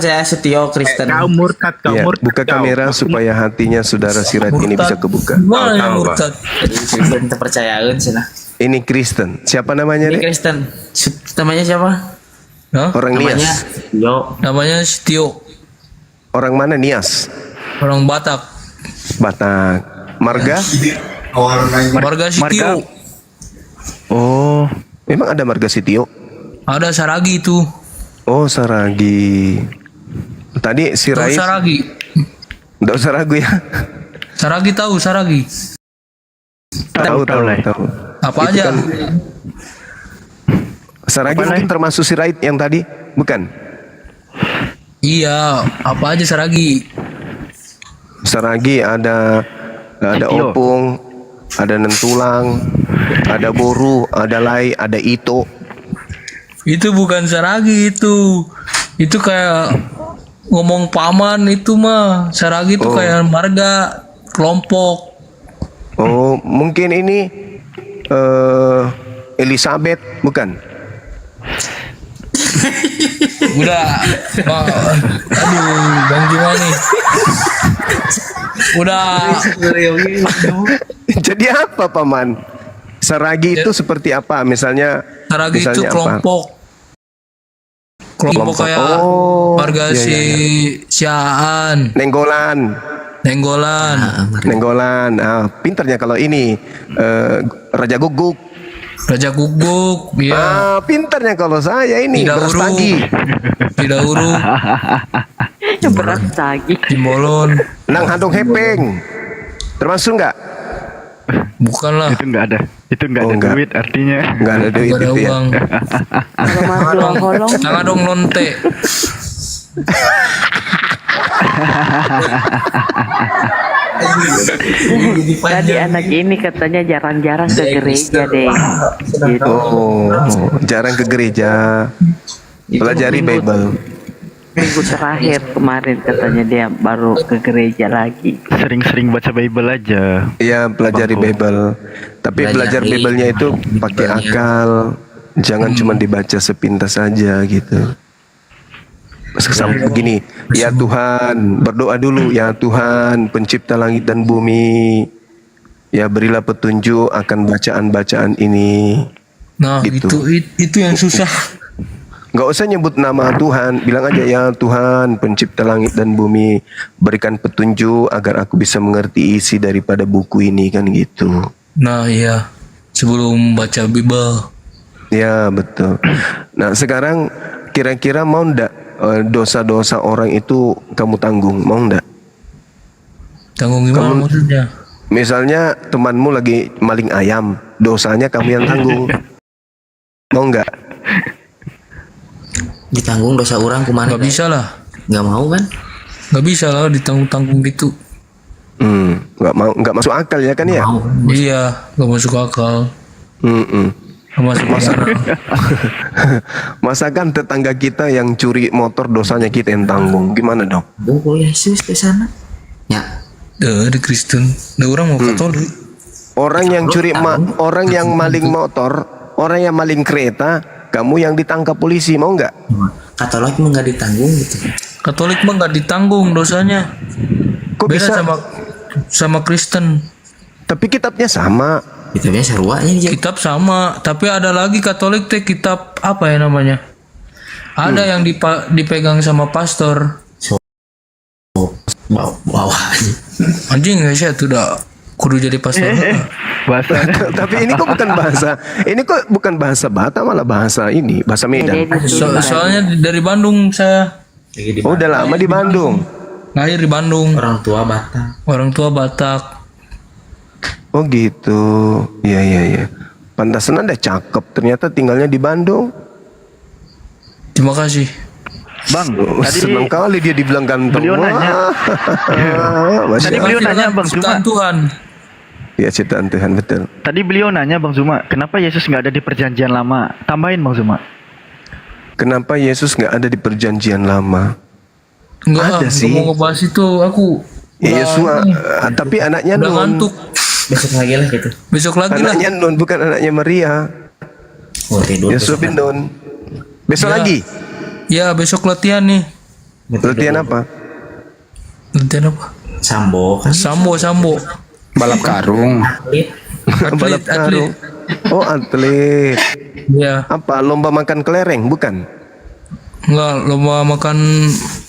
saya Setio Kristen. Kau murtad, Ya, buka kamera supaya hatinya saudara si Rait ini bisa kebuka. Gimana yang murtad? Kristen terpercayaan sih nah. Ini Kristen. Siapa namanya Ini Dek? Kristen. Namanya siapa? Orang Namanya Nias. Namanya Setio. Orang mana Nias? Orang Batak. Batak. Marga? Marga Setio. Oh, memang ada marga Sitio? Ada Saragi itu. Oh, Saragi. Tadi si Tahu Rais. Saragi. Nggak usah ragu ya. Saragi tahu Saragi. Tahu. Apa Itu aja? kan- Saragi mungkin termasuk si Rait yang tadi, bukan? Iya, apa aja Saragi? Saragi ada Sitio. opung, ada nentulang, ada boru, ada lai, ada ito. Itu bukan Saragi itu. Itu kayak ngomong paman itu mah. Saragi itu kayak marga kelompok. Oh, mungkin ini Elizabeth, bukan? Udah. Aduh, Bang Juma nih. Udah. Jadi apa, Paman? Saragi itu seperti apa? Misalnya Saragi itu misalnya apa? kelompok. Kelompok kayak marga iya, si Siaan. Nenggolan. Nenggolan. Ah, pinternya kalau ini Raja Guguk. Raja Guguk, iya. Ah, pinternya kalau saya ini Tidak beras urung. tagi. Tidak urung. Beras lagi. Jimbolon. Nang Handong Hepeng. Termasuk nggak? Bukan lah. Itu nggak ada. Itu nggak ada enggak. duit artinya. Nggak ada duit Nggak ada itu ya. uang. Kolong. Jangan dong lonte. Tadi anak ini katanya jarang-jarang ke gereja deh. Gitu. Oh, jarang ke gereja. Pelajari Bible. Minggu terakhir kemarin katanya dia baru ke gereja lagi. Sering-sering baca Bible aja. Iya, pelajari Bible. Tapi belajar Bible-nya itu pakai akal. Jangan cuma dibaca sepintas saja gitu. Sampai begini, ya Tuhan, berdoa dulu, ya Tuhan, pencipta langit dan bumi, ya berilah petunjuk akan bacaan-bacaan ini. Nah, Gitu. itu yang susah. Nggak usah nyebut nama Tuhan, bilang aja ya Tuhan, pencipta langit dan bumi, berikan petunjuk agar aku bisa mengerti isi daripada buku ini, kan gitu. Nah, iya. Sebelum baca Bible. Ya betul. Nah sekarang kira-kira mau ndak dosa-dosa orang itu kamu tanggung, mau ndak? Tanggung gimana maksudnya? Misalnya temanmu lagi maling ayam, dosanya kamu yang tanggung, mau nggak? Ditanggung dosa orang kemana? Gak bisa lah. Gak mau kan? Gak bisa lah ditanggung-tanggung gitu. Nggak masuk akal ya kan ya? Iya, gak masuk akal. Gak masuk akal. Masakan tetangga kita yang curi motor dosanya kita yang tanggung, gimana dong? Oh Yesus ke sana. Ya. Di Kristen. Orang mau Katolik. Orang yang curi orang yang maling motor, orang yang maling kereta, kamu yang ditangkap polisi, mau nggak? Katolik mah nggak ditanggung gitu. Katolik mah nggak ditanggung dosanya. Kok beda bisa? sama Kristen. Tapi kitabnya sama. Kitabnya sarua aja. Kitab sama, tapi ada lagi Katolik teh kitab apa ya namanya? Ada yang dipegang sama pastor. Wow. Anjing guys ya tuh udah kudu jadi pastor. Bahasa. Tapi ini kok bukan bahasa. Ini kok bukan bahasa Batak, malah bahasa ini, bahasa Medan. Soalnya dari Bandung saya. Oh, udah lama di Bandung. Lahir di Bandung. Orang tua Batak. Oh gitu. Iya. Pantasan Anda cakep. Ternyata tinggalnya di Bandung. Terima kasih. Bang, tadi Senang kali dia dibilang ganteng. beliau nanya. Masya Tadi beliau Allah. nanya Bang Zuma. Tuhan. Ya ciptaan Tuhan, betul. Tadi beliau nanya Bang Zuma, kenapa Yesus nggak ada di perjanjian lama? Tambahin Bang Zuma. Kenapa Yesus nggak ada di perjanjian lama? Enggak, Ada sih. mau ngebahas itu aku. Iya udah semua, ini, tapi anaknya udah Nun. ngantuk. Besok lagi lah gitu. Besok lagi lah. Anaknya Nun, bukan anaknya Maria. Oh, tidur. Yusuf bin Nun. Besok Ya. lagi? Ya, besok latihan nih. Latihan apa? Latihan apa? Sambo kan? Sambo. Balap karung. Balap karung. Oh atlet. Ya. Apa lomba makan kelereng? Bukan. Enggak, lomba makan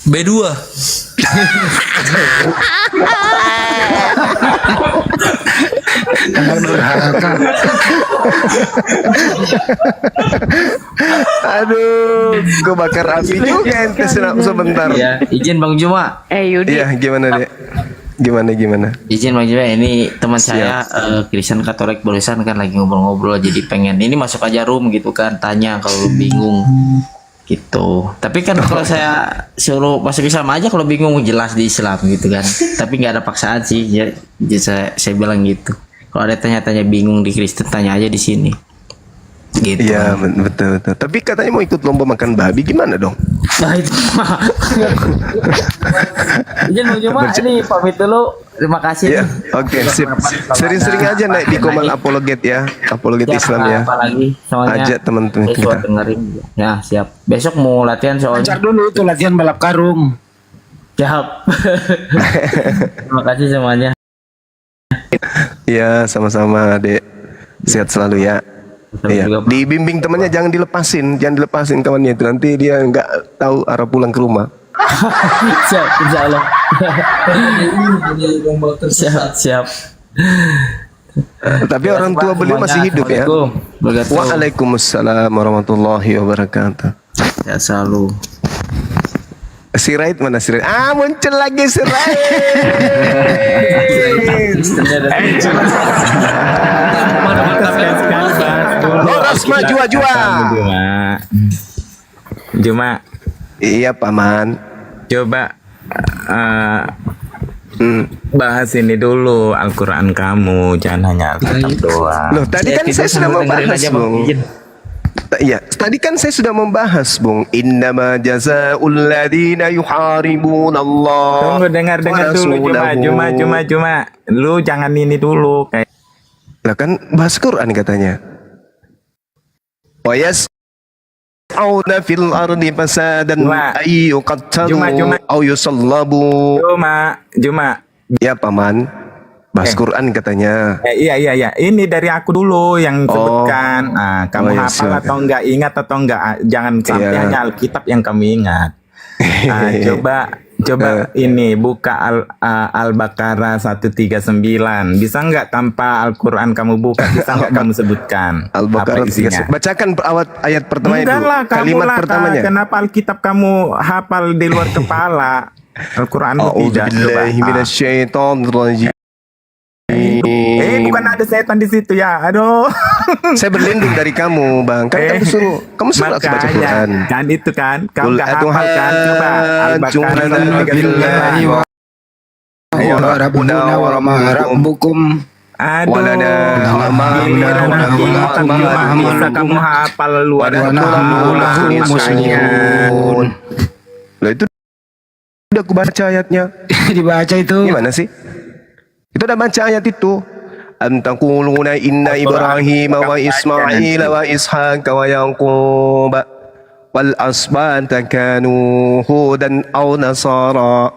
B2. Aduh, gue bakar api juga ente sebentar. Ya, izin Bang Juma. Yudi. Iya, gimana dek? Gimana? Izin Bang Juma, ini teman saya Kristen Katolik Barisan kan lagi ngobrol-ngobrol, jadi pengen ini masuk aja room gitu kan, tanya kalau lu bingung gitu. Tapi kan kalau saya suruh masuk Islam aja kalau bingung jelas di Islam gitu kan. Tapi nggak ada paksaan sih. Jadi saya bilang gitu. Kalau ada tanya-tanya bingung di Kristen tanya aja di sini. Gitu. Iya betul. Tapi katanya mau ikut lomba makan babi, gimana dong? Nah itu mah. Izin Bang Juma, ini pamit dulu. Terima kasih. Ya, oke, sip. Sering-sering aja naik di Komal Apologet ya, Apologet Siap, Islam ya. apalagi soalnya Ajak teman-teman besok kita. dengerin. Ya, siap. Besok mau latihan soalnya. Lancar dulu tuh latihan balap karung. Siap. Terima kasih semuanya. Iya, sama-sama, Dek. Sehat selalu ya. Iya. Dibimbing temannya, jangan dilepasin kawannya itu, nanti dia nggak tahu arah pulang ke rumah. Siap, insya Allah. Siap. Tapi orang tua beliau masih hidup ya. Waalaikumsalam warahmatullahi wabarakatuh. Sehat selalu. Si Raid mana si Raid? Muncul lagi si Raid. Loras maju. Juma. Iya paman. Coba bahas ini dulu Al-Quran kamu, jangan hanya Alkitab doang. Loh, tadi kan saya sudah membahas, Bung. Iya, tadi kan saya sudah membahas, Bung. Innama jazaa'ul ladzina yuharibuna Allah. Tunggu, dengar dulu Juma. Lu jangan ini dulu kayak. Lah kan bahas Quran katanya. Wa yas'auna fil ardi fasadan ay yuqattalu aw yusallabu. Juma. Ya, paman. Bahas Quran katanya. Iya. Ini dari aku dulu yang sebutkan. Nah, kamu ya, hafal silakan. atau enggak, ingat atau enggak? Jangan sampai Iya. hanya Alkitab yang kamu ingat. Nah, coba ini buka Al-Baqarah 139. Bisa enggak tanpa Al-Quran kamu buka? Bisa enggak kamu sebutkan Al-Baqarah apa isinya? bacakan ayat pertamanya Enggak dulu. lah, kamu Kalimat lah, pertamanya. kenapa Alkitab kamu hafal di luar kepala? Al-Quran tidak. Coba. A'udzubillahi minasyaitonirrajim. Bukan ada setan di situ ya. Aduh. Saya berlindung dari kamu, Bang. Kan kamu suruh baca Quran. Kan itu kan. Kamu Qul enggak hafal kan? Coba Al-Baqarah Billahi wa rabbuna wa ma rabbukum. Aduh. Walana bisa kamu hafal luar Lah itu udah aku baca ayatnya. Dibaca itu. Gimana sih? Kita udah baca ayat itu. Am taquluna inna Ibrahim wa Ismail wa Ishaq wa Yaqub wal asbata kanu hudan aw nasara.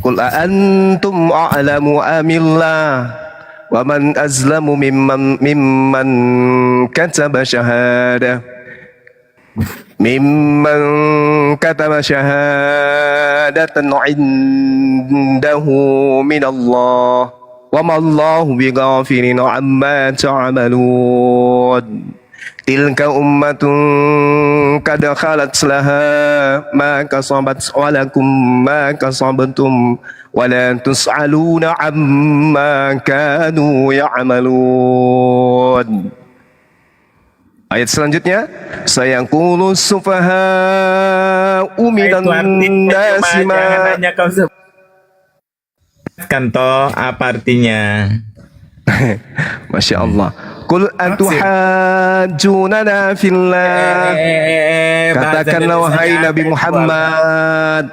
Qul a antum a'lamu amillah wa man azlamu mimman kataba shahada mimman kataba shahadatan indahu min Allah wa ma Allahu bighafilin amma ta'malun. Tilka ummatun qad khalat laha ma kasabat wa lakum ma kasabtum wa la tus'aluna amma kanu ya'malun. Ayat selanjutnya, sayaqulu sufaha'u minan nasi ma. Jangan hanya kau sebutkan toh apa artinya. Masya Allah. Qul atuhajjunana fillah. Katakanlah wahai Nabi Muhammad,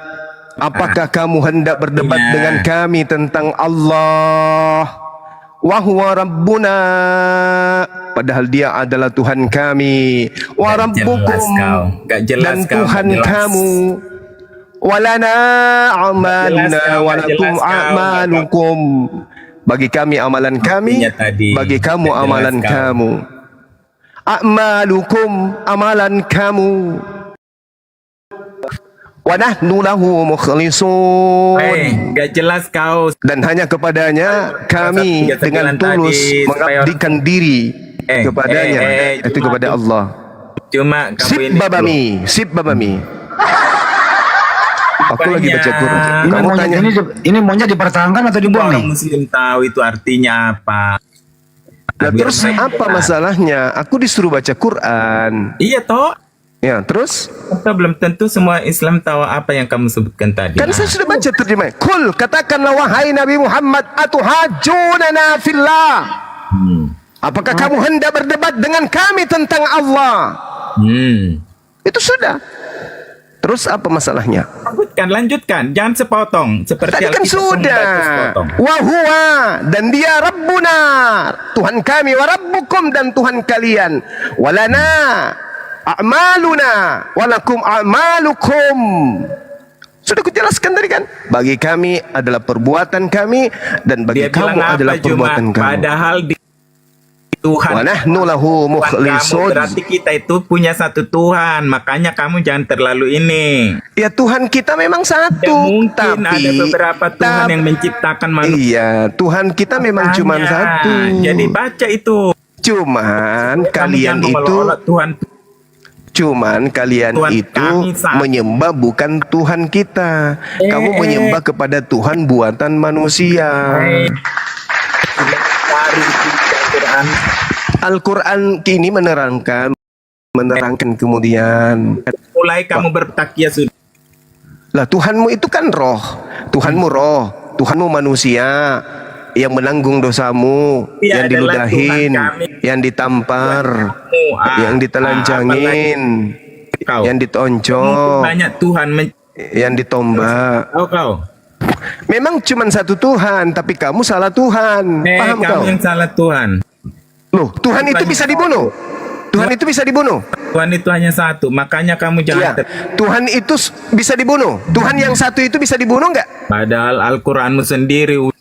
apakah kamu hendak berdebat dengan kami tentang Allah? Wa huwa rabbuna, padahal dia adalah Tuhan kami. Wa rabbukum, dan Tuhan kamu. Walana amaluna walakum amalukum, bagi kami amalan kami, bagi kamu amalan kamu. A'malukum, amalan kamu. Wa nahnu lahu mukhlisun. Gak jelas kau. Dan hanya kepadanya kami dengan tulus mengabdikan diri kepadanya, itu kepada Allah. Cuma kamu Sip babami. Aku lagi baca Quran. Kamu tanya ini maunya dipertahankan atau dibuang nih? Orang Muslim tahu itu artinya apa. Nah, terus apa masalahnya? Aku disuruh baca Quran. Iya toh. Ya, terus? Atau belum tentu semua Islam tahu apa yang kamu sebutkan tadi. Kan saya sudah baca terjemah. Kul, katakanlah wahai Nabi Muhammad, atuhajjunana fillah. Apakah kamu hendak berdebat dengan kami tentang Allah? Itu sudah. Terus apa masalahnya? Lanjutkan, jangan sepotong. Seperti tadi kan sudah. Wahuwa, dan dia Rabbuna, Tuhan kami, wa Rabbukum, dan Tuhan kalian. Walana a'maluna walakum a'malukum. Sudah kujelaskan tadi kan? Bagi kami adalah perbuatan kami, dan bagi kamu adalah perbuatan kamu. Padahal di Tuhan. Wa nahnu lahu mukhlisun. Berarti kita itu punya satu Tuhan, makanya kamu jangan terlalu ini. Ya, Tuhan kita memang satu. Mungkin tapi ada beberapa Tuhan yang menciptakan manusia. Iya, Tuhan kita memang cuma satu. Jadi baca itu. Cuman kalian itu menyembah bukan Tuhan kita. Kamu menyembah kepada Tuhan buatan manusia. Al-Quran kini menerangkan kemudian. Mulai kamu bertakia sudah. Lah, Tuhanmu itu kan roh. Tuhanmu roh. Tuhanmu manusia yang menanggung dosamu, yang diludahin, yang ditampar, yang ditelanjangin, yang ditoncok, banyak Tuhan yang ditombak. Memang cuma satu Tuhan, tapi kamu salah Tuhan. Paham kamu kau? yang salah Tuhan. Loh, Tuhan itu bisa dibunuh. Tuhan itu bisa dibunuh. Tuhan itu hanya satu, makanya kamu jangan. Tuhan itu bisa dibunuh. Tuhan yang satu itu bisa dibunuh nggak? Padahal Al-Quranmu sendiri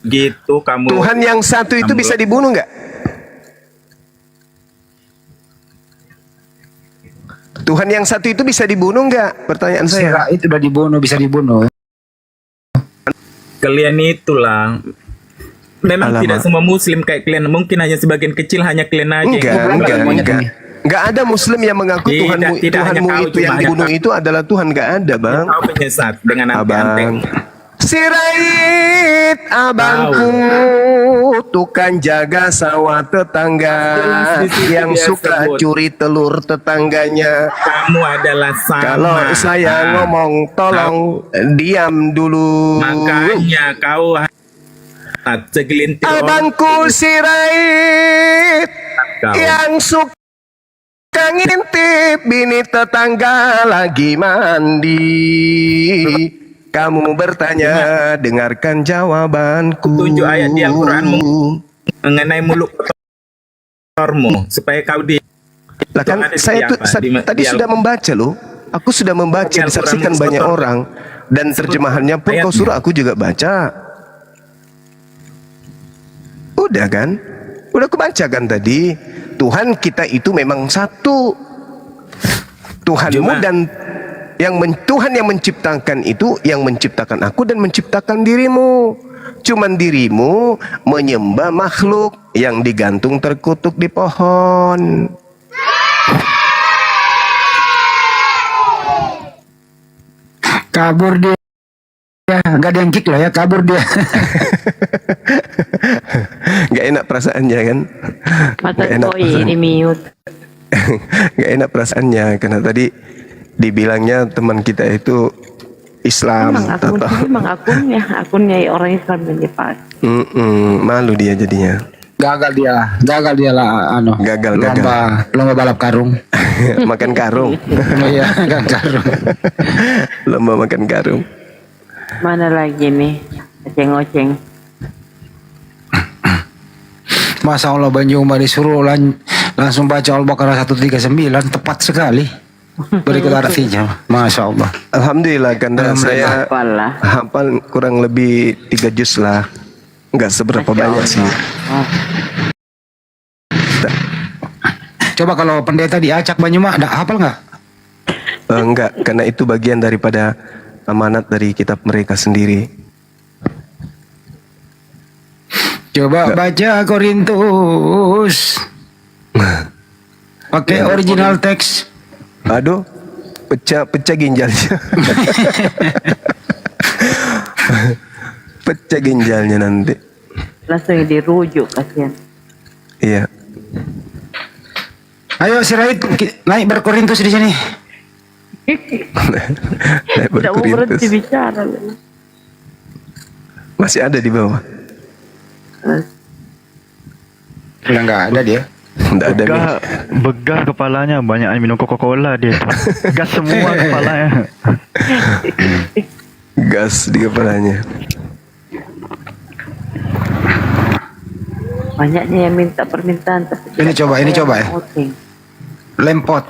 gitu kamu. Tuhan yang satu itu bisa dibunuh nggak? Tuhan yang satu itu bisa dibunuh nggak? Pertanyaan saya. Itu udah dibunuh, bisa dibunuh. Kalian itulah. Memang tidak semua Muslim kayak kalian. Mungkin hanya sebagian kecil, hanya kalian aja. Enggak ada Muslim yang mengaku Tuhanmu itu yang dibunuh itu adalah Tuhan. Enggak ada, Bang. Kau penyesat dengan Abang. Sirait abangku, tukang jaga sawah tetangga, yang suka curi telur tetangganya. Kamu adalah sama. Kalau saya ngomong, tolong diam dulu. Makanya kau segelintir abangku sirait yang suka ngintip bini tetangga lagi mandi. Kamu bertanya, dengarkan jawabanku. Tunjuk ayat di Al-Quran mengenai mulut kotormu supaya kau di. Lah kan saya tuh tadi sudah membaca loh. Aku sudah membaca, disaksikan banyak orang, dan terjemahannya pun kau suruh aku juga baca. Udah kan? Udah aku baca kan tadi. Tuhan kita itu memang satu. Tuhanmu dan Tuhan yang menciptakan itu, yang menciptakan aku dan menciptakan dirimu. Cuman dirimu menyembah makhluk yang digantung terkutuk di pohon. Kabur dia. Gak ada yang kick loh ya, kabur dia. Gak enak perasaannya kan. Mata koi di mute. nggak enak perasaannya karena tadi dibilangnya teman kita itu Islam. Emang akunnya orang Islam yang dipakai. Malu dia jadinya. Gagal dia lah gagal lomba balap karung. Makan karung. Iya, makan karung. Lomba makan karung. Mana lagi nih oceng-oceng. Masa Allah Bang Juma disuruh langsung baca Al-Baqarah 139, tepat sekali. Berikut artinya, Masya Allah. Alhamdulillah karena saya hafal kurang lebih 3 juz lah. Enggak seberapa banyak sih. Coba kalau pendeta diacak Banyuma, ada hafal nggak? Enggak, karena itu bagian daripada amanat dari kitab mereka sendiri. Coba baca Korintus. Pakai original teks. Aduh, pecah ginjalnya. Pecah ginjalnya nanti. Langsung dirujuk kasihan. Iya. Ayo si Raid naik berkorintus di sini. Naik Tidak mau berhenti bicara. Masih ada di bawah. Udah nggak ada dia. Begah kepalanya, banyak minum Coca-Cola dia tuh. Gas semua kepalanya. Gas di kepalanya. Banyaknya yang minta permintaan tapi Ini coba ya. Oke. Lempot.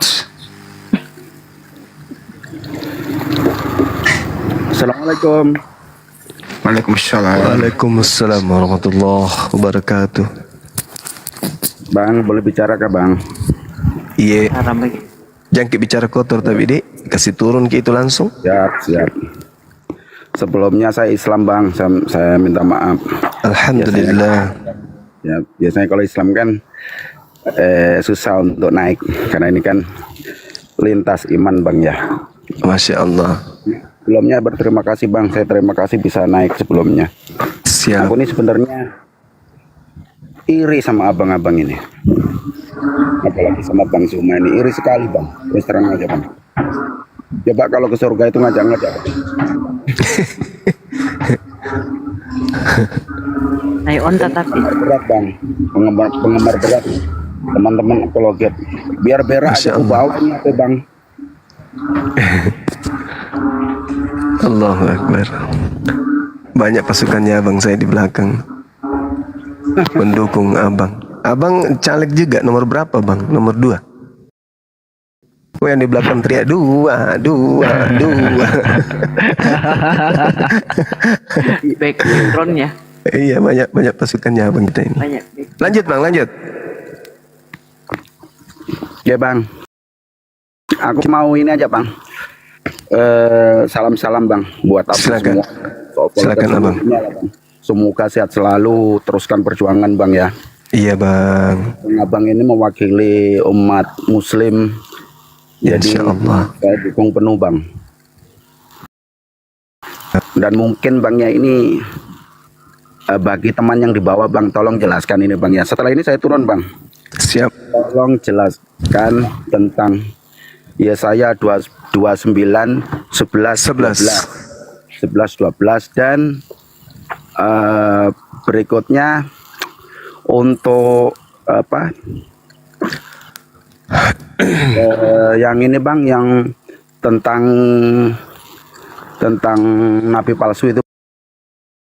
Assalamualaikum. Waalaikumsalam. Waalaikumsalam warahmatullahi wabarakatuh. Bang, boleh bicara kah Bang? Iya. Jangan bicara kotor tapi Dek, kasih turun ke itu langsung. Siap. Sebelumnya saya Islam Bang, saya minta maaf. Alhamdulillah. Biasanya kalau Islam kan susah untuk naik karena ini kan lintas iman Bang ya. Masya Allah. Sebelumnya berterima kasih Bang, saya terima kasih bisa naik sebelumnya. Siap. Aku ini sebenarnya iri sama abang-abang ini, apalagi sama Bang Zuma ini, iri sekali Bang, terus terang aja Bang. Coba kalau ke surga itu ngajak-ngajak. Naik onta tapi berat Bang, penggemar berat, teman-teman apologet, biar berak aja aku bawa ini apa Bang. Allahu Akbar. Banyak pasukannya abang saya di belakang mendukung abang. Abang caleg juga nomor berapa Bang? Nomor 2. Oh yang di belakang teriak 2. backgroundnya. Iya banyak pasukannya abang kita ini. Banyak. Lanjut Bang, lanjut. Ya Bang, aku mau ini aja Bang. Salam-salam Bang buat abang semua. Silakan Abang. Semoga sehat selalu, teruskan perjuangan Bang ya. Iya Bang. Abang ini mewakili umat Muslim. Jadi Allah. saya dukung penuh Bang. Dan mungkin Bangnya ini bagi teman yang di bawah Bang, tolong jelaskan ini Bang ya. Setelah ini saya turun Bang. Siap. Tolong jelaskan tentang Yesaya 29, 11, 12 dan berikutnya untuk apa? Yang ini Bang, yang tentang nabi palsu itu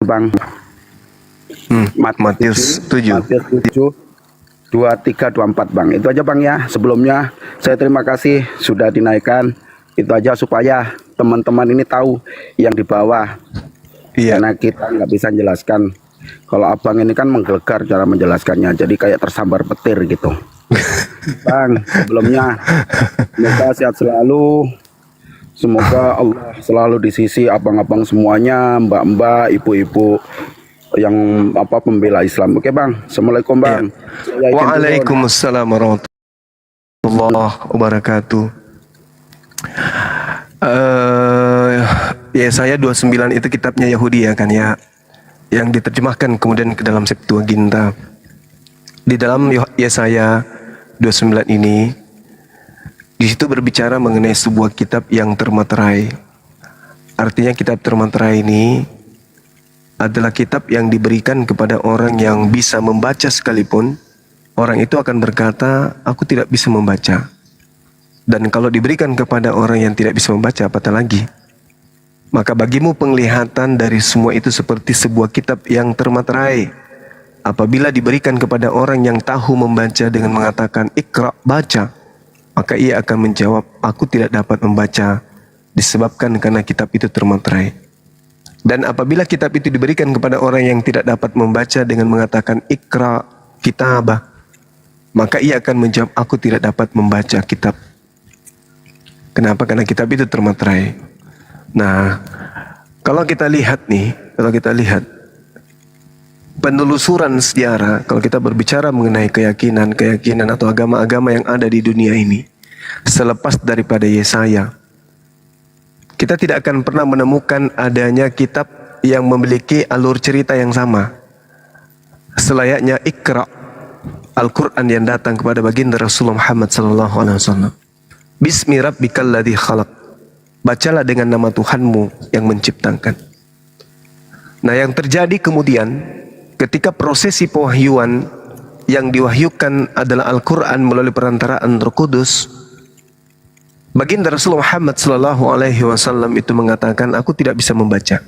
Bang. Matius 7. 23, 24 Bang. Itu aja Bang ya. Sebelumnya saya terima kasih sudah dinaikkan. Itu aja supaya teman-teman ini tahu yang di bawah. Iya. Karena kita nggak bisa menjelaskan. Kalau abang ini kan menggelegar cara menjelaskannya. Jadi kayak tersambar petir gitu. Bang, sebelumnya semoga sehat selalu. Semoga Allah selalu di sisi abang-abang semuanya, mbak-mbak, ibu-ibu yang pembela Islam. Oke Bang, Assalamualaikum Bang. Waalaikumsalam warahmatullahi wabarakatuh. Yesaya 29 itu kitabnya Yahudi ya kan ya, yang diterjemahkan kemudian ke dalam Septuaginta. Di dalam Yesaya 29 ini Di situ berbicara mengenai sebuah kitab yang termaterai. Artinya kitab termaterai ini adalah kitab yang diberikan kepada orang yang bisa membaca sekalipun, orang itu akan berkata, aku tidak bisa membaca. Dan kalau diberikan kepada orang yang tidak bisa membaca, apatah lagi. Maka bagimu penglihatan dari semua itu seperti sebuah kitab yang termaterai. Apabila diberikan kepada orang yang tahu membaca dengan mengatakan, Iqra, baca, maka ia akan menjawab, aku tidak dapat membaca, disebabkan karena kitab itu termaterai. Dan apabila kitab itu diberikan kepada orang yang tidak dapat membaca dengan mengatakan Iqra kitabah, maka ia akan menjawab, aku tidak dapat membaca kitab. Kenapa? Karena kitab itu termaterai. Nah, kalau kita lihat penelusuran sejarah, kalau kita berbicara mengenai keyakinan atau agama-agama yang ada di dunia ini, selepas daripada Yesaya, kita tidak akan pernah menemukan adanya kitab yang memiliki alur cerita yang sama. Selayaknya Iqra, Al-Quran yang datang kepada baginda Rasulullah Muhammad SAW. Bismi rabbikal ladzi khalaq. Bacalah dengan nama Tuhanmu yang menciptakan. Nah, yang terjadi kemudian ketika prosesi pewahyuan yang diwahyukan adalah Al-Quran melalui perantaraan Roh Kudus, baginda Rasulullah Muhammad SAW itu mengatakan, aku tidak bisa membaca,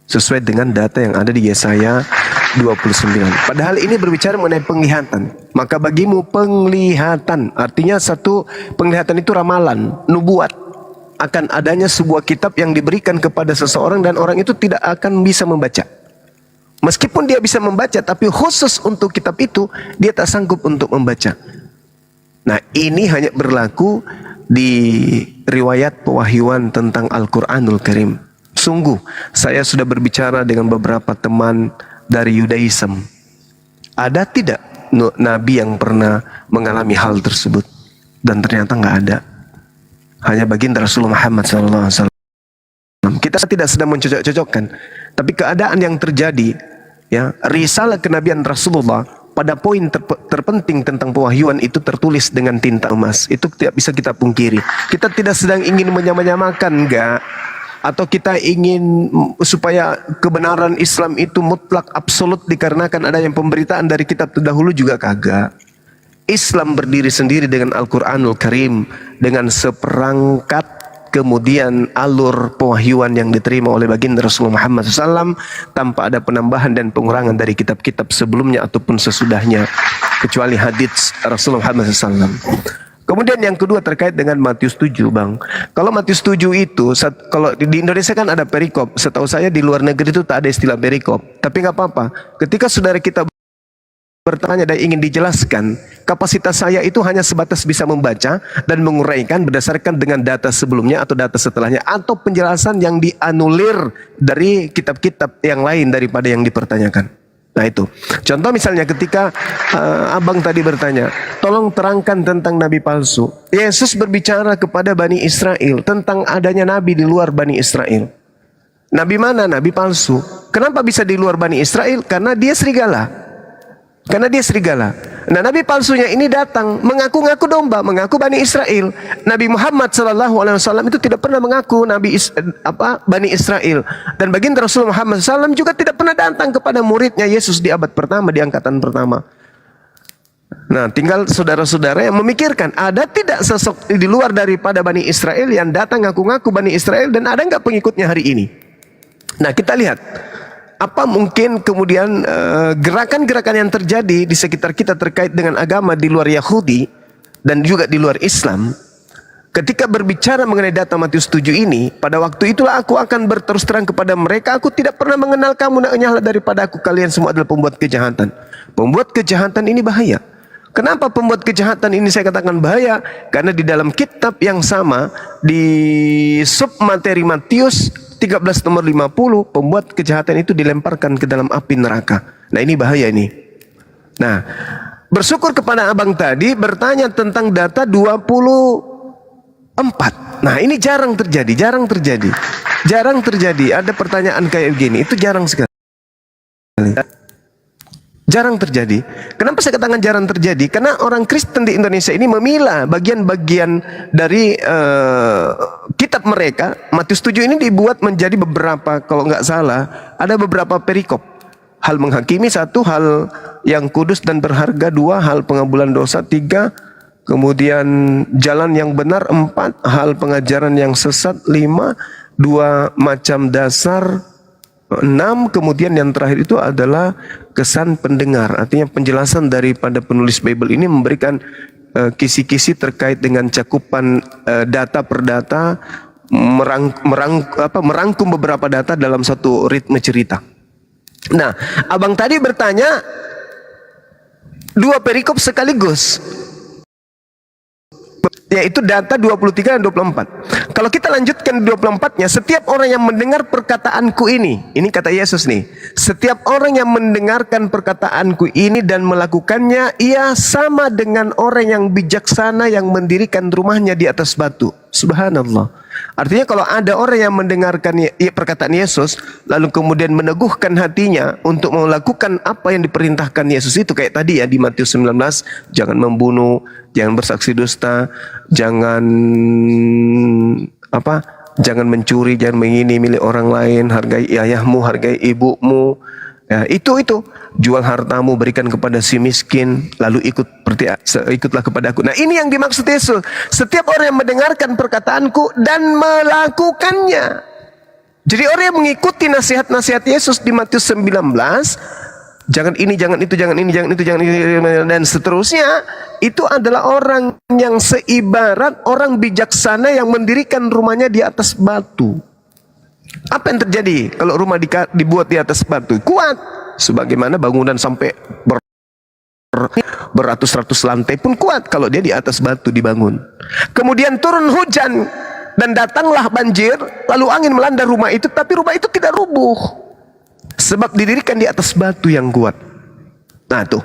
sesuai dengan data yang ada di Yesaya 29. Padahal ini berbicara mengenai penglihatan. Maka bagimu penglihatan, artinya satu penglihatan itu ramalan, nubuat akan adanya sebuah kitab yang diberikan kepada seseorang dan orang itu tidak akan bisa membaca. Meskipun dia bisa membaca, tapi khusus untuk kitab itu dia tak sanggup untuk membaca. Nah, ini hanya berlaku di riwayat pewahyuan tentang Al-Quranul Karim. Sungguh, saya sudah berbicara dengan beberapa teman dari Yudaism. Ada tidak nabi yang pernah mengalami hal tersebut? Dan ternyata nggak ada. Hanya baginda Rasulullah Muhammad SAW. Kita tidak sedang mencocok-cocokkan, tapi keadaan yang terjadi, ya, risalah kenabian Rasulullah pada poin terpenting tentang pewahyuan itu tertulis dengan tinta emas. Itu tidak bisa kita pungkiri. Kita tidak sedang ingin menyamakan, enggak. Atau kita ingin supaya kebenaran Islam itu mutlak absolut dikarenakan adanya pemberitaan dari kitab terdahulu, juga kagak. Islam berdiri sendiri dengan Al-Quranul Karim, dengan seperangkat kemudian alur pewahyuan yang diterima oleh baginda Rasulullah Muhammad SAW tanpa ada penambahan dan pengurangan dari kitab-kitab sebelumnya ataupun sesudahnya, kecuali hadits Rasulullah Muhammad SAW. Kemudian yang kedua terkait dengan Matius 7, Bang. Kalau Matius 7 itu, kalau di Indonesia kan ada perikop. Setahu saya di luar negeri itu tak ada istilah perikop. Tapi nggak apa-apa. Ketika saudara kita bertanya dan ingin dijelaskan, kapasitas saya itu hanya sebatas bisa membaca dan menguraikan berdasarkan dengan data sebelumnya atau data setelahnya, atau penjelasan yang dianulir dari kitab-kitab yang lain daripada yang dipertanyakan. Nah itu, contoh misalnya ketika abang tadi bertanya, tolong terangkan tentang nabi palsu. Yesus berbicara kepada Bani Israel tentang adanya nabi di luar Bani Israel. Nabi mana? Nabi palsu. Kenapa bisa di luar Bani Israel? Karena dia serigala. Nah, nabi palsunya ini datang mengaku-ngaku domba, mengaku Bani Israel. Nabi Muhammad SAW itu tidak pernah mengaku Bani Israel. Dan baginda Rasulullah Muhammad SAW juga tidak pernah datang kepada muridnya Yesus di abad pertama, di angkatan pertama. Nah, tinggal saudara-saudara yang memikirkan, ada tidak sosok di luar daripada Bani Israel yang datang ngaku-ngaku Bani Israel, dan ada nggak pengikutnya hari ini? Nah, kita lihat. Apa mungkin kemudian gerakan-gerakan yang terjadi di sekitar kita terkait dengan agama di luar Yahudi dan juga di luar Islam. Ketika berbicara mengenai data Matius 7 ini, pada waktu itulah aku akan berterus terang kepada mereka, aku tidak pernah mengenal kamu, naknya daripada aku, kalian semua adalah pembuat kejahatan. Pembuat kejahatan ini bahaya. Kenapa pembuat kejahatan ini saya katakan bahaya? Karena di dalam kitab yang sama, di sub materi Matius 13 nomor 50, pembuat kejahatan itu dilemparkan ke dalam api neraka. Nah, ini bahaya ini. Nah, bersyukur kepada abang tadi bertanya tentang data 24. Nah, ini jarang terjadi. Ada pertanyaan kayak begini, itu jarang sekali. Jarang terjadi. Kenapa saya katakan jarang terjadi? Karena orang Kristen di Indonesia ini memilah bagian-bagian dari kitab mereka. Matius 7 ini dibuat menjadi beberapa, kalau nggak salah, ada beberapa perikop. Hal menghakimi, 1, hal yang kudus dan berharga, 2, hal pengampunan dosa, 3, kemudian jalan yang benar, 4, hal pengajaran yang sesat, 5, 2 macam dasar, 6, kemudian yang terakhir itu adalah kesan pendengar. Artinya penjelasan daripada penulis Bible ini memberikan kisi-kisi terkait dengan cakupan data per data, merangkum beberapa data dalam satu ritme cerita. Nah, abang tadi bertanya 2 perikop sekaligus, yaitu data 23 dan 24. Kalau kita lanjutkan 24-nya, setiap orang yang mendengar perkataanku ini kata Yesus nih, setiap orang yang mendengarkan perkataanku ini dan melakukannya, ia sama dengan orang yang bijaksana yang mendirikan rumahnya di atas batu. Subhanallah. Artinya kalau ada orang yang mendengarkan perkataan Yesus, lalu kemudian meneguhkan hatinya untuk melakukan apa yang diperintahkan Yesus itu, kayak tadi ya di Matius 19, jangan membunuh, jangan bersaksi dusta, jangan jangan mencuri, jangan mengini milik orang lain, hargai ayahmu, hargai ibumu. Ya, itu jual hartamu, berikan kepada si miskin, lalu ikutlah kepadaku. Nah, ini yang dimaksud Yesus. Setiap orang yang mendengarkan perkataanku dan melakukannya. Jadi orang yang mengikuti nasihat-nasihat Yesus di Matius 19, jangan ini, jangan itu, jangan ini, jangan itu, jangan ini, dan seterusnya, itu adalah orang yang seibarat orang bijaksana yang mendirikan rumahnya di atas batu. Apa yang terjadi kalau rumah dibuat di atas batu? Kuat. Sebagaimana bangunan sampai beratus-ratus lantai pun kuat kalau dia di atas batu dibangun. Kemudian turun hujan dan datanglah banjir, lalu angin melanda rumah itu, tapi rumah itu tidak rubuh. Sebab didirikan di atas batu yang kuat. Nah tuh,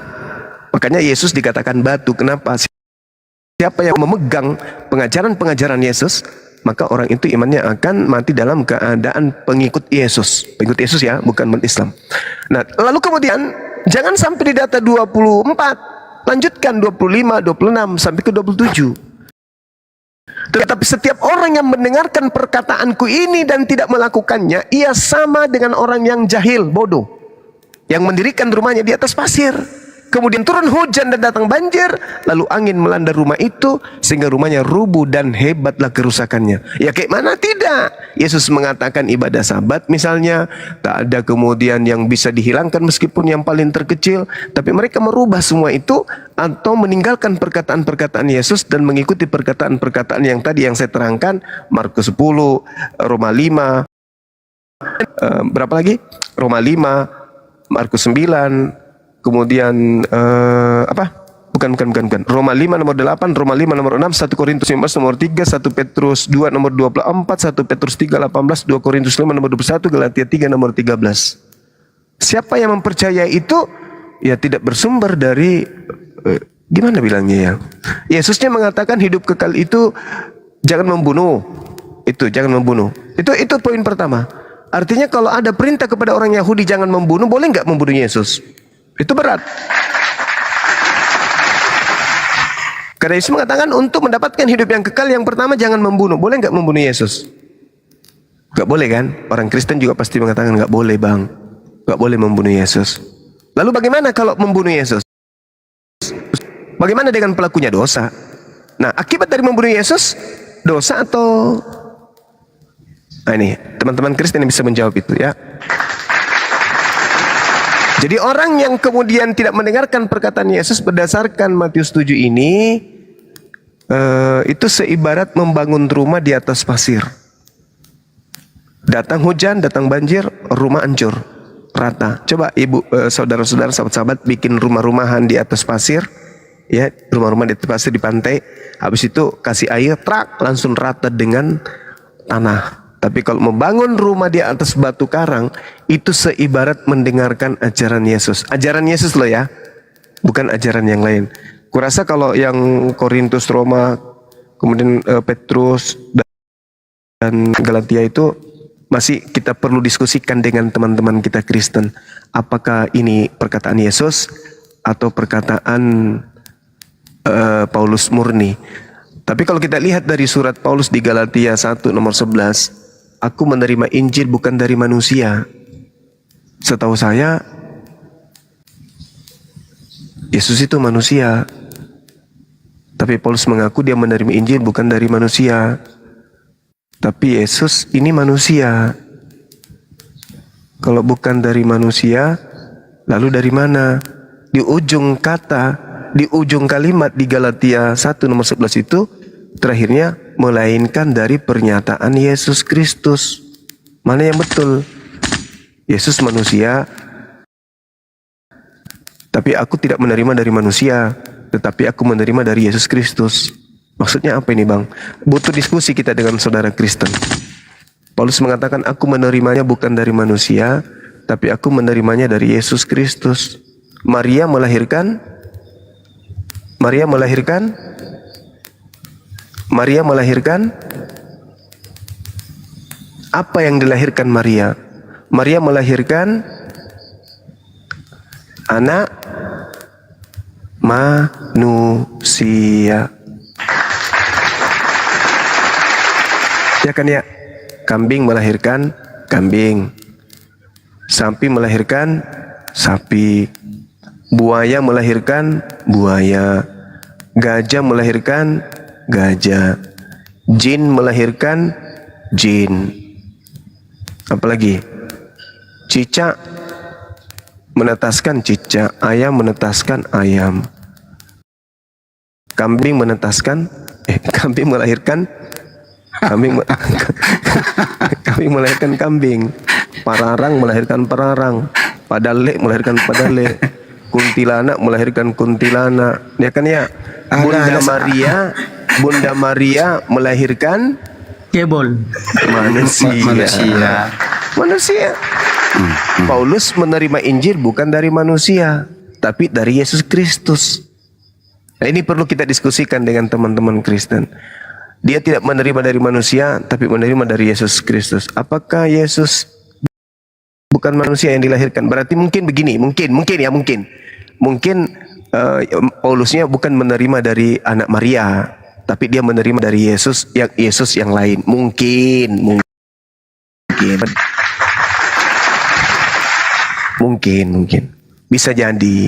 makanya Yesus dikatakan batu. Kenapa? Siapa yang memegang pengajaran-pengajaran Yesus, maka orang itu imannya akan mati dalam keadaan pengikut Yesus. Pengikut Yesus ya, bukan umat Islam. Nah, lalu kemudian jangan sampai di data 24, lanjutkan 25, 26 sampai ke 27. Tetapi setiap orang yang mendengarkan perkataanku ini dan tidak melakukannya, ia sama dengan orang yang jahil, bodoh, yang mendirikan rumahnya di atas pasir. Kemudian turun hujan dan datang banjir, lalu angin melanda rumah itu sehingga rumahnya rubuh dan hebatlah kerusakannya. Ya kayak mana tidak? Yesus mengatakan ibadah Sabat misalnya, tak ada kemudian yang bisa dihilangkan meskipun yang paling terkecil, tapi mereka merubah semua itu atau meninggalkan perkataan-perkataan Yesus dan mengikuti perkataan-perkataan yang tadi yang saya terangkan, Markus 10, Roma 5, berapa lagi? Roma 5, Markus 9, kemudian bukan Roma 5 nomor 8, Roma 5 nomor 6, 1 Korintus 15 nomor 3, 1 Petrus 2 nomor 24, 1 Petrus 3 18, 2 Korintus 5 nomor 21, Galatia 3 nomor 13. Siapa yang mempercayai itu ya tidak bersumber dari gimana bilangnya ya? Yesusnya mengatakan hidup kekal itu jangan membunuh. Itu jangan membunuh. Itu poin pertama. Artinya kalau ada perintah kepada orang Yahudi jangan membunuh, boleh nggak membunuh Yesus? Itu berat. Karena Yesus mengatakan untuk mendapatkan hidup yang kekal yang pertama jangan membunuh. Boleh nggak membunuh Yesus? Nggak boleh kan? Orang Kristen juga pasti mengatakan nggak boleh bang, nggak boleh membunuh Yesus. Lalu bagaimana kalau membunuh Yesus? Bagaimana dengan pelakunya? Dosa. Nah, akibat dari membunuh Yesus dosa atau? Nah ini teman-teman Kristen yang bisa menjawab itu ya. Jadi orang yang kemudian tidak mendengarkan perkataan Yesus berdasarkan Matius 7 ini, itu seibarat membangun rumah di atas pasir. Datang hujan, datang banjir, rumah hancur, rata. Coba ibu, saudara-saudara, sahabat-sahabat bikin rumah-rumahan di atas pasir, ya, rumah-rumah di atas pasir di pantai. Habis itu kasih air, trak, langsung rata dengan tanah. Tapi kalau membangun rumah di atas batu karang, itu seibarat mendengarkan ajaran Yesus. Ajaran Yesus loh ya, bukan ajaran yang lain. Kurasa kalau yang Korintus, Roma, kemudian Petrus dan Galatia itu masih kita perlu diskusikan dengan teman-teman kita Kristen. Apakah ini perkataan Yesus atau perkataan Paulus murni? Tapi kalau kita lihat dari surat Paulus di Galatia 1 nomor 11, aku menerima Injil bukan dari manusia. Setahu saya, Yesus itu manusia. Tapi Paulus mengaku dia menerima Injil bukan dari manusia. Tapi Yesus ini manusia. Kalau bukan dari manusia, lalu dari mana? Di ujung kata, di ujung kalimat di Galatia 1 nomor 11 itu, terakhirnya melainkan dari pernyataan Yesus Kristus. Mana yang betul? Yesus manusia, tapi aku tidak menerima dari manusia, tetapi aku menerima dari Yesus Kristus. Maksudnya apa ini bang? Butuh diskusi kita dengan saudara Kristen. Paulus mengatakan aku menerimanya bukan dari manusia, tapi aku menerimanya dari Yesus Kristus. Maria melahirkan apa yang dilahirkan Maria? Maria melahirkan anak manusia. Ya kan ya? Kambing melahirkan kambing. Sapi melahirkan sapi. Buaya melahirkan buaya. Gajah melahirkan gajah. Jin melahirkan jin. Apalagi? Cicak menetaskan cicak. Ayam menetaskan ayam. Kambing menetaskan kambing melahirkan kambing melahirkan kambing. Pararang melahirkan pararang. Padale melahirkan padale. Kuntilanak melahirkan kuntilanak. Ya kan ya? Bunda Maria melahirkan Cebol. Manusia. Paulus menerima Injil bukan dari manusia, tapi dari Yesus Kristus. Nah, ini perlu kita diskusikan dengan teman-teman Kristen. Dia tidak menerima dari manusia, tapi menerima dari Yesus Kristus. Apakah Yesus bukan manusia yang dilahirkan? Berarti mungkin begini, mungkin Paulusnya bukan menerima dari anak Maria, tapi dia menerima dari Yesus yang lain. Mungkin. Bisa jadi.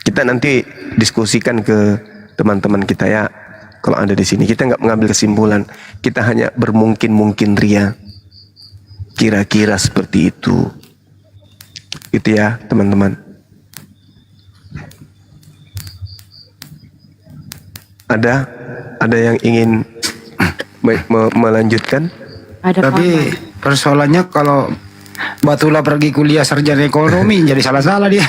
Kita nanti diskusikan ke teman-teman kita ya. Kalau ada di sini, kita nggak mengambil kesimpulan. Kita hanya bermungkin-mungkin ria. Kira-kira seperti itu. Gitu ya, teman-teman. Ada yang ingin melanjutkan? Tapi persoalannya kalau Batula pergi kuliah sarjana ekonomi jadi salah-salah dia.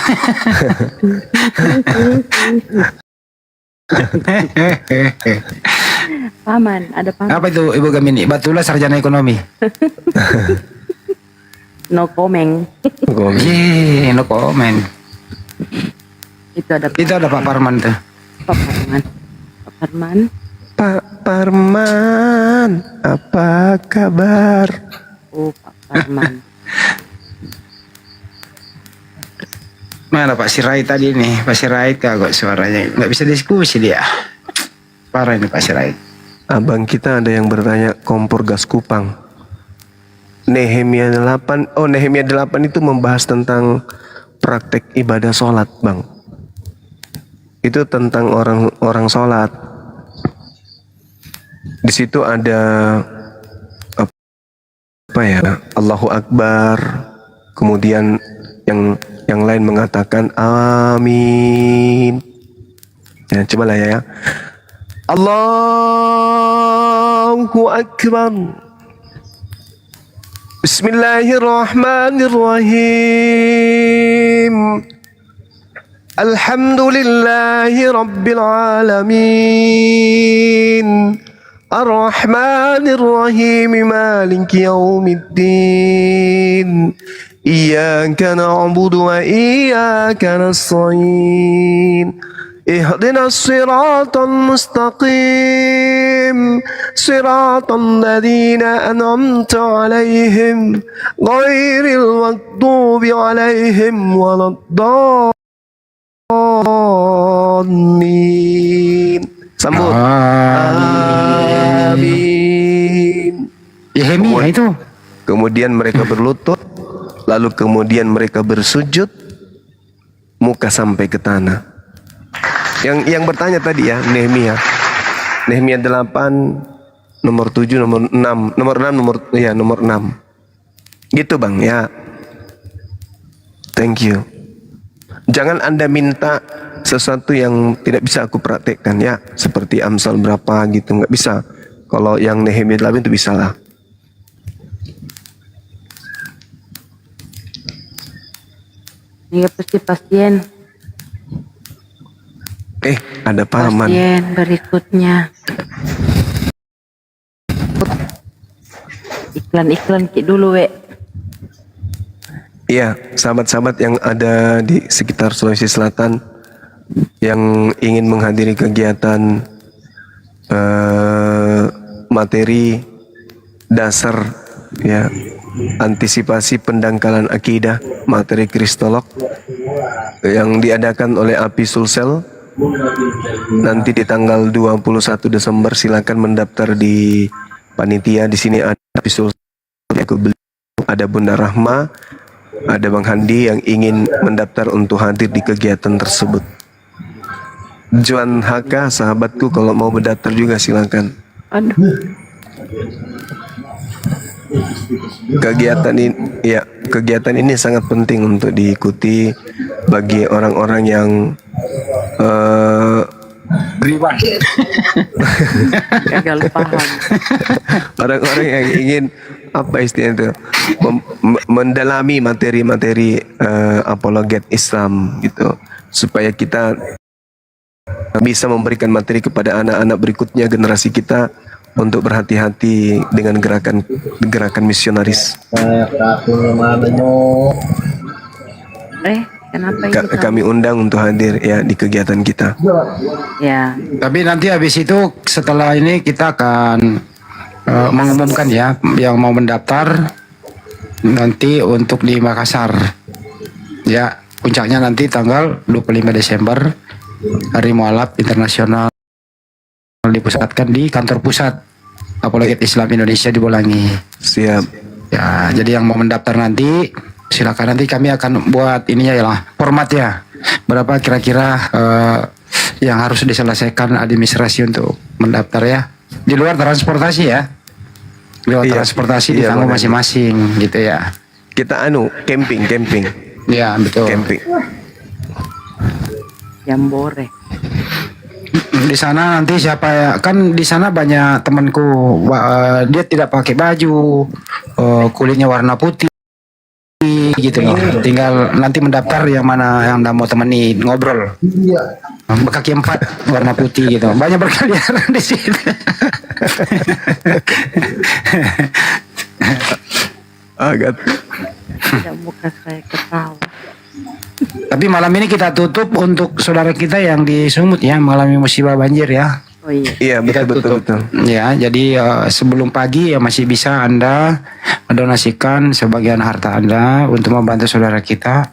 Paman, ada paman. Apa itu Ibu Gemini? Batula sarjana ekonomi. No comment. No comment. Itu ada Pak Parman tuh. Pak Parman. Pak Parman, apa kabar? Oh, Pak Parman. Mana Pak Sirait tadi nih? Pak Sirait kagak suaranya nggak bisa diskusi dia. Parah ini Pak Sirait. Abang kita ada yang bertanya kompor gas Kupang. Nehemia 8 itu membahas tentang praktek ibadah sholat, Bang. Itu tentang orang sholat. Di situ ada apa ya? Allahu Akbar. Kemudian yang lain mengatakan amin. Ya, coba lah ya. Allahu Akbar. Bismillahirrahmanirrahim. Alhamdulillahi Rabbil Alamin. Ar-Rahmanir Rahim. Maliki Yawmiddin. Iyyaka na'budu wa iyyaka nasta'in. اهدنا الصراط المستقيم صراط الذين أنعمت عليهم غير المغضوب عليهم ولا الضالين. Sambut. Amin. Yehemia itu. Kemudian mereka berlutut, lalu kemudian mereka bersujud, muka sampai ke tanah. Yang bertanya tadi ya, Nehemia 8, nomor 7, nomor 6, nomor 6. Gitu Bang ya. Thank you. Jangan Anda minta sesuatu yang tidak bisa aku praktekkan ya, seperti Amsal berapa gitu, nggak bisa. Kalau yang Nehemia 8 itu bisa lah. Iya pasien. Ada paman. Pasien berikutnya. Iklan dulu, we. Iya, sahabat-sahabat yang ada di sekitar Sulawesi Selatan yang ingin menghadiri kegiatan materi dasar ya, antisipasi pendangkalan akidah, materi kristolog yang diadakan oleh API Sulsel nanti di tanggal 21 Desember, silakan mendaftar di panitia. Di sini ada API Sulsel, ada Bunda Rahma, ada Bang Handi yang ingin mendaftar untuk hadir di kegiatan tersebut. Juan HK, sahabatku, kalau mau mendaftar juga silakan. Kegiatan ini sangat penting untuk diikuti bagi orang-orang yang gagal paham. Orang-orang yang ingin apa istilahnya itu, mendalami materi-materi apologet Islam gitu, supaya kita bisa memberikan materi kepada anak-anak berikutnya, generasi kita, untuk berhati-hati dengan gerakan misionaris. Kenapa ini? Kami undang untuk hadir ya di kegiatan kita. Ya. Tapi nanti habis itu setelah ini kita akan mengumumkan ya yang mau mendaftar nanti untuk di Makassar. Ya, puncaknya nanti tanggal 25 Desember, Hari Mualaf Internasional, dipusatkan di kantor pusat Apologet Islam Indonesia di Bolangi. Siap. Ya, jadi yang mau mendaftar nanti silakan, nanti kami akan buat ininya ya lah, format ya. Berapa kira-kira yang harus diselesaikan administrasi untuk mendaftar ya. Di luar transportasi ya. Di luar transportasi ditanggung masing-masing gitu ya. Kita camping. Ya, betul. Camping. Jambore. Di sana nanti siapa ya, kan di sana banyak temanku, dia tidak pakai baju, kulitnya warna putih gitu loh. Tinggal nanti mendaftar yang mana yang mau temenin ngobrol. Kaki 4 warna putih gitu. Banyak berkeliaran di sini. Agak. Tidak, muka saya ketawa. Tapi malam ini kita tutup untuk saudara kita yang di Sumut ya, mengalami musibah banjir ya. Oh iya. Iya, betul. Ya, jadi sebelum pagi ya masih bisa Anda mendonasikan sebagian harta Anda untuk membantu saudara kita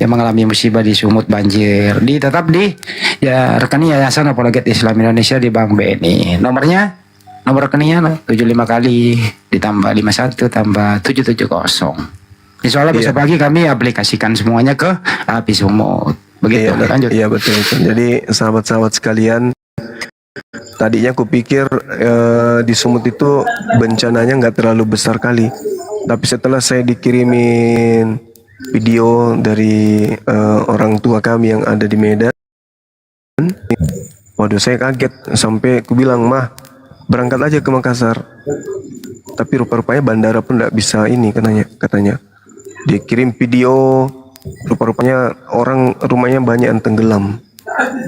yang mengalami musibah di Sumut banjir. Tetap di ya rekening Yayasan Apologet Islam Indonesia di Bank BNI. Nomor rekeningnya 75 kali ditambah 51 tambah 770. Insya Allah besok pagi kami aplikasikan semuanya ke API Sumut. Begitu, lanjut. Iya betul. Jadi sahabat-sahabat sekalian, tadinya aku pikir di Sumut itu bencananya nggak terlalu besar kali, tapi setelah saya dikirimin video dari orang tua kami yang ada di Medan, waduh saya kaget sampai aku bilang, mah berangkat aja ke Makassar. Tapi rupa-rupanya bandara pun nggak bisa ini katanya. Dikirim video, rupa-rupanya orang rumahnya banyak yang tenggelam.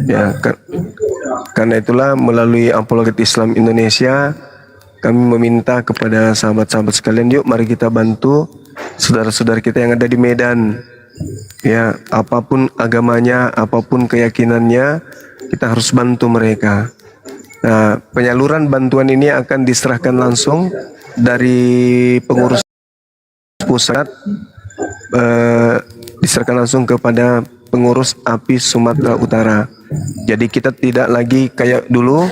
Ya, karena itulah melalui Apologet Islam Indonesia kami meminta kepada sahabat-sahabat sekalian, yuk mari kita bantu saudara-saudara kita yang ada di Medan. Ya, apapun agamanya, apapun keyakinannya, kita harus bantu mereka. Nah, penyaluran bantuan ini akan diserahkan langsung dari pengurus pusat, diserahkan langsung kepada pengurus API Sumatera Utara. Jadi kita tidak lagi kayak dulu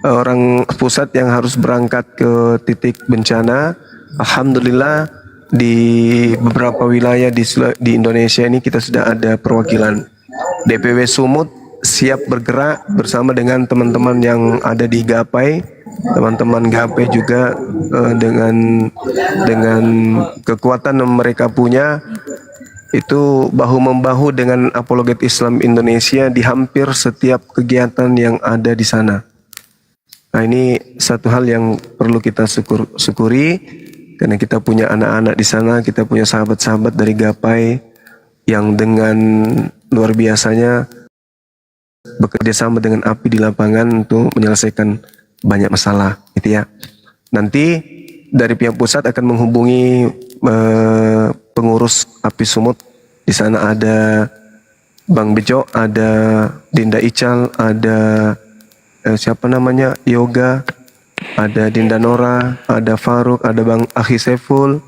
orang pusat yang harus berangkat ke titik bencana. Alhamdulillah di beberapa wilayah di Indonesia ini kita sudah ada perwakilan. DPW Sumut siap bergerak bersama dengan teman-teman yang ada di Gapai. Teman-teman Gapai juga dengan kekuatan yang mereka punya itu bahu-membahu dengan Apologet Islam Indonesia di hampir setiap kegiatan yang ada di sana. Nah, ini satu hal yang perlu kita syukuri karena kita punya anak-anak di sana, kita punya sahabat-sahabat dari Gapai yang dengan luar biasanya bekerja sama dengan API di lapangan untuk menyelesaikan banyak masalah, gitu ya. Nanti dari pihak pusat akan menghubungi pengurus API Sumut. Di sana ada Bang Bejo, ada Dinda Ical, ada siapa namanya Yoga, ada Dinda Nora, ada Faruk, ada Bang Akhi Saiful.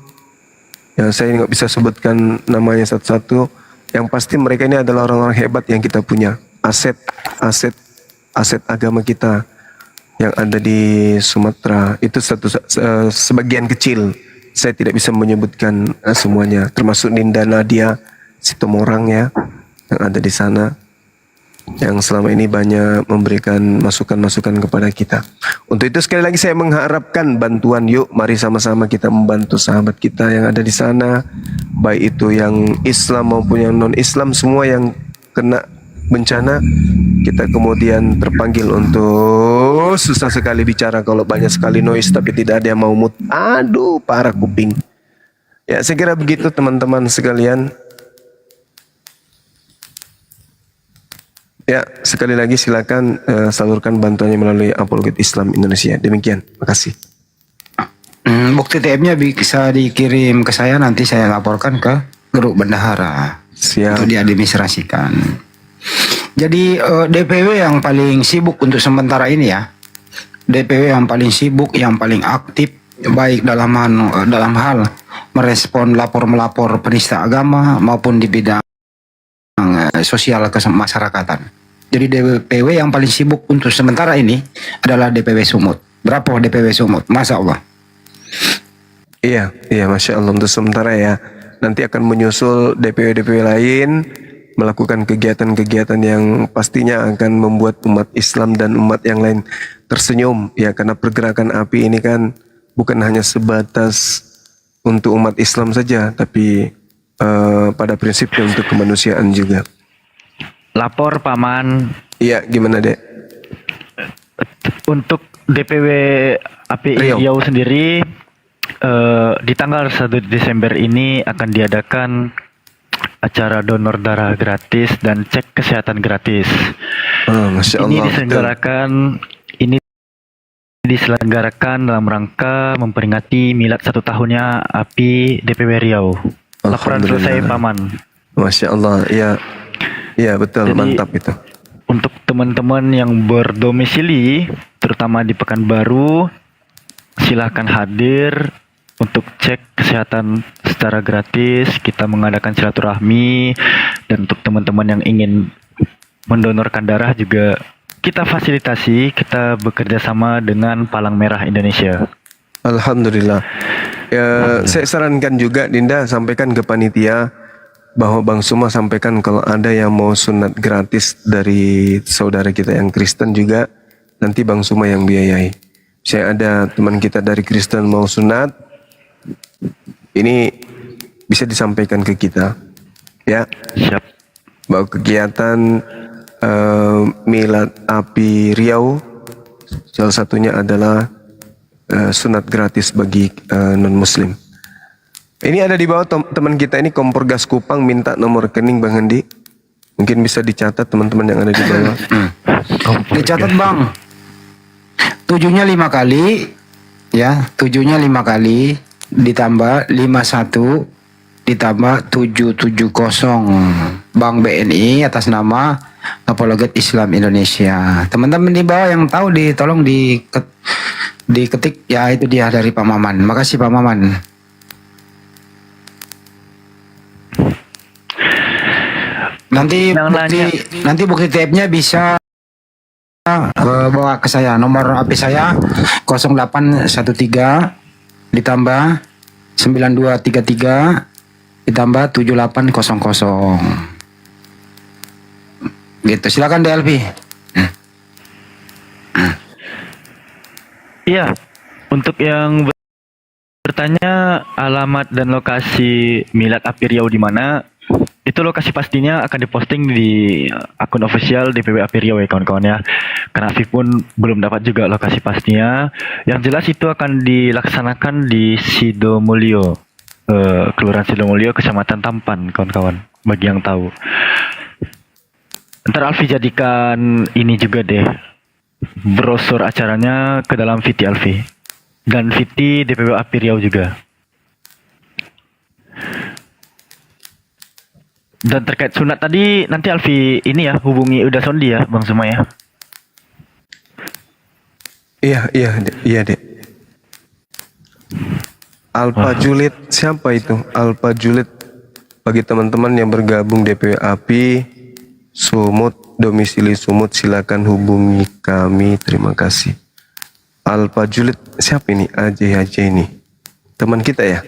Yang saya nggak bisa sebutkan namanya satu-satu. Yang pasti mereka ini adalah orang-orang hebat yang kita punya. Aset agama kita yang ada di Sumatera itu sebagian kecil. Saya tidak bisa menyebutkan semuanya, termasuk Dinda Nadia Sitomorang ya yang ada di sana, yang selama ini banyak memberikan masukan-masukan kepada kita. Untuk itu sekali lagi saya mengharapkan bantuan. Yuk mari sama-sama kita membantu sahabat kita yang ada di sana, baik itu yang Islam maupun yang non-Islam, semua yang kena bencana. Kita kemudian terpanggil untuk, susah sekali bicara kalau banyak sekali noise tapi tidak ada yang mau mute. Aduh, parah kuping. Ya, saya kira begitu teman-teman sekalian. Ya, sekali lagi silakan salurkan bantuannya melalui Apologet Islam Indonesia. Demikian, makasih. Bukti TM-nya bisa dikirim ke saya, nanti saya laporkan ke grup bendahara. Siap. Untuk diadministrasikan. Jadi DPW yang paling sibuk untuk sementara ini ya, DPW yang paling sibuk, yang paling aktif, baik dalam hal merespon lapor-melapor penista agama maupun di bidang sosial kemasyarakatan. Jadi DPW yang paling sibuk untuk sementara ini adalah DPW Sumut. Berapa DPW Sumut? Masya Allah. Iya, Masya Allah untuk sementara ya. Nanti akan menyusul DPW-DPW lain melakukan kegiatan-kegiatan yang pastinya akan membuat umat Islam dan umat yang lain tersenyum ya, karena pergerakan API ini kan bukan hanya sebatas untuk umat Islam saja, tapi pada prinsipnya untuk kemanusiaan juga. Lapor Paman. Iya, gimana Dek? Untuk DPW API Riau sendiri di tanggal 1 Desember ini akan diadakan acara donor darah gratis dan cek kesehatan gratis. Masya Allah, ini diselenggarakan dalam rangka memperingati milad 1 tahunnya API DPW Riau. Laporan selesai Paman. Masya Allah, ya betul. Jadi, mantap itu. Untuk teman-teman yang berdomisili terutama di Pekanbaru, silahkan hadir untuk cek kesehatan secara gratis. Kita mengadakan silaturahmi, dan untuk teman-teman yang ingin mendonorkan darah juga kita fasilitasi. Kita bekerja sama dengan Palang Merah Indonesia. Alhamdulillah. Ya, saya sarankan juga Dinda sampaikan ke panitia bahwa Bang Suma sampaikan kalau ada yang mau sunat gratis dari saudara kita yang Kristen juga, nanti Bang Suma yang biayai. Saya ada teman kita dari Kristen mau sunat, ini bisa disampaikan ke kita, ya. Siap. Bahwa kegiatan Milad API Riau salah satunya adalah sunat gratis bagi non-muslim. Ini ada di bawah teman kita ini kompor gas Kupang minta nomor rekening Bang Hendi. Mungkin bisa dicatat teman-teman yang ada di bawah. Dicatat Bang. 7-nya 5 kali, ya 7-nya 5 kali ditambah 51 ditambah 770 Bank BNI atas nama Apologet Islam Indonesia. Teman-teman di bawah yang tahu tolong diketik ya, itu dia dari Pak Maman. Makasih Pak Maman. Nanti bukti tab-nya bisa bawa ke saya. Nomor HP saya 0813 ditambah 9233 ditambah 7800. Gitu. Silakan DLP. Iya, untuk yang bertanya alamat dan lokasi Milad Api Riau di mana, itu lokasi pastinya akan diposting di akun official DPW Api Riau ya kawan-kawan ya. Karena Afi pun belum dapat juga lokasi pastinya. Yang jelas itu akan dilaksanakan di Sidomulyo, Kelurahan Sidomulyo, Kecamatan Tampan, kawan-kawan. Bagi yang tahu. Ntar Alfi jadikan ini juga deh, brosur acaranya ke dalam VT Alfi. Dan VT DPW Api Riau juga. Dan terkait sunat tadi, nanti Alfi ini ya, hubungi Uda Sondi ya, Bang Suma ya. Iya, Dek. Alpha Juliet, siapa itu? Alpha Juliet, bagi teman-teman yang bergabung DPW Api Sumut, domisili Sumut, silakan hubungi kami. Terima kasih. Alpha Juliet, siapa ini? AJ ini. Teman kita ya?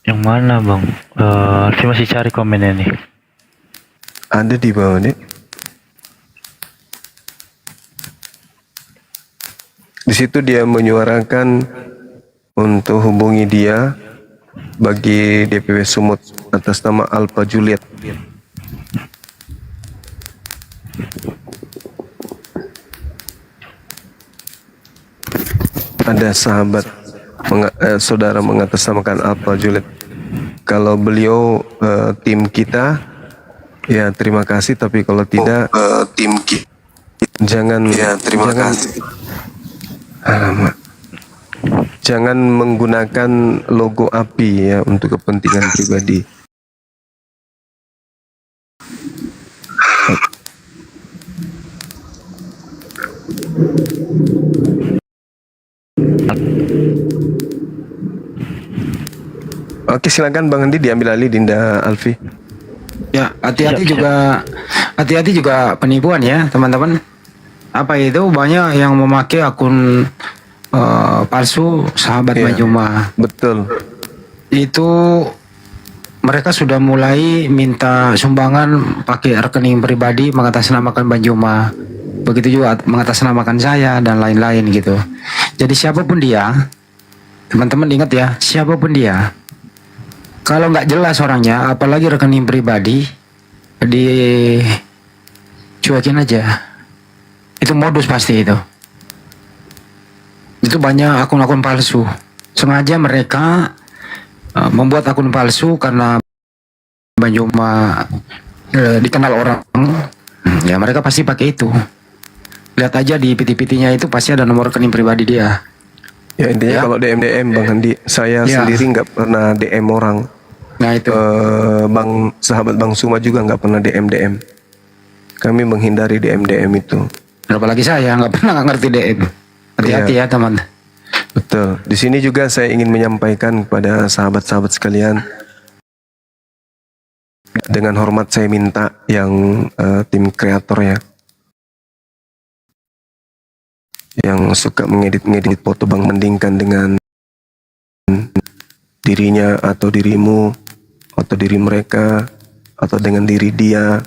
Yang mana Bang? Alfi masih cari komennya nih. Ada di bawah nih. Di situ dia menyuarakan untuk hubungi dia bagi DPW Sumut atas nama Alpha Juliet. Ada sahabat saudara mengatasnamakan Alpha Juliet. Kalau beliau tim kita, ya terima kasih. Tapi kalau tidak, tim kita jangan kasih. Jangan menggunakan logo api ya untuk kepentingan pribadi. Oke, silakan Bang Andi diambil alih Dinda Alfi. Ya, hati-hati juga penipuan ya, teman-teman. Apa itu banyak yang memakai akun palsu sahabat Majuma. Betul. Itu mereka sudah mulai minta sumbangan pakai rekening pribadi mengatasnamakan Majuma. Begitu juga mengatasnamakan saya dan lain-lain gitu. Jadi siapapun dia, teman-teman ingat ya, siapapun dia, kalau nggak jelas orangnya, apalagi rekening pribadi, dicuekin aja. Itu modus pasti itu. Itu banyak akun-akun palsu. Sengaja mereka membuat akun palsu karena Banjuma dikenal orang. Ya mereka pasti pakai itu. Lihat aja di PT-PT-nya itu pasti ada nomor rekening pribadi dia. Ya intinya kalau DM Bang Andi, saya sendiri nggak pernah DM orang. Nah itu. Sahabat Bang Suma juga nggak pernah DM. Kami menghindari DM itu. Apalagi saya nggak pernah ngerti DM. Hati-hati ya teman. Betul. Di sini juga saya ingin menyampaikan kepada sahabat-sahabat sekalian, dengan hormat saya minta yang tim kreator ya, yang suka mengedit foto Bang Mendingkan dengan dirinya atau dirimu atau diri mereka atau dengan diri dia,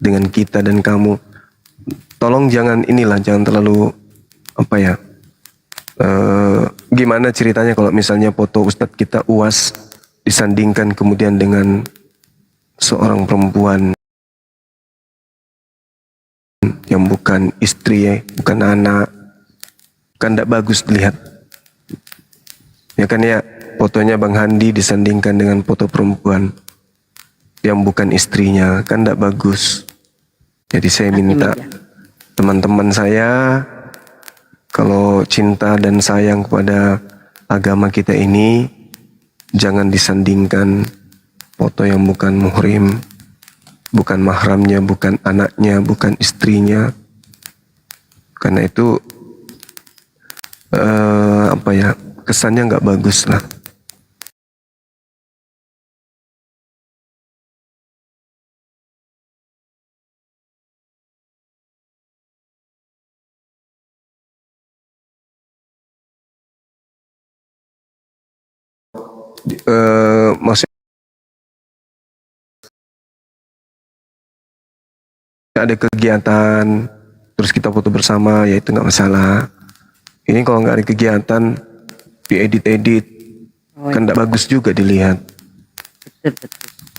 dengan kita dan kamu, tolong jangan terlalu gimana ceritanya kalau misalnya foto Ustadz kita UAS disandingkan kemudian dengan seorang perempuan yang bukan istri, bukan anak, kan tidak bagus dilihat. Ya kan ya, fotonya Bang Handi disandingkan dengan foto perempuan yang bukan istrinya, kan tidak bagus. Jadi saya minta teman-teman saya, kalau cinta dan sayang kepada agama kita ini, jangan disandingkan foto yang bukan muhrim, bukan mahramnya, bukan anaknya, bukan istrinya. Karena itu apa ya, kesannya nggak bagus lah. Maksudnya ada kegiatan terus kita foto bersama, ya itu nggak masalah. Ini kalau nggak ada kegiatan diedit-edit kan nggak bagus juga dilihat.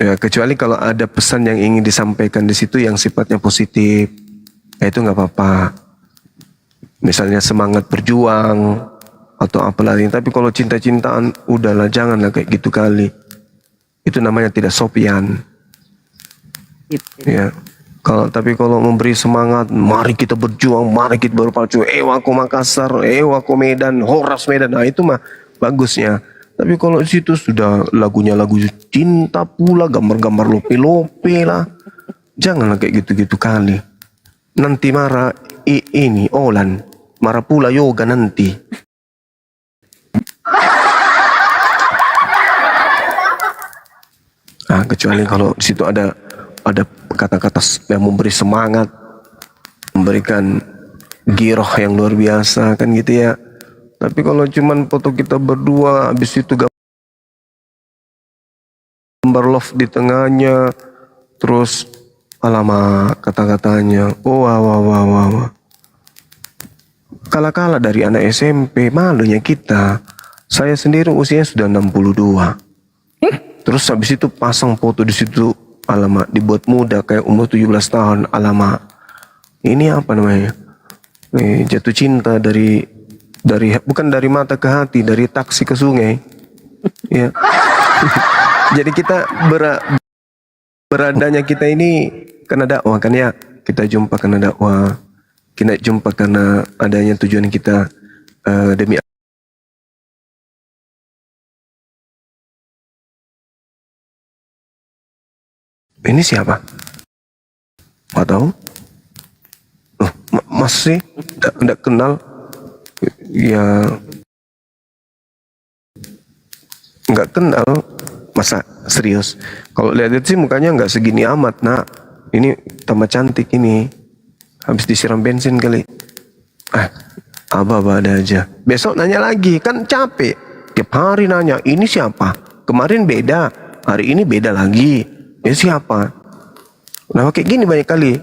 Ya, kecuali kalau ada pesan yang ingin disampaikan di situ yang sifatnya positif, ya itu nggak apa-apa. Misalnya semangat berjuang atau apa lagi. Tapi kalau cinta-cintaan, udahlah, janganlah kayak gitu kali. Itu namanya tidak sopian. Ya. Tapi kalau memberi semangat, mari kita berjuang, mari kita berpacu, wako Makassar, wako Medan, Horas Medan, nah itu mah bagusnya. Tapi kalau di situ sudah lagunya lagu cinta pula, gambar-gambar lope-lope lah, janganlah kayak gitu-gitu kali. Nanti marah ini Olan, marah pula yoga nanti. Nah, kecuali kalau di situ ada kata-kata yang memberi semangat, memberikan giroh yang luar biasa kan gitu ya. Tapi kalau cuman foto kita berdua, habis itu gambar love di tengahnya, terus alamak kata-katanya, wah. Kala-kala dari anak SMP, malunya kita. Saya sendiri usianya sudah 62. Terus habis itu pasang foto di situ, alamak dibuat muda kayak umur 17 tahun, alamak. Ini apa namanya? Jatuh cinta dari bukan dari mata ke hati, dari taksi ke sungai. Ya. Jadi kita beradanya kita ini karena dakwah kan ya. Kita jumpa karena dakwah. Kita jumpa karena adanya tujuan kita demi ini siapa? Nggak tahu. Masih tidak kenal. Ya nggak kenal. Masa serius? Kalau lihat sih mukanya nggak segini amat, nak. Ini tambah cantik ini. Habis disiram bensin kali. Aba ada aja. Besok nanya lagi, kan capek. Tiap hari nanya, ini siapa? Kemarin beda, hari ini beda lagi. Ya siapa? Nah kayak gini banyak kali.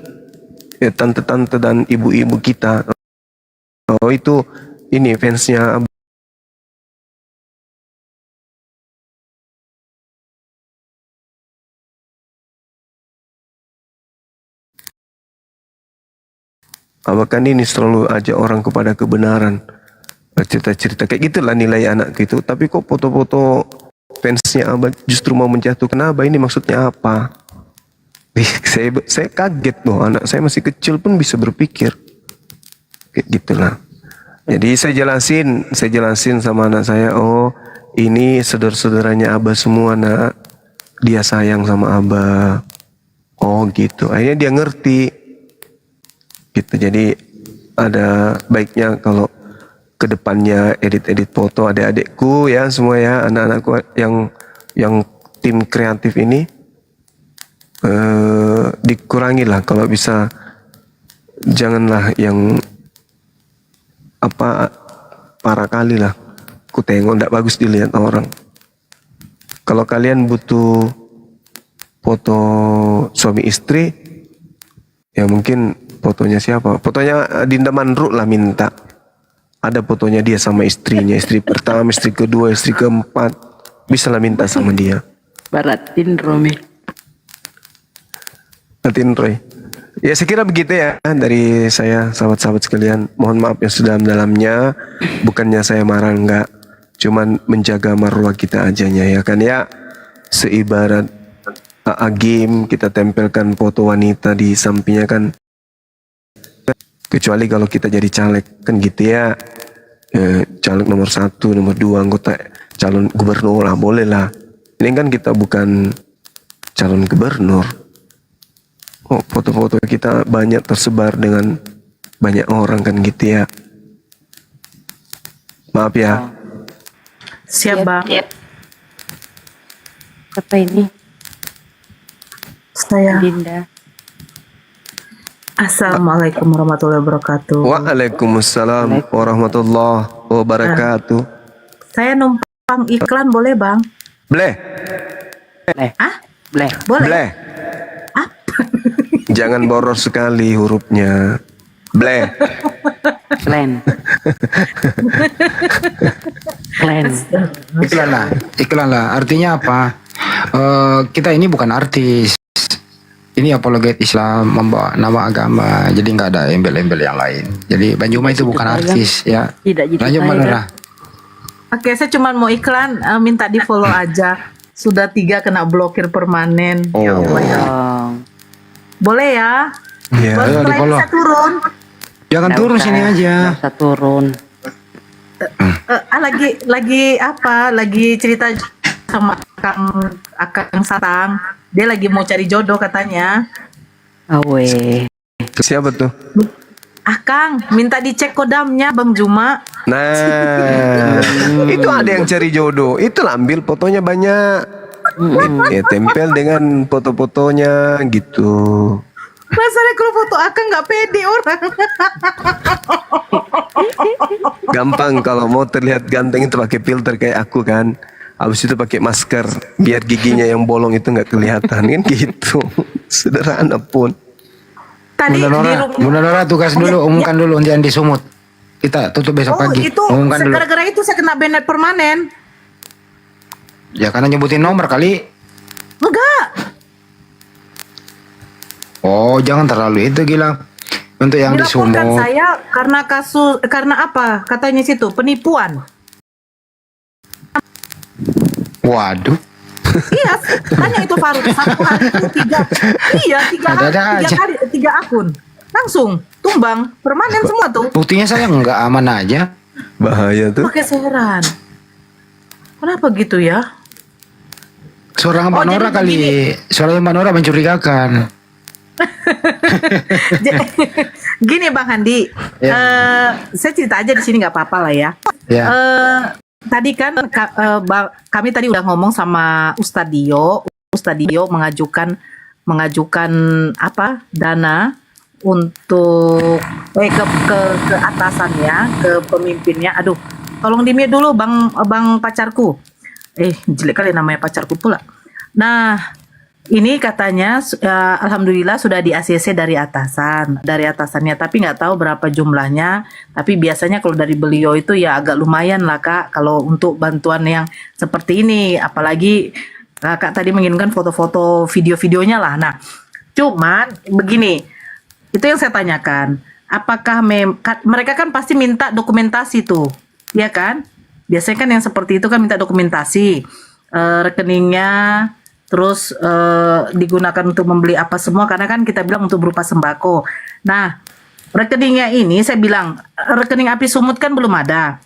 Ya tante-tante dan ibu-ibu kita. Oh itu ini fansnya. Bahkan ini selalu ajak orang kepada kebenaran. Cerita-cerita kayak gitulah nilai anak gitu. Tapi kok foto-foto fansnya Abah justru mau menjatuhkan Abah, ini maksudnya apa? Saya kaget loh, anak saya masih kecil pun bisa berpikir kayak gitulah. Jadi saya jelasin sama anak saya, oh ini saudara-saudaranya Abah semua nak, dia sayang sama Abah. Oh gitu, akhirnya dia ngerti gitu. Jadi ada baiknya kalau kedepannya edit-edit foto adik-adikku ya semua ya, anak-anakku yang tim kreatif ini dikurangi lah kalau bisa. Janganlah yang parah kali lah. Ku tengok ndak bagus dilihat orang. Kalau kalian butuh foto suami istri, ya mungkin fotonya siapa? Fotonya Dinda Manruk lah minta. Ada fotonya dia sama istrinya, istri pertama, istri kedua, istri keempat. Bisa lah minta sama dia. Baratin Romi. Baratin Roy. Ya saya kira begitu ya dari saya, sahabat-sahabat sekalian. Mohon maaf yang sedalam-dalamnya. Bukannya saya marah, enggak. Cuman menjaga marwah kita ajanya ya kan ya. Seibarat game kita tempelkan foto wanita di sampingnya kan. Kecuali kalau kita jadi caleg kan gitu ya, caleg nomor 1, nomor 2, anggota calon gubernur lah, boleh lah. Ini kan kita bukan calon gubernur, kok foto-foto kita banyak tersebar dengan banyak orang kan gitu ya. Maaf ya. Siap, Bang. Kata ini Saya Dinda. Assalamualaikum warahmatullahi wabarakatuh. Waalaikumsalam warahmatullahi wabarakatuh. Saya numpang iklan boleh, Bang? Boleh. Boleh. Boleh. Jangan boros sekali hurufnya. Boleh. Klan. Iklan lah. Artinya apa? Kita ini bukan artis. Ini apologet Islam, membawa nama agama. Jadi nggak ada embel-embel yang lain. Jadi Bang Juma itu bukan artis ya. Tidak gitu. Lanjut Manora. Oke, saya cuma mau iklan, minta di follow aja. Sudah 3 kena blokir permanen. Ya Allah ya. Boleh ya? Iya. Boleh, Ayo, setelah ini di-follow. saya turun. Jangan turun sini aja. Nggak usah turun. Lagi apa? Lagi cerita sama Akang Satang. Dia lagi mau cari jodoh katanya. Awe. Siapa tuh? Akang, minta dicek kodamnya Bang Juma. Nah, itu ada yang cari jodoh. Itu ambil fotonya banyak. Ya, tempel dengan foto-fotonya gitu. Masalahnya kalau foto Akang nggak pede orang. Gampang kalau mau terlihat ganteng itu pakai filter kayak aku kan. Habis itu pakai masker biar giginya yang bolong itu nggak kelihatan kan gitu. Sederhana pun. Tadi Bunda Nora tugas dulu, umumkan dulu undian di Sumut. Kita tutup besok pagi. Itu Umumkan dulu. gara-gara itu saya kena banned permanen. Ya karena nyebutin nomor kali. Enggak. Oh, jangan terlalu itu Gilang. Untuk yang di Dilaporkan Sumut. saya karena apa? Katanya situ penipuan. Waduh. Iya, tanya itu Faruk. 1 hari itu 3 akun. Langsung tumbang permanen semua tuh. Buktinya saya nggak aman aja. Bahaya tuh. Pakai heran. Kenapa gitu ya? Suara Mbak Nora jadi kali. Suara Mbak Nora mencurigakan. Gini Bang Handi, saya cerita aja di sini nggak apa-apa lah ya. Ya. Tadi kan kami tadi udah ngomong sama Ustadz Dio mengajukan apa dana untuk ke atasannya, ke pemimpinnya. Aduh, tolong di-mute dulu bang pacarku. Jelek kali namanya pacarku pula. Nah, ini katanya alhamdulillah sudah di ACC dari atasannya, tapi nggak tahu berapa jumlahnya. Tapi biasanya kalau dari beliau itu ya agak lumayan lah Kak, kalau untuk bantuan yang seperti ini. Apalagi Kak tadi menginginkan foto-foto video-videonya lah. Nah, cuman begini, itu yang saya tanyakan. Apakah mereka kan pasti minta dokumentasi tuh, ya kan? Biasanya kan yang seperti itu kan minta dokumentasi, rekeningnya. Terus digunakan untuk membeli apa semua, karena kan kita bilang untuk berupa sembako. Nah, rekeningnya ini saya bilang rekening Api Sumut kan belum ada.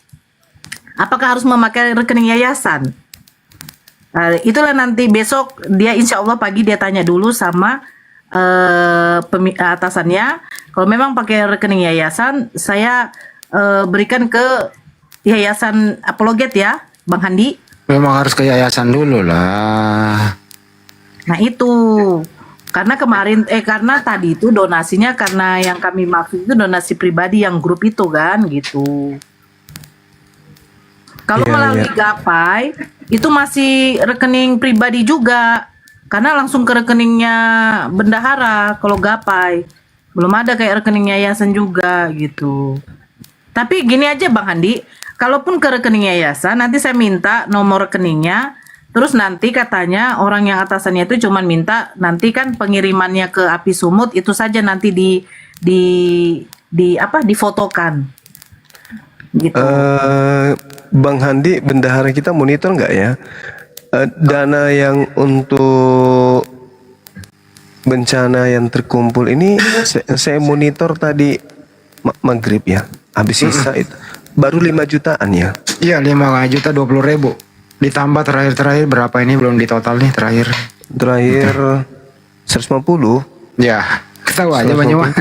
Apakah harus memakai rekening yayasan? Itulah nanti besok dia insya Allah pagi dia tanya dulu sama atasannya. Kalau memang pakai rekening yayasan, saya berikan ke yayasan apologet ya, Bang Handi. Memang harus ke yayasan dulu lah. Nah itu karena karena tadi itu donasinya, karena yang kami maksud itu donasi pribadi yang grup itu kan gitu. Kalau melalui Gapai itu masih rekening pribadi juga, karena langsung ke rekeningnya bendahara. Kalau Gapai belum ada kayak rekening yayasan juga gitu. Tapi gini aja Bang Handi, kalaupun ke rekening yayasan nanti saya minta nomor rekeningnya. Terus nanti katanya orang yang atasannya itu cuma minta nanti kan pengirimannya ke Api Sumut itu saja nanti difotokan. Gitu. Bang Handi, bendahara kita monitor nggak ya dana yang untuk bencana yang terkumpul ini? Saya monitor tadi maghrib ya, habis sisa itu baru 5 jutaan ya. Iya 5.020.000. Ditambah terakhir berapa ini belum di total nih terakhir 150. Ya, ketawa aja Salah Bang Juma.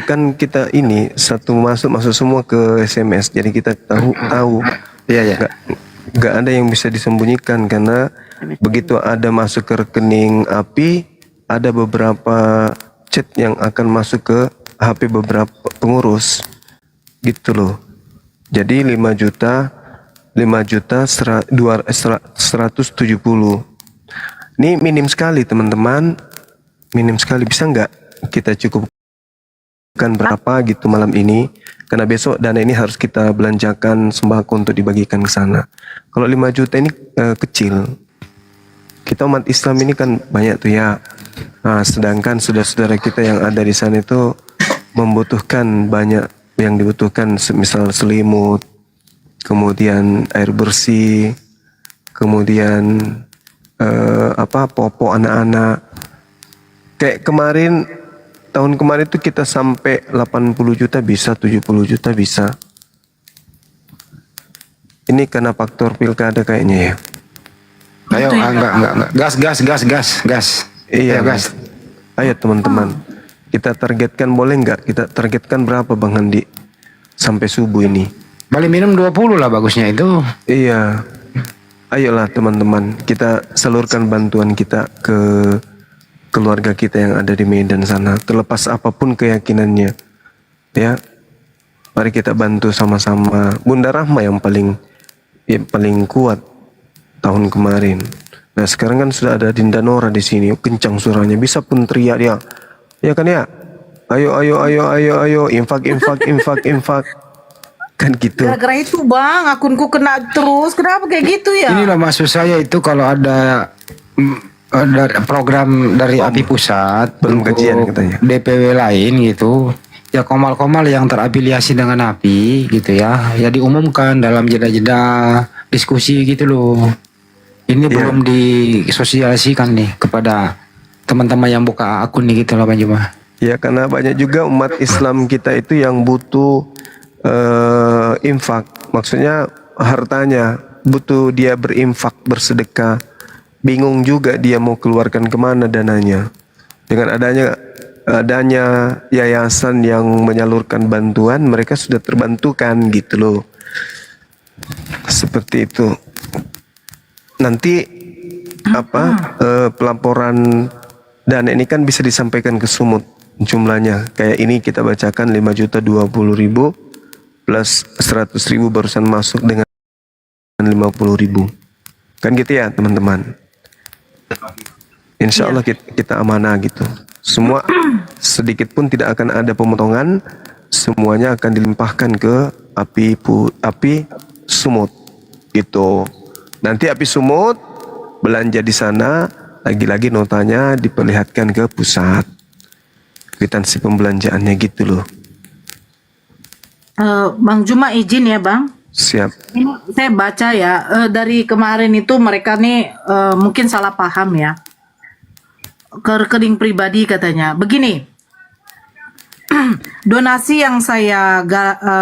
Kan kita ini satu masuk semua ke SMS, jadi kita tahu. Iya. Nggak ada yang bisa disembunyikan karena begitu ada masuk ke rekening API, ada beberapa chat yang akan masuk ke HP beberapa pengurus, gitu loh. Jadi 5 juta 170. Ini minim sekali teman-teman, minim sekali. Bisa nggak kita cukupkan berapa gitu malam ini? Karena besok dana ini harus kita belanjakan sembako untuk dibagikan ke sana. Kalau 5 juta ini kecil. Kita umat Islam ini kan banyak tuh ya. Nah, sedangkan saudara-saudara kita yang ada di sana itu membutuhkan banyak yang dibutuhkan, misal selimut, kemudian air bersih, kemudian popok anak-anak. Kayak tahun kemarin tuh kita sampai 80 juta bisa, 70 juta bisa. Ini karena faktor pilkada kayaknya ya. Ayo, enggak. Gas. Iya, Ayo, gas. Ayo teman-teman. Kita targetkan, boleh nggak? Kita targetkan berapa Bang Handi? Sampai subuh ini. Balik minum 20 lah bagusnya itu. Iya. Ayolah teman-teman, kita salurkan bantuan kita ke keluarga kita yang ada di Medan sana, terlepas apapun keyakinannya. Ya. Mari kita bantu sama-sama. Bunda Rahma yang paling kuat tahun kemarin. Nah, sekarang kan sudah ada Dinda Nora di sini, kencang suaranya, bisa pun teriak dia. Ya kan ya? Ayo, infak. Kan gitu. Gara-gara itu Bang, akunku kena terus. Kenapa kayak gitu ya? Inilah maksud saya itu kalau ada program dari API pusat belum kajian katanya. DPW lain gitu. Ya komal-komal yang terafiliasi dengan API gitu ya. Ya diumumkan dalam jeda-jeda diskusi gitu loh. Ini belum disosialisasikan nih kepada teman-teman yang buka akun nih gitu loh Bang Juma. Ya karena banyak juga umat Islam kita itu yang butuh infak, maksudnya hartanya, butuh dia berinfak, bersedekah, bingung juga dia mau keluarkan kemana dananya. Dengan adanya yayasan yang menyalurkan bantuan, mereka sudah terbantukan gitu loh. Seperti itu. Nanti pelaporan dana ini kan bisa disampaikan ke Sumut jumlahnya. Kayak ini kita bacakan 5.020.000 plus 100.000 barusan masuk dengan 50.000. Kan gitu ya teman-teman. Insya Allah kita amanah gitu. Semua sedikit pun tidak akan ada pemotongan. Semuanya akan dilimpahkan ke API Sumut gitu. Nanti API Sumut belanja di sana, lagi-lagi notanya diperlihatkan ke pusat. Kwitansi pembelanjaannya gitu loh. Bang Juma izin ya Bang. Siap. Ini saya baca ya, dari kemarin itu mereka nih mungkin salah paham ya. Ke rekening pribadi katanya. Begini, donasi yang saya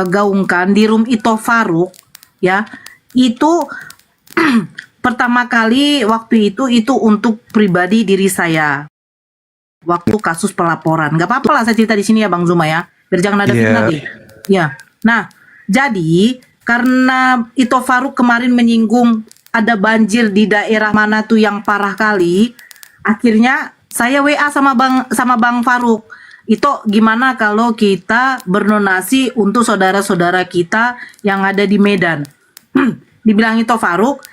gaungkan di Room Ito Faruk ya, itu pertama kali waktu itu untuk pribadi diri saya. Waktu kasus pelaporan. Gak apa-apa lah saya cerita di sini ya Bang Zuma ya. Biar jangan ada fitnah deh. Ya. Nah, jadi karena Ito Faruk kemarin menyinggung ada banjir di daerah mana tuh yang parah kali, akhirnya saya WA sama Bang Faruk. Itu gimana kalau kita berdonasi untuk saudara-saudara kita yang ada di Medan? Dibilang Ito Faruk,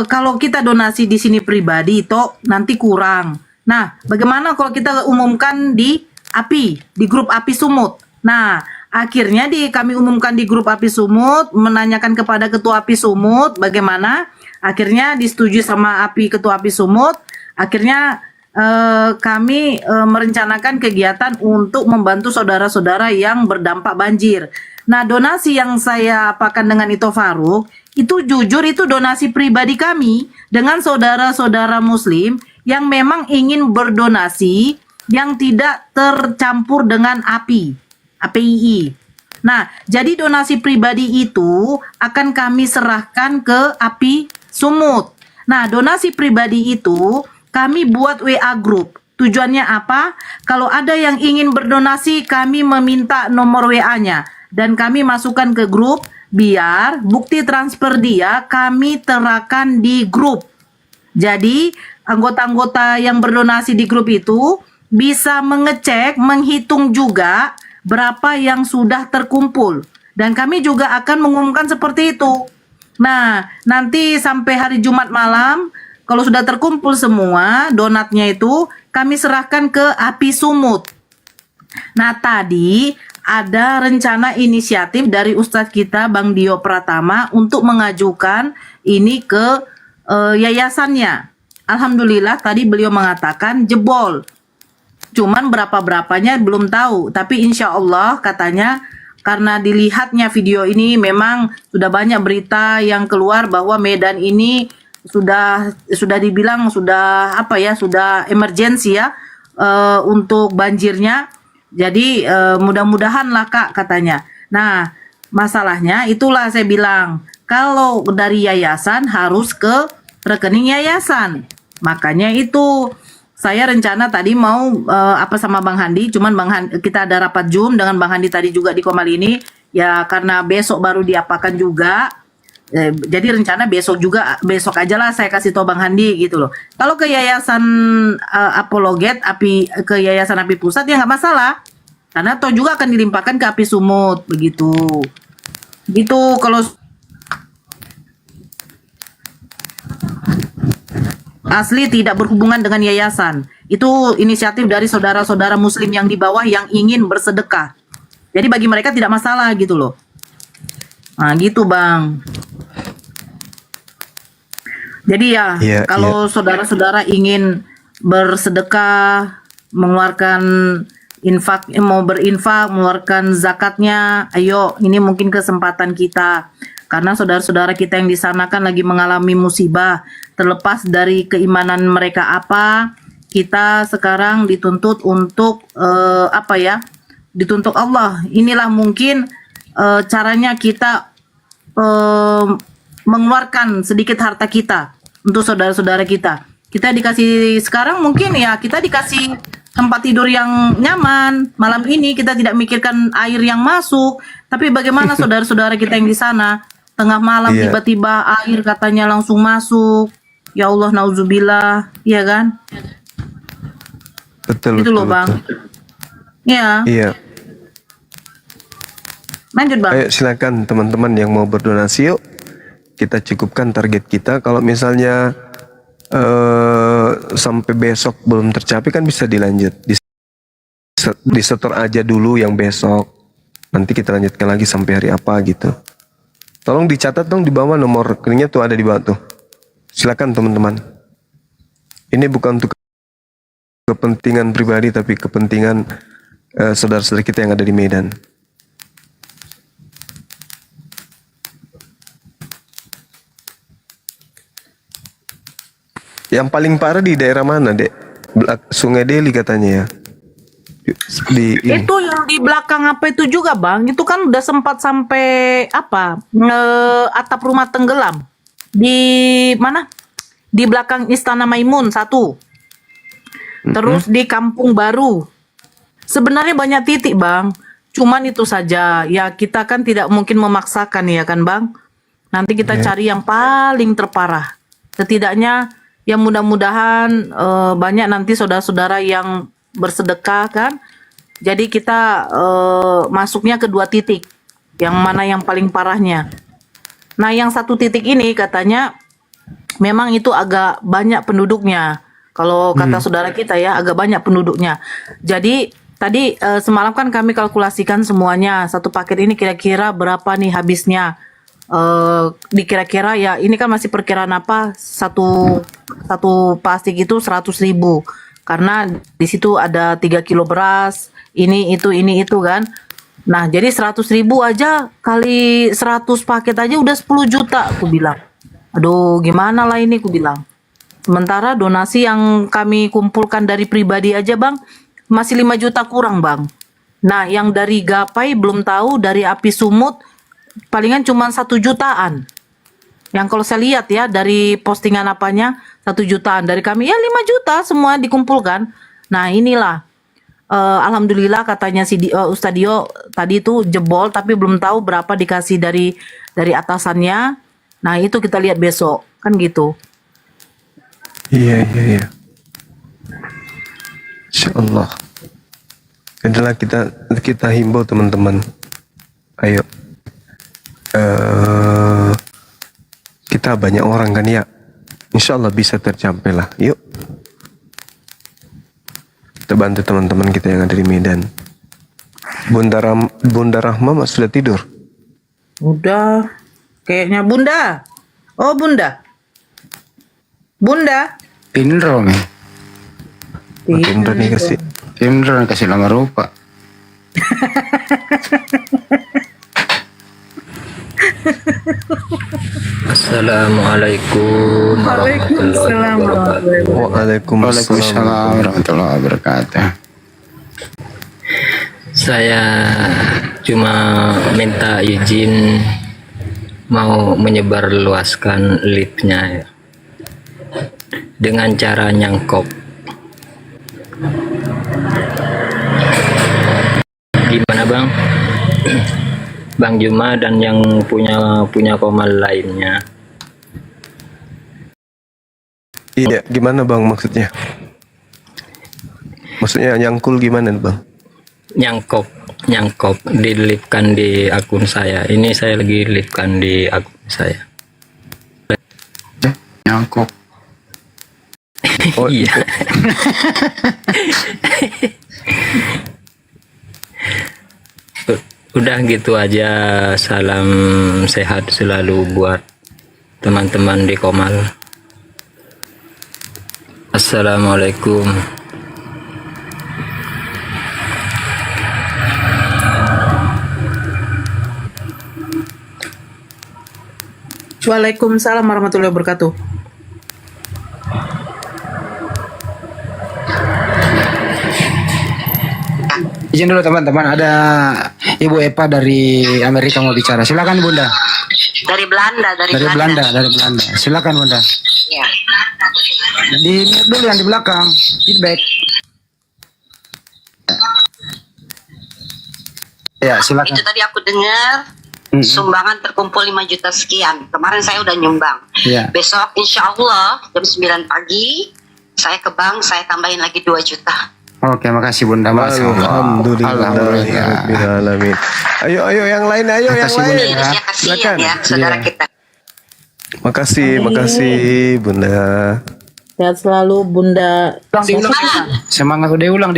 kalau kita donasi di sini pribadi itu nanti kurang. Nah, bagaimana kalau kita umumkan di API, di grup API Sumut? Nah, akhirnya kami umumkan di grup API Sumut, menanyakan kepada ketua API Sumut bagaimana. Akhirnya disetujui sama ketua API Sumut. Akhirnya kami merencanakan kegiatan untuk membantu saudara-saudara yang berdampak banjir. Nah, donasi yang saya apakan dengan Ito Faruk, itu jujur itu donasi pribadi kami dengan saudara-saudara muslim yang memang ingin berdonasi yang tidak tercampur dengan APII. Nah, jadi donasi pribadi itu akan kami serahkan ke API Sumut. Nah, donasi pribadi itu kami buat WA group. Tujuannya apa? Kalau ada yang ingin berdonasi, kami meminta nomor WA-nya dan kami masukkan ke grup biar bukti transfer dia kami terakan di grup. Jadi anggota-anggota yang berdonasi di grup itu bisa mengecek, menghitung juga berapa yang sudah terkumpul. Dan kami juga akan mengumumkan seperti itu. Nah, nanti sampai hari Jumat malam, kalau sudah terkumpul semua donatnya itu, kami serahkan ke Api Sumut. Nah, tadi ada rencana inisiatif dari Ustadz kita, Bang Dio Pratama, untuk mengajukan ini ke yayasannya. Alhamdulillah tadi beliau mengatakan jebol. Cuman berapa-berapanya belum tahu. Tapi insya Allah katanya karena dilihatnya video ini memang sudah banyak berita yang keluar bahwa Medan ini sudah dibilang sudah apa ya, sudah emergensi ya untuk banjirnya. Jadi mudah-mudahan lah Kak katanya. Nah, masalahnya itulah saya bilang kalau dari yayasan harus ke rekening yayasan. Makanya itu saya rencana tadi mau apa sama Bang Handi, cuman kita ada rapat Zoom dengan Bang Handi tadi juga di Komal ini ya, karena besok baru diapakan juga. Jadi rencana besok aja lah saya kasih tahu Bang Handi gitu loh. Kalau ke yayasan Apologet, ke yayasan Api Pusat ya nggak masalah, karena toh juga akan dilimpahkan ke Api Sumut begitu. Gitu kalau asli tidak berhubungan dengan yayasan. Itu inisiatif dari saudara-saudara muslim yang di bawah yang ingin bersedekah. Jadi bagi mereka tidak masalah gitu loh. Nah gitu Bang. Jadi ya kalau saudara-saudara ingin bersedekah, mengeluarkan infak, mau berinfak, mengeluarkan zakatnya, ayo ini mungkin kesempatan kita. Karena saudara-saudara kita yang di sana kan lagi mengalami musibah, terlepas dari keimanan mereka apa, kita sekarang dituntut untuk apa ya? Dituntut Allah. Inilah mungkin caranya kita mengeluarkan sedikit harta kita untuk saudara-saudara kita. Kita dikasih sekarang mungkin ya kita dikasih tempat tidur yang nyaman. Malam ini kita tidak mikirkan air yang masuk, tapi bagaimana saudara-saudara kita yang di sana? Tengah malam tiba-tiba air katanya langsung masuk. Ya Allah, nauzubillah, iya kan? Betul. Itu loh Bang. Ya. Iya. Lanjut Bang. Ayo silakan teman-teman yang mau berdonasi yuk. Kita cukupkan target kita. Kalau misalnya sampai besok belum tercapai kan bisa dilanjut. Disetor aja dulu yang besok. Nanti kita lanjutkan lagi sampai hari apa gitu. Tolong dicatat dong di bawah nomor rekeningnya tuh ada di bawah tuh. Silakan teman-teman. Ini bukan untuk kepentingan pribadi tapi kepentingan saudara-saudara kita yang ada di Medan. Yang paling parah di daerah mana, Dek? Sungai Deli katanya ya. Itu yang di belakang apa itu juga Bang, itu kan udah sempat sampai apa atap rumah tenggelam di mana, di belakang Istana Maimun satu, terus di Kampung Baru sebenarnya banyak titik Bang, cuman itu saja ya kita kan tidak mungkin memaksakan ya kan Bang, nanti kita cari yang paling terparah, setidaknya ya mudah-mudahan banyak nanti saudara-saudara yang bersedekah kan. Jadi kita masuknya ke 2 titik. Yang mana yang paling parahnya. Nah, yang 1 titik ini katanya memang itu agak banyak penduduknya. Kalau kata saudara kita ya, agak banyak penduduknya. Jadi tadi semalam kan kami kalkulasikan semuanya. 1 paket ini kira-kira berapa nih habisnya. Dikira-kira ya ini kan masih perkiraan apa, satu plastik itu 100.000. Karena di situ ada 3 kilo beras, ini itu kan. Nah jadi 100.000 aja kali 100 paket aja udah 10 juta aku bilang. Aduh gimana lah ini aku bilang. Sementara donasi yang kami kumpulkan dari pribadi aja Bang masih 5 juta kurang Bang. Nah yang dari Gapai belum tahu, dari Api Sumut palingan cuma 1 jutaan. Yang kalau saya lihat ya dari postingan apanya 1 jutaan, dari kami ya 5 juta semua dikumpulkan. Nah inilah alhamdulillah katanya si Ustadz Dio tadi itu jebol tapi belum tahu berapa dikasih dari atasannya. Nah itu kita lihat besok kan gitu. Iya. Insya Allah. Adalah kita himbau teman-teman. Ayo. Kita banyak orang kan ya. Insya Allah bisa tercapai lah. Yuk. Kita bantu teman-teman kita yang ada di Medan. Bunda Rahma sudah tidur? Udah. Kayaknya Bunda. Oh Bunda. Bunda. Indro nih. Indro nih kasih. Indro nih kasih nama rupa. Assalamualaikum warahmatullahi wabarakatuh. Waalaikumsalam warahmatullahi wabarakatuh. Saya cuma minta izin mau menyebarluaskan liftnya ya. Dengan cara nyangkok. Gimana Bang? Bang Juma dan yang punya komal lainnya. Iya, gimana Bang maksudnya? Maksudnya nyangkul gimana Bang? Nyangkok dilipkan di akun saya. Ini saya lagi lipkan di akun saya. Nyangkok. Oh iya. Udah gitu aja. Salam sehat selalu buat teman-teman di Komal. Assalamualaikum. Waalaikumsalam warahmatullahi wabarakatuh. Izin dulu teman-teman, ada Ibu Eva dari Amerika mau bicara. Silakan Bunda. Dari Belanda, Dari Belanda. Silakan Bunda. Ya. Di mute dulu yang di belakang. Feedback. Ya, silakan. Itu tadi aku dengar sumbangan terkumpul 5 juta sekian. Kemarin saya udah nyumbang. Iya. Besok insya Allah jam 9 pagi saya ke bank, saya tambahin lagi 2 juta. Oke, makasih Bunda. Alhamdulillahirrahmanirrahim. Ayo yang lain, yang lain. Kasihan ya saudara kita. Makasih Bunda. Sehat selalu Bunda. Semangat diulang.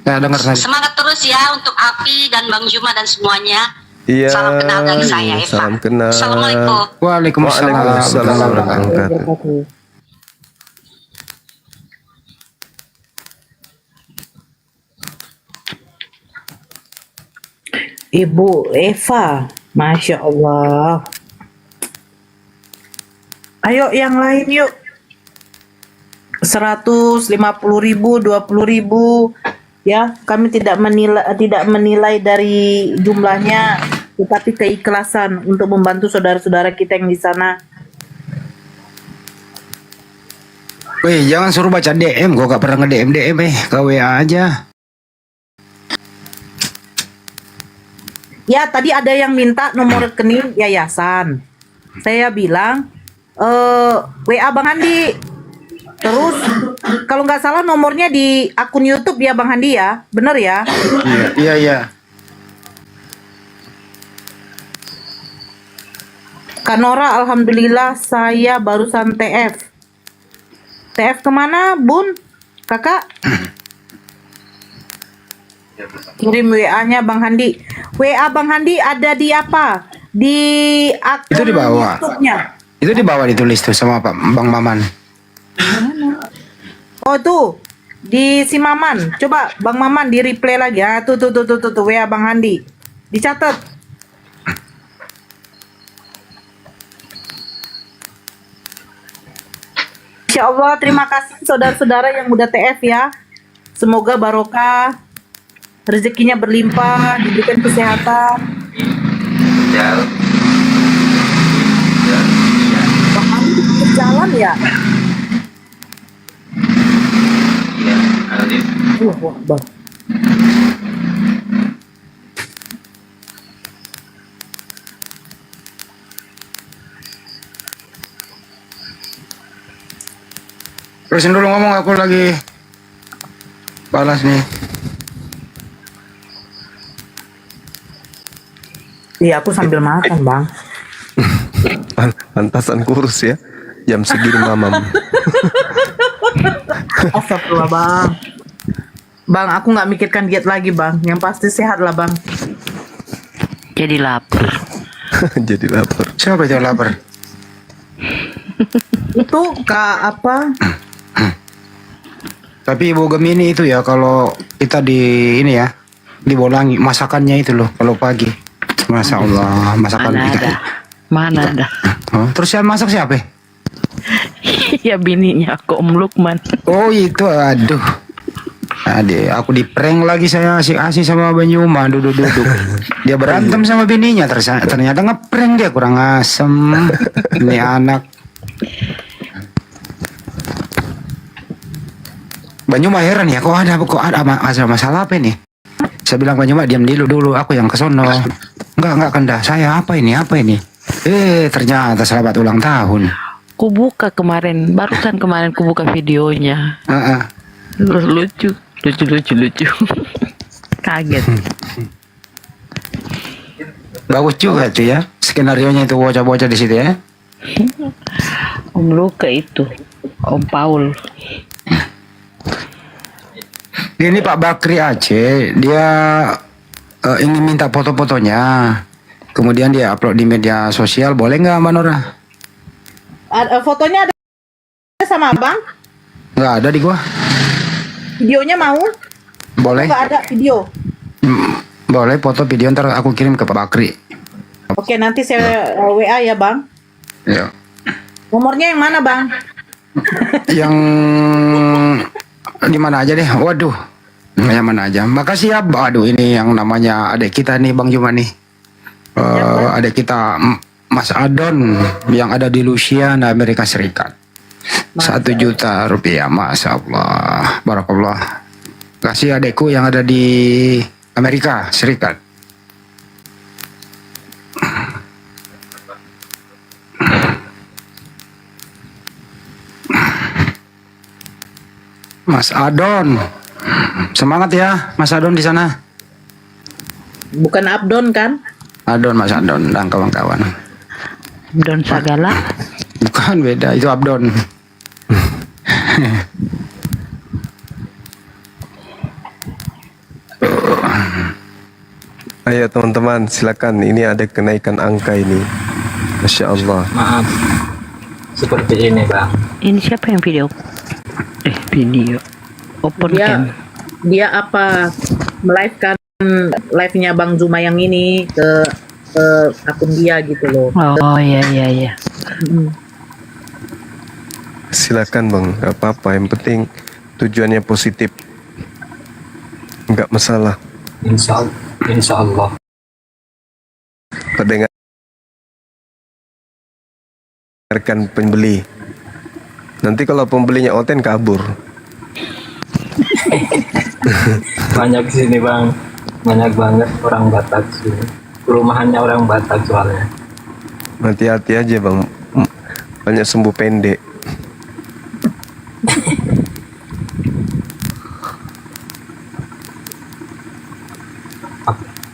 Saya dengar tadi. Semangat terus ya untuk Api dan Bang Juma dan semuanya. Iya. Salam kenal dari saya Eva. Salam kenal. Assalamualaikum. Waalaikumsalam warahmatullahi wabarakatuh. Ibu Eva, Masya Allah. Ayo yang lain yuk. 150.000, 20.000. Ya, kami tidak menilai dari jumlahnya, tetapi keikhlasan untuk membantu saudara-saudara kita yang di sana. Weh, jangan suruh baca DM, gua gak pernah nge-DM ke WA aja. Ya, tadi ada yang minta nomor rekening yayasan. Saya bilang, WA Bang Handi. Terus, kalau nggak salah nomornya di akun YouTube ya Bang Handi ya? Bener ya? Iya. Kanora, alhamdulillah saya barusan TF. TF kemana, Bun? Kakak? Kirim WA-nya Bang Handi. WA Bang Handi ada di apa? Di akun Itu di bawah. YouTube-nya. Itu di bawah ditulis tuh sama Pak Bang Maman. Oh tuh di si Maman. Coba Bang Maman di replay lagi ya. Tuh WA Bang Handi. Dicatat. Insya Allah terima kasih saudara-saudara yang udah TF ya. Semoga barokah, rezekinya berlimpah, diberikan kesehatan. Bang Handi jalan ya. Terusin dulu ngomong, aku lagi balas nih. Iya, aku sambil makan, Bang. Pantasan kurus ya. Jam segini mamam. Astagfirullah, Bang. Bang, aku nggak mikirkan diet lagi, Bang. Yang pasti sehat lah, Bang. Jadi lapar. Jadi lapar. Siapa itu yang lapar? Itu Kak apa? Tapi Ibu Gemini itu ya, kalau kita di ini ya, dibolangi masakannya itu loh kalau pagi. Masya Allah, masakan Mana kita. ada? Mana ada? Oh, terus yang masak siapa? Ya bininya aku, Om Lukman. Oh itu, aduh. Aduh, aku di prank lagi saya asik-asik sama Abang Yuma, duduk-duduk. Dia berantem sama bininya, ternyata ngeprank dia, kurang asem. Ini anak. Bang Yuma heran ya, kok ada masalah apa ini? Saya bilang Bang Yuma diam dulu, aku yang kesono. Enggak Kanda, saya apa ini? Ternyata selamat ulang tahun. Kubuka kemarin, barusan kemarin kubuka videonya. Lucu. Kaget. Bagus juga tuh ya, skenario-nya itu bocah-bocah di situ ya. Om Luka itu, Om Paul. Ini Pak Bakri Aceh, dia ingin minta foto-fotonya. Kemudian dia upload di media sosial, boleh nggak Mbak Nora? Fotonya ada sama Abang? Nggak ada di gua. Videonya mau? Boleh? Nggak ada video. Boleh foto video, ntar aku kirim ke Pak Bakri. Oke, nanti saya WA ya, Bang. Ya. Nomornya yang mana, Bang? Yang di mana aja deh. Waduh. Yang mana aja. Makasih ya. Aduh, ini yang namanya adik kita nih, Bang Juma nih. Adik kita Mas Adon yang ada di Louisiana, Amerika Serikat. 1 juta rupiah, Masya Allah. Barakallah. Kasih adekku yang ada di Amerika Serikat. Mas Adon, semangat ya, Mas Adon di sana. Bukan Abdon kan? Adon, Mas Adon dan kawan-kawan. Abdon Sagala. Bukan, beda, itu Abdon. Ayo teman-teman, silakan. Ini ada kenaikan angka ini. Masya Allah. Maaf. Seperti ini, Bang. Ini siapa yang video? Video. Open cam. Dia apa? Melive-kan live-nya Bang Zuma yang ini ke akun dia gitu loh. Oh iya. Silakan Bang, gak apa-apa. Yang penting tujuannya positif. Nggak masalah. Insya Allah. Dengarkan pembeli. Nanti kalau pembelinya Oten kabur. Banyak di sini, Bang. Banyak banget orang Batak sini. Perumahannya orang Batak soalnya. Hati-hati aja Bang. Banyak sembuh pendek.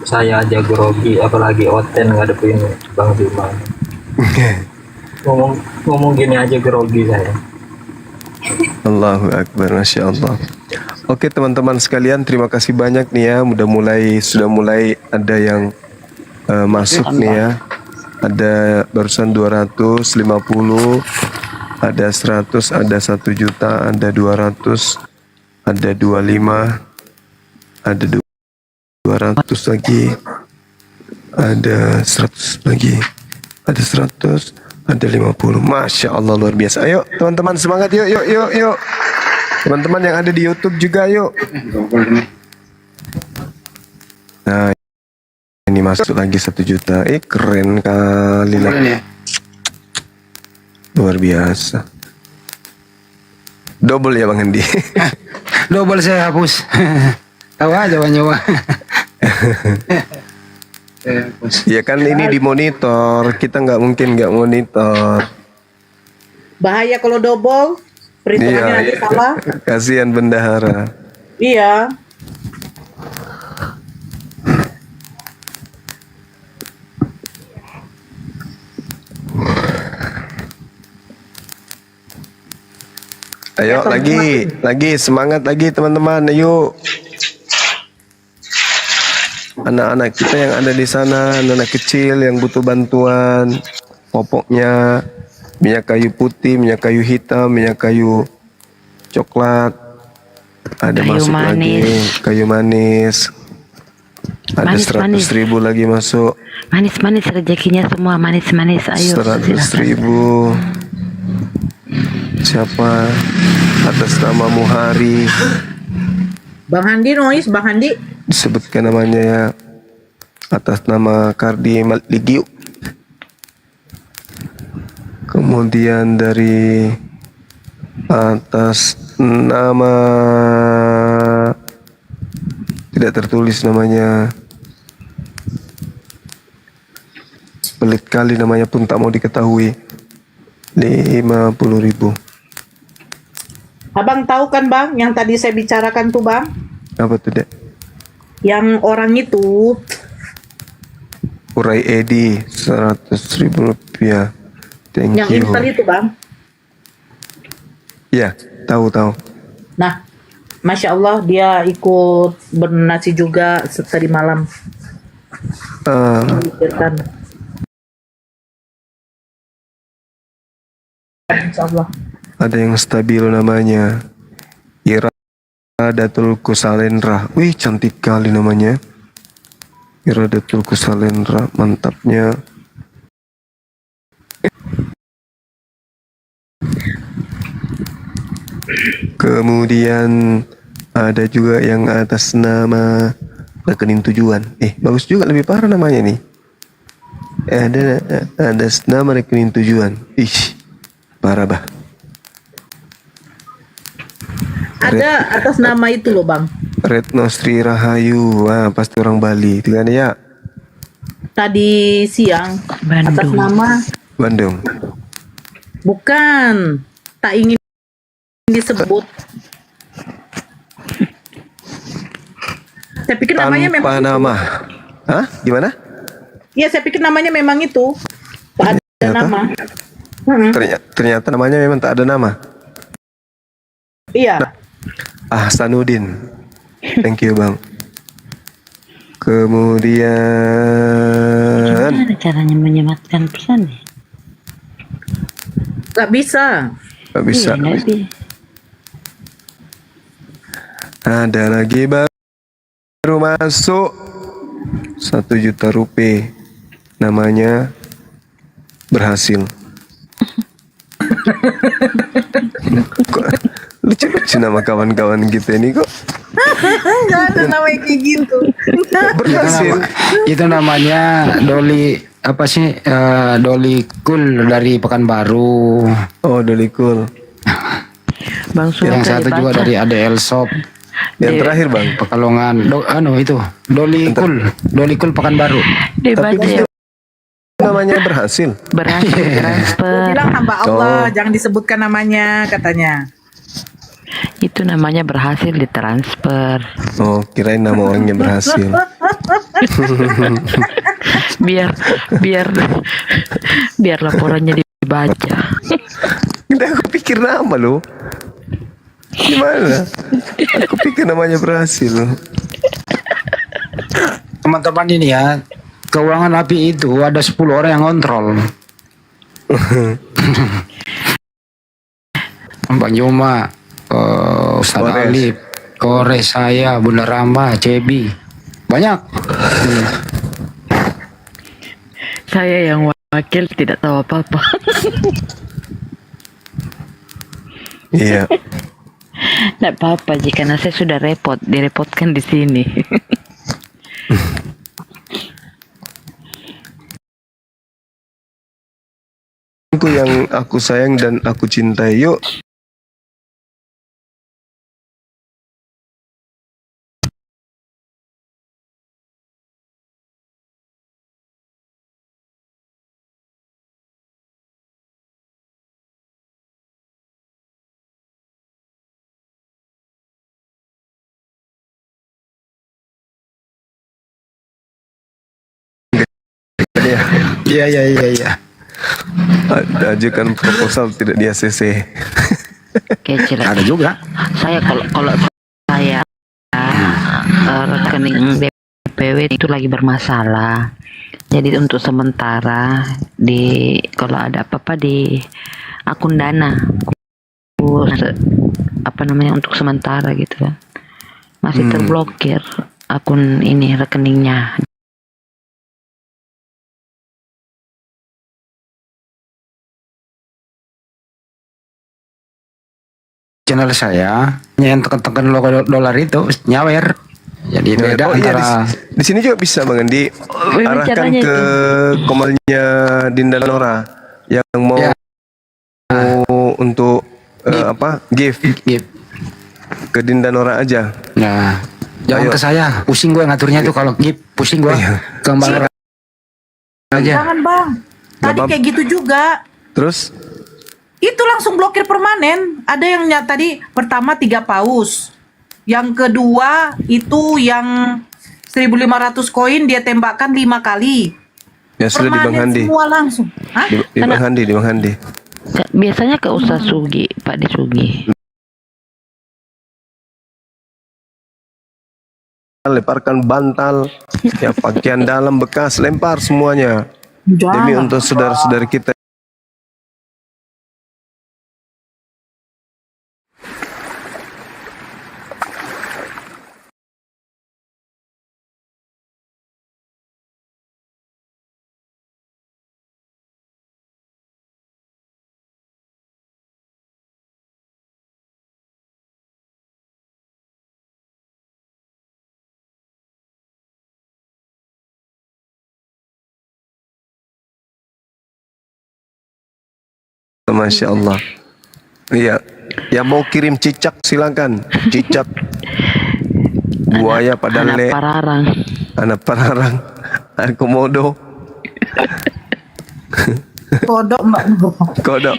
Saya aja grogi, apalagi Oten ngadepin Bang Zuma. ngomong gini aja grogi saya. Allahu Akbar, Masya Allah. Oke teman-teman sekalian, terima kasih banyak nih ya. Sudah mulai ada yang masuk nih ya. Ada barusan 250, ada 100, ada 1 juta, ada 200, ada 25, ada 200 lagi, ada 100 lagi, ada 100, ada 50. Masya Allah, luar biasa. Ayo teman-teman, semangat, yuk. Teman-teman yang ada di YouTube juga, yuk. Nah, ini masuk lagi 1 juta. Keren kali lah. Luar biasa. Double ya Bang Hendi. Double saya hapus. Tahu aja Bang Juma. Ya kan ini dimonitor, kita nggak mungkin nggak monitor. Bahaya kalau double, perhitungannya nanti Iya, salah. kasihan bendahara. Iya. Ayo lagi semangat lagi teman-teman, ayo. Anak-anak kita yang ada di sana, anak-anak kecil yang butuh bantuan, popoknya minyak kayu putih, minyak kayu hitam, minyak kayu coklat, ada Kayu masuk manis. lagi kayu manis, ada Manis, 100.000 lagi masuk, Manis-manis rezekinya semua manis-manis. Ayo. 100.000. Siapa atas nama Muhari, Bang Handi noise, Bang Handi. disebutkan namanya ya, atas nama Kardi Ligiu. Kemudian dari atas nama tidak tertulis namanya, pelit kali namanya pun tak mau diketahui, 50.000. Abang tahu kan Bang, yang tadi saya bicarakan tuh Bang, Apa tuh dek? yang orang itu Urai Edi 100.000 rupiah. Thank yang you. instan itu Bang. Ya, tahu. Nah, Masya Allah dia ikut bernasi juga tadi malam. Memikirkan. Insya Allah. Ada yang stabil namanya Iradatul Kusalendra. Wih, cantik kali namanya. Iradatul Kusalendra, mantapnya. Kemudian ada juga yang atas nama rekening tujuan. Bagus juga, lebih parah namanya nih. Ada atas nama rekening tujuan. Ih, parah bah. Ada atas nama itu loh Bang. Retno Sri Rahayu, wah pasti orang Bali, itu kan ya? Tadi siang atas nama Bandung. bukan, tak ingin disebut. Saya pikir namanya memang Tanpa itu. nama. Hah? Gimana? Iya, saya pikir namanya memang itu. Tak ada Ternyata? nama. Ternyata namanya memang tak ada nama. Iya. Ahsanuddin. Thank you bang. Kemudian Gimana caranya menyematkan pesan ya? Gak bisa. nggak bisa. Iya, nggak bisa. Ada lagi baru masuk 1 juta rupiah. Namanya berhasil. Kok lucu-lucu nama kawan-kawan kita ini kok. Gak ada namanya kayak gitu. Berhasil. Itu namanya Doli apa sih? Doli Cool dari Pekanbaru. Oh, Doli Cool. Bang Yang satu juga dari ADL Shop. Yang terakhir bang Pekalongan. Itu Doli Cool. Doli Cool Pekanbaru. Tapi dia namanya berhasil. Berhasil transfer. Bilang hamba Allah, jangan disebutkan namanya katanya. Itu namanya berhasil ditransfer. Oh, kirain nama orangnya berhasil. biar laporannya dibaca. Udah aku pikir nama lo. Gimana? Aku pikir namanya berhasil. Teman-teman ini ya, keuangan API itu ada 10 orang yang kontrol. Bang Juma, Ustaz Alif, Kores, saya, Bunda Rama, Cebi, banyak. Saya yang wakil tidak tahu apa-apa. Iya. Tidak apa-apa jika saya sudah direpotkan di sini. Yang aku sayang dan aku cintai, yuk ya. Iya. Ajukan proposal tidak di ACC. Kecil. Ada juga. Saya kalau saya rekening DPW itu lagi bermasalah. Jadi untuk sementara kalau ada apa-apa di akun Dana, untuk sementara gitu kan, masih terblokir akun ini rekeningnya. Channel saya yang tekan-tekan logo dolar itu nyawer. Jadi beda antara di sini juga bisa Bang Andi arahkan ke komalnya Dinda Nora yang mau untuk gift ke Dinda Nora aja. Nah, jangan ke saya, pusing gue ngaturnya tuh kalau gift, pusing gue ke Bang aja. Jangan Bang, tadi kayak gitu juga. Terus? Itu langsung blokir permanen. Ada yang tadi pertama 3 paus. Yang kedua itu yang 1.500 koin dia tembakkan 5 kali. Ya sudah di Bang Handi. Semua langsung. Hah? Di Bang Handi. Biasanya ke Ustaz Sugi, Pak De Sugi. Lemparkan bantal, ya pakaian dalam bekas, lempar semuanya. Demi untuk saudara-saudara kita. Masya Allah. Iya, yang mau kirim cicak silakan. Cicak, buaya padale, anak pararang, komodo, kodok.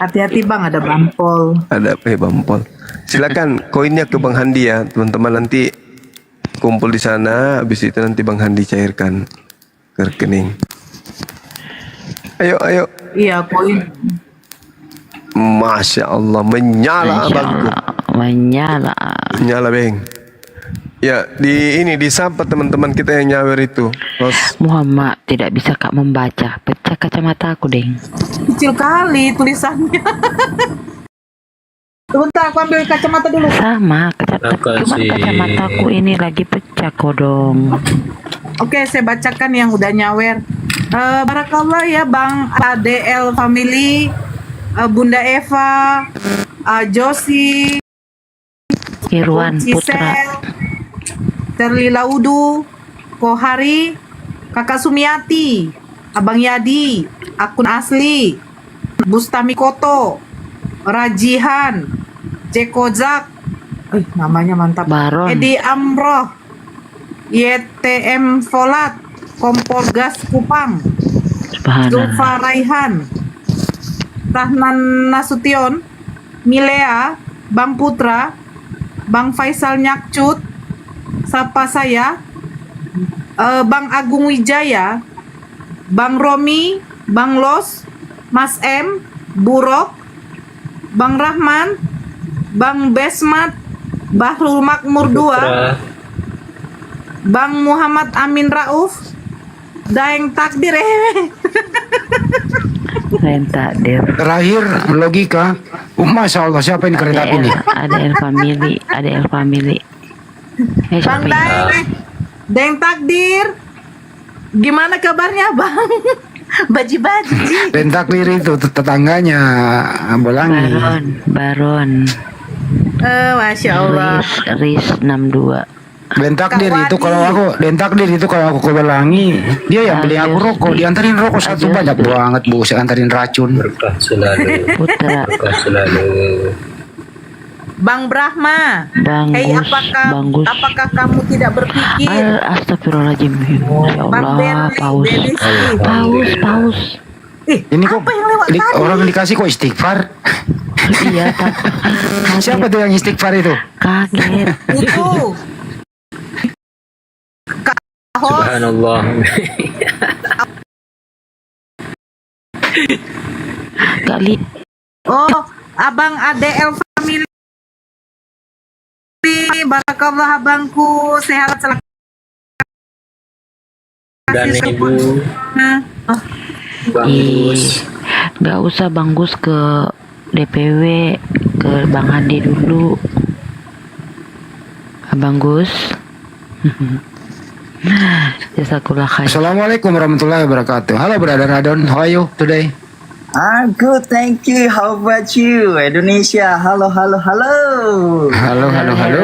Hati-hati Bang, ada bampol. Ada bampol. Silakan koinnya ke Bang Handi ya, teman-teman, nanti kumpul di sana. Habis itu nanti Bang Handi cairkan ke rekening. Ayo. Iya, koin. Masya Allah, menyala abangku. Menyala Bang. Ya, disapa teman-teman kita yang nyawer itu. Muhammad tidak bisa Kak membaca, pecah kacamata aku Deng. Kecil kali tulisannya. Sebentar, aku ambil kacamata dulu. Sama, kacamataku ini lagi pecah kodong. Oke, saya bacakan yang udah nyawer. Barakallah ya Bang ADL Family, Bunda Eva, Josi, Irwan Putra, Terli Laudu, Kohari, Kakak Sumiati, Abang Yadi, Akun Asli, Bustami Koto, Rajihan, Jeko Zak, namanya mantap, Baron, Edi Amroh, YTM Volat, Kompor Gas Kupang, Zulfa Raihan, Rahman Nasution, Milea, Bang Putra, Bang Faisal Nyakcut, sapa saya, Bang Agung Wijaya, Bang Romi, Bang Los, Mas M, Burok, Bang Rahman, Bang Besmat, Bahrul Makmur 2, Bang Muhammad Amin Rauf, Daeng Takdir Terakhir logika. Masya Allah, siapa yang kereta api ini? Ada El Family. Bang Daeng Takdir, gimana kabarnya Bang? Baji-baji. Dan takdir itu tetangganya Bolangi. Baron. Masya Allah. Riz 62. Dan takdir itu kalau aku ke Bolangi, dia yang beli aku rokok, diantarin rokok satu banyak banget Bu, saya antarin racun. Berkah selalu. Putra. Berkah selalu. Bang Brahma, apakah kamu tidak berpikir? Astagfirullahaladzim. Ya Allah, paus. Ini kok orang dikasih kok istighfar? Iya, siapa tuh yang istighfar itu? Kaget. Itu. Subhanallah. Kali. Oh, Abang ADL Family. Barakallah abangku, sehat selalu. Dan Ibu Oh, Nggak usah Bang Gus ke DPW, ke Bang Andi dulu. Abang Gus. Jazakallah khair. Assalamualaikum warahmatullahi wabarakatuh. Halo brother Adon, how are you today? I'm good, thank you. How about you, Indonesia? Halo, halo, halo. Halo, halo, halo.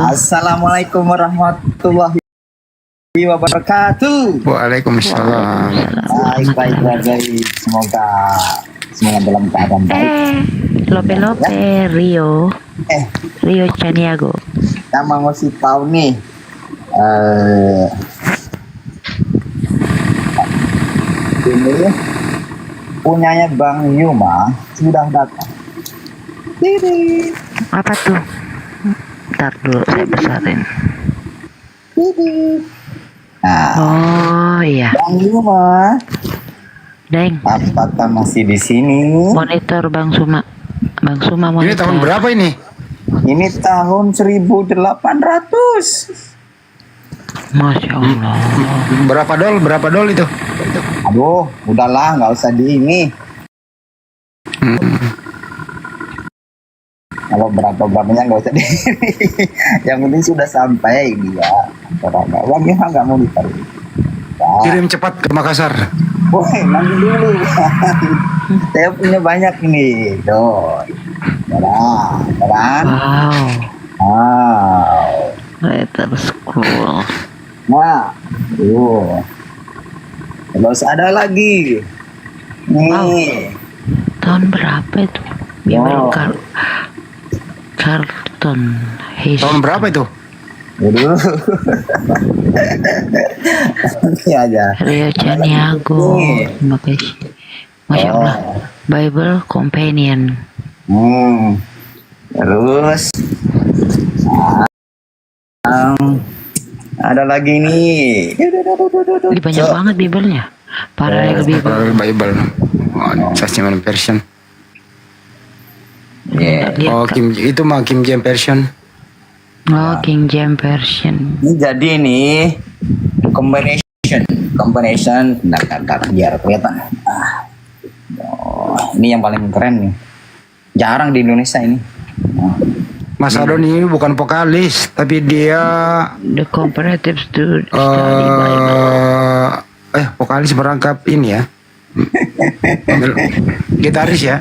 Assalamualaikum warahmatullahi wabarakatuh. Waalaikumsalam. Baik, baik, baik. Semoga dalam keadaan baik. Lope Rio. Rio Chaniago. Kita mau ngasih tahu nih. Ini punyanya Bang Yuma sudah datang. Apa tuh? Ntar dulu saya besarin. Nah, oh iya. Bang Yuma. Deng. Apakah masih di sini? Monitor Bang Suma. Bang Suma monitor. Ini tahun berapa ini? Ini tahun 1800. Masya Allah. Berapa dol itu? Aduh, udahlah, nggak usah di ini. Kalau berapanya nggak usah di ini. Yang penting sudah sampai dia. Uangnya nggak mau ditaruh. Kirim cepat ke Makassar. Woi, nanti dulu. Saya punya banyak ini. Tuh. Jalan. Wow. Terus scroll. Nah, terus ada lagi. Nih. Tahun berapa itu? Bibel karton. Tahun berapa itu? Waduh. Ini aja. Rio Chaniago. Masya Allah. Bible Companion. Terus ada lagi nih. Ini banyak banget Bible-nya. Paralel Bible. Bible. Testament version. Oh, itu mah King James version. Oh, King James version. Ini jadi nih combination. Bentar, biar kelihatan. Ini yang paling keren nih. Jarang di Indonesia ini. Mas Adon ini bukan vokalis, tapi dia The Comparative Study vokalis merangkap ini ya. Gitaris ya.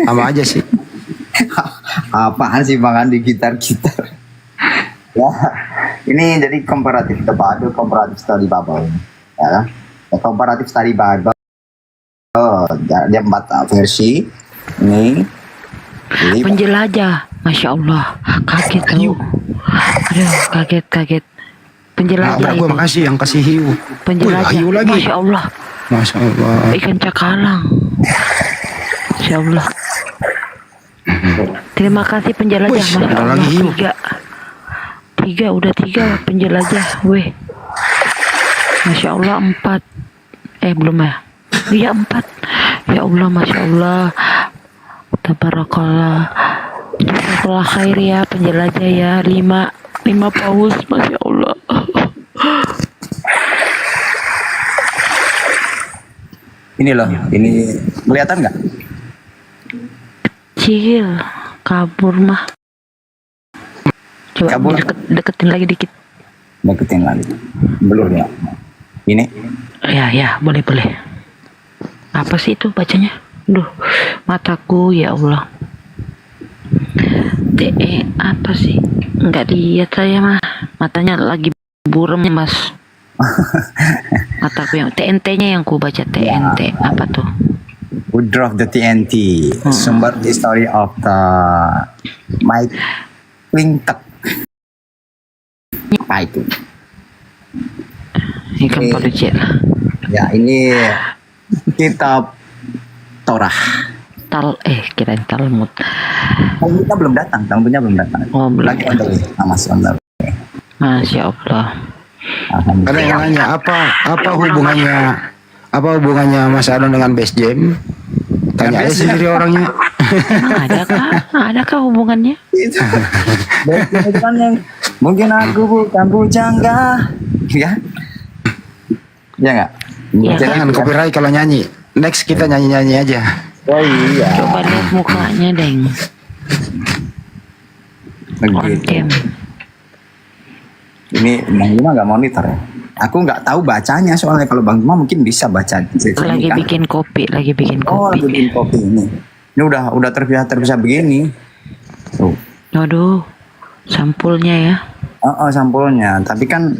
Sama aja sih. Apaan sih Bang Andi gitar? Ya, ini jadi comparative study Bible. Ya, comparative study Bible. Dia 4 versi. Ini penjelajah, Masya Allah, kaget tahu. Aduh, kaget. Penjelajah itu. Makasih yang kasih hiu. Penjelajah, hiu lagi. Masya Allah. Masya Allah. Ikan cakalang. Masya Allah. Terima kasih penjelajah, Masya Allah. Lagi hiu. Udah tiga penjelajah, weh. Masya Allah 4. Belum ya? Iya 4. Ya Allah, Masya Allah. Tabarakallah. Jazakallah khair ya penjelajah ya. 5 paus, Masya Allah. ini loh, ini kelihatan nggak? Kecil, kabur mah. Coba deketin lagi dikit. Deketin lagi. Belum ya. Ini. Ya, boleh. Apa sih itu bacanya? Duh, mataku ya Allah. Apa sih? Enggak lihat saya mah. Matanya lagi burem Mas. Mataku yang TNT-nya yang ku baca TNT. Apa tuh? Woodruff the TNT. Sumber the story of the Mike Clinton. Apa itu? Ini kan Paducek lah. Ya, ini kitab Torah. Kirain Talmud. Talmudnya belum datang. Oh, belum. Lagi on the way. Masih on the way. Masya Allah. Ada yang nanya apa hubungannya Apa hubungannya Mas Adon dengan base jam? Tanya aja sendiri orangnya. Adakah hubungannya? Itu kan yang mungkin aku bukan bujangga, ya? Ya nggak? Jangan copyright kalau nyanyi. Next kita nyanyi-nyanyi aja. Oh iya. Coba lihat mukanya, Deng. Begitu. Ini Bang Juma nggak monitor ya? Aku nggak tahu bacanya soalnya kalau Bang Juma mungkin bisa baca. Lagi bikin kopi, lagi bikin Oh, kopi. lagi bikin kopi ini. Ini udah terbiasa begini. Tuh. Aduh, sampulnya ya. Oh, sampulnya. Tapi kan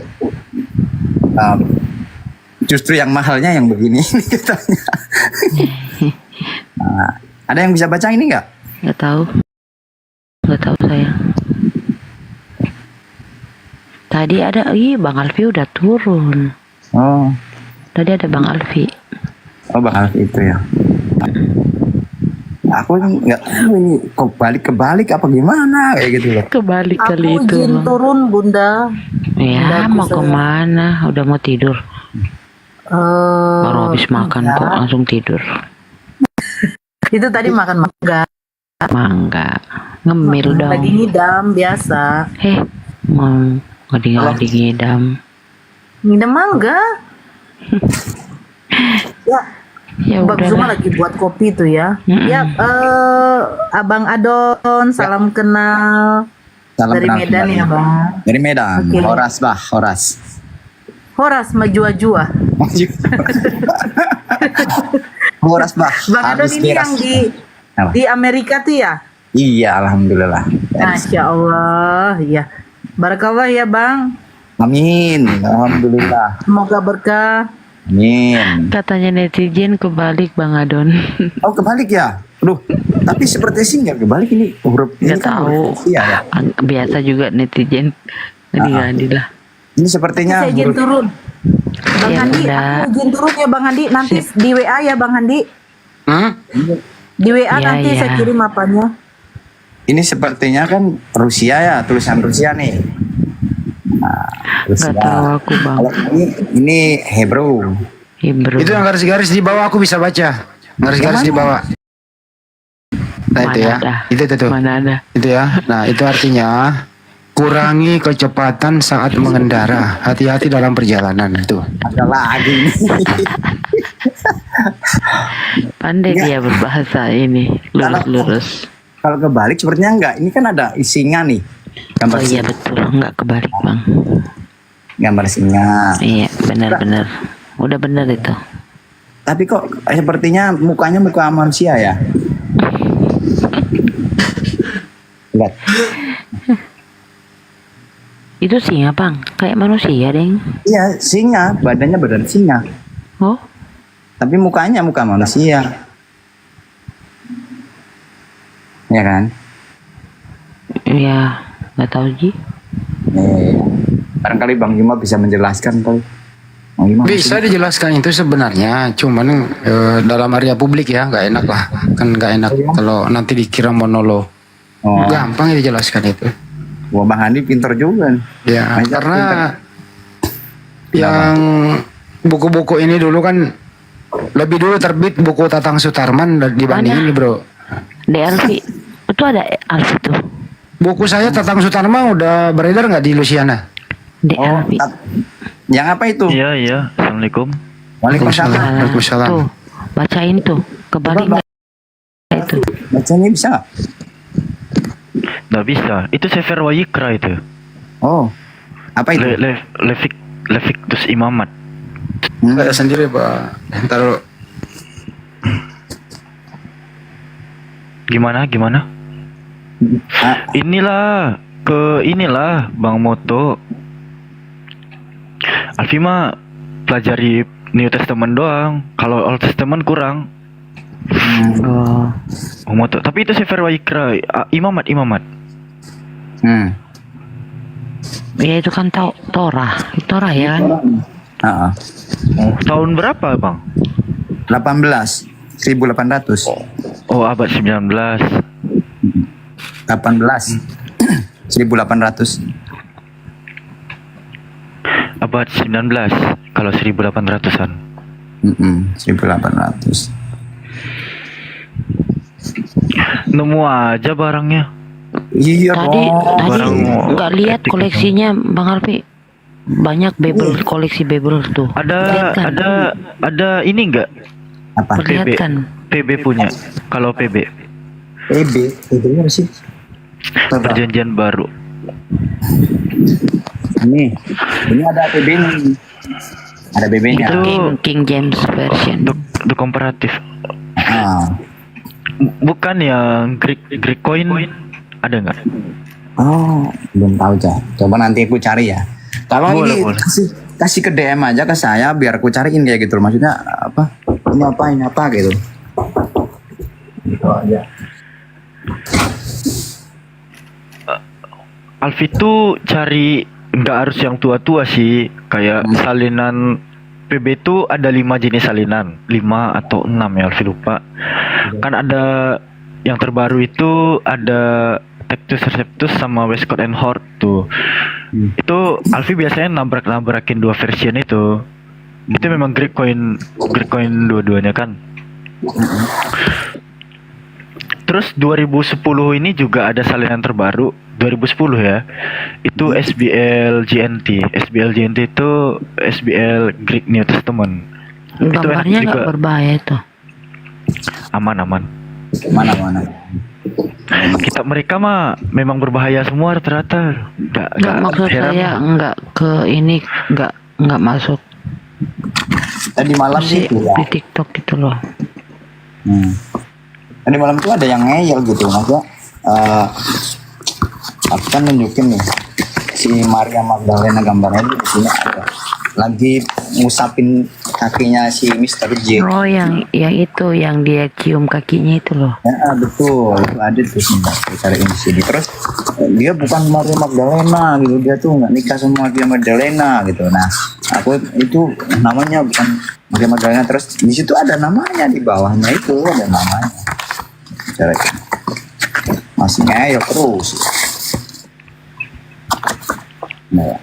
justru yang mahalnya yang begini katanya. Nah, ada yang bisa baca ini nggak? Nggak tahu saya. Tadi ada, Bang Alfi udah turun. Oh. Tadi ada Bang Alfi. Oh, Bang Alfi itu ya. Aku nggak tahu ini kok balik apa gimana kayak gitu loh. Kebalik Aku kali itu. izin turun Bunda. Ya, mau kemana? Udah mau tidur. Baru habis makan kok langsung tidur. Itu tadi makan mangga. Mangga. Ngemil dong. Lagi ngidam biasa. Mau ngading-ngading ngidam. Ngidam mangga. Ya Bang udah Zuma lah. lagi buat kopi tuh ya. Ya, Abang Adon, salam kenal. Salam Dari kenal Medan kembali. ya Bang. Dari Medan. Oke. Horas. Horas Majua-jua. Horas bah. Bang Adon Habis ini beres. yang di Amerika tuh ya? Iya, alhamdulillah. Masya Allah, ya. Barakallah ya Bang. Amin. Alhamdulillah. Semoga berkah. Amin. Katanya netizen kebalik Bang Adon. Oh, kebalik ya? Aduh, tapi seperti sih nggak kebalik ini huruf ini Nggak kan tahu. huruf Rusia ya. Biasa juga netizen. Ngadi-ngadi lah. Ini sepertinya Saya izin turun. Bang Ya, Andi, udah. aku izin turun ya Bang Andi. Nanti di WA ya Bang Andi. Di WA Ya, nanti ya. saya kirim apanya. Ini sepertinya kan Rusia ya, tulisan Rusia nih. Nah, Rusia. Nggak tahu aku Bang. Kalau ini Hebrew. Itu yang garis-garis di bawah aku bisa baca. Garis-garis di bawah. Nah itu ya. Itu tuh. Mana ada? Itu ya. Nah itu artinya kurangi kecepatan saat mengendara. Hati-hati dalam perjalanan itu. Ada lagi. Pandai dia berbahasa ini. Lurus-lurus. Kalau kebalik sepertinya enggak. Ini kan ada singa nih. Gambar Oh iya betul. Enggak kebalik Bang. Gambar singa. Iya benar-benar. Udah benar itu. Tapi kok sepertinya mukanya muka manusia ya? Lihat. Itu singa Bang. Kayak manusia Deng. Iya, singa. Badannya badan singa. Oh. Tapi mukanya muka manusia. Ya kan? Iya. Nggak tahu Ji. Barangkali Bang Juma bisa menjelaskan kali. Bang Juma Bisa dijelaskan itu sebenarnya, cuman dalam area publik ya nggak enak lah, kan nggak enak kalau nanti dikira monolog. Gampang ya dijelaskan itu. Wah Bang Andi pinter juga. Ya karena yang buku-buku ini dulu kan lebih dulu terbit buku Tatang Sutarman dibanding ini bro. Di Alfi. Itu ada Alfi tuh. Buku saya Tatang Sutarman udah beredar nggak di Luciana? Di Alfi. Yang apa itu? Iya. Assalamualaikum. Waalaikumsalam. Waalaikumsalam. Tuh, bacain tuh. Kebalik nggak itu. Bacanya bisa nggak? Nggak bisa. Itu Sefer Wayikra itu. Oh. Apa itu? Leviticus Imamat. Saya sendiri Pak. Taruh. Gimana? Inilah Bang Moto. Alfi mah pelajari New Testament doang. Kalau Old Testament kurang. Bang Moto. Tapi itu Sefer Wayikra. Imamat. Ya itu kan Torah ya kan? Tahun berapa Bang? 18. 1800. Oh abad 19. 18. 1800. Abad 19 kalau 1800-an. 1.800. Nemu aja barangnya. Iya Tadi Barang nggak lihat koleksinya Bang Alfi. Banyak Bible, koleksi Bible tuh. Lihat kan? Ada ini enggak? Apa? Perlihatkan. PB punya. Kalau PB. PB-nya apa sih? Perjanjian baru. Ini ada PB-nya. Ada PB-nya. Itu King James Version. The komparatif. Bukan yang Greek coin ada nggak? Oh, belum tahu Cak. Coba nanti aku cari ya. Kalau ini Boleh. kasih ke DM aja ke saya biar aku cariin kayak gitu. Maksudnya apa? Ini apa gitu. Gitu aja. Alfi tuh cari nggak harus yang tua-tua sih. Kayak salinan PB tuh ada 5 jenis salinan, 5 atau 6 ya Alfi lupa. Kan ada yang terbaru itu ada Tectus Receptus sama Westcott and Hort tuh. Itu Alfi biasanya nabrak-nabrakin 2 version itu. Itu memang Greek coin dua-duanya kan. Terus 2010 ini juga ada salinan terbaru 2010 ya. Itu SBL GNT. SBL GNT itu SBL Greek New Testament. Itu enak Gambarnya juga. nggak berbahaya tuh. Aman. Mana? Kita mereka mah memang berbahaya semua rata-rata. Nggak maksud heran. saya nggak ke ini nggak masuk. Tadi malam itu ya. Di TikTok gitu loh. Tadi malam tuh ada yang ngeyel gitu, maksudnya aku kan nunjukin nih si Maria Magdalena gambarnya di sini ada lagi ngusapin kakinya si Mr. J. Oh yang itu yang dia cium kakinya itu loh. Ya betul, itu ada tuh cariin di sini. Terus dia bukan Maria Magdalena gitu, dia tuh nggak nikah sama Maria Magdalena gitu. Nah, aku itu namanya bukan Maria Magdalena. Terus di situ ada namanya di bawahnya itu ada namanya. Cariin. Masih ngeyel terus. Nah.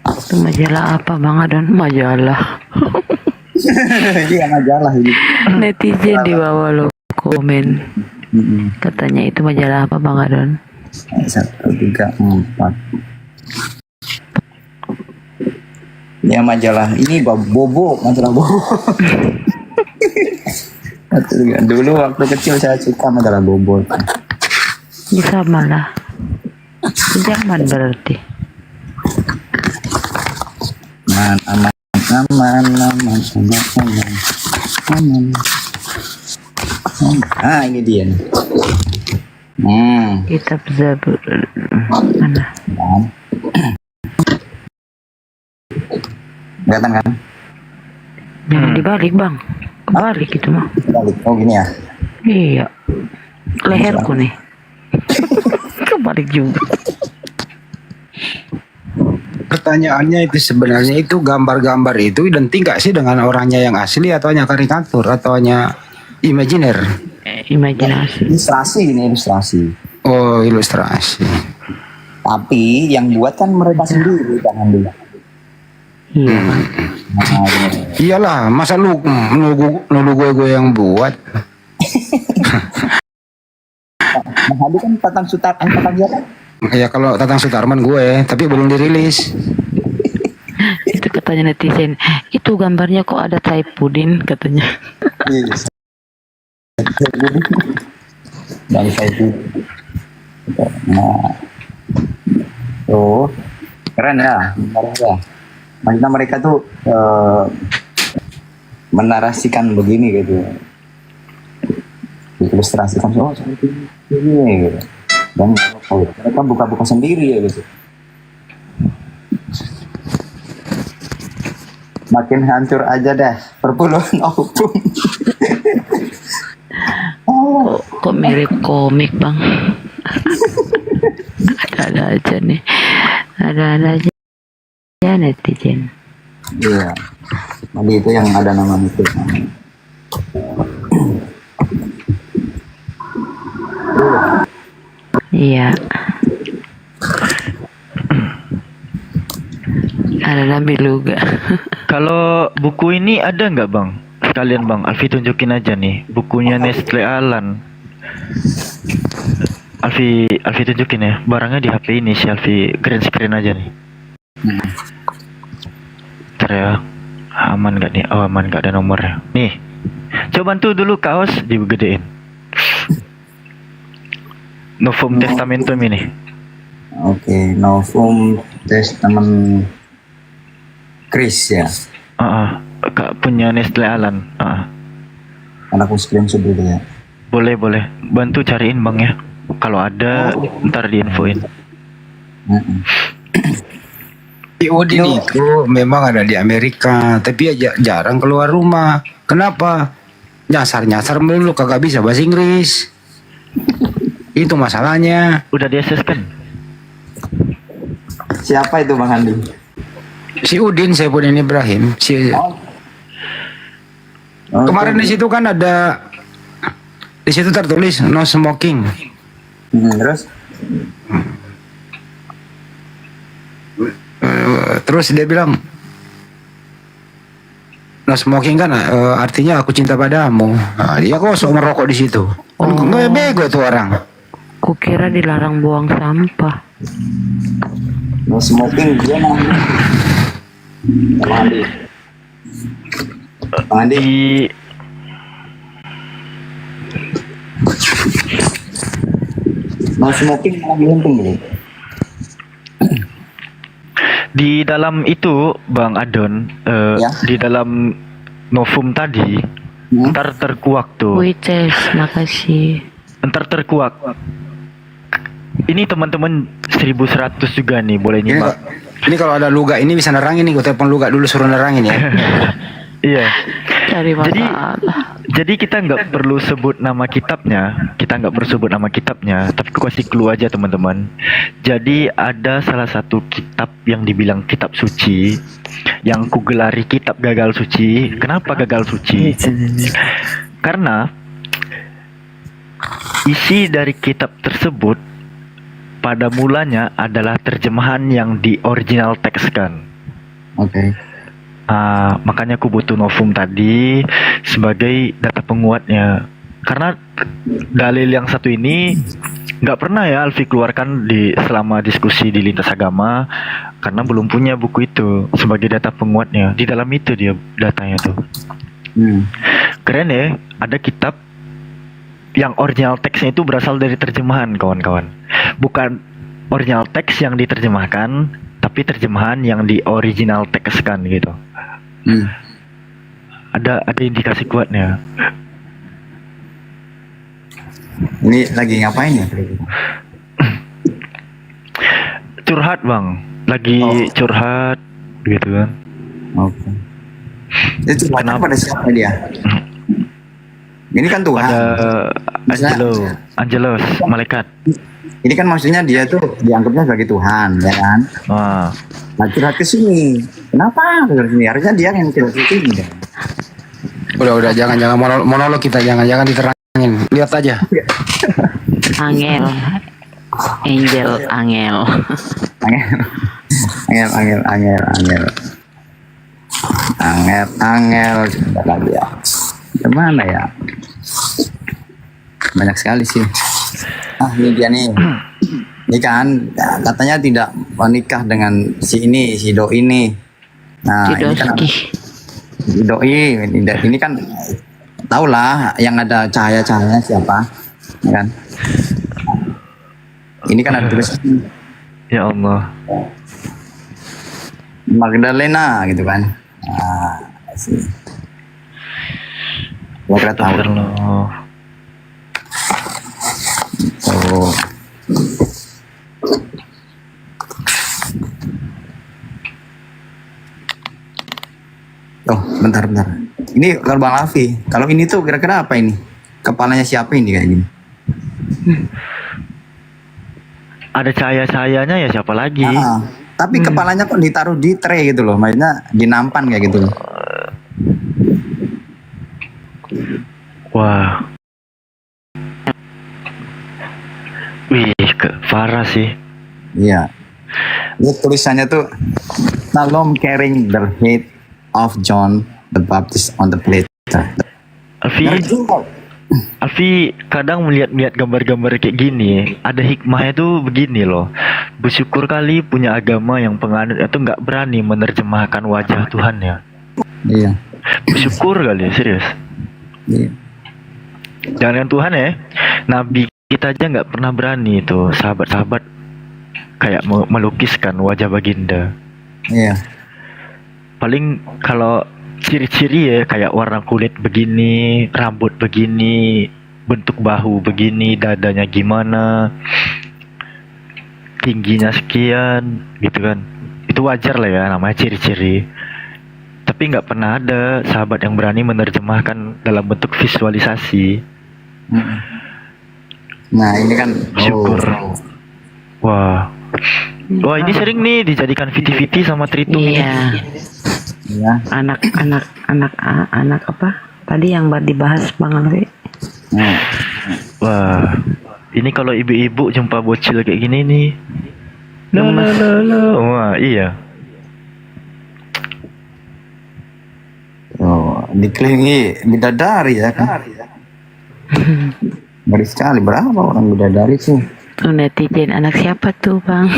Itu majalah apa Bang Adon? Majalah. Iya majalah ini. Netizen di bawah lo komen. Katanya itu majalah apa Bang Adon? 1, 3, 4. Ya majalah ini Bobo, majalah Bobo. Dulu waktu kecil saya suka majalah Bobo. Bisa malah. Zaman berarti. Aman. Ah ini dia nih. Kitab Zabur mana? Kelihatan kan? Jangan dibalik Bang. Kebalik itu mah. Balik. Oh gini ya? Iya. Leherku nih. Kebalik juga. Pertanyaannya itu sebenarnya itu gambar-gambar itu identik nggak sih dengan orangnya yang asli atau hanya karikatur atau hanya imajiner? Imajinasi. Ilustrasi ini ilustrasi. Oh ilustrasi. Tapi yang buat kan mereka sendiri, jangan dulu. Iyalah, masa lu nunggu gue yang buat. Nah, tadi kan Tatang Sutarman kan? Ya kalau Tatang Sutarman gue, tapi belum dirilis. Itu katanya netizen, itu gambarnya kok ada Saipudin katanya. Dari Saipudin. Nah, tuh keren ya, maksudnya mereka tuh menarasikan begini gitu, ilustrasikan oh seperti ini gitu. Dan mereka buka-buka sendiri ya gitu. Makin hancur aja dah perpuluhan hukum. Kok mirip komik Bang? Ada aja nih, ada aja ya netizen. Iya, tadi itu yang ada nama itu. Iya. Ada Nabi Luga. Kalau buku ini ada nggak bang? Sekalian bang, Alfi tunjukin aja nih bukunya Nestle Alan. Alfi tunjukin ya. Barangnya di HP ini si Alfi green screen aja nih. Ntar ya. Aman nggak nih? Oh aman, nggak ada nomornya. Nih, coba bantu dulu kaos digedein. Novum Testamentum ini. Oke, Novum Testament Chris ya. Kak punya Nestle Alan. Karena aku screenshot dulu ya. Boleh. Bantu cariin bang ya. Kalau ada ntar diinfoin. Si Udin itu memang ada di Amerika, tapi ya jarang keluar rumah. Kenapa? Nyasar melulu, kagak bisa bahasa Inggris. Itu masalahnya. Udah di-assess kan? Siapa itu Bang Andi? Si Udin, Saifuddin Ibrahim. Kemarin di situ kan ada, di situ tertulis no smoking. Terus dia bilang no smoking kan artinya aku cinta padamu. Nah, dia kosong merokok di situ. Nggak bego tuh orang. Kukira dilarang buang sampah. No smoking dia Bang Andi. Bang Andi. No smoking malah untung dulu. Di dalam itu Bang Adon, di dalam Novum tadi, ntar terkuak tuh. Wites, makasih. Ntar terkuak. Ini teman-teman 1100 juga nih, boleh nyimak. Ini kalau ada Luga ini bisa nerangin nih, gue telepon Luga dulu suruh nerangin ya. Iya. Cari Jadi kita nggak perlu sebut nama kitabnya, tapi aku kasih clue aja teman-teman. Jadi ada salah satu kitab yang dibilang kitab suci, yang kugelari kitab gagal suci. Kenapa gagal suci? Karena isi dari kitab tersebut pada mulanya adalah terjemahan yang di original text kan. Oke. Makanya aku butuh Novum tadi sebagai data penguatnya. Karena dalil yang satu ini nggak pernah ya Alfi keluarkan selama diskusi di lintas agama, karena belum punya buku itu sebagai data penguatnya. Di dalam itu dia datanya tuh. Keren ya, ada kitab yang original teksnya itu berasal dari terjemahan kawan-kawan. Bukan original teks yang diterjemahkan, tapi terjemahan yang di original text kan gitu. Ada indikasi kuatnya. Ini lagi ngapain ya? Curhat bang, lagi curhat gitu kan. Oke. Itu curhatnya pada siapa dia? Ini kan Tuhan. Ada Angelos, malaikat. Ini kan maksudnya dia tuh dianggapnya sebagai Tuhan, ya kan? Nah curhat ke sini. Kenapa curhat ke sini? Harusnya dia yang curhat ke sini. Udah jangan monolog kita, jangan diterangin. Lihat aja. Angel. Coba lagi ya. Kemana ya? Banyak sekali sih. Ini dia nih. Ini kan katanya tidak menikah dengan si doi ini. Nah, ini kan doi ini kan tahulah yang ada cahaya-cahayanya siapa, ya kan? Ini kan ada tulis ya Allah. Magdalena gitu kan. Nah, sini. Gua tahu. Bentar. Ini kalau Bang Alfi, kalau ini tuh kira-kira apa ini? Kepalanya siapa ini kayak gini? Ada cahaya-cahayanya ya siapa lagi? Tapi kepalanya kok ditaruh di tray gitu loh, maksudnya di nampan kayak gitu loh. Wah. Wih, parah sih. Iya. Ini tulisannya tuh Salom carrying the head of John the Baptist on the plate. Alfi kadang melihat gambar-gambar kayak gini, ada hikmahnya tuh begini loh. Bersyukur kali punya agama yang penganut itu nggak berani menerjemahkan wajah Tuhan ya. Iya. Bersyukur kali, serius. Iya. Jangan Tuhan ya, Nabi kita aja nggak pernah berani itu, sahabat-sahabat kayak melukiskan wajah baginda. Iya. Paling kalau ciri-ciri ya kayak warna kulit begini, rambut begini, bentuk bahu begini, dadanya gimana, tingginya sekian, gitu kan. Itu wajar lah ya, namanya ciri-ciri. Tapi nggak pernah ada sahabat yang berani menerjemahkan dalam bentuk visualisasi. Nah ini kan syukur. Wah, ini sering nih dijadikan viti-viti sama Tritung. Iya. Ya. Anak apa? Tadi yang dibahas Bang Alwi. Wah, ini kalau ibu-ibu jumpa bocil kayak gini nih. Wah, iya. Oh, dikelilingi bidadari ya kan? Ngeri sekali, berapa orang bidadari sih? Tuh netizen anak siapa tuh Bang?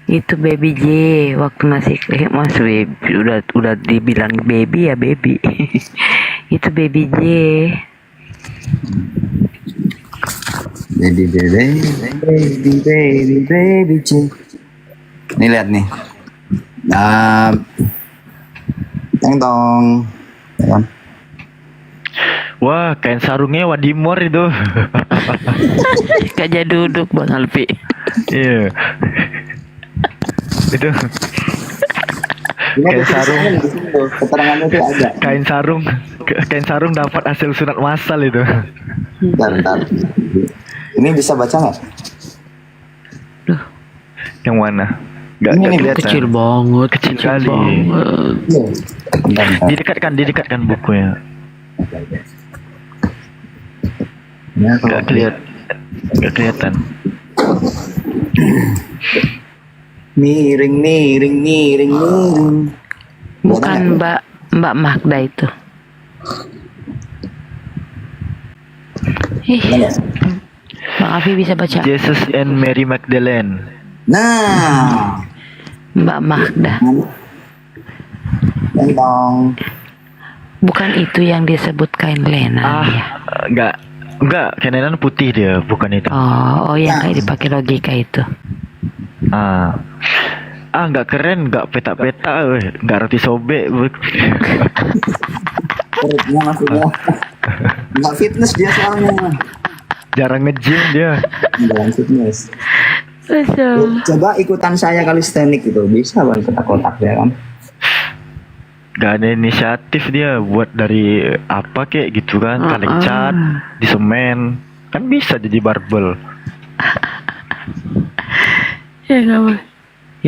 Itu baby J waktu masih baby, udah dibilang baby ya baby. Itu baby J. Baby J. Nih lihat nih. Teng tong. Ya kan? Wah, kain sarungnya Wadimor itu. Gajah duduk Bang Alfi. Iya. Itu kain sarung, keterangannya tuh ada. Kain sarung dapat hasil sunat massal itu. Bentar. Ini bisa baca nggak? Yang mana? Gak kelihatan. Kecil banget, kecil kali. Didekatkan bukunya. Gak kelihatan. Miring. Bukan Mbak Magda itu. Bang Afi bisa baca. Jesus and Mary Magdalene. Nah, Mbak Magda. Tentang. Bukan itu yang disebut kain lena ya? Enggak, kain lena putih dia, bukan itu. Oh yang kayak dipakai logika itu. Nggak keren, nggak peta-peta, nggak roti sobek. Perutnya maksudnya. Nggak fitness dia soalnya. Jarang nge-gym dia. Jarang fitness. Coba ikutan saya kalistenik itu, bisa bang kotak-kotak ya kan? Gak ada inisiatif dia buat dari apa kayak gitu kan, kaleng cat di semen, kan bisa jadi barbel. Ya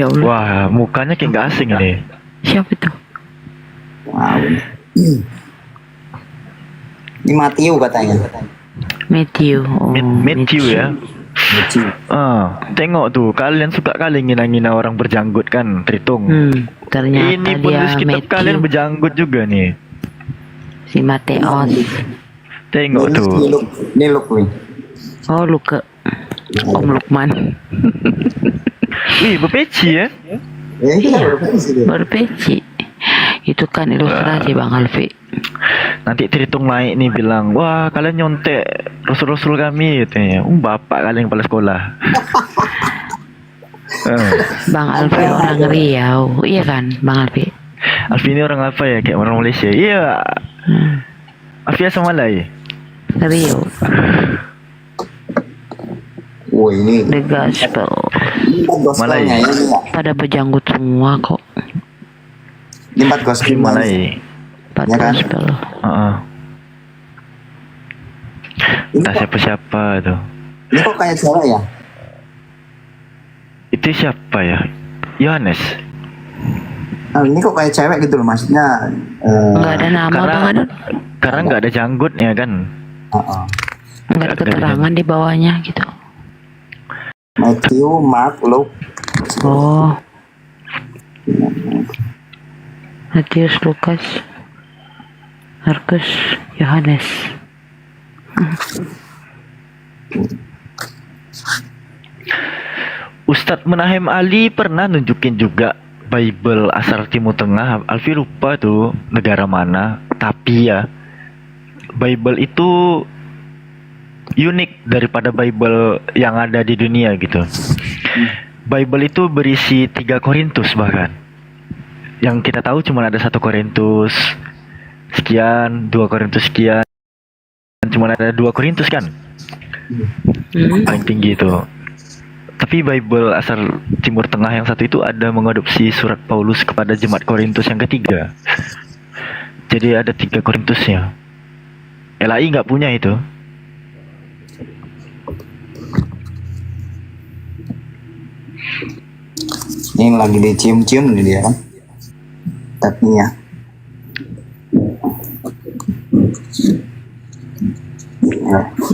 Allah. Wah, mukanya kayak gak asing ini. Siapa itu? Wow. Ini Matthew katanya. Matthew. Matthew ya. Tengok tuh, kalian suka kali ngina-ngina orang berjanggut kan, Tritung. Ternyata ini penulis kitab kalian berjanggut juga nih. Si Mateos. Tengok tuh. Ini Luk nih. Oh, Luke. Om Lukman. Wih, berpeci ya? Iya, berpeci. Itu kan ilustrasi Bang Alfi. Nanti Tritung naik nih bilang, wah kalian nyontek rasul-rasul kami katanya. Bapak kalian kepala sekolah. Bang Alfi orang Riau, iya kan Bang Alfi? Alfi ini orang apa ya? Kayak orang Malaysia. Iya. Alfi asal Malay. Riau. Oh ini The Gospel. Malay. Pada berjanggut semua kok. Ini 4 gospel Malay. 4 gospel. Entah siapa-siapa tuh. Ini kok kayak cewek ya? Itu siapa ya? Yohanes. Ini kok kayak cewek gitu loh, maksudnya Nggak ada nama Bang Adon. Karena nggak ada janggutnya kan. Nggak ada keterangan di bawahnya gitu. Matthew, Mark, Luke. Oh. Matius, Lukas, Markus, Yohanes. Ustadz Menahem Ali pernah nunjukin juga Bible asal Timur Tengah. Alfi lupa tuh negara mana. Tapi ya, Bible itu unik daripada Bible yang ada di dunia gitu. Bible itu berisi 3 Korintus bahkan. Yang kita tahu cuma ada 1 Korintus sekian, 2 Korintus sekian. Cuma ada 2 Korintus kan? Paling tinggi itu. Tapi Bible asal Timur Tengah yang satu itu ada mengadopsi surat Paulus kepada jemaat Korintus yang ketiga. Jadi ada 3 Korintusnya. LAI nggak punya itu. Ini lagi dicium-cium nih dia kan. Tapi ya.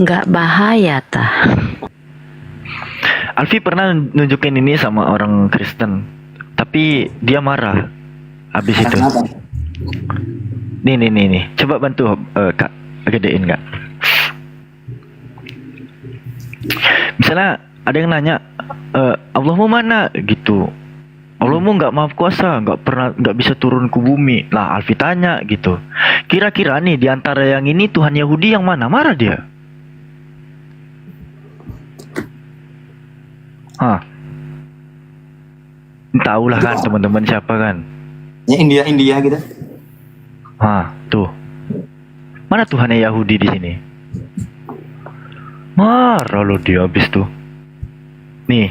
Nggak bahaya tah. Alfi pernah nunjukin ini sama orang Kristen, tapi dia marah. Abis itu. Nih. Coba bantu Kak, gedein nggak? Misalnya ada yang nanya, Allahmu mana? Gitu. Allahmu nggak maaf kuasa, nggak bisa turun ke bumi. Lah Alfi tanya gitu. Kira-kira nih di antara yang ini Tuhan Yahudi yang mana? Marah dia. Tahu lah kan teman-teman siapa kan? Ya India gitu. Tuh. Mana Tuhannya Yahudi di sini? Marah lo dia habis tuh. Nih.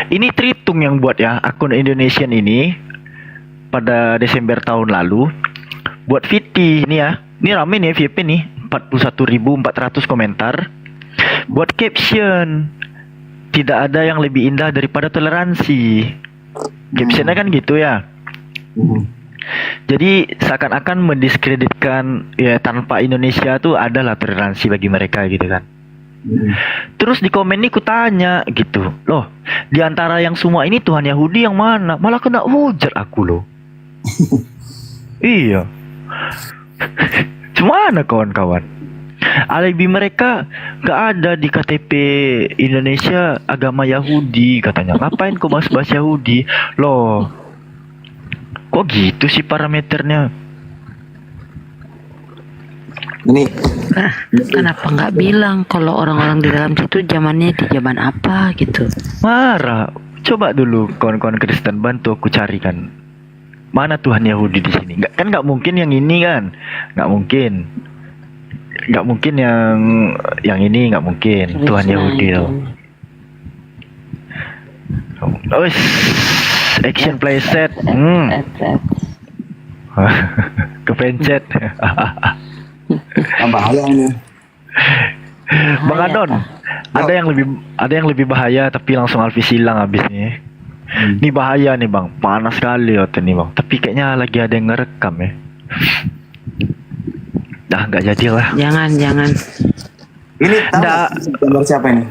Ini Tritung yang buat ya akun Indonesian ini pada Desember tahun lalu buat VT ini ya. Ini rame nih VP nih, 41.400 komentar. Buat caption, tidak ada yang lebih indah daripada toleransi. Captionnya kan gitu ya. Jadi seakan-akan mendiskreditkan ya tanpa Indonesia tuh adalah toleransi bagi mereka gitu kan. Terus di komen nih ku tanya gitu, loh di antara yang semua ini Tuhan Yahudi yang mana? Malah kena hujat aku loh. Iya. Cemana kawan-kawan? Alibi mereka gak ada di KTP Indonesia agama Yahudi katanya. Ngapain kau bahas-bahas Yahudi? Loh, kok gitu sih parameternya? Ini Kenapa nggak bilang kalau orang-orang di dalam situ zamannya di zaman apa gitu? Marah. Coba dulu kawan-kawan Kristen bantu aku carikan mana Tuhan Yahudi di sini. Nggak mungkin yang ini kan? Nggak mungkin yang ini nggak mungkin Tuhan Yahudi loh. Action play set. Kepencet. Bahaya ini. Bang Adon, ada yang lebih bahaya tapi langsung Alfi silang habis nih. Ini bahaya nih Bang, panas sekali nih Bang. Tapi kayaknya lagi ada yang ngerekam ya. Dah nggak jadi lah. Jangan. Ini tahu gambar siapa ini?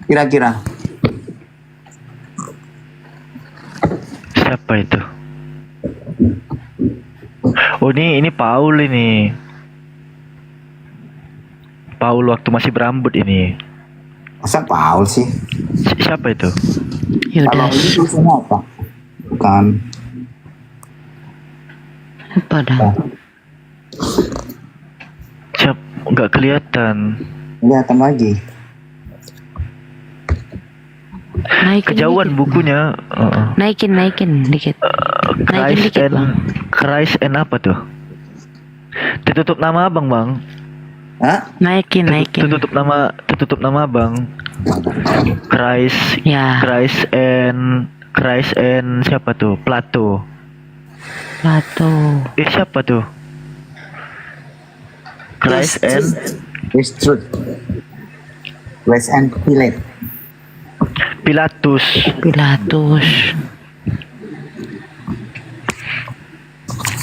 Kira-kira? Siapa itu? Oh ini Paul ini. Paul waktu masih berambut ini. Masa Paul sih? Siapa itu? Kalau ini tulisannya apa? Bukan. Apa dah? Nggak kelihatan. Kelihatan lagi. Naikin kejauhan dikit. Bukunya. Naikin dikit. Naikin dikit Bang. Christ and apa tuh? Ditutup nama abang Bang. Hah? Naikin. Tutup nama abang. Christ. Ya. Christ and siapa tuh? Plato. Siapa tuh? Christ and Truth. Christ and Pilatus.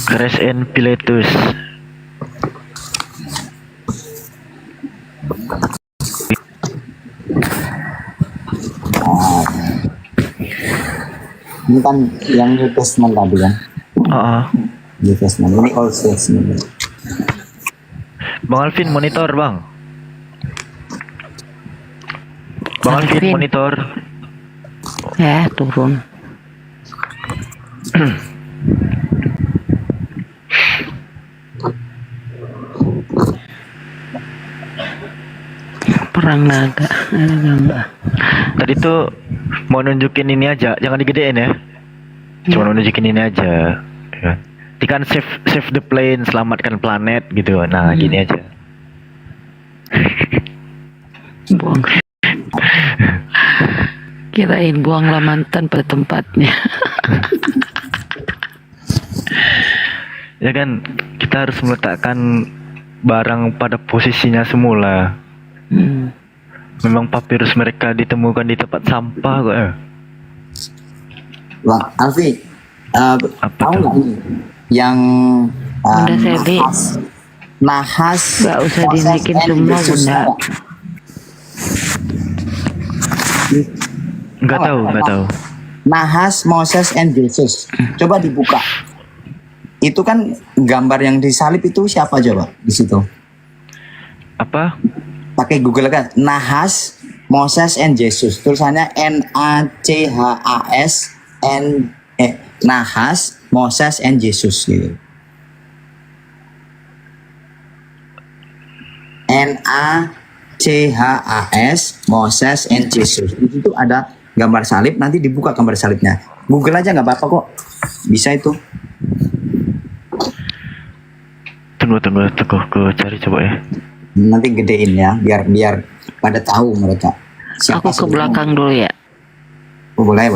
Christ and Pilatus. Ini kan yang New Testament tadi kan. New Testament. Ini Old Testament. Bang Alvin monitor bang. Bang Alvin monitor. Ya turun. Perang naga. Tadi tuh mau nunjukin ini aja, jangan digedein ya. Cuma nunjukin ini aja. Ya. Ikan save the plane, selamatkan planet gitu. Nah, gini aja. Buang. Kirain buanglah mantan pada tempatnya. Ya kan, kita harus meletakkan barang pada posisinya semula. Memang papirus mereka ditemukan di tempat sampah kok ya. Bang Alfi, tahu nggak ini yang nahas? Gak usah dinaikin semua bunda. Nggak tahu. Nahas, Moses, and Jesus. Coba dibuka. Itu kan gambar yang disalib itu siapa coba di situ? Apa? Pakai Google kan. Nahas, Moses, and Jesus. Tulisannya NACHAS Nahas, Moses, and Jesus gitu. NACHAS Moses and Jesus. Di situ ada gambar salib, nanti dibuka gambar salibnya. Google aja nggak apa-apa kok. Bisa itu. Tunggu, aku cari coba ya. Nanti gedein ya, biar pada tahu mereka. Aku ke belakang dulu ya. Oh, boleh.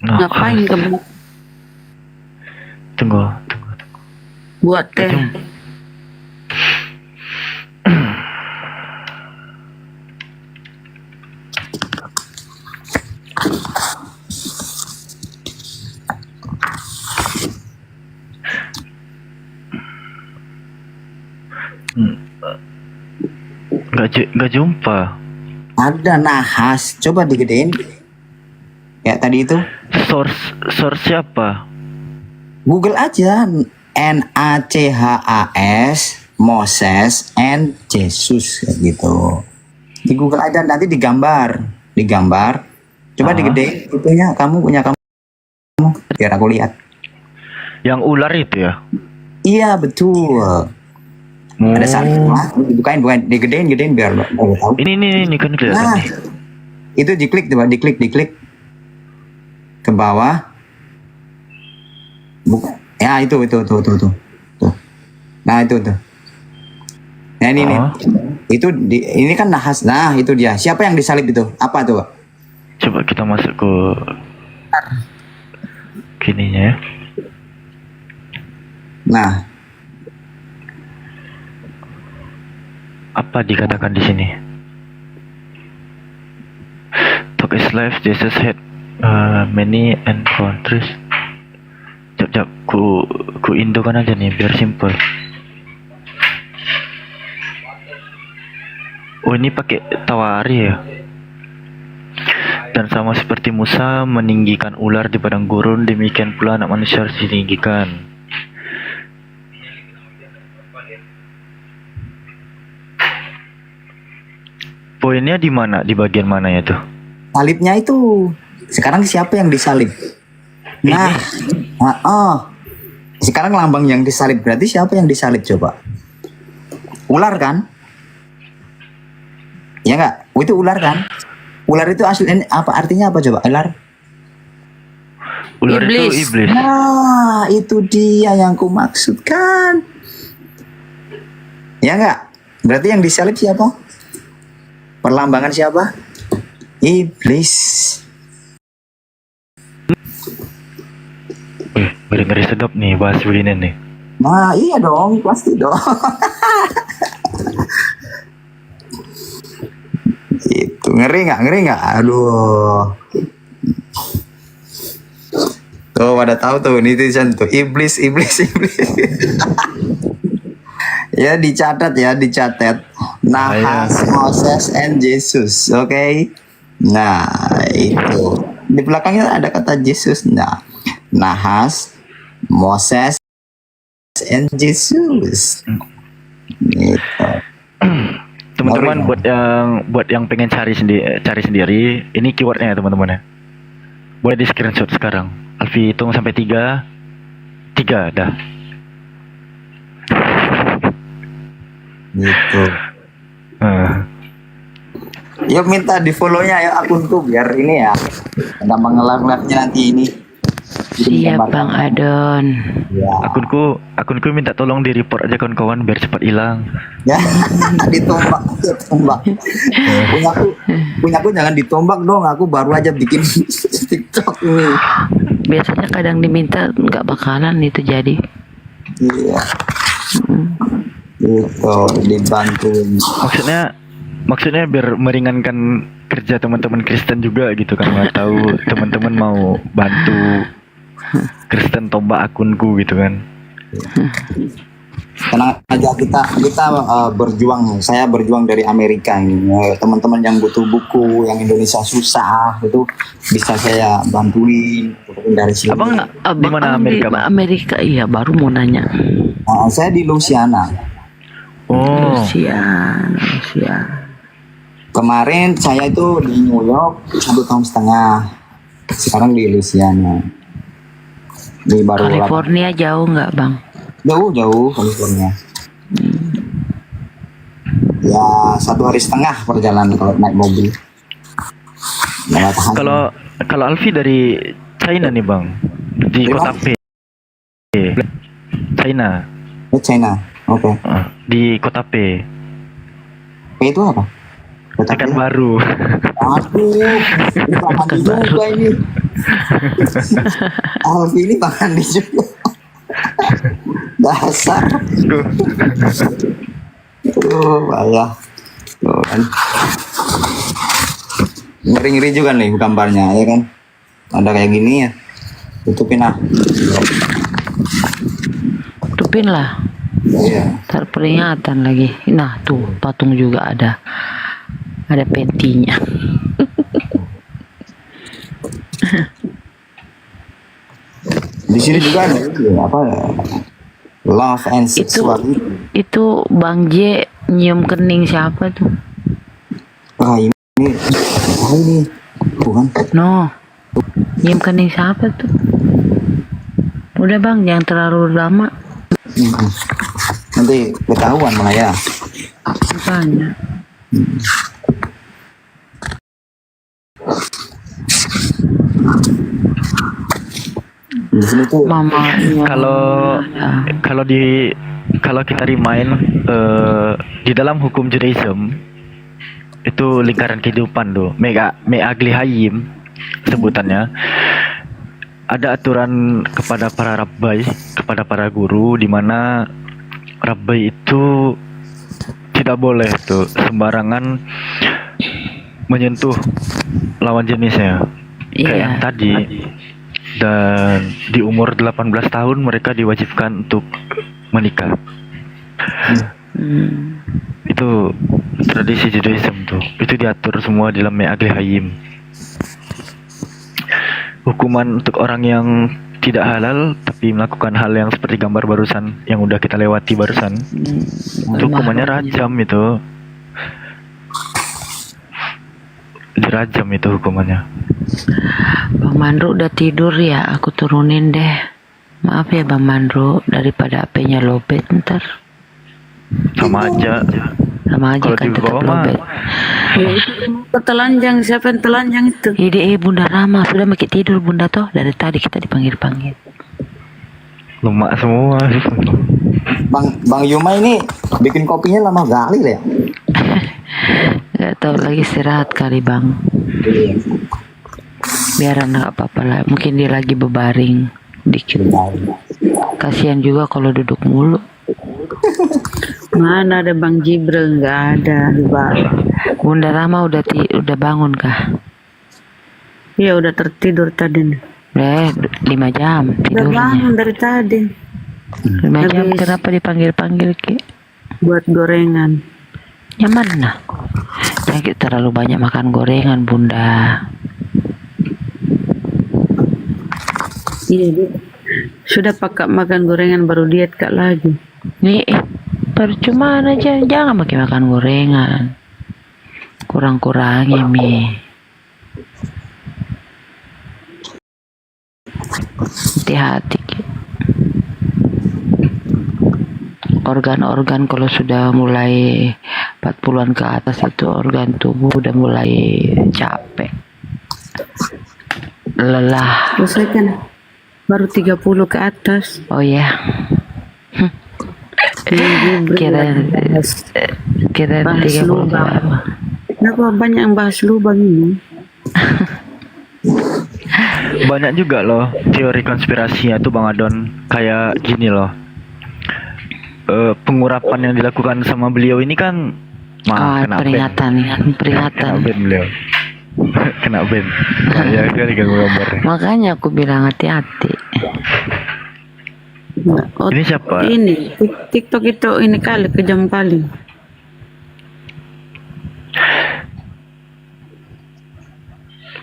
Ngapain ke belakang? Tunggu. Buat teh. Gak jumpa. Ada nahas, coba digedein. Kayak tadi itu. Source siapa? Google aja NACHAS Moses and Jesus kayak gitu. Di Google aja nanti digambar. Coba digedein itunya, kamu punya kamu biar aku lihat. Yang ular itu ya? Iya betul. Ada satu bukain digedein biar tahu. Ini kan kelihatan. Nah, itu diklik ke bawah. Buka. Ya itu tuh. Nah itu tuh. Nah ini nih. Itu ini kan nahas. Nah itu dia. Siapa yang disalib itu? Apa tuh? Coba kita masuk ke kininya ya. Nah. Apa dikatakan di sini? Talk is life. Jesus had many encounters. Jap, ku indokan aja nih biar simple. Oh ini pakai tawari ya. Dan sama seperti Musa meninggikan ular di padang gurun, demikian pula anak manusia harus ditinggikan. Poinnya di mana? Di bagian mana ya tuh? Salibnya itu. Sekarang siapa yang disalib? Nah, sekarang lambang yang disalib berarti siapa yang disalib coba? Ular kan? Ya nggak? Oh, itu ular kan? Ular itu aslinya apa? Artinya apa coba? Ular itu iblis. Nah, itu dia yang ku maksudkan. Ya nggak? Berarti yang disalib siapa? Perlambangan siapa? Iblis. Ngeri sedap nih bahas begini nih. Nah iya dong, pasti dong. Itu ngeri nggak? Aduh. Tuh pada tahu tuh netizen tuh iblis. Ya dicatat. Nahas, Moses, and Jesus, oke? Nah, itu. Di belakangnya ada kata Yesus. Nah, Nahas, Moses, and Jesus. Gitu. Teman-teman buat yang pengen cari sendiri, ini keywordnya ya teman-teman ya. Boleh di screenshot sekarang. Alfi hitung sampai 3 dah. Gitu. Yuk minta di follow-nya ya akunku biar ini ya. Gampang nge-live-nya nanti ini. Siap Bang Adon. Ya. Akunku minta tolong di report aja kawan-kawan biar cepat hilang. Ya, ditombak. Punyaku jangan ditombak dong. Aku baru aja bikin TikTok ini. Biasanya kadang diminta nggak bakalan itu jadi. Iya. Gitu, dibantuin. Maksudnya biar meringankan kerja teman-teman Kristen juga gitu kan. Nggak tahu teman-teman mau bantu Kristen tombak akunku gitu kan. Tenang aja, kita berjuang. Saya berjuang dari Amerika ini. Teman-teman yang butuh buku, yang Indonesia susah itu bisa saya bantuin dari sini. Abang di mana Amerika? Amerika, iya baru mau nanya. Saya di Louisiana. Louisiana. Kemarin saya itu di New York 1,5 tahun. Sekarang di Louisiana. Di baru California jauh nggak Bang? Jauh California. Ya 1,5 hari perjalanan kalau naik mobil. Kalau Alfi dari China nih Bang, di kota P. China. China, oke. Di kota P. P itu apa? Pekanbaru. Aduh, ini Bang Andi juga ini. Alfi ini Bang Andi juga. Dasar. Bahaya. Tuh kan. Ngeri-ngeri juga nih gambarnya, ya kan? Ada kayak gini ya. Tutupin lah. Tutupin lah. Iya. Terperingatan lagi. Nah tuh patung juga ada pentinya. Di sini juga ada apa? Love and sexuality. Itu Bang J nyium kening siapa tuh? Ini bukan? No, nyium kening siapa tuh? Udah Bang, jangan terlalu lama. Nanti ketahuan malah ya. Makanya. Di sini tuh kalau kita remind di dalam hukum Judaism itu lingkaran kehidupan tuh Me'agli Hayim sebutannya, ada aturan kepada para rabbi, kepada para guru, di mana rabbi itu tidak boleh tuh sembarangan menyentuh lawan jenisnya. Kayak yang tadi. Dan di umur 18 tahun mereka diwajibkan untuk menikah. Itu tradisi Judaism tuh. Itu diatur semua di dalam Me'agli Hayim. Hukuman untuk orang yang tidak halal tapi melakukan hal yang seperti gambar barusan yang udah kita lewati barusan. Itu hukumannya rajam itu. Dirajam itu hukumannya. Bang Mandru udah tidur ya, aku turunin deh. Maaf ya Bang Mandru, daripada HP-nya lobet ntar. Sama aja kan tetap lobet. Ya itu telanjang, siapa yang telanjang itu? Ide Bunda Rama sudah makin tidur Bunda toh, dari tadi kita dipanggil-panggil. Lemak semua. Bang Yuma ini bikin kopinya lama kali ya. Gak tahu lagi istirahat kali Bang. Biar anak apa-apa lah. Mungkin dia lagi berbaring dikit. Kasihan juga kalau duduk mulu. Mana ada Bang Jibril, nggak ada di bawah. Bunda Rama udah bangun kah? Iya udah tertidur tadi. 5 jam Udah tidurnya. bangun dari tadi. 5 jam kenapa dipanggil-panggil Ki? Buat gorengan. Yang mana? terlalu banyak makan gorengan, Bunda. Iya, dia sudah pakai makan gorengan baru diet Kak lagi. Nih, percuma aja, jangan pakai makan gorengan. Kurang-kurangi, Mi. Hati-hati. Organ-organ kalau sudah mulai 40-an ke atas itu organ tubuh udah mulai capek, lelah. Terus saya kan baru 30 ke atas. Oh ya. Kira 30 lubang. Kenapa banyak yang bahas lubang ini? Banyak juga loh teori konspirasinya tuh Bang Adon, kayak gini loh. Pengurapan yang dilakukan sama beliau ini kan kena peringatan. Kena ban beliau. Kena ban. Bahaya kali ganggu gambar. Makanya aku bilang hati-hati. Ini siapa? Ini TikTok itu ini kali kejam kali.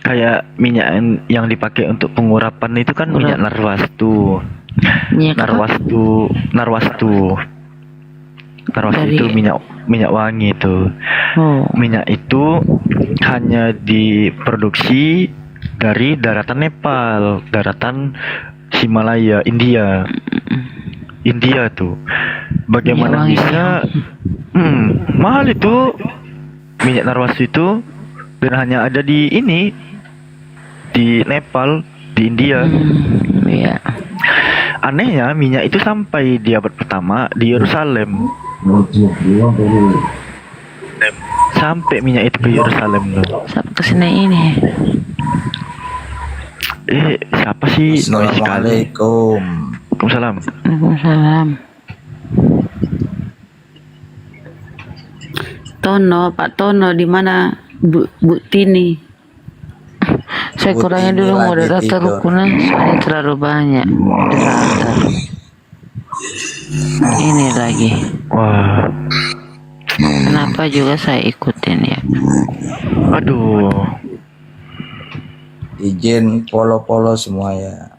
Kayak minyak yang dipakai untuk pengurapan itu kan minyak narwastu. Narwastu itu minyak wangi itu. Minyak itu hanya diproduksi dari daratan Nepal, daratan Himalaya, India tuh. Bagaimana bisa mahal itu minyak narwastu itu, dan hanya ada di Nepal, di India. Iya. Anehnya minyak itu sampai di abad pertama di Yerusalem. Sampai minyak itu ke Yerusalem loh. Sampai kesini ini. Siapa sih? Assalamualaikum. Waalaikumsalam. Waalaikumsalam. Pak Tono di mana Bu Tini? Saya kurangnya dulu moderator rukunan, soalnya terlalu banyak moderator. Ini lagi. Wah. Kenapa juga saya ikutin ya? Aduh. Izin polo-polo semua ya.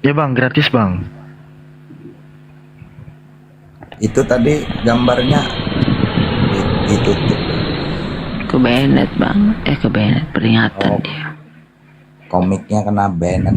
Ya Bang, gratis Bang. Itu tadi gambarnya ditutup. Ke Bennett Bang, ke Bennett peringatan dia. Komiknya kena ban.